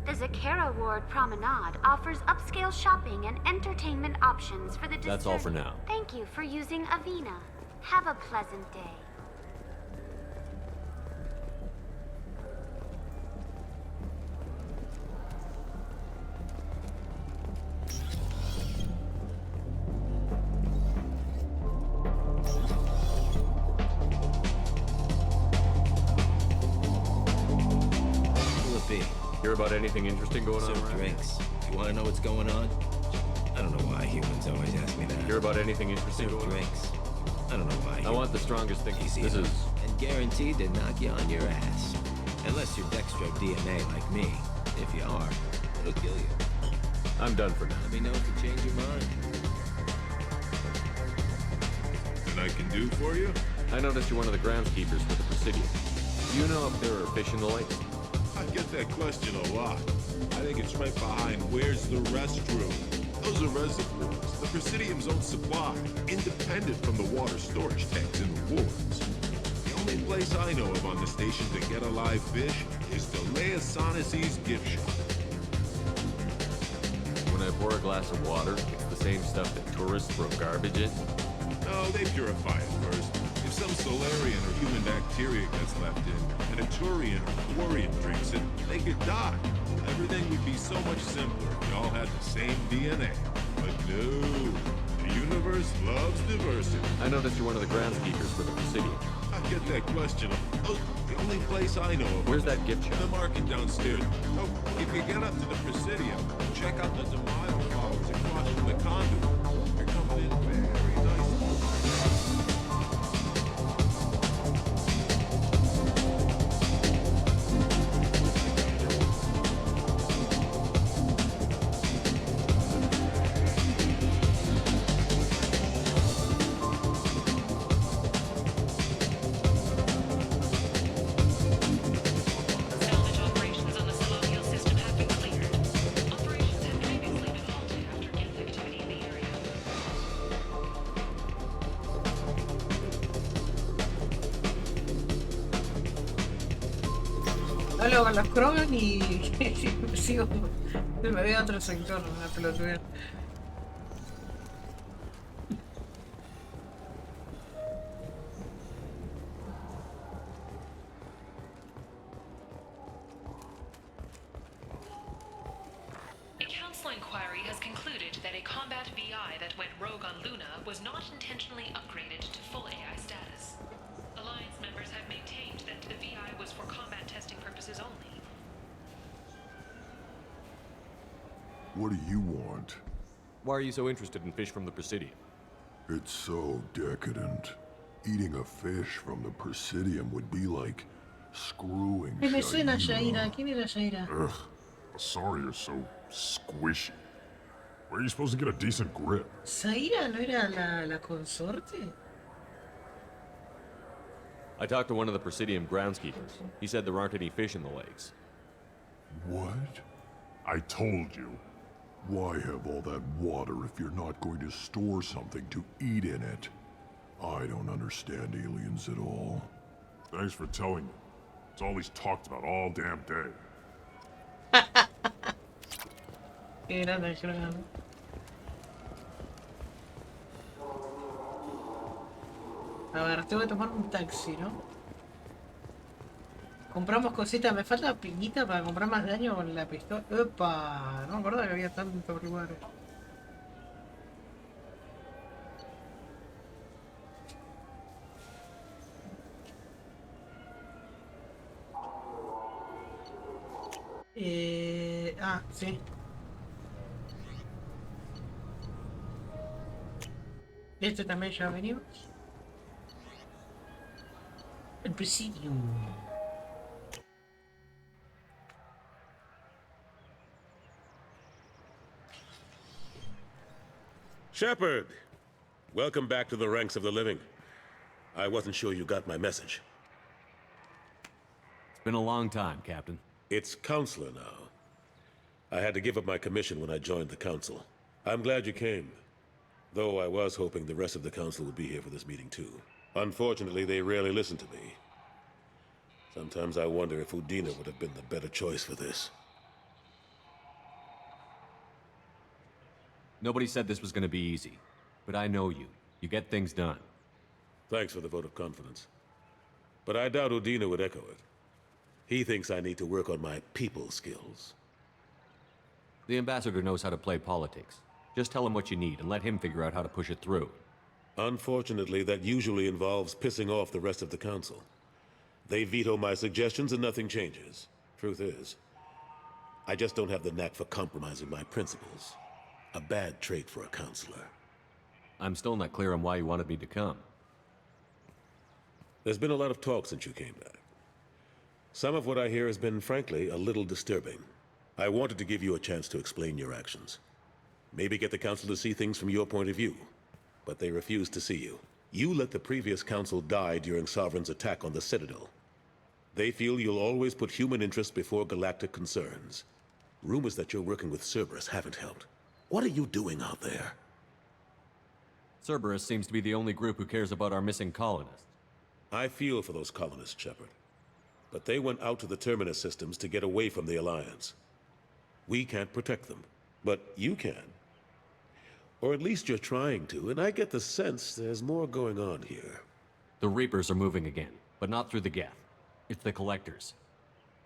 The Zakara Ward Promenade offers upscale shopping and entertainment options for the That's all for now. Thank you for using Avena. Have a pleasant day. Hear about anything interesting going on? Some drinks. You want to know what's going on? I don't know why humans always ask me that. Hear about anything interesting Some going drinks. I don't know why. I want the strongest thing. This is... And guaranteed to knock you on your ass. Unless you're Dextro DNA like me. If you are, it'll kill you. I'm done for now. Let me know if you change your mind. That I can do for you? I noticed you're one of the groundskeepers for the Presidium. Do you know if there are fish in the lake? I get that question a lot. I think it's right behind where's the restroom. Those are reservoirs, the Presidium's own supply, independent from the water storage tanks in the wards. The only place I know of on the station to get a live fish is Delea Sonesi's gift shop. When I pour a glass of water, it's the same stuff that tourists throw garbage in? No, they purify it first. If some Solarian or human bacteria gets left in, and a Turian or Quarian drinks it, they could die. Everything would be so much simpler if we all had the same DNA. But no, the universe loves diversity. I noticed you're one of the groundskeepers for the Presidium. I get that question. Oh, the only place I know of. Where's that gift shop? The market downstairs. Oh, if you get up to the Presidium, check out the DeMille flowers across from the conduit. They're coming in very nicely. Salvage operations on the Salonial system have been cleared. Operations had previously been halted after gas activity in the area. Hablo con los Krogan y sigo. Me voy a otro sector, una pelotudez. A council inquiry has concluded that a combat VI that went rogue on Luna was not intentionally upgraded to full AI status. Alliance members have maintained that the VI was for combat testing purposes only. What do you want? Why are you so interested in fish from the Presidium? It's so decadent. Eating a fish from the Presidium would be like screwing Me suena Shaira. Shaira. ¿Quién era Shaira? Ugh, sorry, are so squishy. Where are you supposed to get a decent grip? ¿Shaira no era la consorte? I talked to one of the Presidium groundskeepers. He said there aren't any fish in the lakes. What? I told you. Why have all that water if you're not going to store something to eat in it? I don't understand aliens at all. Thanks for telling me. It's all he's talked about all damn day. Qué grande, Krogan. A ver, tengo que tomar un taxi, ¿no? Compramos cositas, me falta piñita para comprar más daño con la pistola. ¡Epa! No me acuerdo que había tantos lugares. Sí. Este también ya venimos. El Presidium. Shepard! Welcome back to the ranks of the living. I wasn't sure you got my message. It's been a long time, Captain. It's Counselor now. I had to give up my commission when I joined the Council. I'm glad you came. Though I was hoping the rest of the Council would be here for this meeting too. Unfortunately, they rarely listen to me. Sometimes I wonder if Udina would have been the better choice for this. Nobody said this was gonna be easy. But I know you. You get things done. Thanks for the vote of confidence. But I doubt Udina would echo it. He thinks I need to work on my people skills. The ambassador knows how to play politics. Just tell him what you need and let him figure out how to push it through. Unfortunately, that usually involves pissing off the rest of the council. They veto my suggestions and nothing changes. Truth is, I just don't have the knack for compromising my principles. A bad trait for a counselor. I'm still not clear on why you wanted me to come. There's been a lot of talk since you came back. Some of what I hear has been, frankly, a little disturbing. I wanted to give you a chance to explain your actions. Maybe get the Council to see things from your point of view. But they refused to see you. You let the previous Council die during Sovereign's attack on the Citadel. They feel you'll always put human interests before galactic concerns. Rumors that you're working with Cerberus haven't helped. What are you doing out there? Cerberus seems to be the only group who cares about our missing colonists. I feel for those colonists, Shepard. But they went out to the Terminus systems to get away from the Alliance. We can't protect them, but you can. Or at least you're trying to, and I get the sense there's more going on here. The Reapers are moving again, but not through the Geth. It's the Collectors.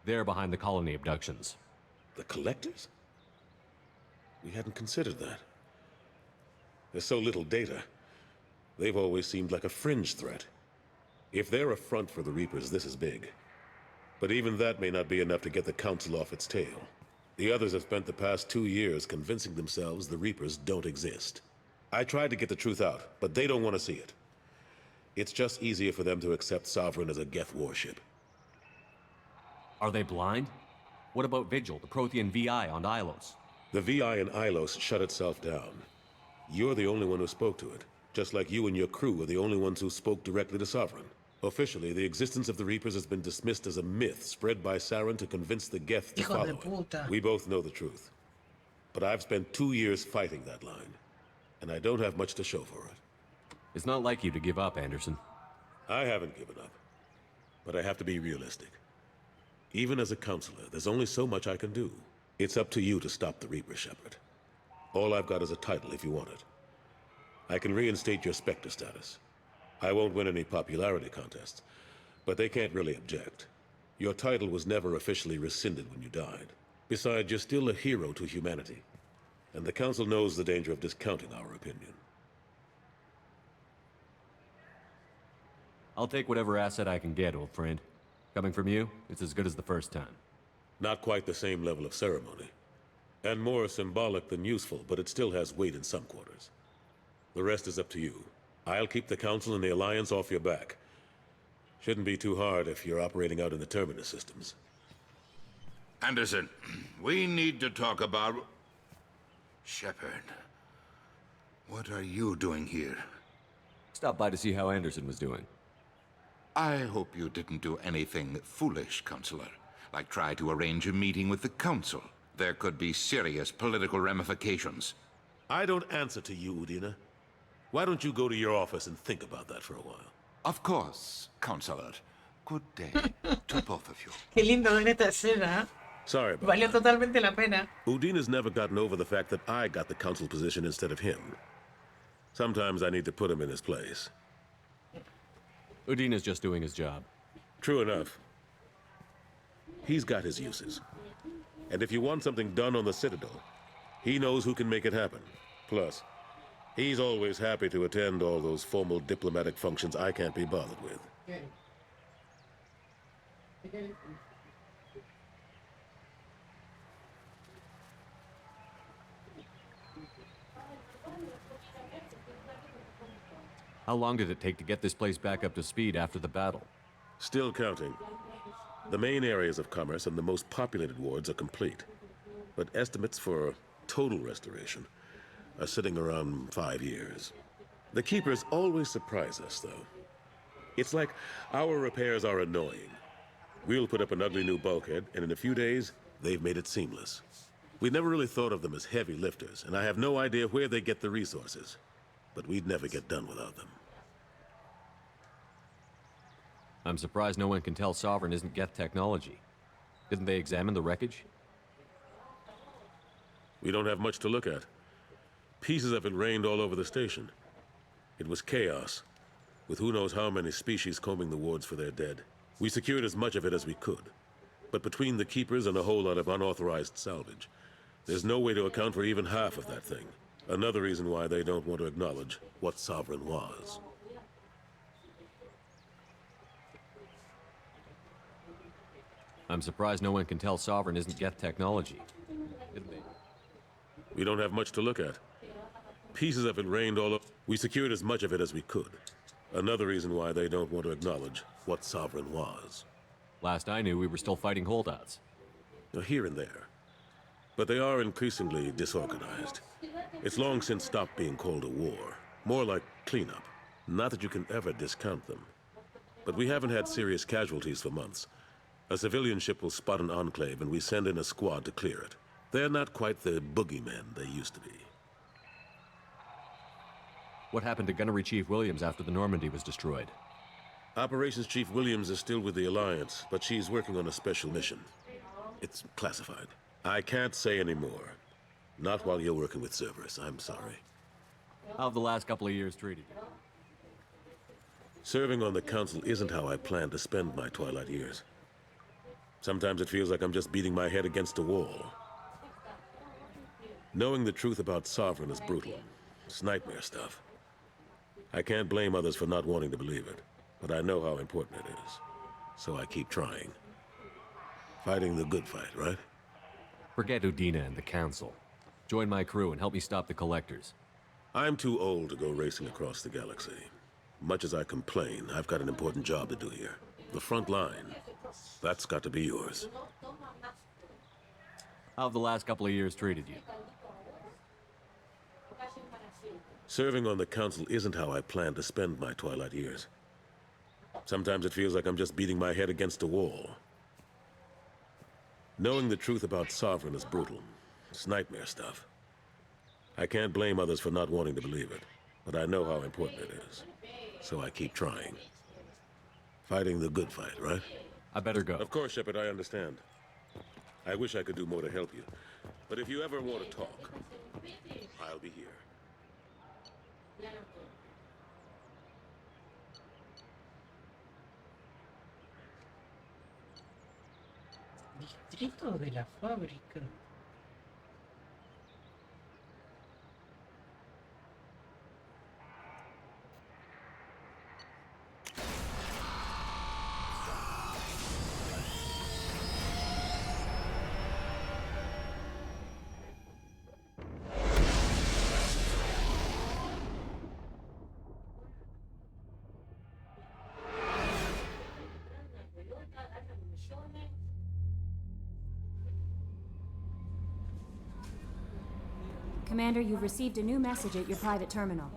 They're behind the colony abductions. The Collectors? We hadn't considered that. There's so little data. They've always seemed like a fringe threat. If they're a front for the Reapers, this is big. But even that may not be enough to get the Council off its tail. The others have spent the past 2 years convincing themselves the Reapers don't exist. I tried to get the truth out, but they don't want to see it. It's just easier for them to accept Sovereign as a Geth warship. Are they blind? What about Vigil, the Prothean VI on Ilos? The VI in Ilos shut itself down. You're the only one who spoke to it, just like you and your crew are the only ones who spoke directly to Sovereign. Officially, the existence of the Reapers has been dismissed as a myth spread by Saren to convince the Geth to follow it. We both know the truth. But I've spent 2 years fighting that line, and I don't have much to show for it. It's not like you to give up, Anderson. I haven't given up, but I have to be realistic. Even as a counselor, there's only so much I can do. It's up to you to stop the Reaper, Shepard. All I've got is a title if you want it. I can reinstate your Spectre status. I won't win any popularity contests, but they can't really object. Your title was never officially rescinded when you died. Besides, you're still a hero to humanity, and the Council knows the danger of discounting our opinion. I'll take whatever asset I can get, old friend. Coming from you, it's as good as the first time. Not quite the same level of ceremony, and more symbolic than useful, but it still has weight in some quarters. The rest is up to you. I'll keep the Council and the Alliance off your back. Shouldn't be too hard if you're operating out in the Terminus systems. Anderson, we need to talk about... Shepard. What are you doing here? Stopped by to see how Anderson was doing. I hope you didn't do anything foolish, Counselor. Like try to arrange a meeting with the Council. There could be serious political ramifications. I don't answer to you, Udina. Why don't you go to your office and think about that for a while? Of course, Counselor. Good day to both of you. Qué lindo ver esta escena, ¿eh? Sorry about Valió totalmente la pena. Udina's never gotten over the fact that I got the Council position instead of him. Sometimes I need to put him in his place. Udina's just doing his job. True enough. He's got his uses. And if you want something done on the Citadel, he knows who can make it happen. Plus, he's always happy to attend all those formal diplomatic functions I can't be bothered with. How long did it take to get this place back up to speed after the battle? Still counting. The main areas of commerce and the most populated wards are complete. But estimates for total restoration are sitting around 5 years. The Keepers always surprise us, though. It's like our repairs are annoying. We'll put up an ugly new bulkhead, and in a few days, they've made it seamless. We never really thought of them as heavy lifters, and I have no idea where they get the resources. But we'd never get done without them. I'm surprised no one can tell Sovereign isn't Geth technology. Didn't they examine the wreckage? We don't have much to look at. Pieces of it rained all over the station. It was chaos, with who knows how many species combing the wards for their dead. We secured as much of it as we could. But between the Keepers and a whole lot of unauthorized salvage, there's no way to account for even half of that thing. Another reason why they don't want to acknowledge what Sovereign was. I'm surprised no one can tell Sovereign isn't Geth technology. Didn't they? We don't have much to look at. Pieces of it rained all over. We secured as much of it as we could. Another reason why they don't want to acknowledge what Sovereign was. Last I knew, we were still fighting holdouts. Here and there. But they are increasingly disorganized. It's long since stopped being called a war. More like cleanup. Not that you can ever discount them. But we haven't had serious casualties for months. A civilian ship will spot an enclave and we send in a squad to clear it. They're not quite the boogeymen they used to be. What happened to Gunnery Chief Williams after the Normandy was destroyed? Operations Chief Williams is still with the Alliance, but she's working on a special mission. It's classified. I can't say any more. Not while you're working with Cerberus, I'm sorry. How have the last couple of years treated you? Serving on the Council isn't how I plan to spend my twilight years. Sometimes it feels like I'm just beating my head against a wall. Knowing the truth about Sovereign is brutal. It's nightmare stuff. I can't blame others for not wanting to believe it, but I know how important it is. So I keep trying. Fighting the good fight, right? Forget Udina and the Council. Join my crew and help me stop the Collectors. I'm too old to go racing across the galaxy. Much as I complain, I've got an important job to do here. The front line. That's got to be yours. How have the last couple of years treated you? Serving on the Council isn't how I plan to spend my twilight years. Sometimes it feels like I'm just beating my head against a wall. Knowing the truth about Sovereign is brutal. It's nightmare stuff. I can't blame others for not wanting to believe it, but I know how important it is. So I keep trying. Fighting the good fight, right? I better go. Of course, Shepard, I understand. I wish I could do more to help you. But if you ever want to talk, I'll be here. Distrito de la fábrica. Commander, you've received a new message at your private terminal.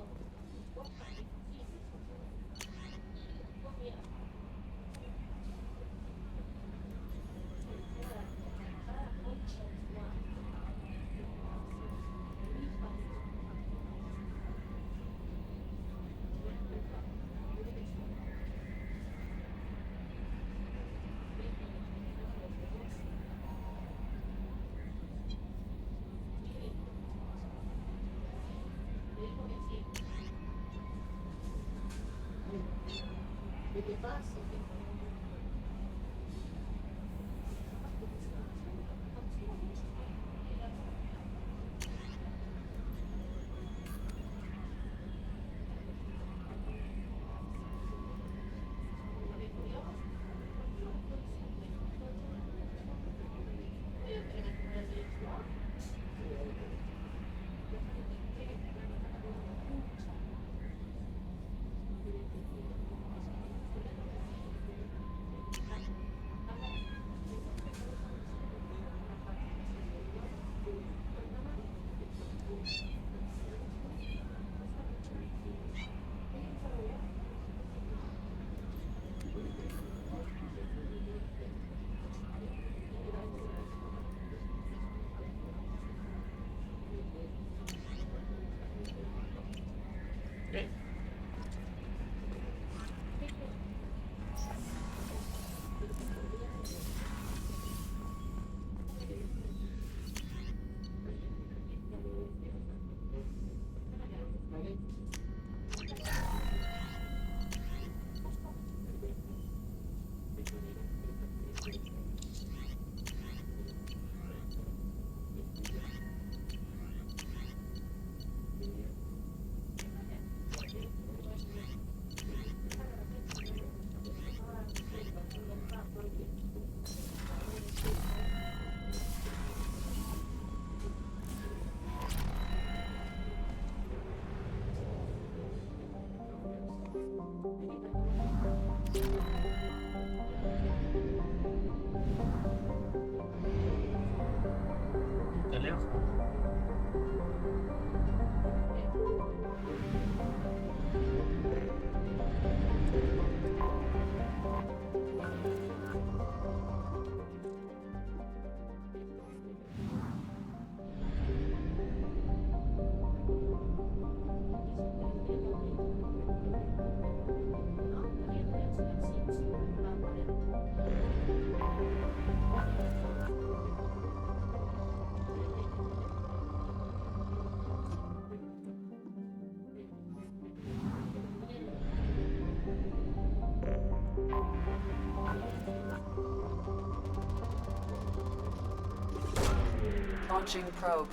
Launching probe.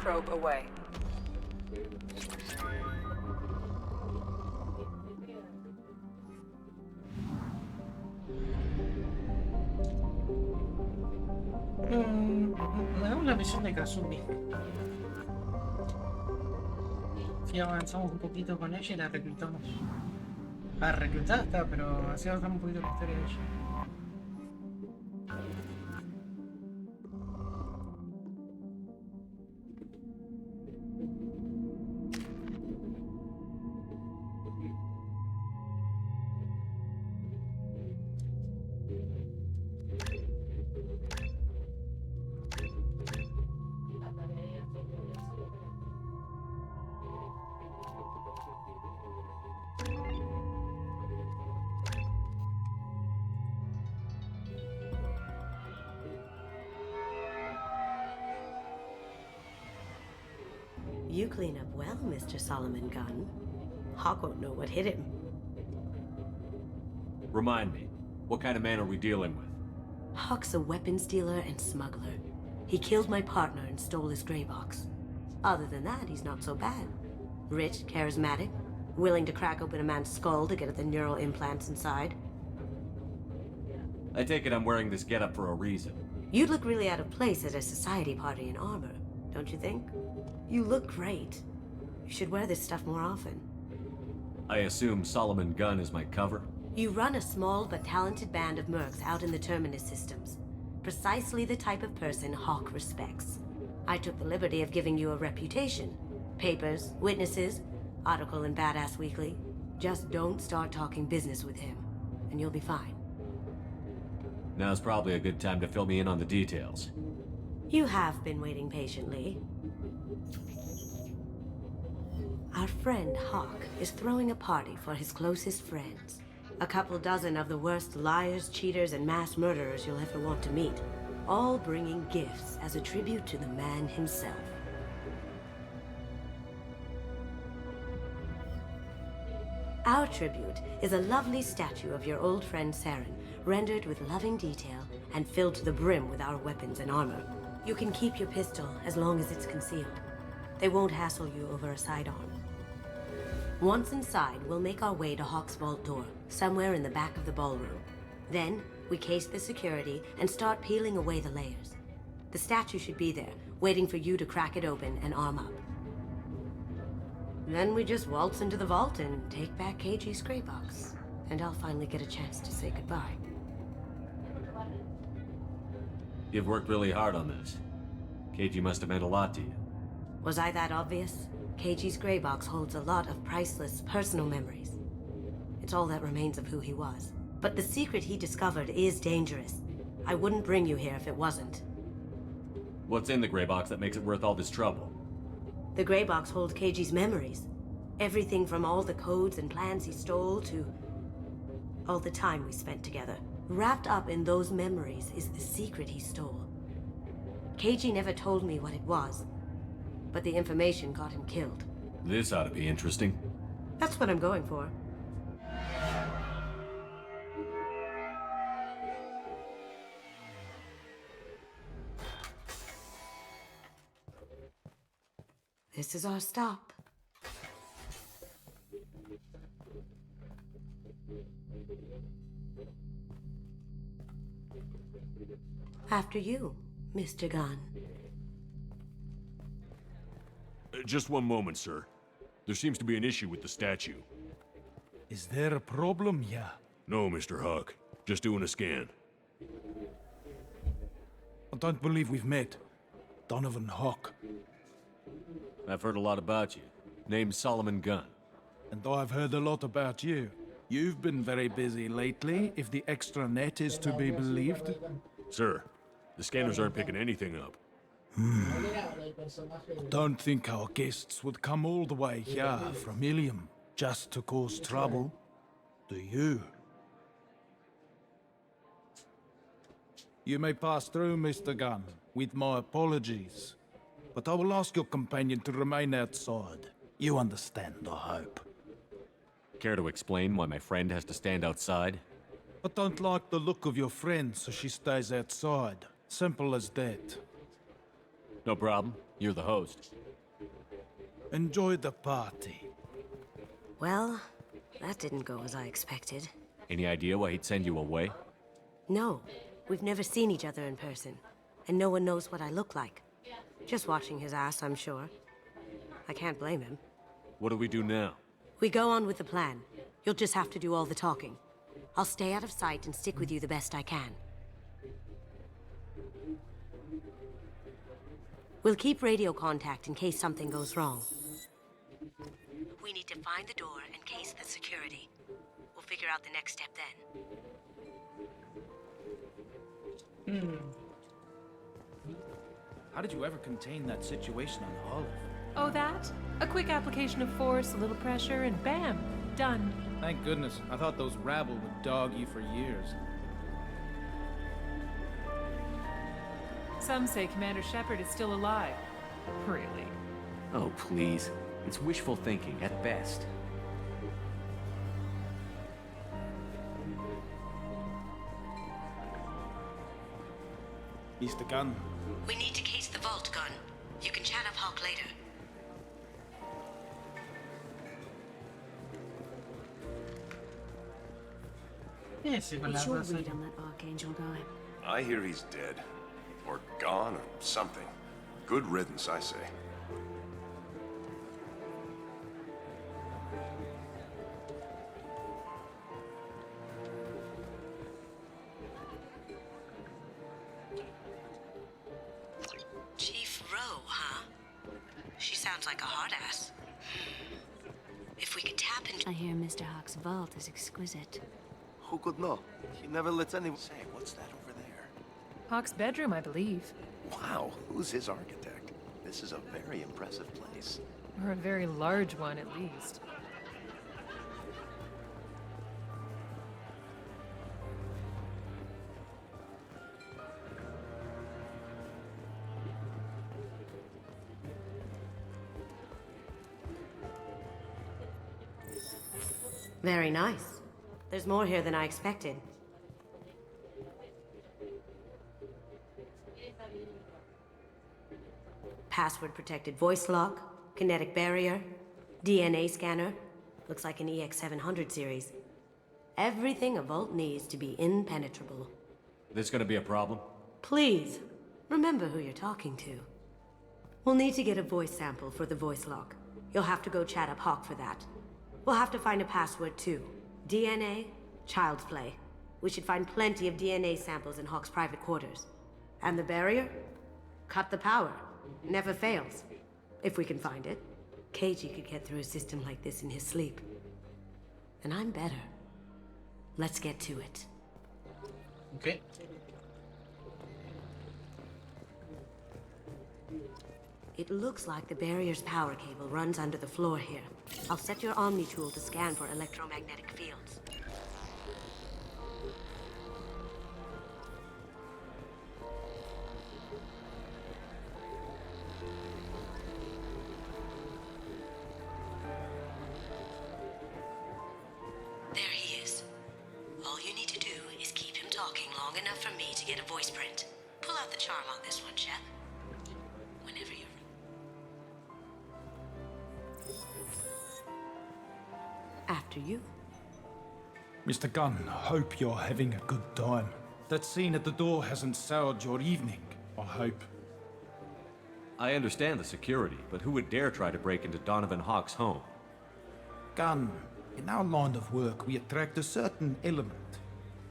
Probe away. Hagamos la misión de Kazumi. Si avanzamos un poquito con ella y la reclutamos. Reclutada está, pero así avanzamos un poquito con la historia de ella. You clean up well, Mr. Solomon Gunn. Hawk won't know what hit him. Remind me, what kind of man are we dealing with? Hawk's a weapons dealer and smuggler. He killed my partner and stole his gray box. Other than that, he's not so bad. Rich, charismatic, willing to crack open a man's skull to get at the neural implants inside. I take it I'm wearing this getup for a reason. You'd look really out of place at a society party in armor, don't you think? You look great. You should wear this stuff more often. I assume Solomon Gunn is my cover? You run a small but talented band of mercs out in the Terminus systems. Precisely the type of person Hawk respects. I took the liberty of giving you a reputation. Papers, witnesses, article in Badass Weekly. Just don't start talking business with him, and you'll be fine. Now's probably a good time to fill me in on the details. You have been waiting patiently. Our friend Hawk is throwing a party for his closest friends. A couple dozen of the worst liars, cheaters, and mass murderers you'll ever want to meet. All bringing gifts as a tribute to the man himself. Our tribute is a lovely statue of your old friend Saren, rendered with loving detail and filled to the brim with our weapons and armor. You can keep your pistol as long as it's concealed. They won't hassle you over a sidearm. Once inside, we'll make our way to Hawk's vault door, somewhere in the back of the ballroom. Then, we case the security and start peeling away the layers. The statue should be there, waiting for you to crack it open and arm up. Then we just waltz into the vault and take back KG's gray box. And I'll finally get a chance to say goodbye. You've worked really hard on this. KG must have meant a lot to you. Was I that obvious? KG's gray box holds a lot of priceless personal memories. It's all that remains of who he was. But the secret he discovered is dangerous. I wouldn't bring you here if it wasn't. What's in the gray box that makes it worth all this trouble? The gray box holds KG's memories. Everything from all the codes and plans he stole to all the time we spent together. Wrapped up in those memories is the secret he stole. KG never told me what it was, but the information got him killed. This ought to be interesting. That's what I'm going for. This is our stop. After you, Mr. Gunn. Just one moment, sir. There seems to be an issue with the statue. Is there a problem, yeah? No, Mr. Hawk. Just doing a scan. I don't believe we've met. Donovan Hawk. I've heard a lot about you. Name's Solomon Gunn. And I've heard a lot about you. You've been very busy lately, if the extra net is to be believed. Sir, the scanners aren't picking anything up. Don't think our guests would come all the way here from Ilium just to cause trouble, do you? You may pass through, Mr. Gunn, with my apologies. But I will ask your companion to remain outside. You understand, I hope. Care to explain why my friend has to stand outside? I don't like the look of your friend, so she stays outside. Simple as that. No problem. You're the host. Enjoy the party. Well, that didn't go as I expected. Any idea why he'd send you away? No, we've never seen each other in person, and no one knows what I look like. Just watching his ass, I'm sure. I can't blame him. What do we do now? We go on with the plan. You'll just have to do all the talking. I'll stay out of sight and stick with you the best I can. We'll keep radio contact in case something goes wrong. We need to find the door and case the security. We'll figure out the next step then. How did you ever contain that situation on Olive? Oh, that? A quick application of force, a little pressure, and bam! Done. Thank goodness. I thought those rabble would dog you for years. Some say Commander Shepard is still alive. Really? Oh, please. It's wishful thinking at best. Mr. Gunn. We need to case the vault, Gunn. You can chat up Hawk later. What's your read on that Archangel guy? I hear he's dead. Or gone, or something. Good riddance, I say. Chief Rowe, huh? She sounds like a hard ass. If we could tap into... I hear Mr. Hawk's vault is exquisite. Who could know? He never lets anyone... Say, what's that over there? Hawk's bedroom, I believe. Wow, who's his architect? This is a very impressive place. Or a very large one, at least. Very nice. There's more here than I expected. Password-protected voice lock, kinetic barrier, DNA scanner. Looks like an EX700 series. Everything a vault needs to be impenetrable. This gonna be a problem? Please, remember who you're talking to. We'll need to get a voice sample for the voice lock. You'll have to go chat up Hawk for that. We'll have to find a password too. DNA, child's play. We should find plenty of DNA samples in Hawk's private quarters. And the barrier? Cut the power. Never fails. If we can find it. KG could get through a system like this in his sleep. And I'm better. Let's get to it. Okay. It looks like the barrier's power cable runs under the floor here. I'll set your Omni tool to scan for electromagnetic fields. There he is. All you need to do is keep him talking long enough for me to get a voice print. Pull out the charm on this one, Shep. Whenever you're... After you. Mr. Gunn, hope you're having a good time. That scene at the door hasn't soured your evening, I hope. I understand the security, but who would dare try to break into Donovan Hawk's home? Gunn, in our line of work, we attract a certain element.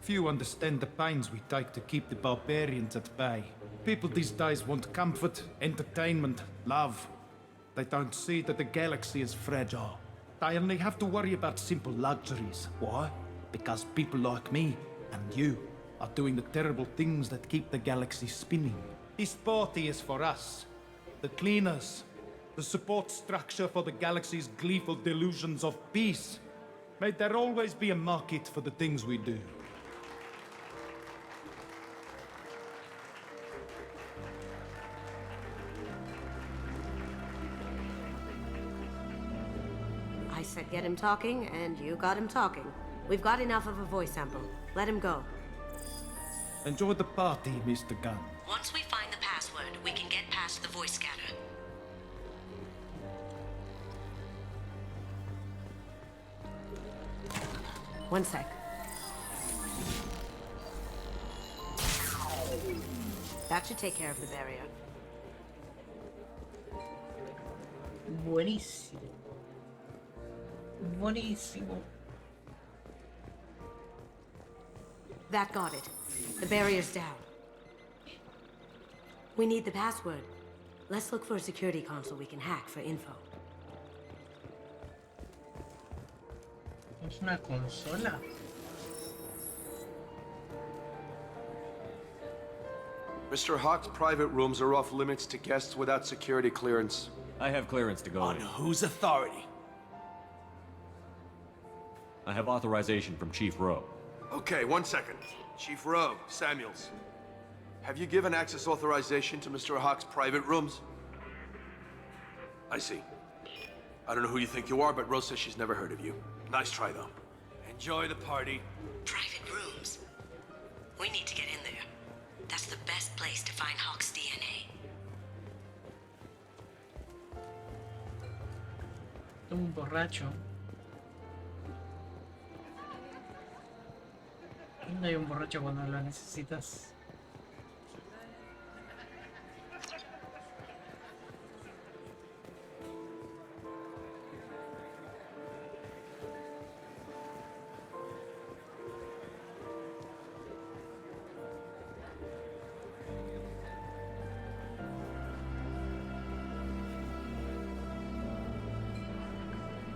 Few understand the pains we take to keep the barbarians at bay. People these days want comfort, entertainment, love. They don't see that the galaxy is fragile. I only have to worry about simple luxuries. Why? Because people like me and you are doing the terrible things that keep the galaxy spinning. This party is for us, the cleaners, the support structure for the galaxy's gleeful delusions of peace. May there always be a market for the things we do. I said get him talking, and you got him talking. We've got enough of a voice sample. Let him go. Enjoy the party, Mr. Gunn. Once we find the password, we can get past the voice scanner. One sec. That should take care of the barrier. Buenísimo. Buenísimo. That got it. The barrier's down. We need the password. Let's look for a security console we can hack for info. ¿Es una consola? Mr. Hawk's private rooms are off limits to guests without security clearance. I have clearance to go On in. whose authority? I have authorization from Chief Rowe. Okay, 1 second. Chief Rowe, Samuels. Have you given access authorization to Mr. Hawk's private rooms? I see. I don't know who you think you are, but Rose says she's never heard of you. Nice try, though. Enjoy the party. Private rooms. We need to get in there. That's the best place to find Hawk's DNA. Un borracho. ¿Dónde hay un borracho cuando lo necesitas?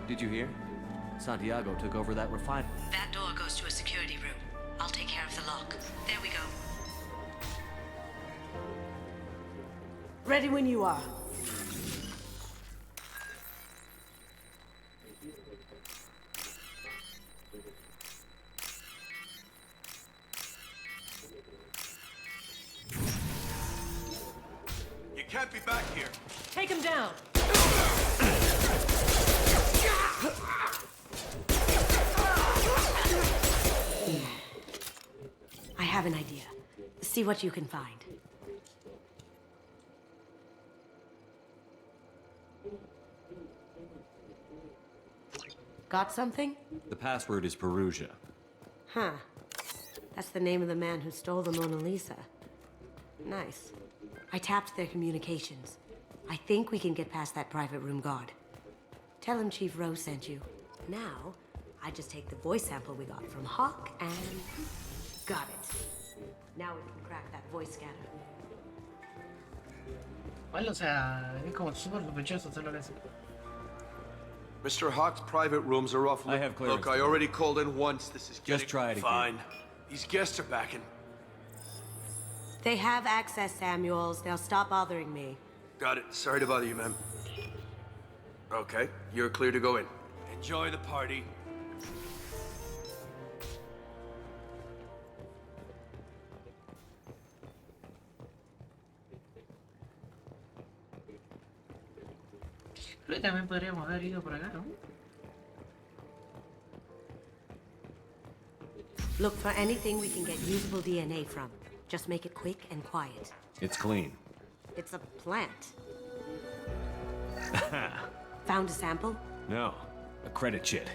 Did you hear? Santiago took over that refinery. That door goes to a security room. I'll take care of the lock. There we go. Ready when you are. You can't be back here. Take him down. I have an idea. See what you can find. Got something? The password is Perugia. Huh. That's the name of the man who stole the Mona Lisa. Nice. I tapped their communications. I think we can get past that private room guard. Tell him Chief Rowe sent you. Now, I just take the voice sample we got from Hawk and... got it. Now we can crack that voice scanner. Bueno, o sea, es como súper sospechoso hacerlo eso. Mr. Hawk's private rooms are off limits. I have clearance. Look, I already called in once. This is getting... Just try it again. Fine. These guests are backing. They have access, Samuels. They'll stop bothering me. Got it. Sorry to bother you, ma'am. Okay, you're clear to go in. Enjoy the party. Creo que también podríamos haber ido por acá, ¿no? Look for anything we can get usable DNA from. Just make it quick and quiet. It's clean. It's a plant. Found a sample? No, a credit chit.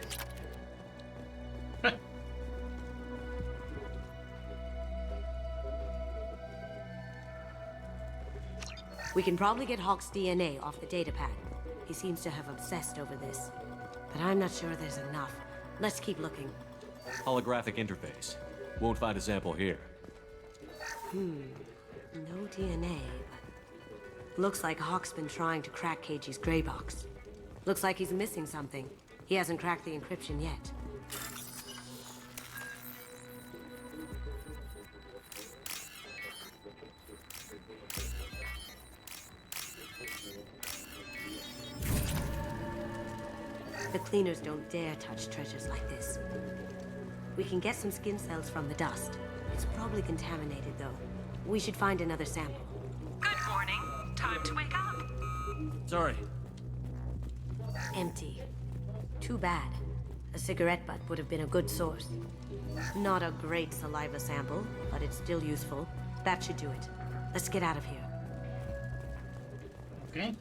We can probably get Hawk's DNA off the datapad. He seems to have obsessed over this. But I'm not sure there's enough. Let's keep looking. Holographic interface. Won't find a sample here. No DNA, but... looks like Hawk's been trying to crack KG's gray box. Looks like he's missing something. He hasn't cracked the encryption yet. The cleaners don't dare touch treasures like this. We can get some skin cells from the dust. It's probably contaminated, though. We should find another sample. Good morning. Time to wake up. Sorry. Empty. Too bad. A cigarette butt would have been a good source. Not a great saliva sample, but it's still useful. That should do it. Let's get out of here. Okay.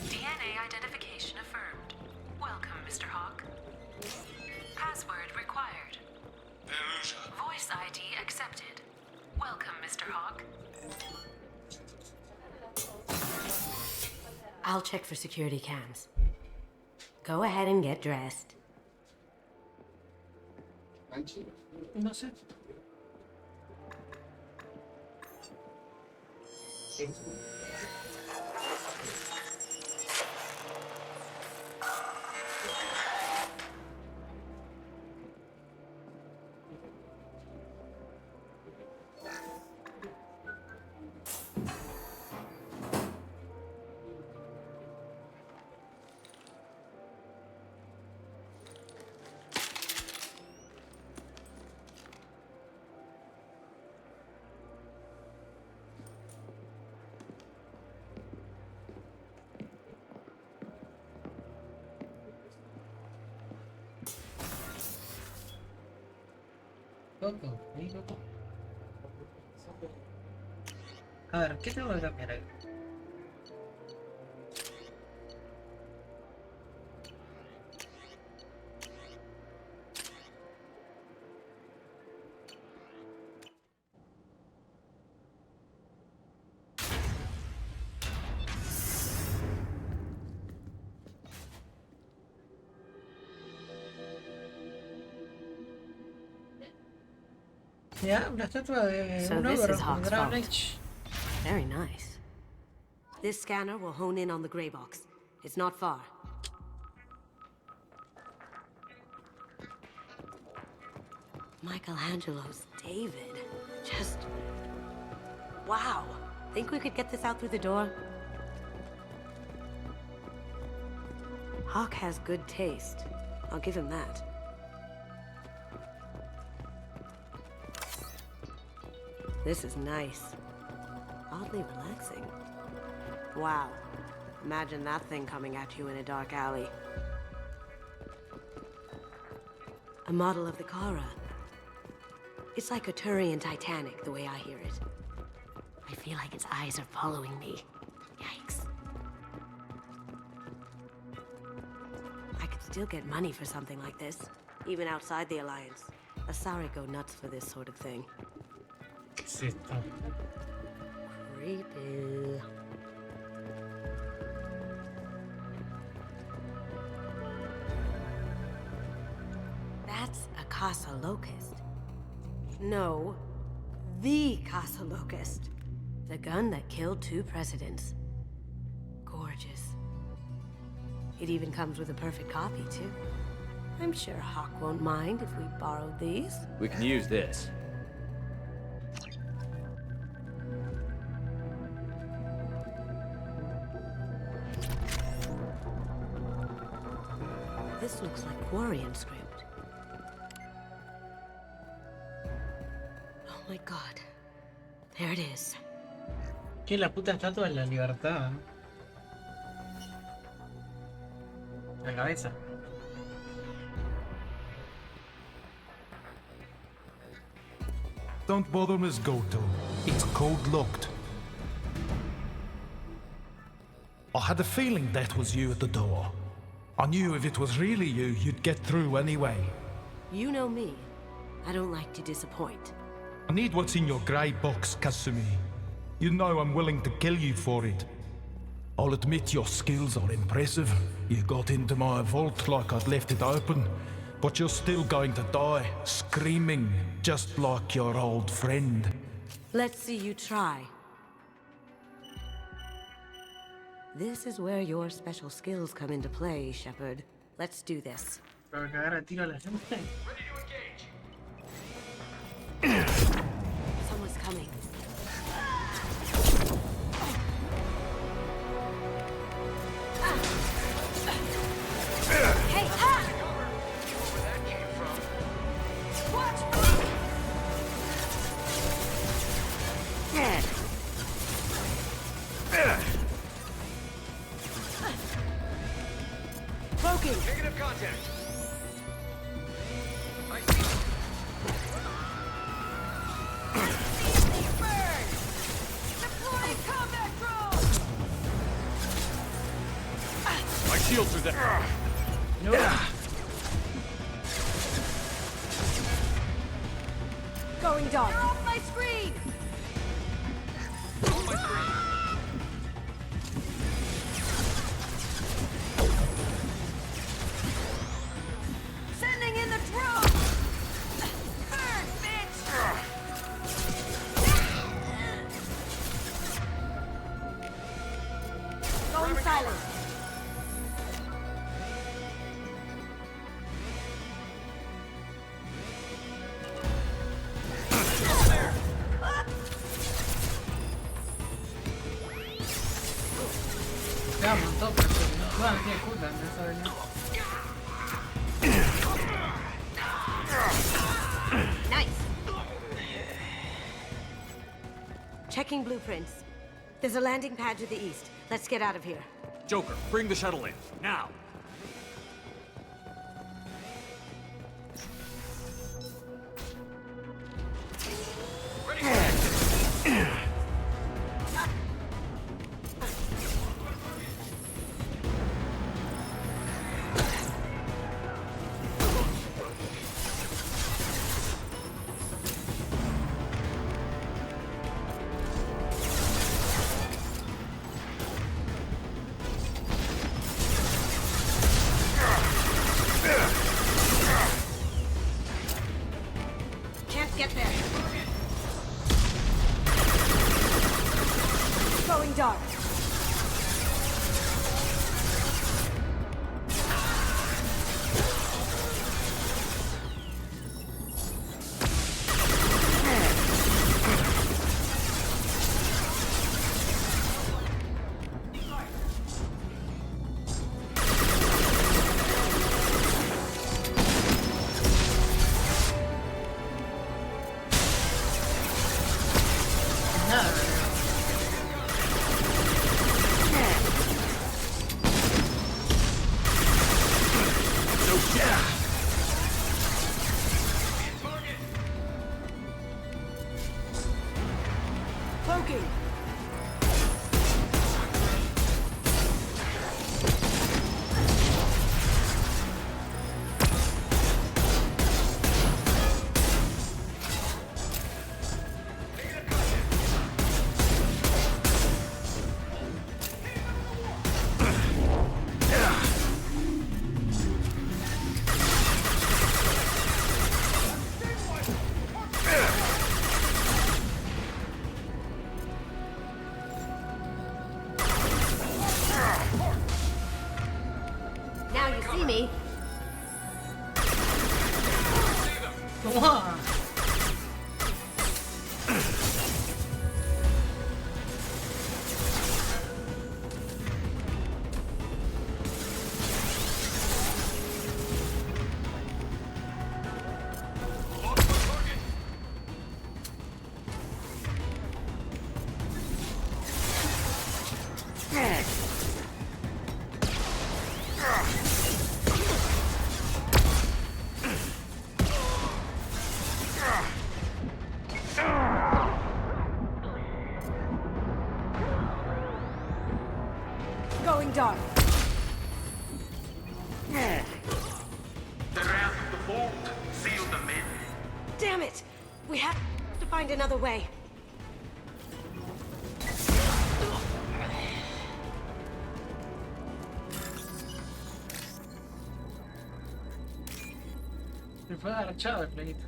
DNA identification affirmed. Welcome, Mr. Hawk. Password required. Voice ID accepted. Welcome, Mr. Hawk. I'll check for security cams. Go ahead and get dressed. No sé. Loco, ahí loco. A ver, ¿qué tengo que cambiar ahí? Ya, una estatua de So un this ogro is con Hawk's Dragon vault. Age. Very nice. This scanner will hone in on the gray box. It's not far. Michelangelo's David. Just... wow. Think we could get this out through the door? Hawk has good taste. I'll give him that. This is nice. Oddly relaxing. Wow. Imagine that thing coming at you in a dark alley. A model of the Kara. It's like a Turian Titanic, the way I hear it. I feel like its eyes are following me. Yikes. I could still get money for something like this, even outside the Alliance. Asari go nuts for this sort of thing. ¿Qué es esto? Creepy. That's a Casa Locust. No, the Casa Locust. The gun that killed 2 presidents. Gorgeous. It even comes with a perfect copy, too. I'm sure Hawk won't mind if we borrowed these. We can use this. This looks like Quarian script. Oh my god. There it is. ¿Qué es la puta estatua de la libertad? La cabeza. Don't bother Miss Goto. It's code locked. I had a feeling that was you at the door. I knew if it was really you, you'd get through anyway. You know me. I don't like to disappoint. I need what's in your grey box, Kasumi. You know I'm willing to kill you for it. I'll admit your skills are impressive. You got into my vault like I'd left it open, but you're still going to die, screaming, just like your old friend. Let's see you try. This is where your special skills come into play, Shepard. Let's do this. Para cagar a tiro a la gente. Someone's coming. Hey, Broken. Negative contact. My shields are there. No. Going dark. You're off my screen! Off my screen. Sending in the drone! Burn, bitch! Going silent. Ya, montó, pero no tiene puta, no sabe nada. Nice. Checking blueprints. There's a landing pad to the east. Let's get out of here. Joker, bring the shuttle in, now. Can't get there. Going dark. Cloaking. Now you see me. Come on. Going dark. The wrath of the vault sealed them in. Damn it! We have to find another way. Me fue agachado el playito.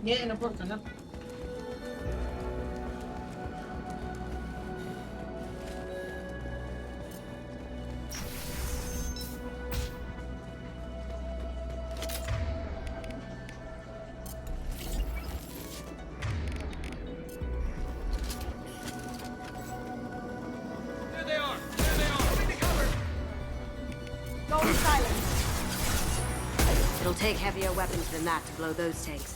Bien, no importa, ¿no? Going silent. It'll take heavier weapons than that to blow those tanks.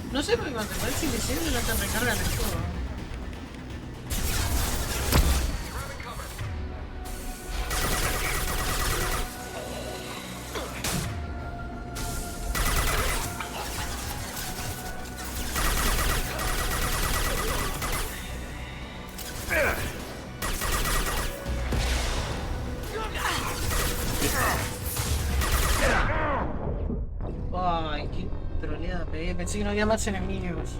No sé, porque cuando te parece invisible no te recargan el juego. Ay, qué troleada pegué. Pensé que no había más enemigos.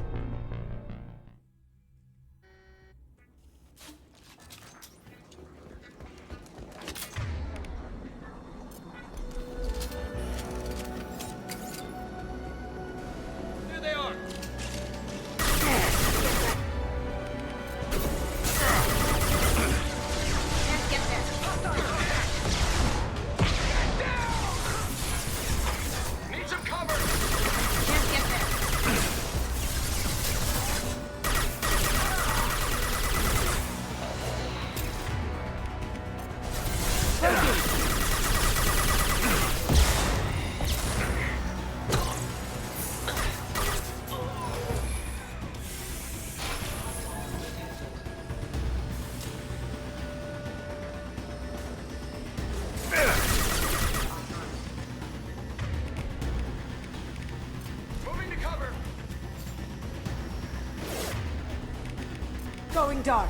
Going dark.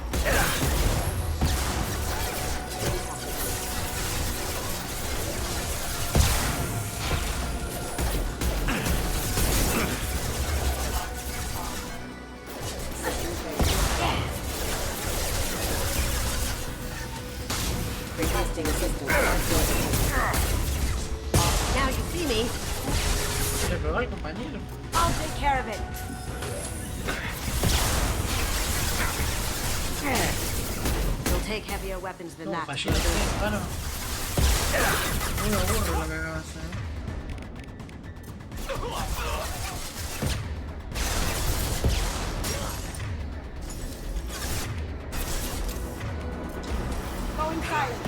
Requesting assistance. Now you see me. ¿Le pegó al compañero? I'll take care of it. It'll take heavier weapons than that. Fallé el disparo. Muy aburro lo que acabo de hacer. Going silent.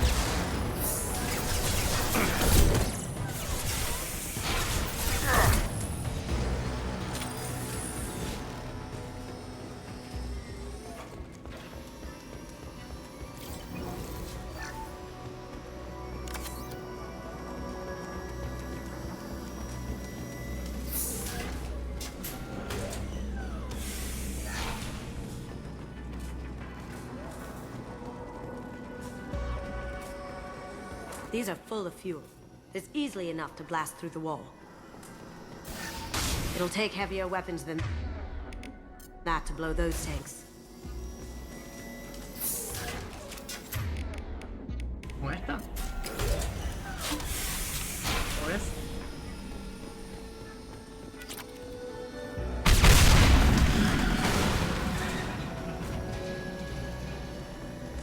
These are full of fuel. It's easily enough to blast through the wall. It'll take heavier weapons than that to blow those tanks. ¿Cómo esta? ¿O es?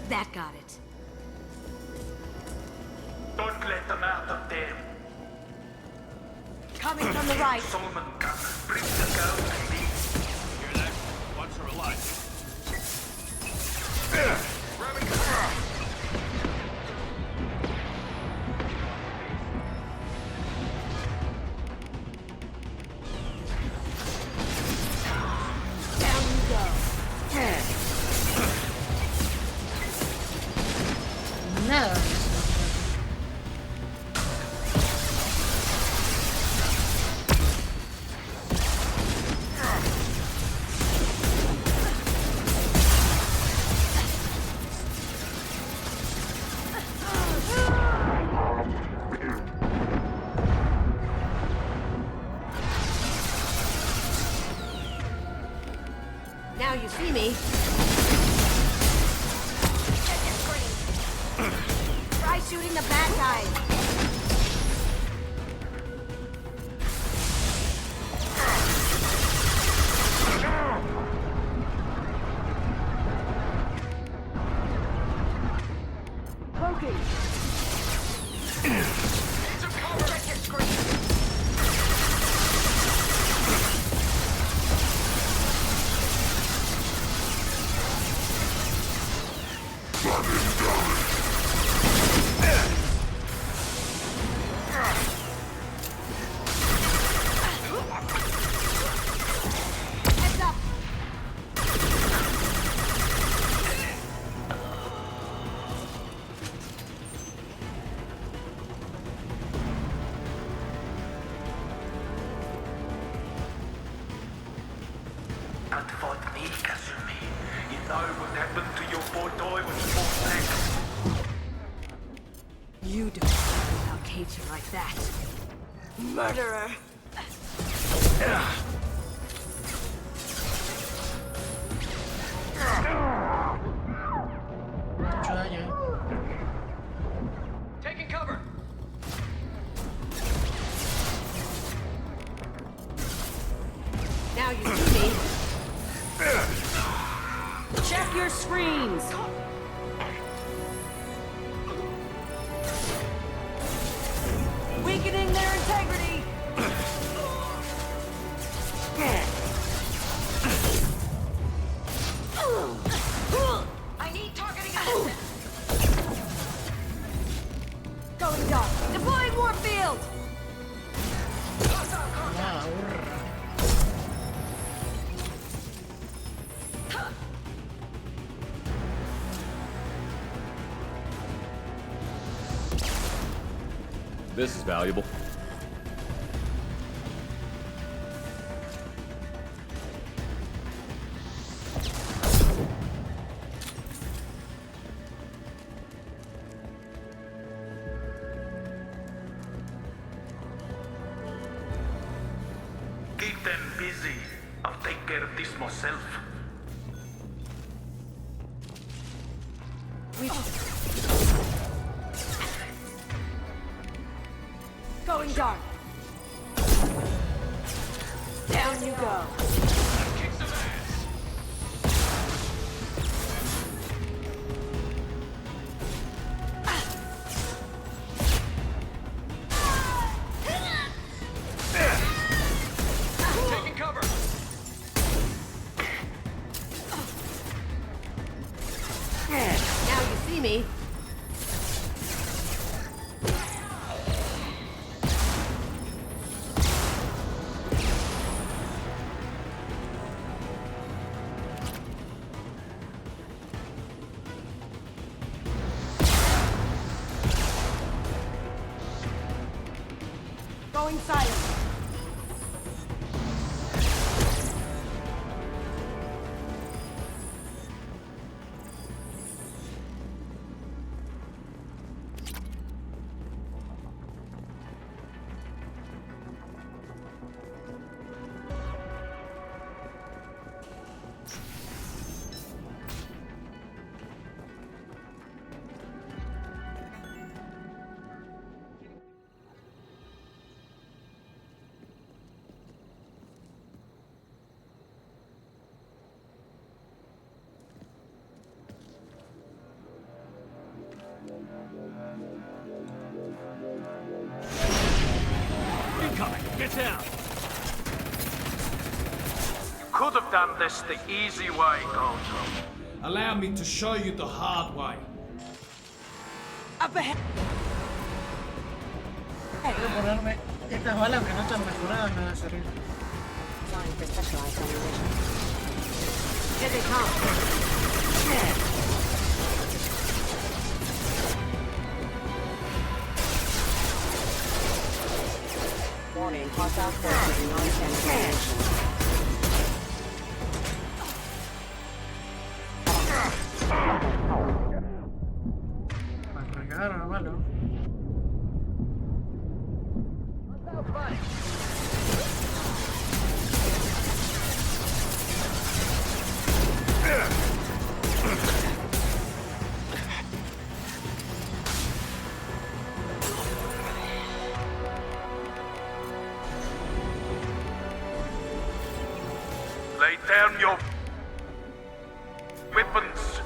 That got it. Don't let them out up there. Coming from the right. Solomon, bring the girl to me. Hear that? Watch her alive. Down you go. Nada. Now you see me. Check your screen. Try shooting the bad guys. Poking. Need some cover. Check your screen. Heads up. Don't fight me, Kasumi. You know what happened to your boy toy when he fought back. You don't talk about Katie like that. Murderer. Taking cover. Now you see me. Check your screens. Weakening their integrity. I need targeting assistance. Going dark. Deploying warp field. This is valuable. Keep them busy. I'll take care of this myself. Going dark. Down you go. Kick some ass. Taking cover. Now you see me. Going silent. Get out! You could have done this the easy way, Gojo. Allow me to show you the hard way. Up ahead. Quiero ponerme estas balas que no están mejoradas, me va a servir. Designed for specialized ammunition. Here they come. Warning, hostile forces in non-standard ammunition. Para recargar a malo. Lay down your weapons.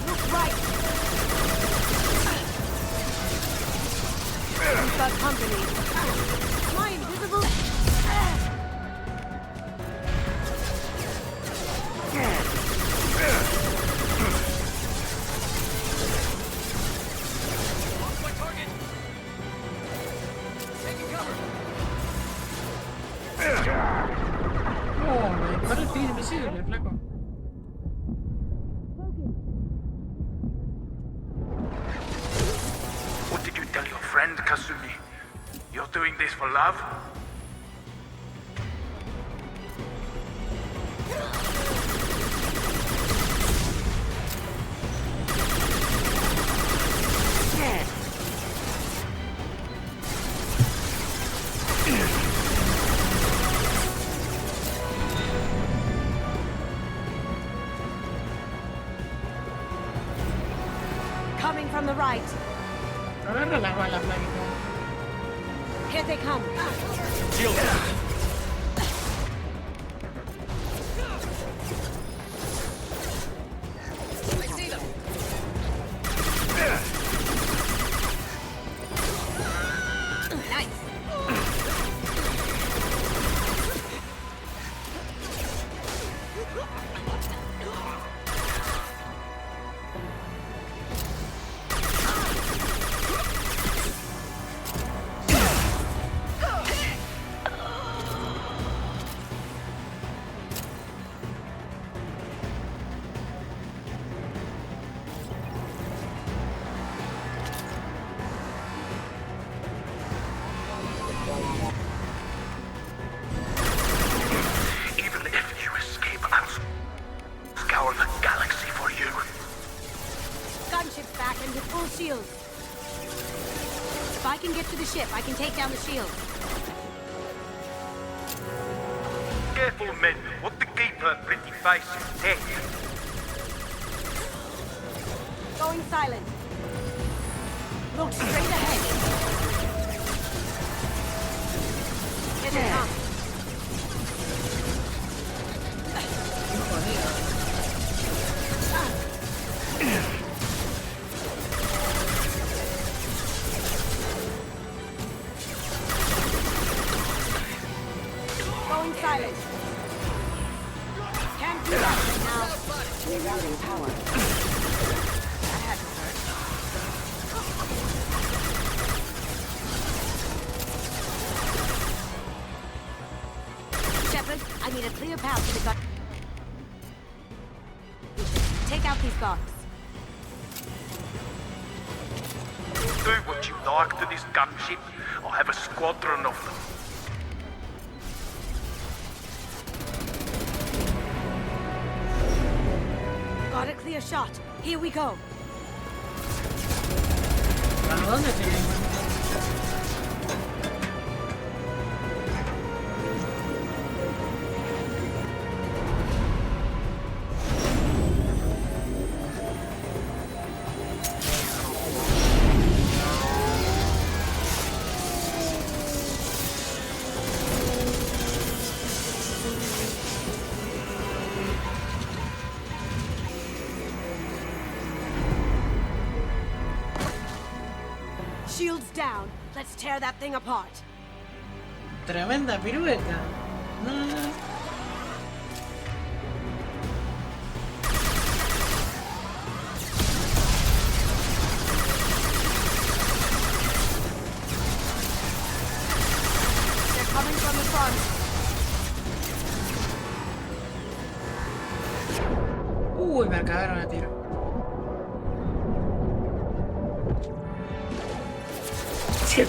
Look right. We've got company. My invisible. Lost my target! Taking cover! Oh, me dispara el pin invisible, flaco. What did you tell your friend, Kasumi? You're doing this for love? Coming from the right. Agarra las balas, flaquito. Here they come. Shield! I see them! Nice. Even if you escape, I'll scour the galaxy for you. Gunship's back and with full shields. If I can get to the ship, I can take down the shield. Careful, men. What to keep her pretty face intact. Going silent. Look straight ahead. Here they come. Going silent. Can't do that right now. Rerouting power. That had to hurt. Shepard, I need a clear path to the gun. Take out these guards. Do what you like to this gunship. I'll have a squadron of them. Got a clear shot. Here we go. ¿Para dónde te Shields down. Let's tear that thing apart. Tremenda pirueta. No. Coming from the front. Uy, me cagaron a tiro. Sí.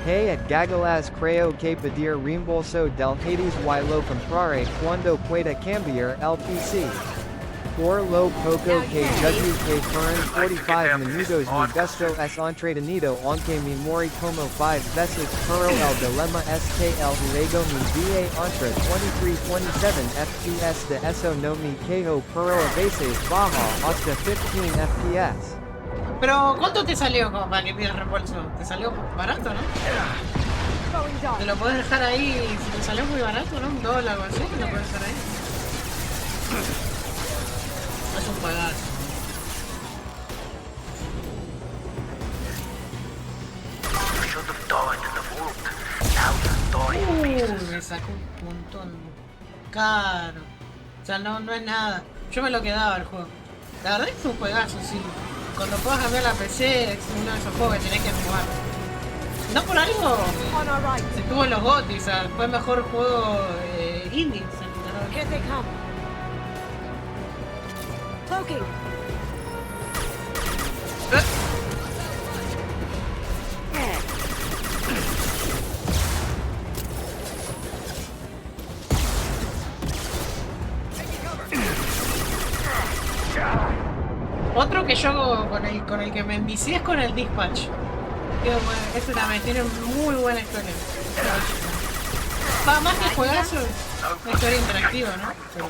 Hey at Gagalas creo que pedir reembolso del Hades y lo compraré cuando pueda cambiar el PC. Por lo poco que judge que fueron 45 minutos mi gusto es entretenido aunque mi mori como 5 veces pero el dilema es que el juego mi va entre 23-27 FPS de eso no me quejo pero a veces baja hasta 15 FPS. Pero, ¿cuánto te salió como para que pidas reembolso? ¿Te salió barato, no? Te lo puedes dejar ahí, si te salió muy barato, ¿no? $1 o algo así, te lo puedes dejar ahí. Es un juegazo. Me sacó un montón. Caro. O sea, no es nada. Yo me lo quedaba el juego. La verdad es que es un juegazo, sí. Cuando puedas cambiar la PC es uno de esos juegos que tenés que jugar. No por algo se tuvo en los GOTY, o sea, fue el mejor juego indie. Here they come. Cloaking. Otro que yo con el que me envicié es con el Dispatch. Ese también tiene muy buena historia. Va más que juegazo, una historia interactiva, ¿no? Pero...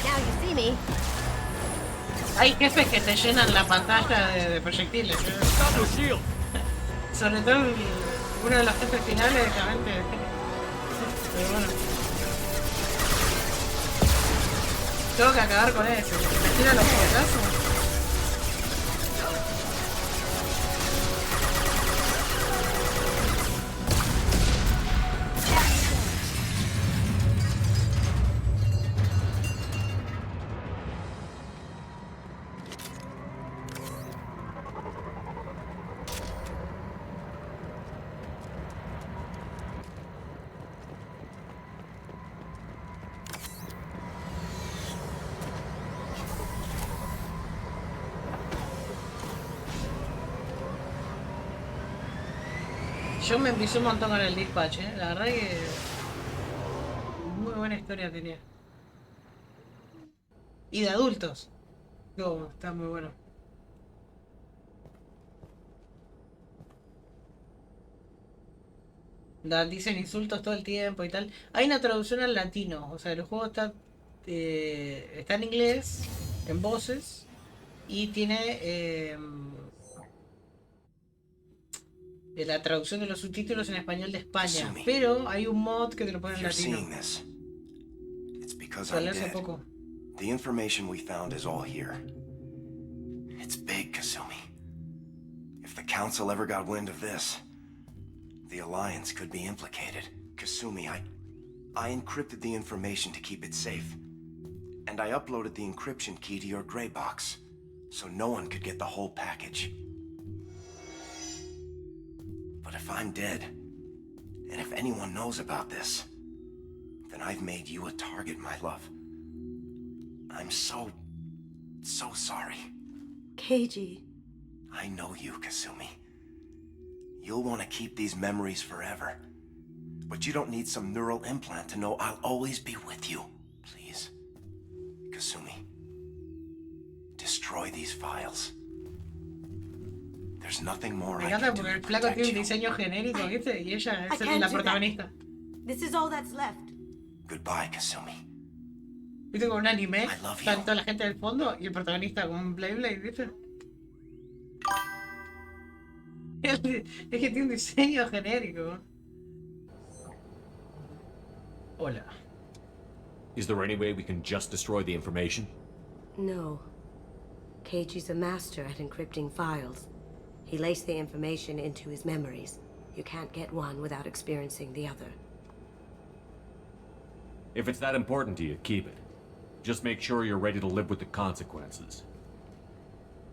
Now you see me. Hay jefes que te llenan la pantalla de proyectiles. Sobre todo uno de los jefes finales, realmente. Pero bueno. Tengo que acabar con eso. Me tira los puñetazos. Yo me empecé un montón con el Dispatch, la verdad que muy buena historia tenía. Y de adultos. No, está muy bueno. Dicen insultos todo el tiempo y tal. Hay una traducción al latino, o sea, el juego está en inglés, en voces, y tiene la traducción de los subtítulos en español de España, pero hay un mod que te lo pone en latino. Salió hace poco. The information we found is all here. It's big, Kasumi. If the Council ever got wind of this, the Alliance could be implicated. Kasumi, I encrypted the information to keep it safe. And I uploaded the encryption key to your gray box, so no one could get the whole package. But if I'm dead, and if anyone knows about this, then I've made you a target, my love. I'm so sorry. Keiji. I know you, Kasumi. You'll want to keep these memories forever. But you don't need some neural implant to know I'll always be with you. Please. Kasumi. Destroy these files. There's nothing more Me encanta porque el flaco tiene un diseño genérico, ¿viste? Y ella es la protagonista. This is all that's left. Goodbye, Kasumi. ¿Viste como un anime? I love you. Está toda la gente del fondo y el protagonista con un Blade, ¿viste? Es que tiene un diseño genérico. Hola. Is there any way we can just destroy the information? No. Keiji's a master at encrypting files. He laced the information into his memories. You can't get one without experiencing the other. If it's that important to you, keep it. Just make sure you're ready to live with the consequences.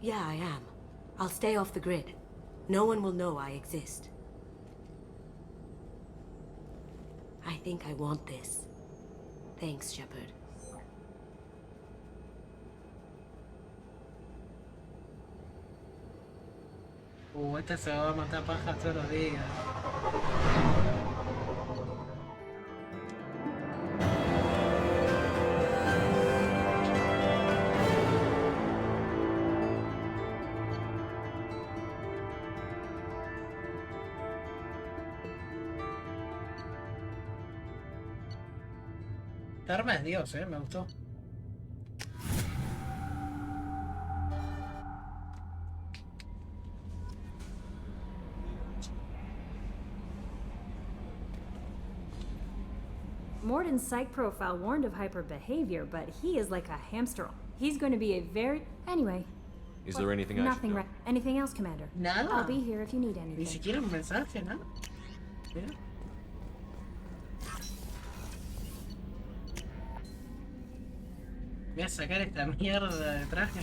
Yeah, I am. I'll stay off the grid. No one will know I exist. I think I want this. Thanks, Shepard. Esta se va a matar pajas todos los días. Esta arma es Dios, me gustó. Morden's psych profile warned of hyper behavior, but he is like a hamster. He's going to be a very... Anyway. Is there anything I should Nothing, know? Anything else, Commander? Nada. I'll be here if you need anything. Ni siquiera un mensaje, nada. Mira. Voy a sacar esta mierda de traje.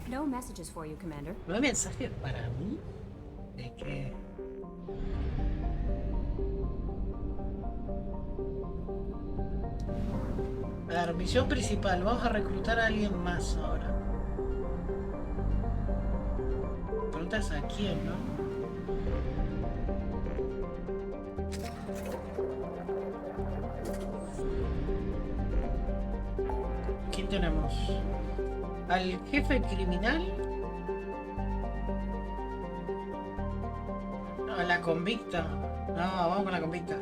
No messages for you, Commander. ¿No hay mensajes para mí? ¿De qué? A ver, misión principal. Vamos a reclutar a alguien más ahora. Preguntas a quién, ¿no? ¿Quién tenemos? Al jefe criminal. A la convicta. No, vamos con la convicta.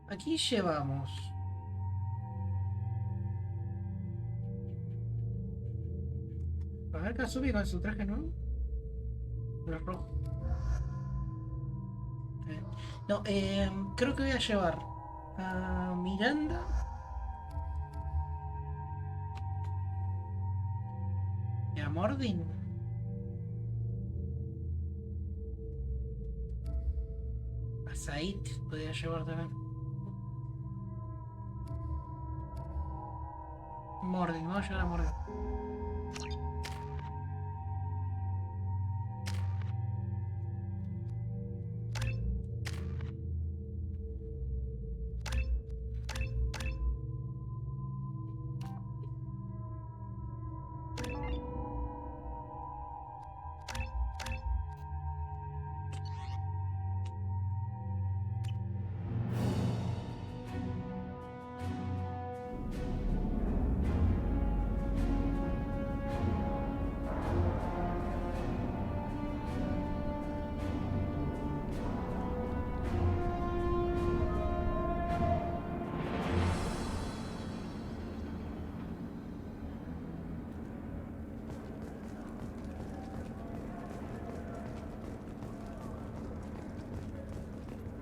Aquí llevamos a ver Kasumi con su traje nuevo. Uno rojo. No, creo que voy a llevar a Miranda y a Mordin. A Said podría llevar también. Mordin, vamos a llegar a Mordin.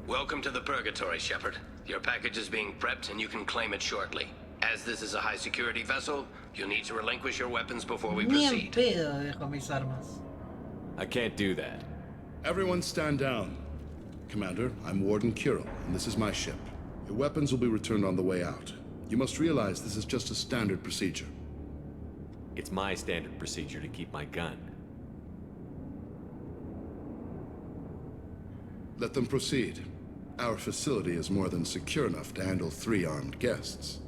Welcome to the Purgatory, Shepard. Your package is being prepped and you can claim it shortly. As this is a high-security vessel, you'll need to relinquish your weapons before we Ni en proceed. pedo dejo mis armas. I can't do that. Everyone stand down. Commander, I'm Warden Kirill, and this is my ship. Your weapons will be returned on the way out. You must realize this is just a standard procedure. It's my standard procedure to keep my gun. Let them proceed. Our facility is more than secure enough to handle 3 armed guests.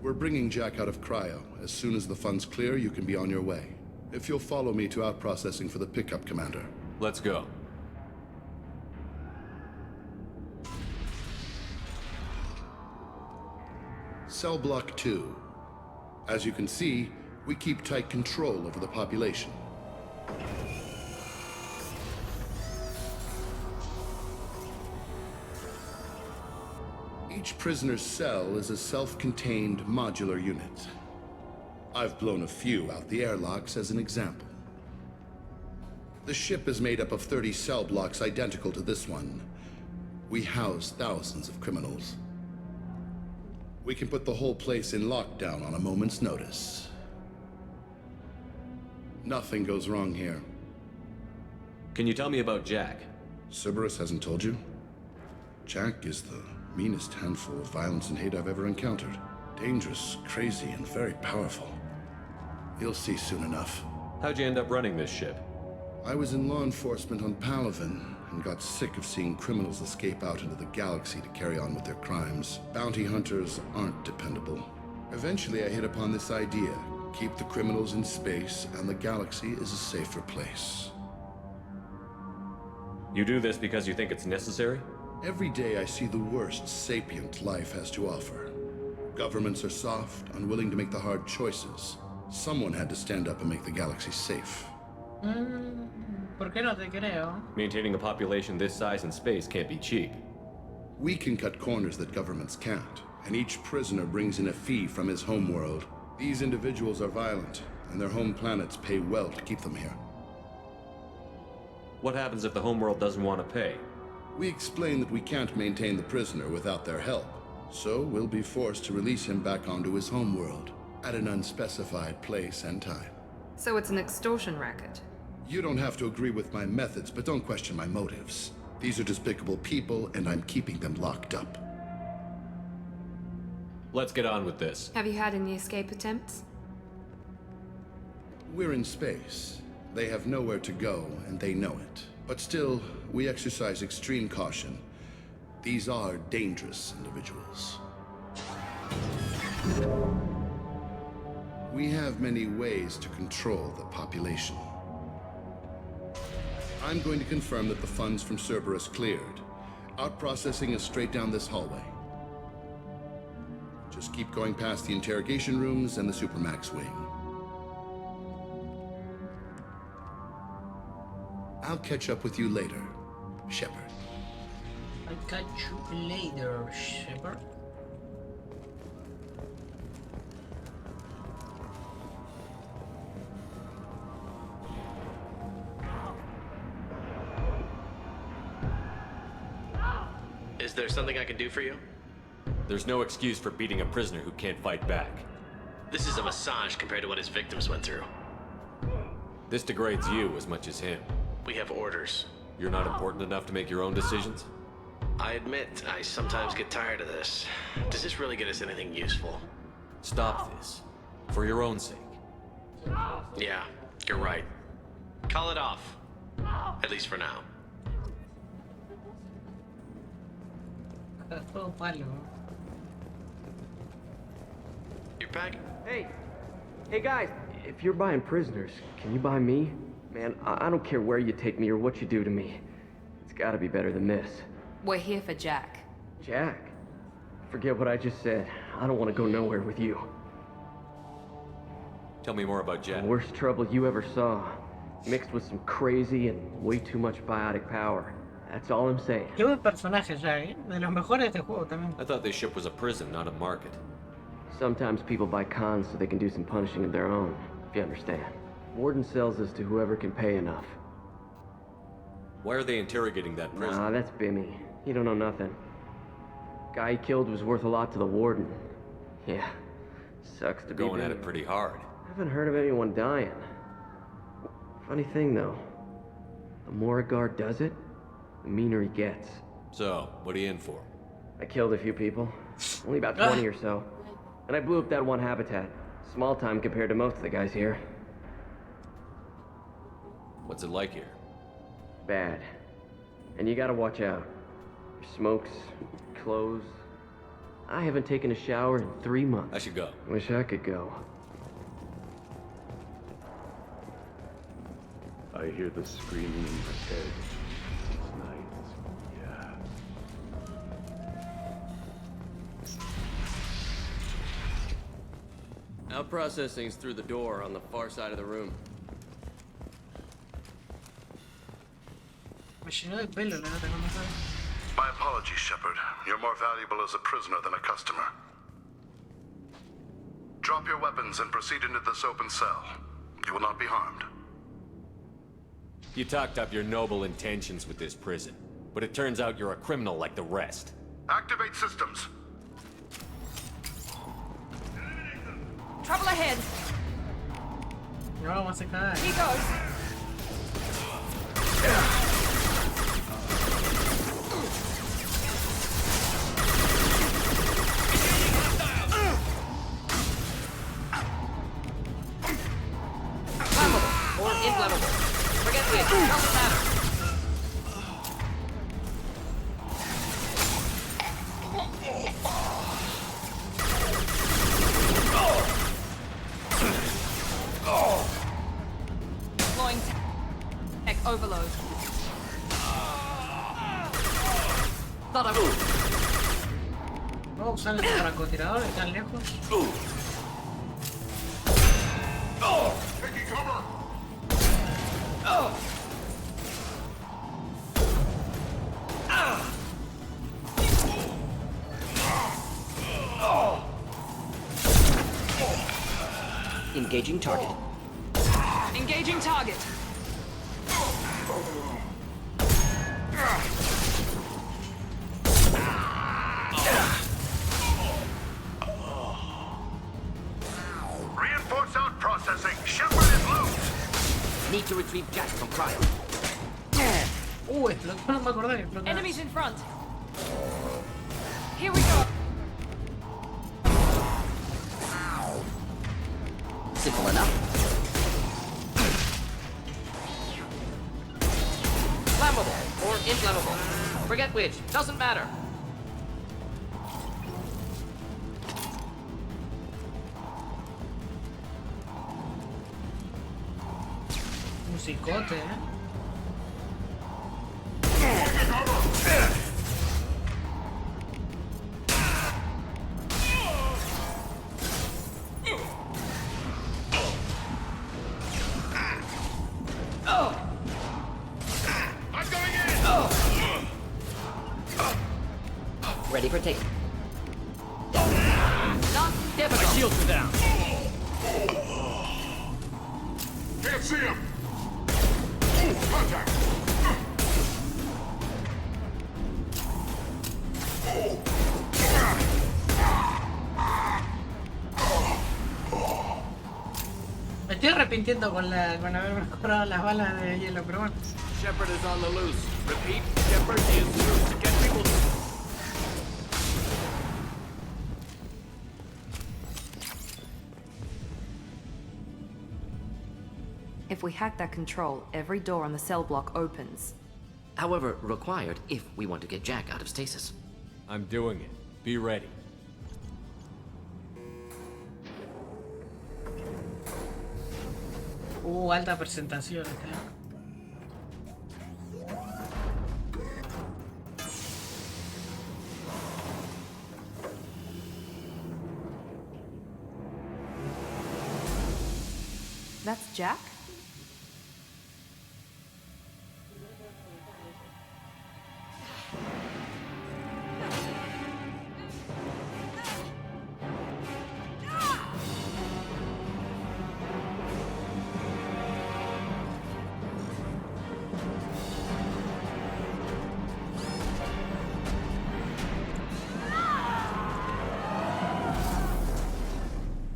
We're bringing Jack out of cryo. As soon as the funds clear, you can be on your way. If you'll follow me to out processing for the pickup, Commander. Let's go. Cell Block 2. As you can see, we keep tight control over the population. Each prisoner's cell is a self-contained modular unit. I've blown a few out the airlocks as an example. The ship is made up of 30 cell blocks identical to this one. We house thousands of criminals. We can put the whole place in lockdown on a moment's notice. Nothing goes wrong here. Can you tell me about Jack? Cerberus hasn't told you? Jack is the meanest handful of violence and hate I've ever encountered. Dangerous, crazy, and very powerful. You'll see soon enough. How'd you end up running this ship? I was in law enforcement on Palaven and got sick of seeing criminals escape out into the galaxy to carry on with their crimes. Bounty hunters aren't dependable. Eventually I hit upon this idea. Keep the criminals in space and the galaxy is a safer place. You do this because you think it's necessary? Every day I see the worst sapient life has to offer. Governments are soft, unwilling to make the hard choices. Someone had to stand up and make the galaxy safe. ¿Por qué no te creo? Maintaining a population this size in space can't be cheap. We can cut corners that governments can't, and each prisoner brings in a fee from his homeworld. These individuals are violent, and their home planets pay well to keep them here. What happens if the homeworld doesn't want to pay? We explain that we can't maintain the prisoner without their help, so we'll be forced to release him back onto his homeworld at an unspecified place and time. So it's an extortion racket. You don't have to agree with my methods, but don't question my motives. These are despicable people, and I'm keeping them locked up. Let's get on with this. Have you had any escape attempts? We're in space. They have nowhere to go, and they know it. But still, we exercise extreme caution. These are dangerous individuals. We have many ways to control the population. I'm going to confirm that the funds from Cerberus cleared. Out processing is straight down this hallway. Just keep going past the interrogation rooms and the Supermax wing. I'll catch up with you later, Shepard. I'll catch you later, Shepard. Is there something I can do for you? There's no excuse for beating a prisoner who can't fight back. This is a massage compared to what his victims went through. This degrades you as much as him. We have orders. You're not important enough to make your own decisions? I admit, I sometimes get tired of this. Does this really get us anything useful? Stop this. For your own sake. Yeah, you're right. Call it off. At least for now. Your pack? Hey guys, if you're buying prisoners, can you buy me? Man, I don't care where you take me or what you do to me. It's gotta be better than this. We're here for Jack. Jack? Forget what I just said. I don't want to go nowhere with you. Tell me more about Jack. The worst trouble you ever saw. Mixed with some crazy and way too much biotic power. That's all I'm saying. Qué buen personaje, Jack, ¿eh? De los mejores de este juego también. I thought this ship was a prison, not a market. Sometimes people buy cons so they can do some punishing of their own, if you understand. Warden sells us to whoever can pay enough. Why are they interrogating that prisoner? Nah, that's Bimmy. He don't know nothing. Guy he killed was worth a lot to the Warden. Yeah, sucks to be going at Bimmy. it pretty hard. I haven't heard of anyone dying. Funny thing though, the more a guard does it, the meaner he gets. So, what are you in for? I killed a few people. Only about 20 or so. And I blew up that one habitat. Small time compared to most of the guys here. What's it like here? Bad. And you gotta watch out. There's smokes, clothes. I haven't taken a shower in 3 months. I should go. Wish I could go. I hear the screaming in my head. These nights, yeah. Out processing's through the door on the far side of the room. Me llenó de pelo, la nota, ¿cómo sabes? My apologies, Shepard. You're more valuable as a prisoner than a customer. Drop your weapons and proceed into this open cell. You will not be harmed. You talked up your noble intentions with this prison, but it turns out you're a criminal like the rest. Activate systems. Trouble ahead. No, vamos a caer. He goes. Flammable or inflammable. Forget which. Doesn't matter. Deploying tech overload. Thought I would. No, usan el francotirador, están lejos. Taking cover! Engaging target. Engaging target. Reinforce out processing. Shepard is loose. Need to retrieve Jack from cryo. Explotó, no me acordaba que explotó. Enemies in front. Here we go. Simple enough. Flammable or inflammable. Forget which. Doesn't matter. Musicote, ¿eh? Ready for take. Not difficult. My shields are down. Can't see him! Contact! Me estoy arrepintiendo con haber mejorado las balas de hielo, pero bueno. Shepard is on the loose. Repeat, Shepard is loose. Get people. If we hack that control, every door on the cell block opens. However, required if we want to get Jack out of stasis. I'm doing it. Be ready. Alta presentación esta. That's Jack?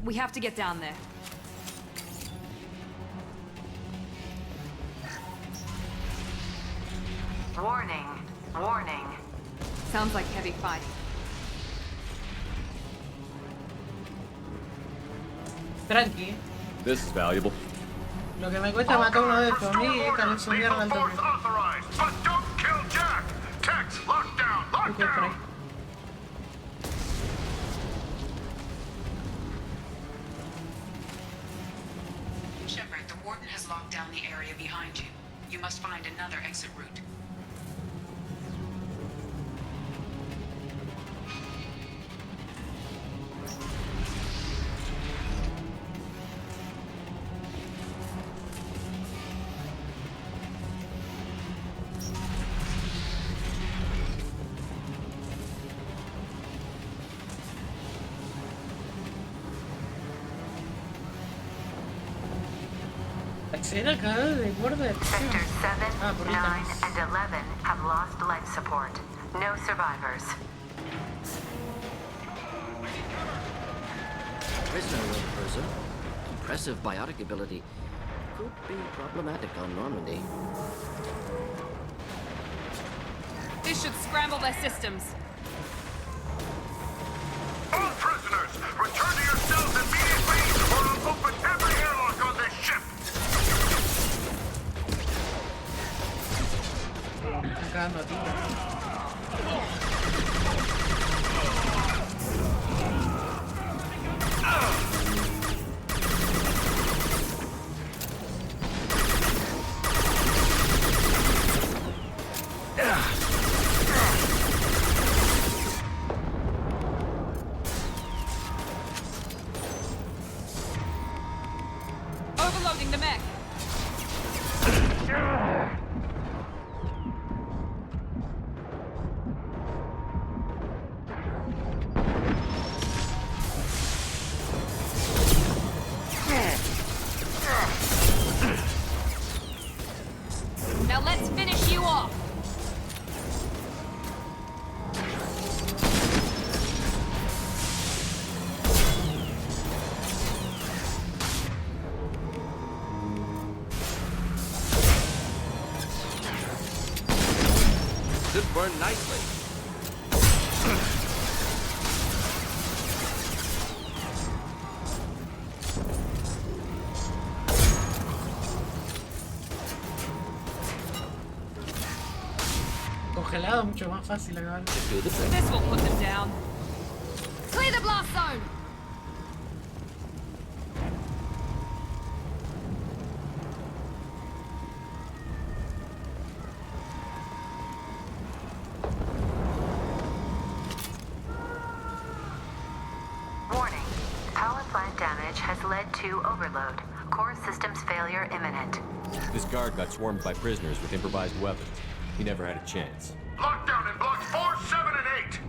We have to get down there. Warning. Warning. Sounds like heavy fighting. Tranqui. This is valuable. Lo que me cuesta matar uno de estos. A mí también su mierda al toque. Ok, por ahí. Shepard, the warden has locked down the area behind you. You must find another exit route. ¿Será acá de guarda de prisión? Sectors 7, Ah, por ahí 9, está. and 11 have lost life support. No survivors. Prisoner with person. Impressive biotic ability. Could be problematic on Normandy. This should scramble their systems. All prisoners, return to your cells immediately, or I'll open every airlock on this ship! Acá ando a tiro. Overloading the mech. Now let's finish you off. This burned nicely. Congelado mucho más fácil acabar. This will put them down. Clear the blast zone. Warning. Power plant damage has led to overload. Core systems failure imminent. This guard got swarmed by prisoners with improvised weapons. He never had a chance. Lockdown in blocks 4, 7, and 8!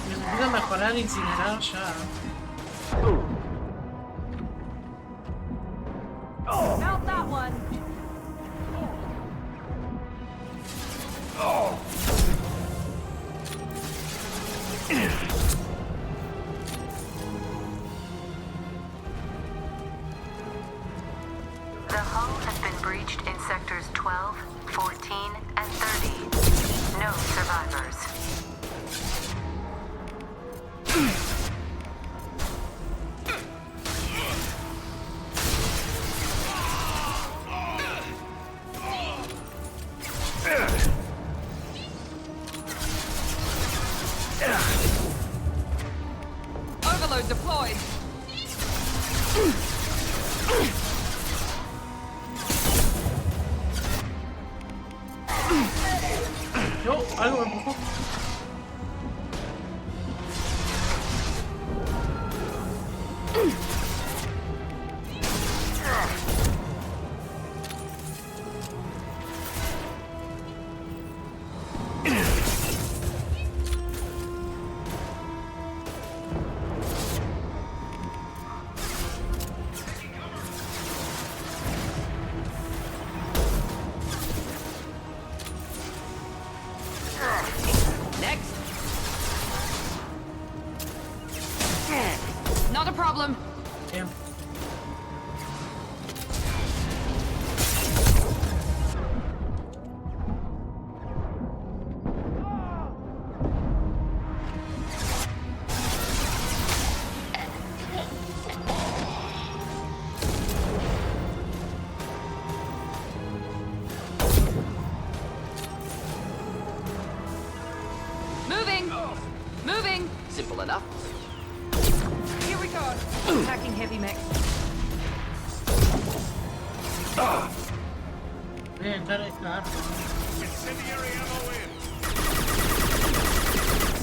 Necesito mejorar el incinerador ya. Mount that one. The hull has been breached in sectors 12, 14, and 30. No survivors. Overload deployed. No, algo me empujó. Claro.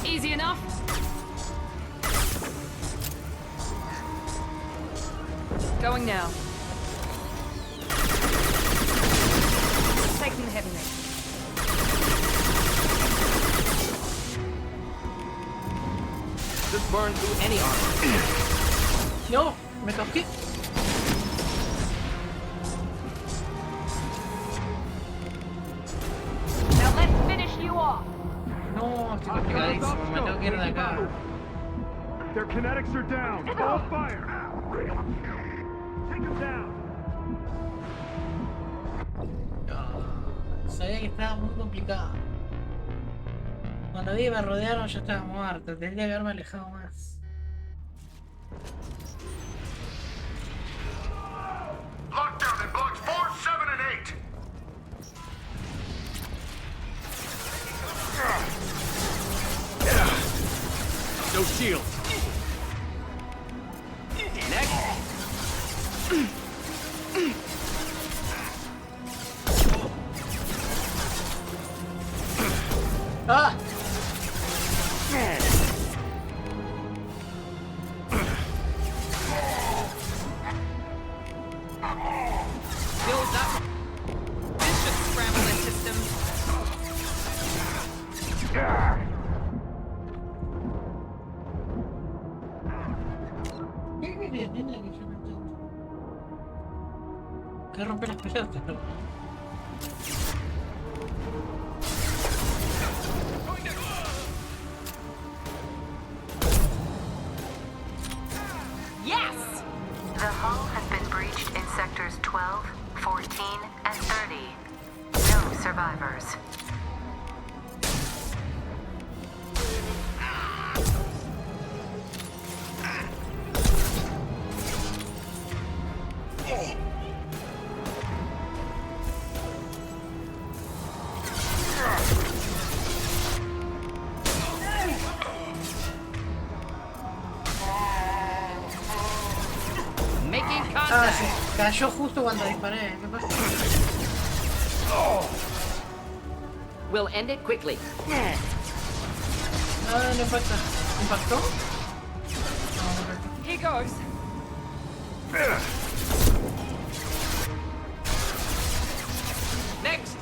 Easy enough? Going now. Taking the heavy mix. This burns through any armor. No, me toqué. Now let's finish you off. No, estoy complicadísimo. Me tengo que ir de acá. Their kinetics are down. All fire. Take them down. Sabía que estaba muy complicado. Cuando vi que me rodearon yo estaba muerto. Tendría que haberme alejado más. Lockdown in blocks 4, 7, and 8. No shield. Next. Ah. Build up. This should scramble the system. Que rompe las pelotas, ¿no? Yes! The hull has been breached in sectors 12, 14, and 30. No survivors. Making Ah, contact. sí. Cayó justo cuando disparé. ¿Qué pasa? We'll end it quickly. No, no impacta. ¿Impactó? Here goes. Next.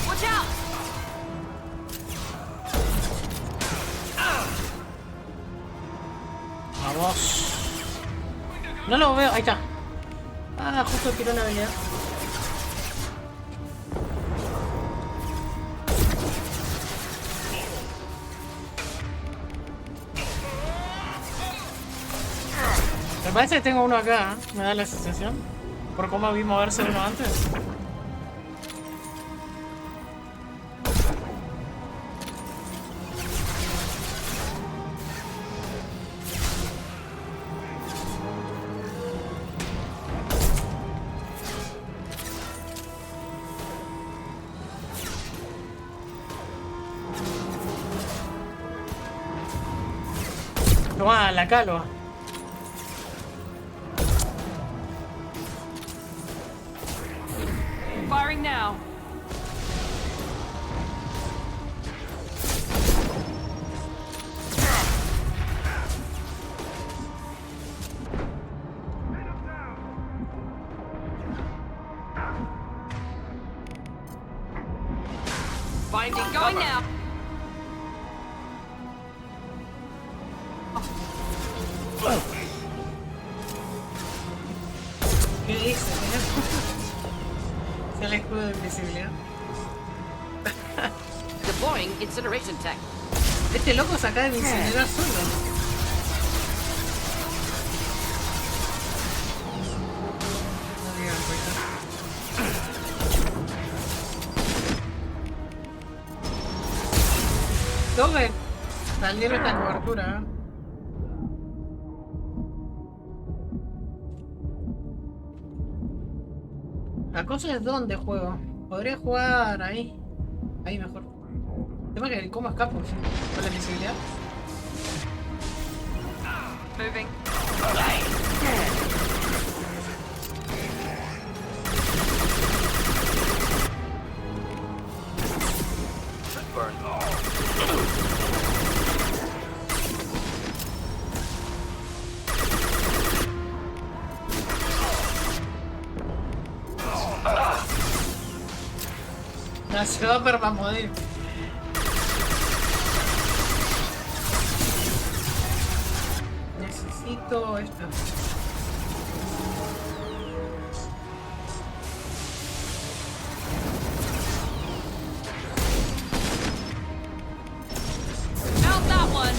Watch out! Vamos. No lo veo. Ahí está. Ah, justo tiró una habilidad. Me parece que tengo uno acá, ¿eh? Me da la sensación. Por cómo vi moverse uno antes. Toma la calva. Firing now. Finding going now. ¿Qué dice? Se el escudo de invisibilidad. Deploying incineration tech. Este loco se acaba de incinerar solo. Tome. Salieron esta cobertura, ¿eh? La cosa es dónde juego. Podría jugar ahí. Ahí mejor. El tema es que cómo escapo, ¿sí? Con la invisibilidad. Moving. Burn. No, se va a permamodir. Necesito esto. Mount that one.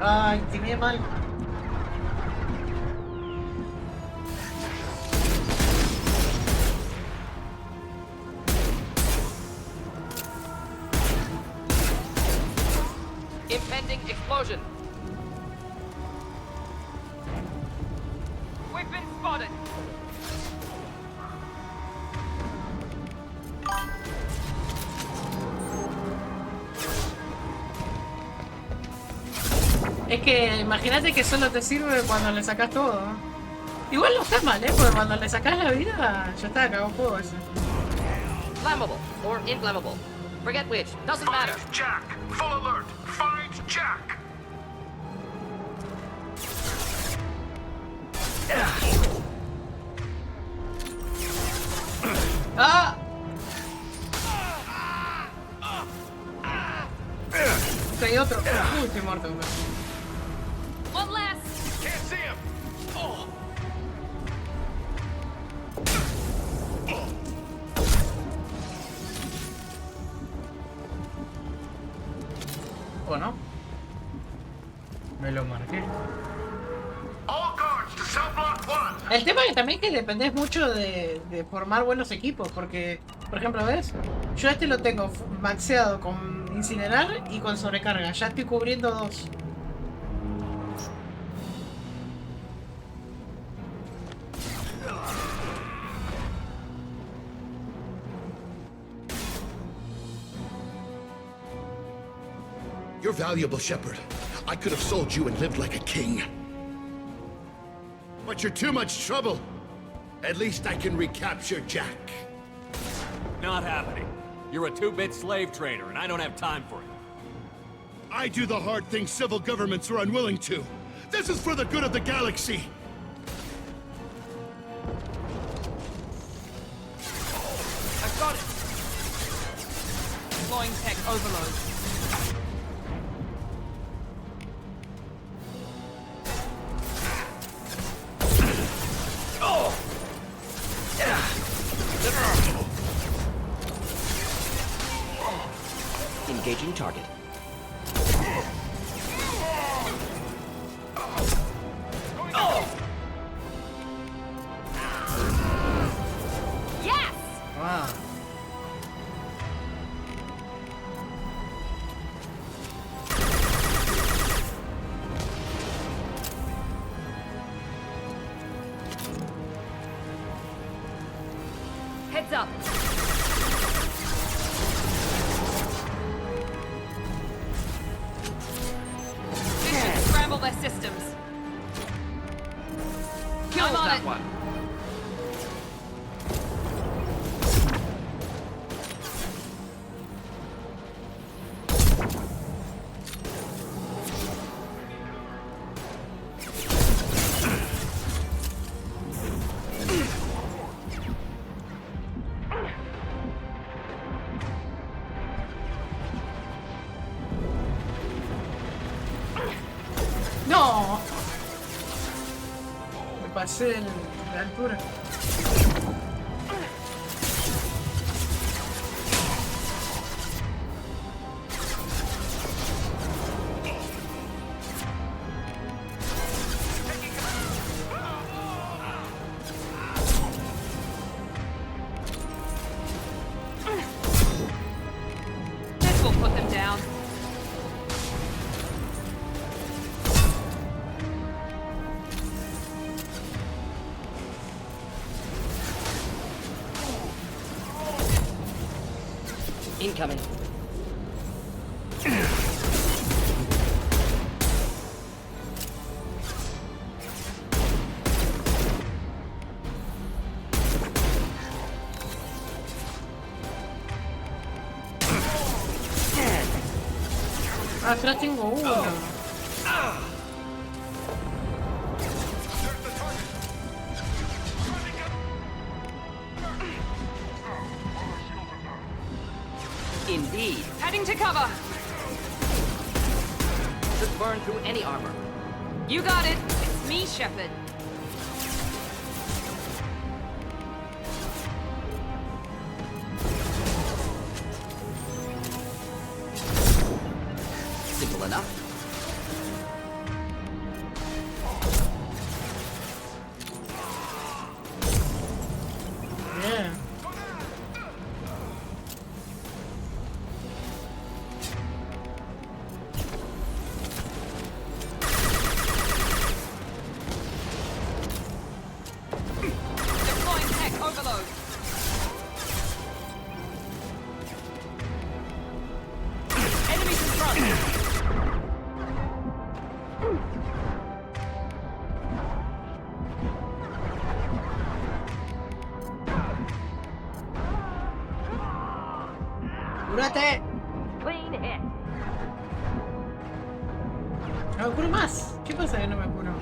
Ay, tiene mal. Impending explosion. We've been spotted. Es que imagínate que solo te sirve cuando le sacas todo. Igual no está mal, porque cuando le sacas la vida, ya está, acabó el juego ese. Flammable or inflammable. Forget which. Doesn't matter. Find Jack. Full alert. Find Jack. ¡Ah! Hay otro. Uy, estoy muerto. One less. Can't see him. Oh. ¿O no? Me lo marqué. All guards to cell block 1. El tema es también que dependés mucho de formar buenos equipos, porque, por ejemplo, ¿ves? Yo este lo tengo maxeado con incinerar y con sobrecarga. Ya estoy cubriendo dos. You're valuable, Shepard. I could have sold you and lived like a king. But you're too much trouble. At least I can recapture Jack. Not happening. You're a two-bit slave trader, and I don't have time for it. I do the hard things civil governments are unwilling to. This is for the good of the galaxy. I've got it. Deploying tech overload. Engaging target. Yes! Wow. Heads up. Scramble their systems. Kill I'm on that it. one. ¡No! Me pasé de la altura. put them down. Incoming. Atrás tengo uno. Indeed. Heading to cover. Should burn through any armor. You got it. It's me, Shepard. Simple enough. Yeah. Deploying tech overload. Enemies in front. ¡Cúrate! Clean hit. No me curo más. ¿Qué pasa que no me curo?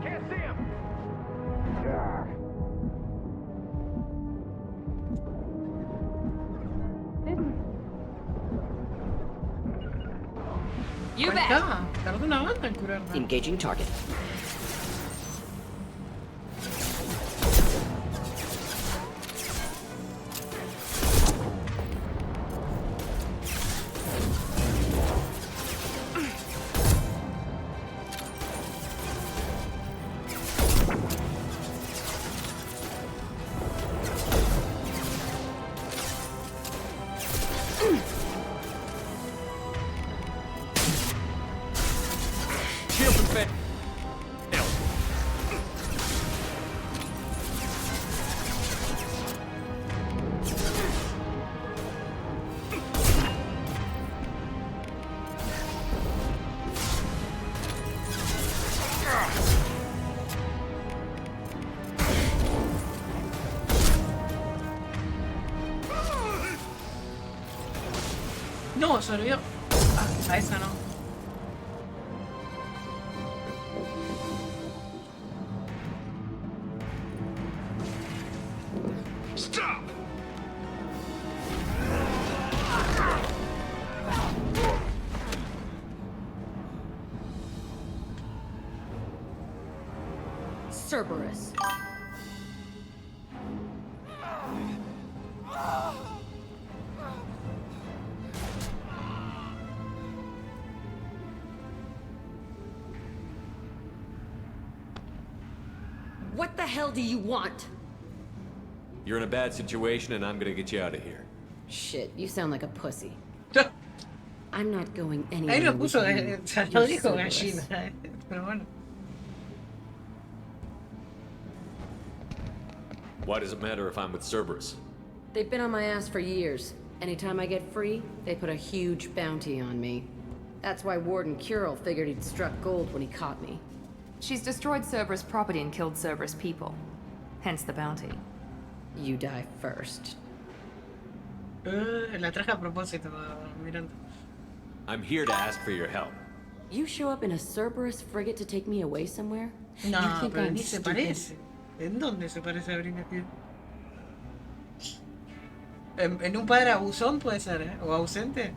Can't see him. You bet. Acá. Tardó una banda en curarme. Engaging target. Shield and fit. No, se olvidó. Ah, a esa no. Stop! Cerberus. What the hell do you want? You're in a bad situation, and I'm gonna get you out of here. Shit, you sound like a pussy. I'm not going Ahí anywhere lo with puso, you. ya You're lo dijo Cerberus. gallina, pero bueno. Why does it matter if I'm with Cerberus? They've been on my ass for years. Anytime I get free, they put a huge bounty on me. That's why Warden Curel figured he'd struck gold when he caught me. She's destroyed Cerberus property and killed Cerberus people. Hence the bounty. You die first. La traje a propósito, Miranda. I'm here to ask for your help. You show up in a Cerberus frigate to take me away somewhere? No, You think pero I'm ni se stupid? parece. ¿En dónde se parece a Britney Spears? En un padre abusón puede ser, ¿eh? O ausente.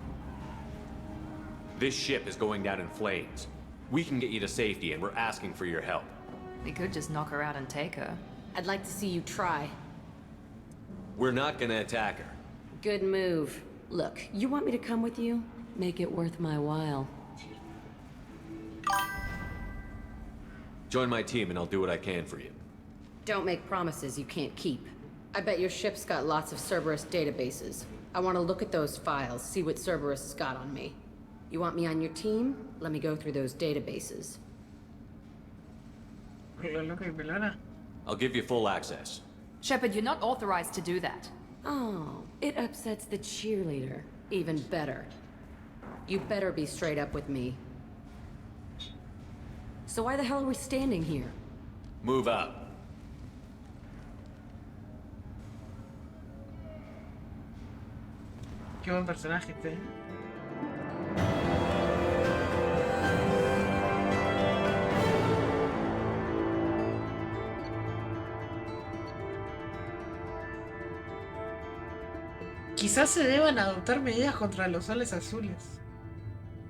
This ship is going down in flames. We can get you to safety, and we're asking for your help. We could just knock her out and take her. I'd like to see you try. We're not gonna attack her. Good move. Look, you want me to come with you? Make it worth my while. Join my team, and I'll do what I can for you. Don't make promises you can't keep. I bet your ship's got lots of Cerberus databases. I want to look at those files, see what Cerberus has got on me. You want me on your team? Let me go through those databases. I'll give you full access. Shepard, you're not authorized to do that. Oh, it upsets the cheerleader. Even better. You better be straight up with me. So why the hell are we standing here? Move out. Qué buen personaje este. Quizás se deban adoptar medidas contra los soles azules.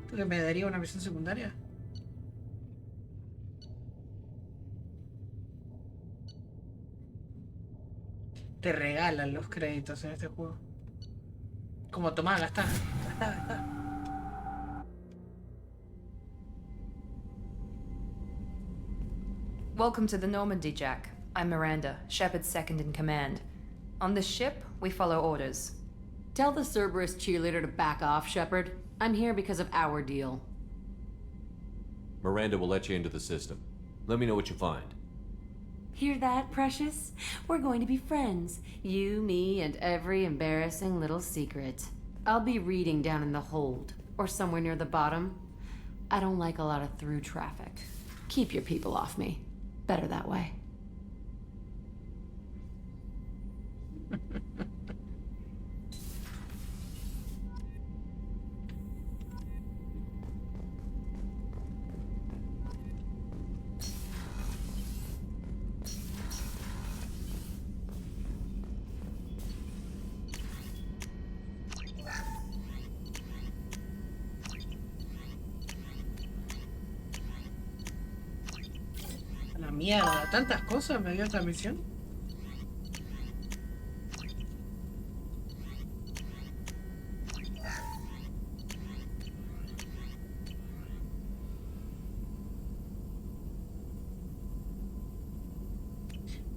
¿Esto que me daría una misión secundaria? Te regalan los créditos en este juego. Como tomá, gastá. Welcome to the Normandy, Jack. I'm Miranda, Shepard's second in command. On this ship, we follow orders. Tell the Cerberus cheerleader to back off, Shepard. I'm here because of our deal. Miranda will let you into the system. Let me know what you find. Hear that, Precious? We're going to be friends. You, me, and every embarrassing little secret. I'll be reading down in the hold, or somewhere near the bottom. I don't like a lot of through traffic. Keep your people off me. Better that way. La mierda, tantas cosas me dio esta misión.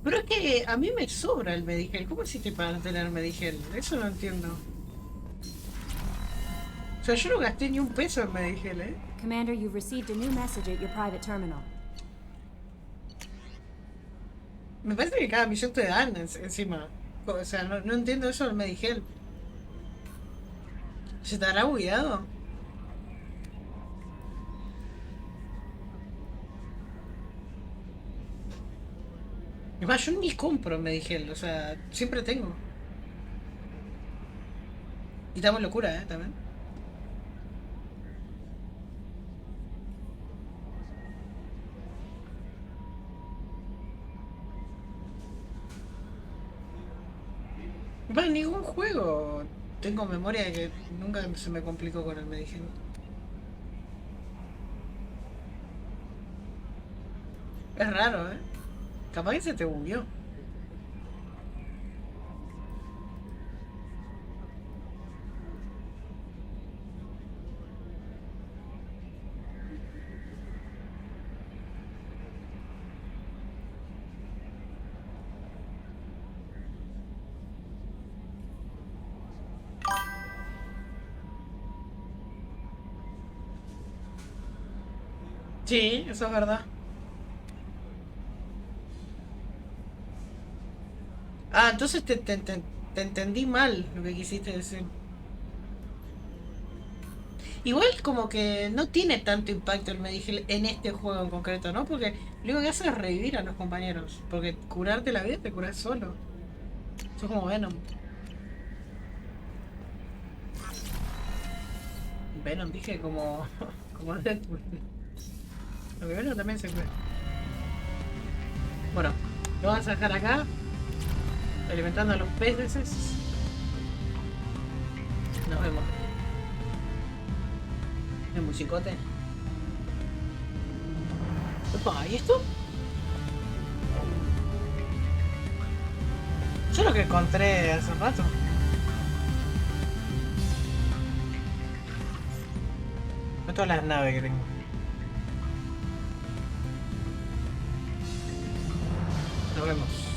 Pero es que a mí me sobra el Medigel. ¿Cómo hiciste para tener Medigel? Eso no entiendo. O sea, yo no gasté ni un peso en Medigel, ¿eh? Commander, you've received a new message at your private terminal. Me parece que cada misión te dan encima. O sea, no entiendo eso del Medigel. ¿Se te habrá bugueado? Es más, yo ni compro Medigel, o sea, siempre tengo. Y estamos en locura, también. Para ningún juego tengo memoria de que nunca se me complicó con el Medigel. Es raro, ¿eh? Capaz que se te bugueó. Sí, eso es verdad. Ah, entonces te entendí mal lo que quisiste decir. Igual como que no tiene tanto impacto el Medigel en este juego en concreto, ¿no? Porque lo único que hace es revivir a los compañeros. Porque curarte la vida te curas solo. Eso es como Venom. Venom dije como Deadpool. Lo que Venom también se cura. Bueno, lo vamos a dejar acá. Alimentando a los peces. Nos vemos. El musicote. Opa, ¿y esto? Yo lo que encontré hace rato. Con todas las naves que tengo. Nos vemos.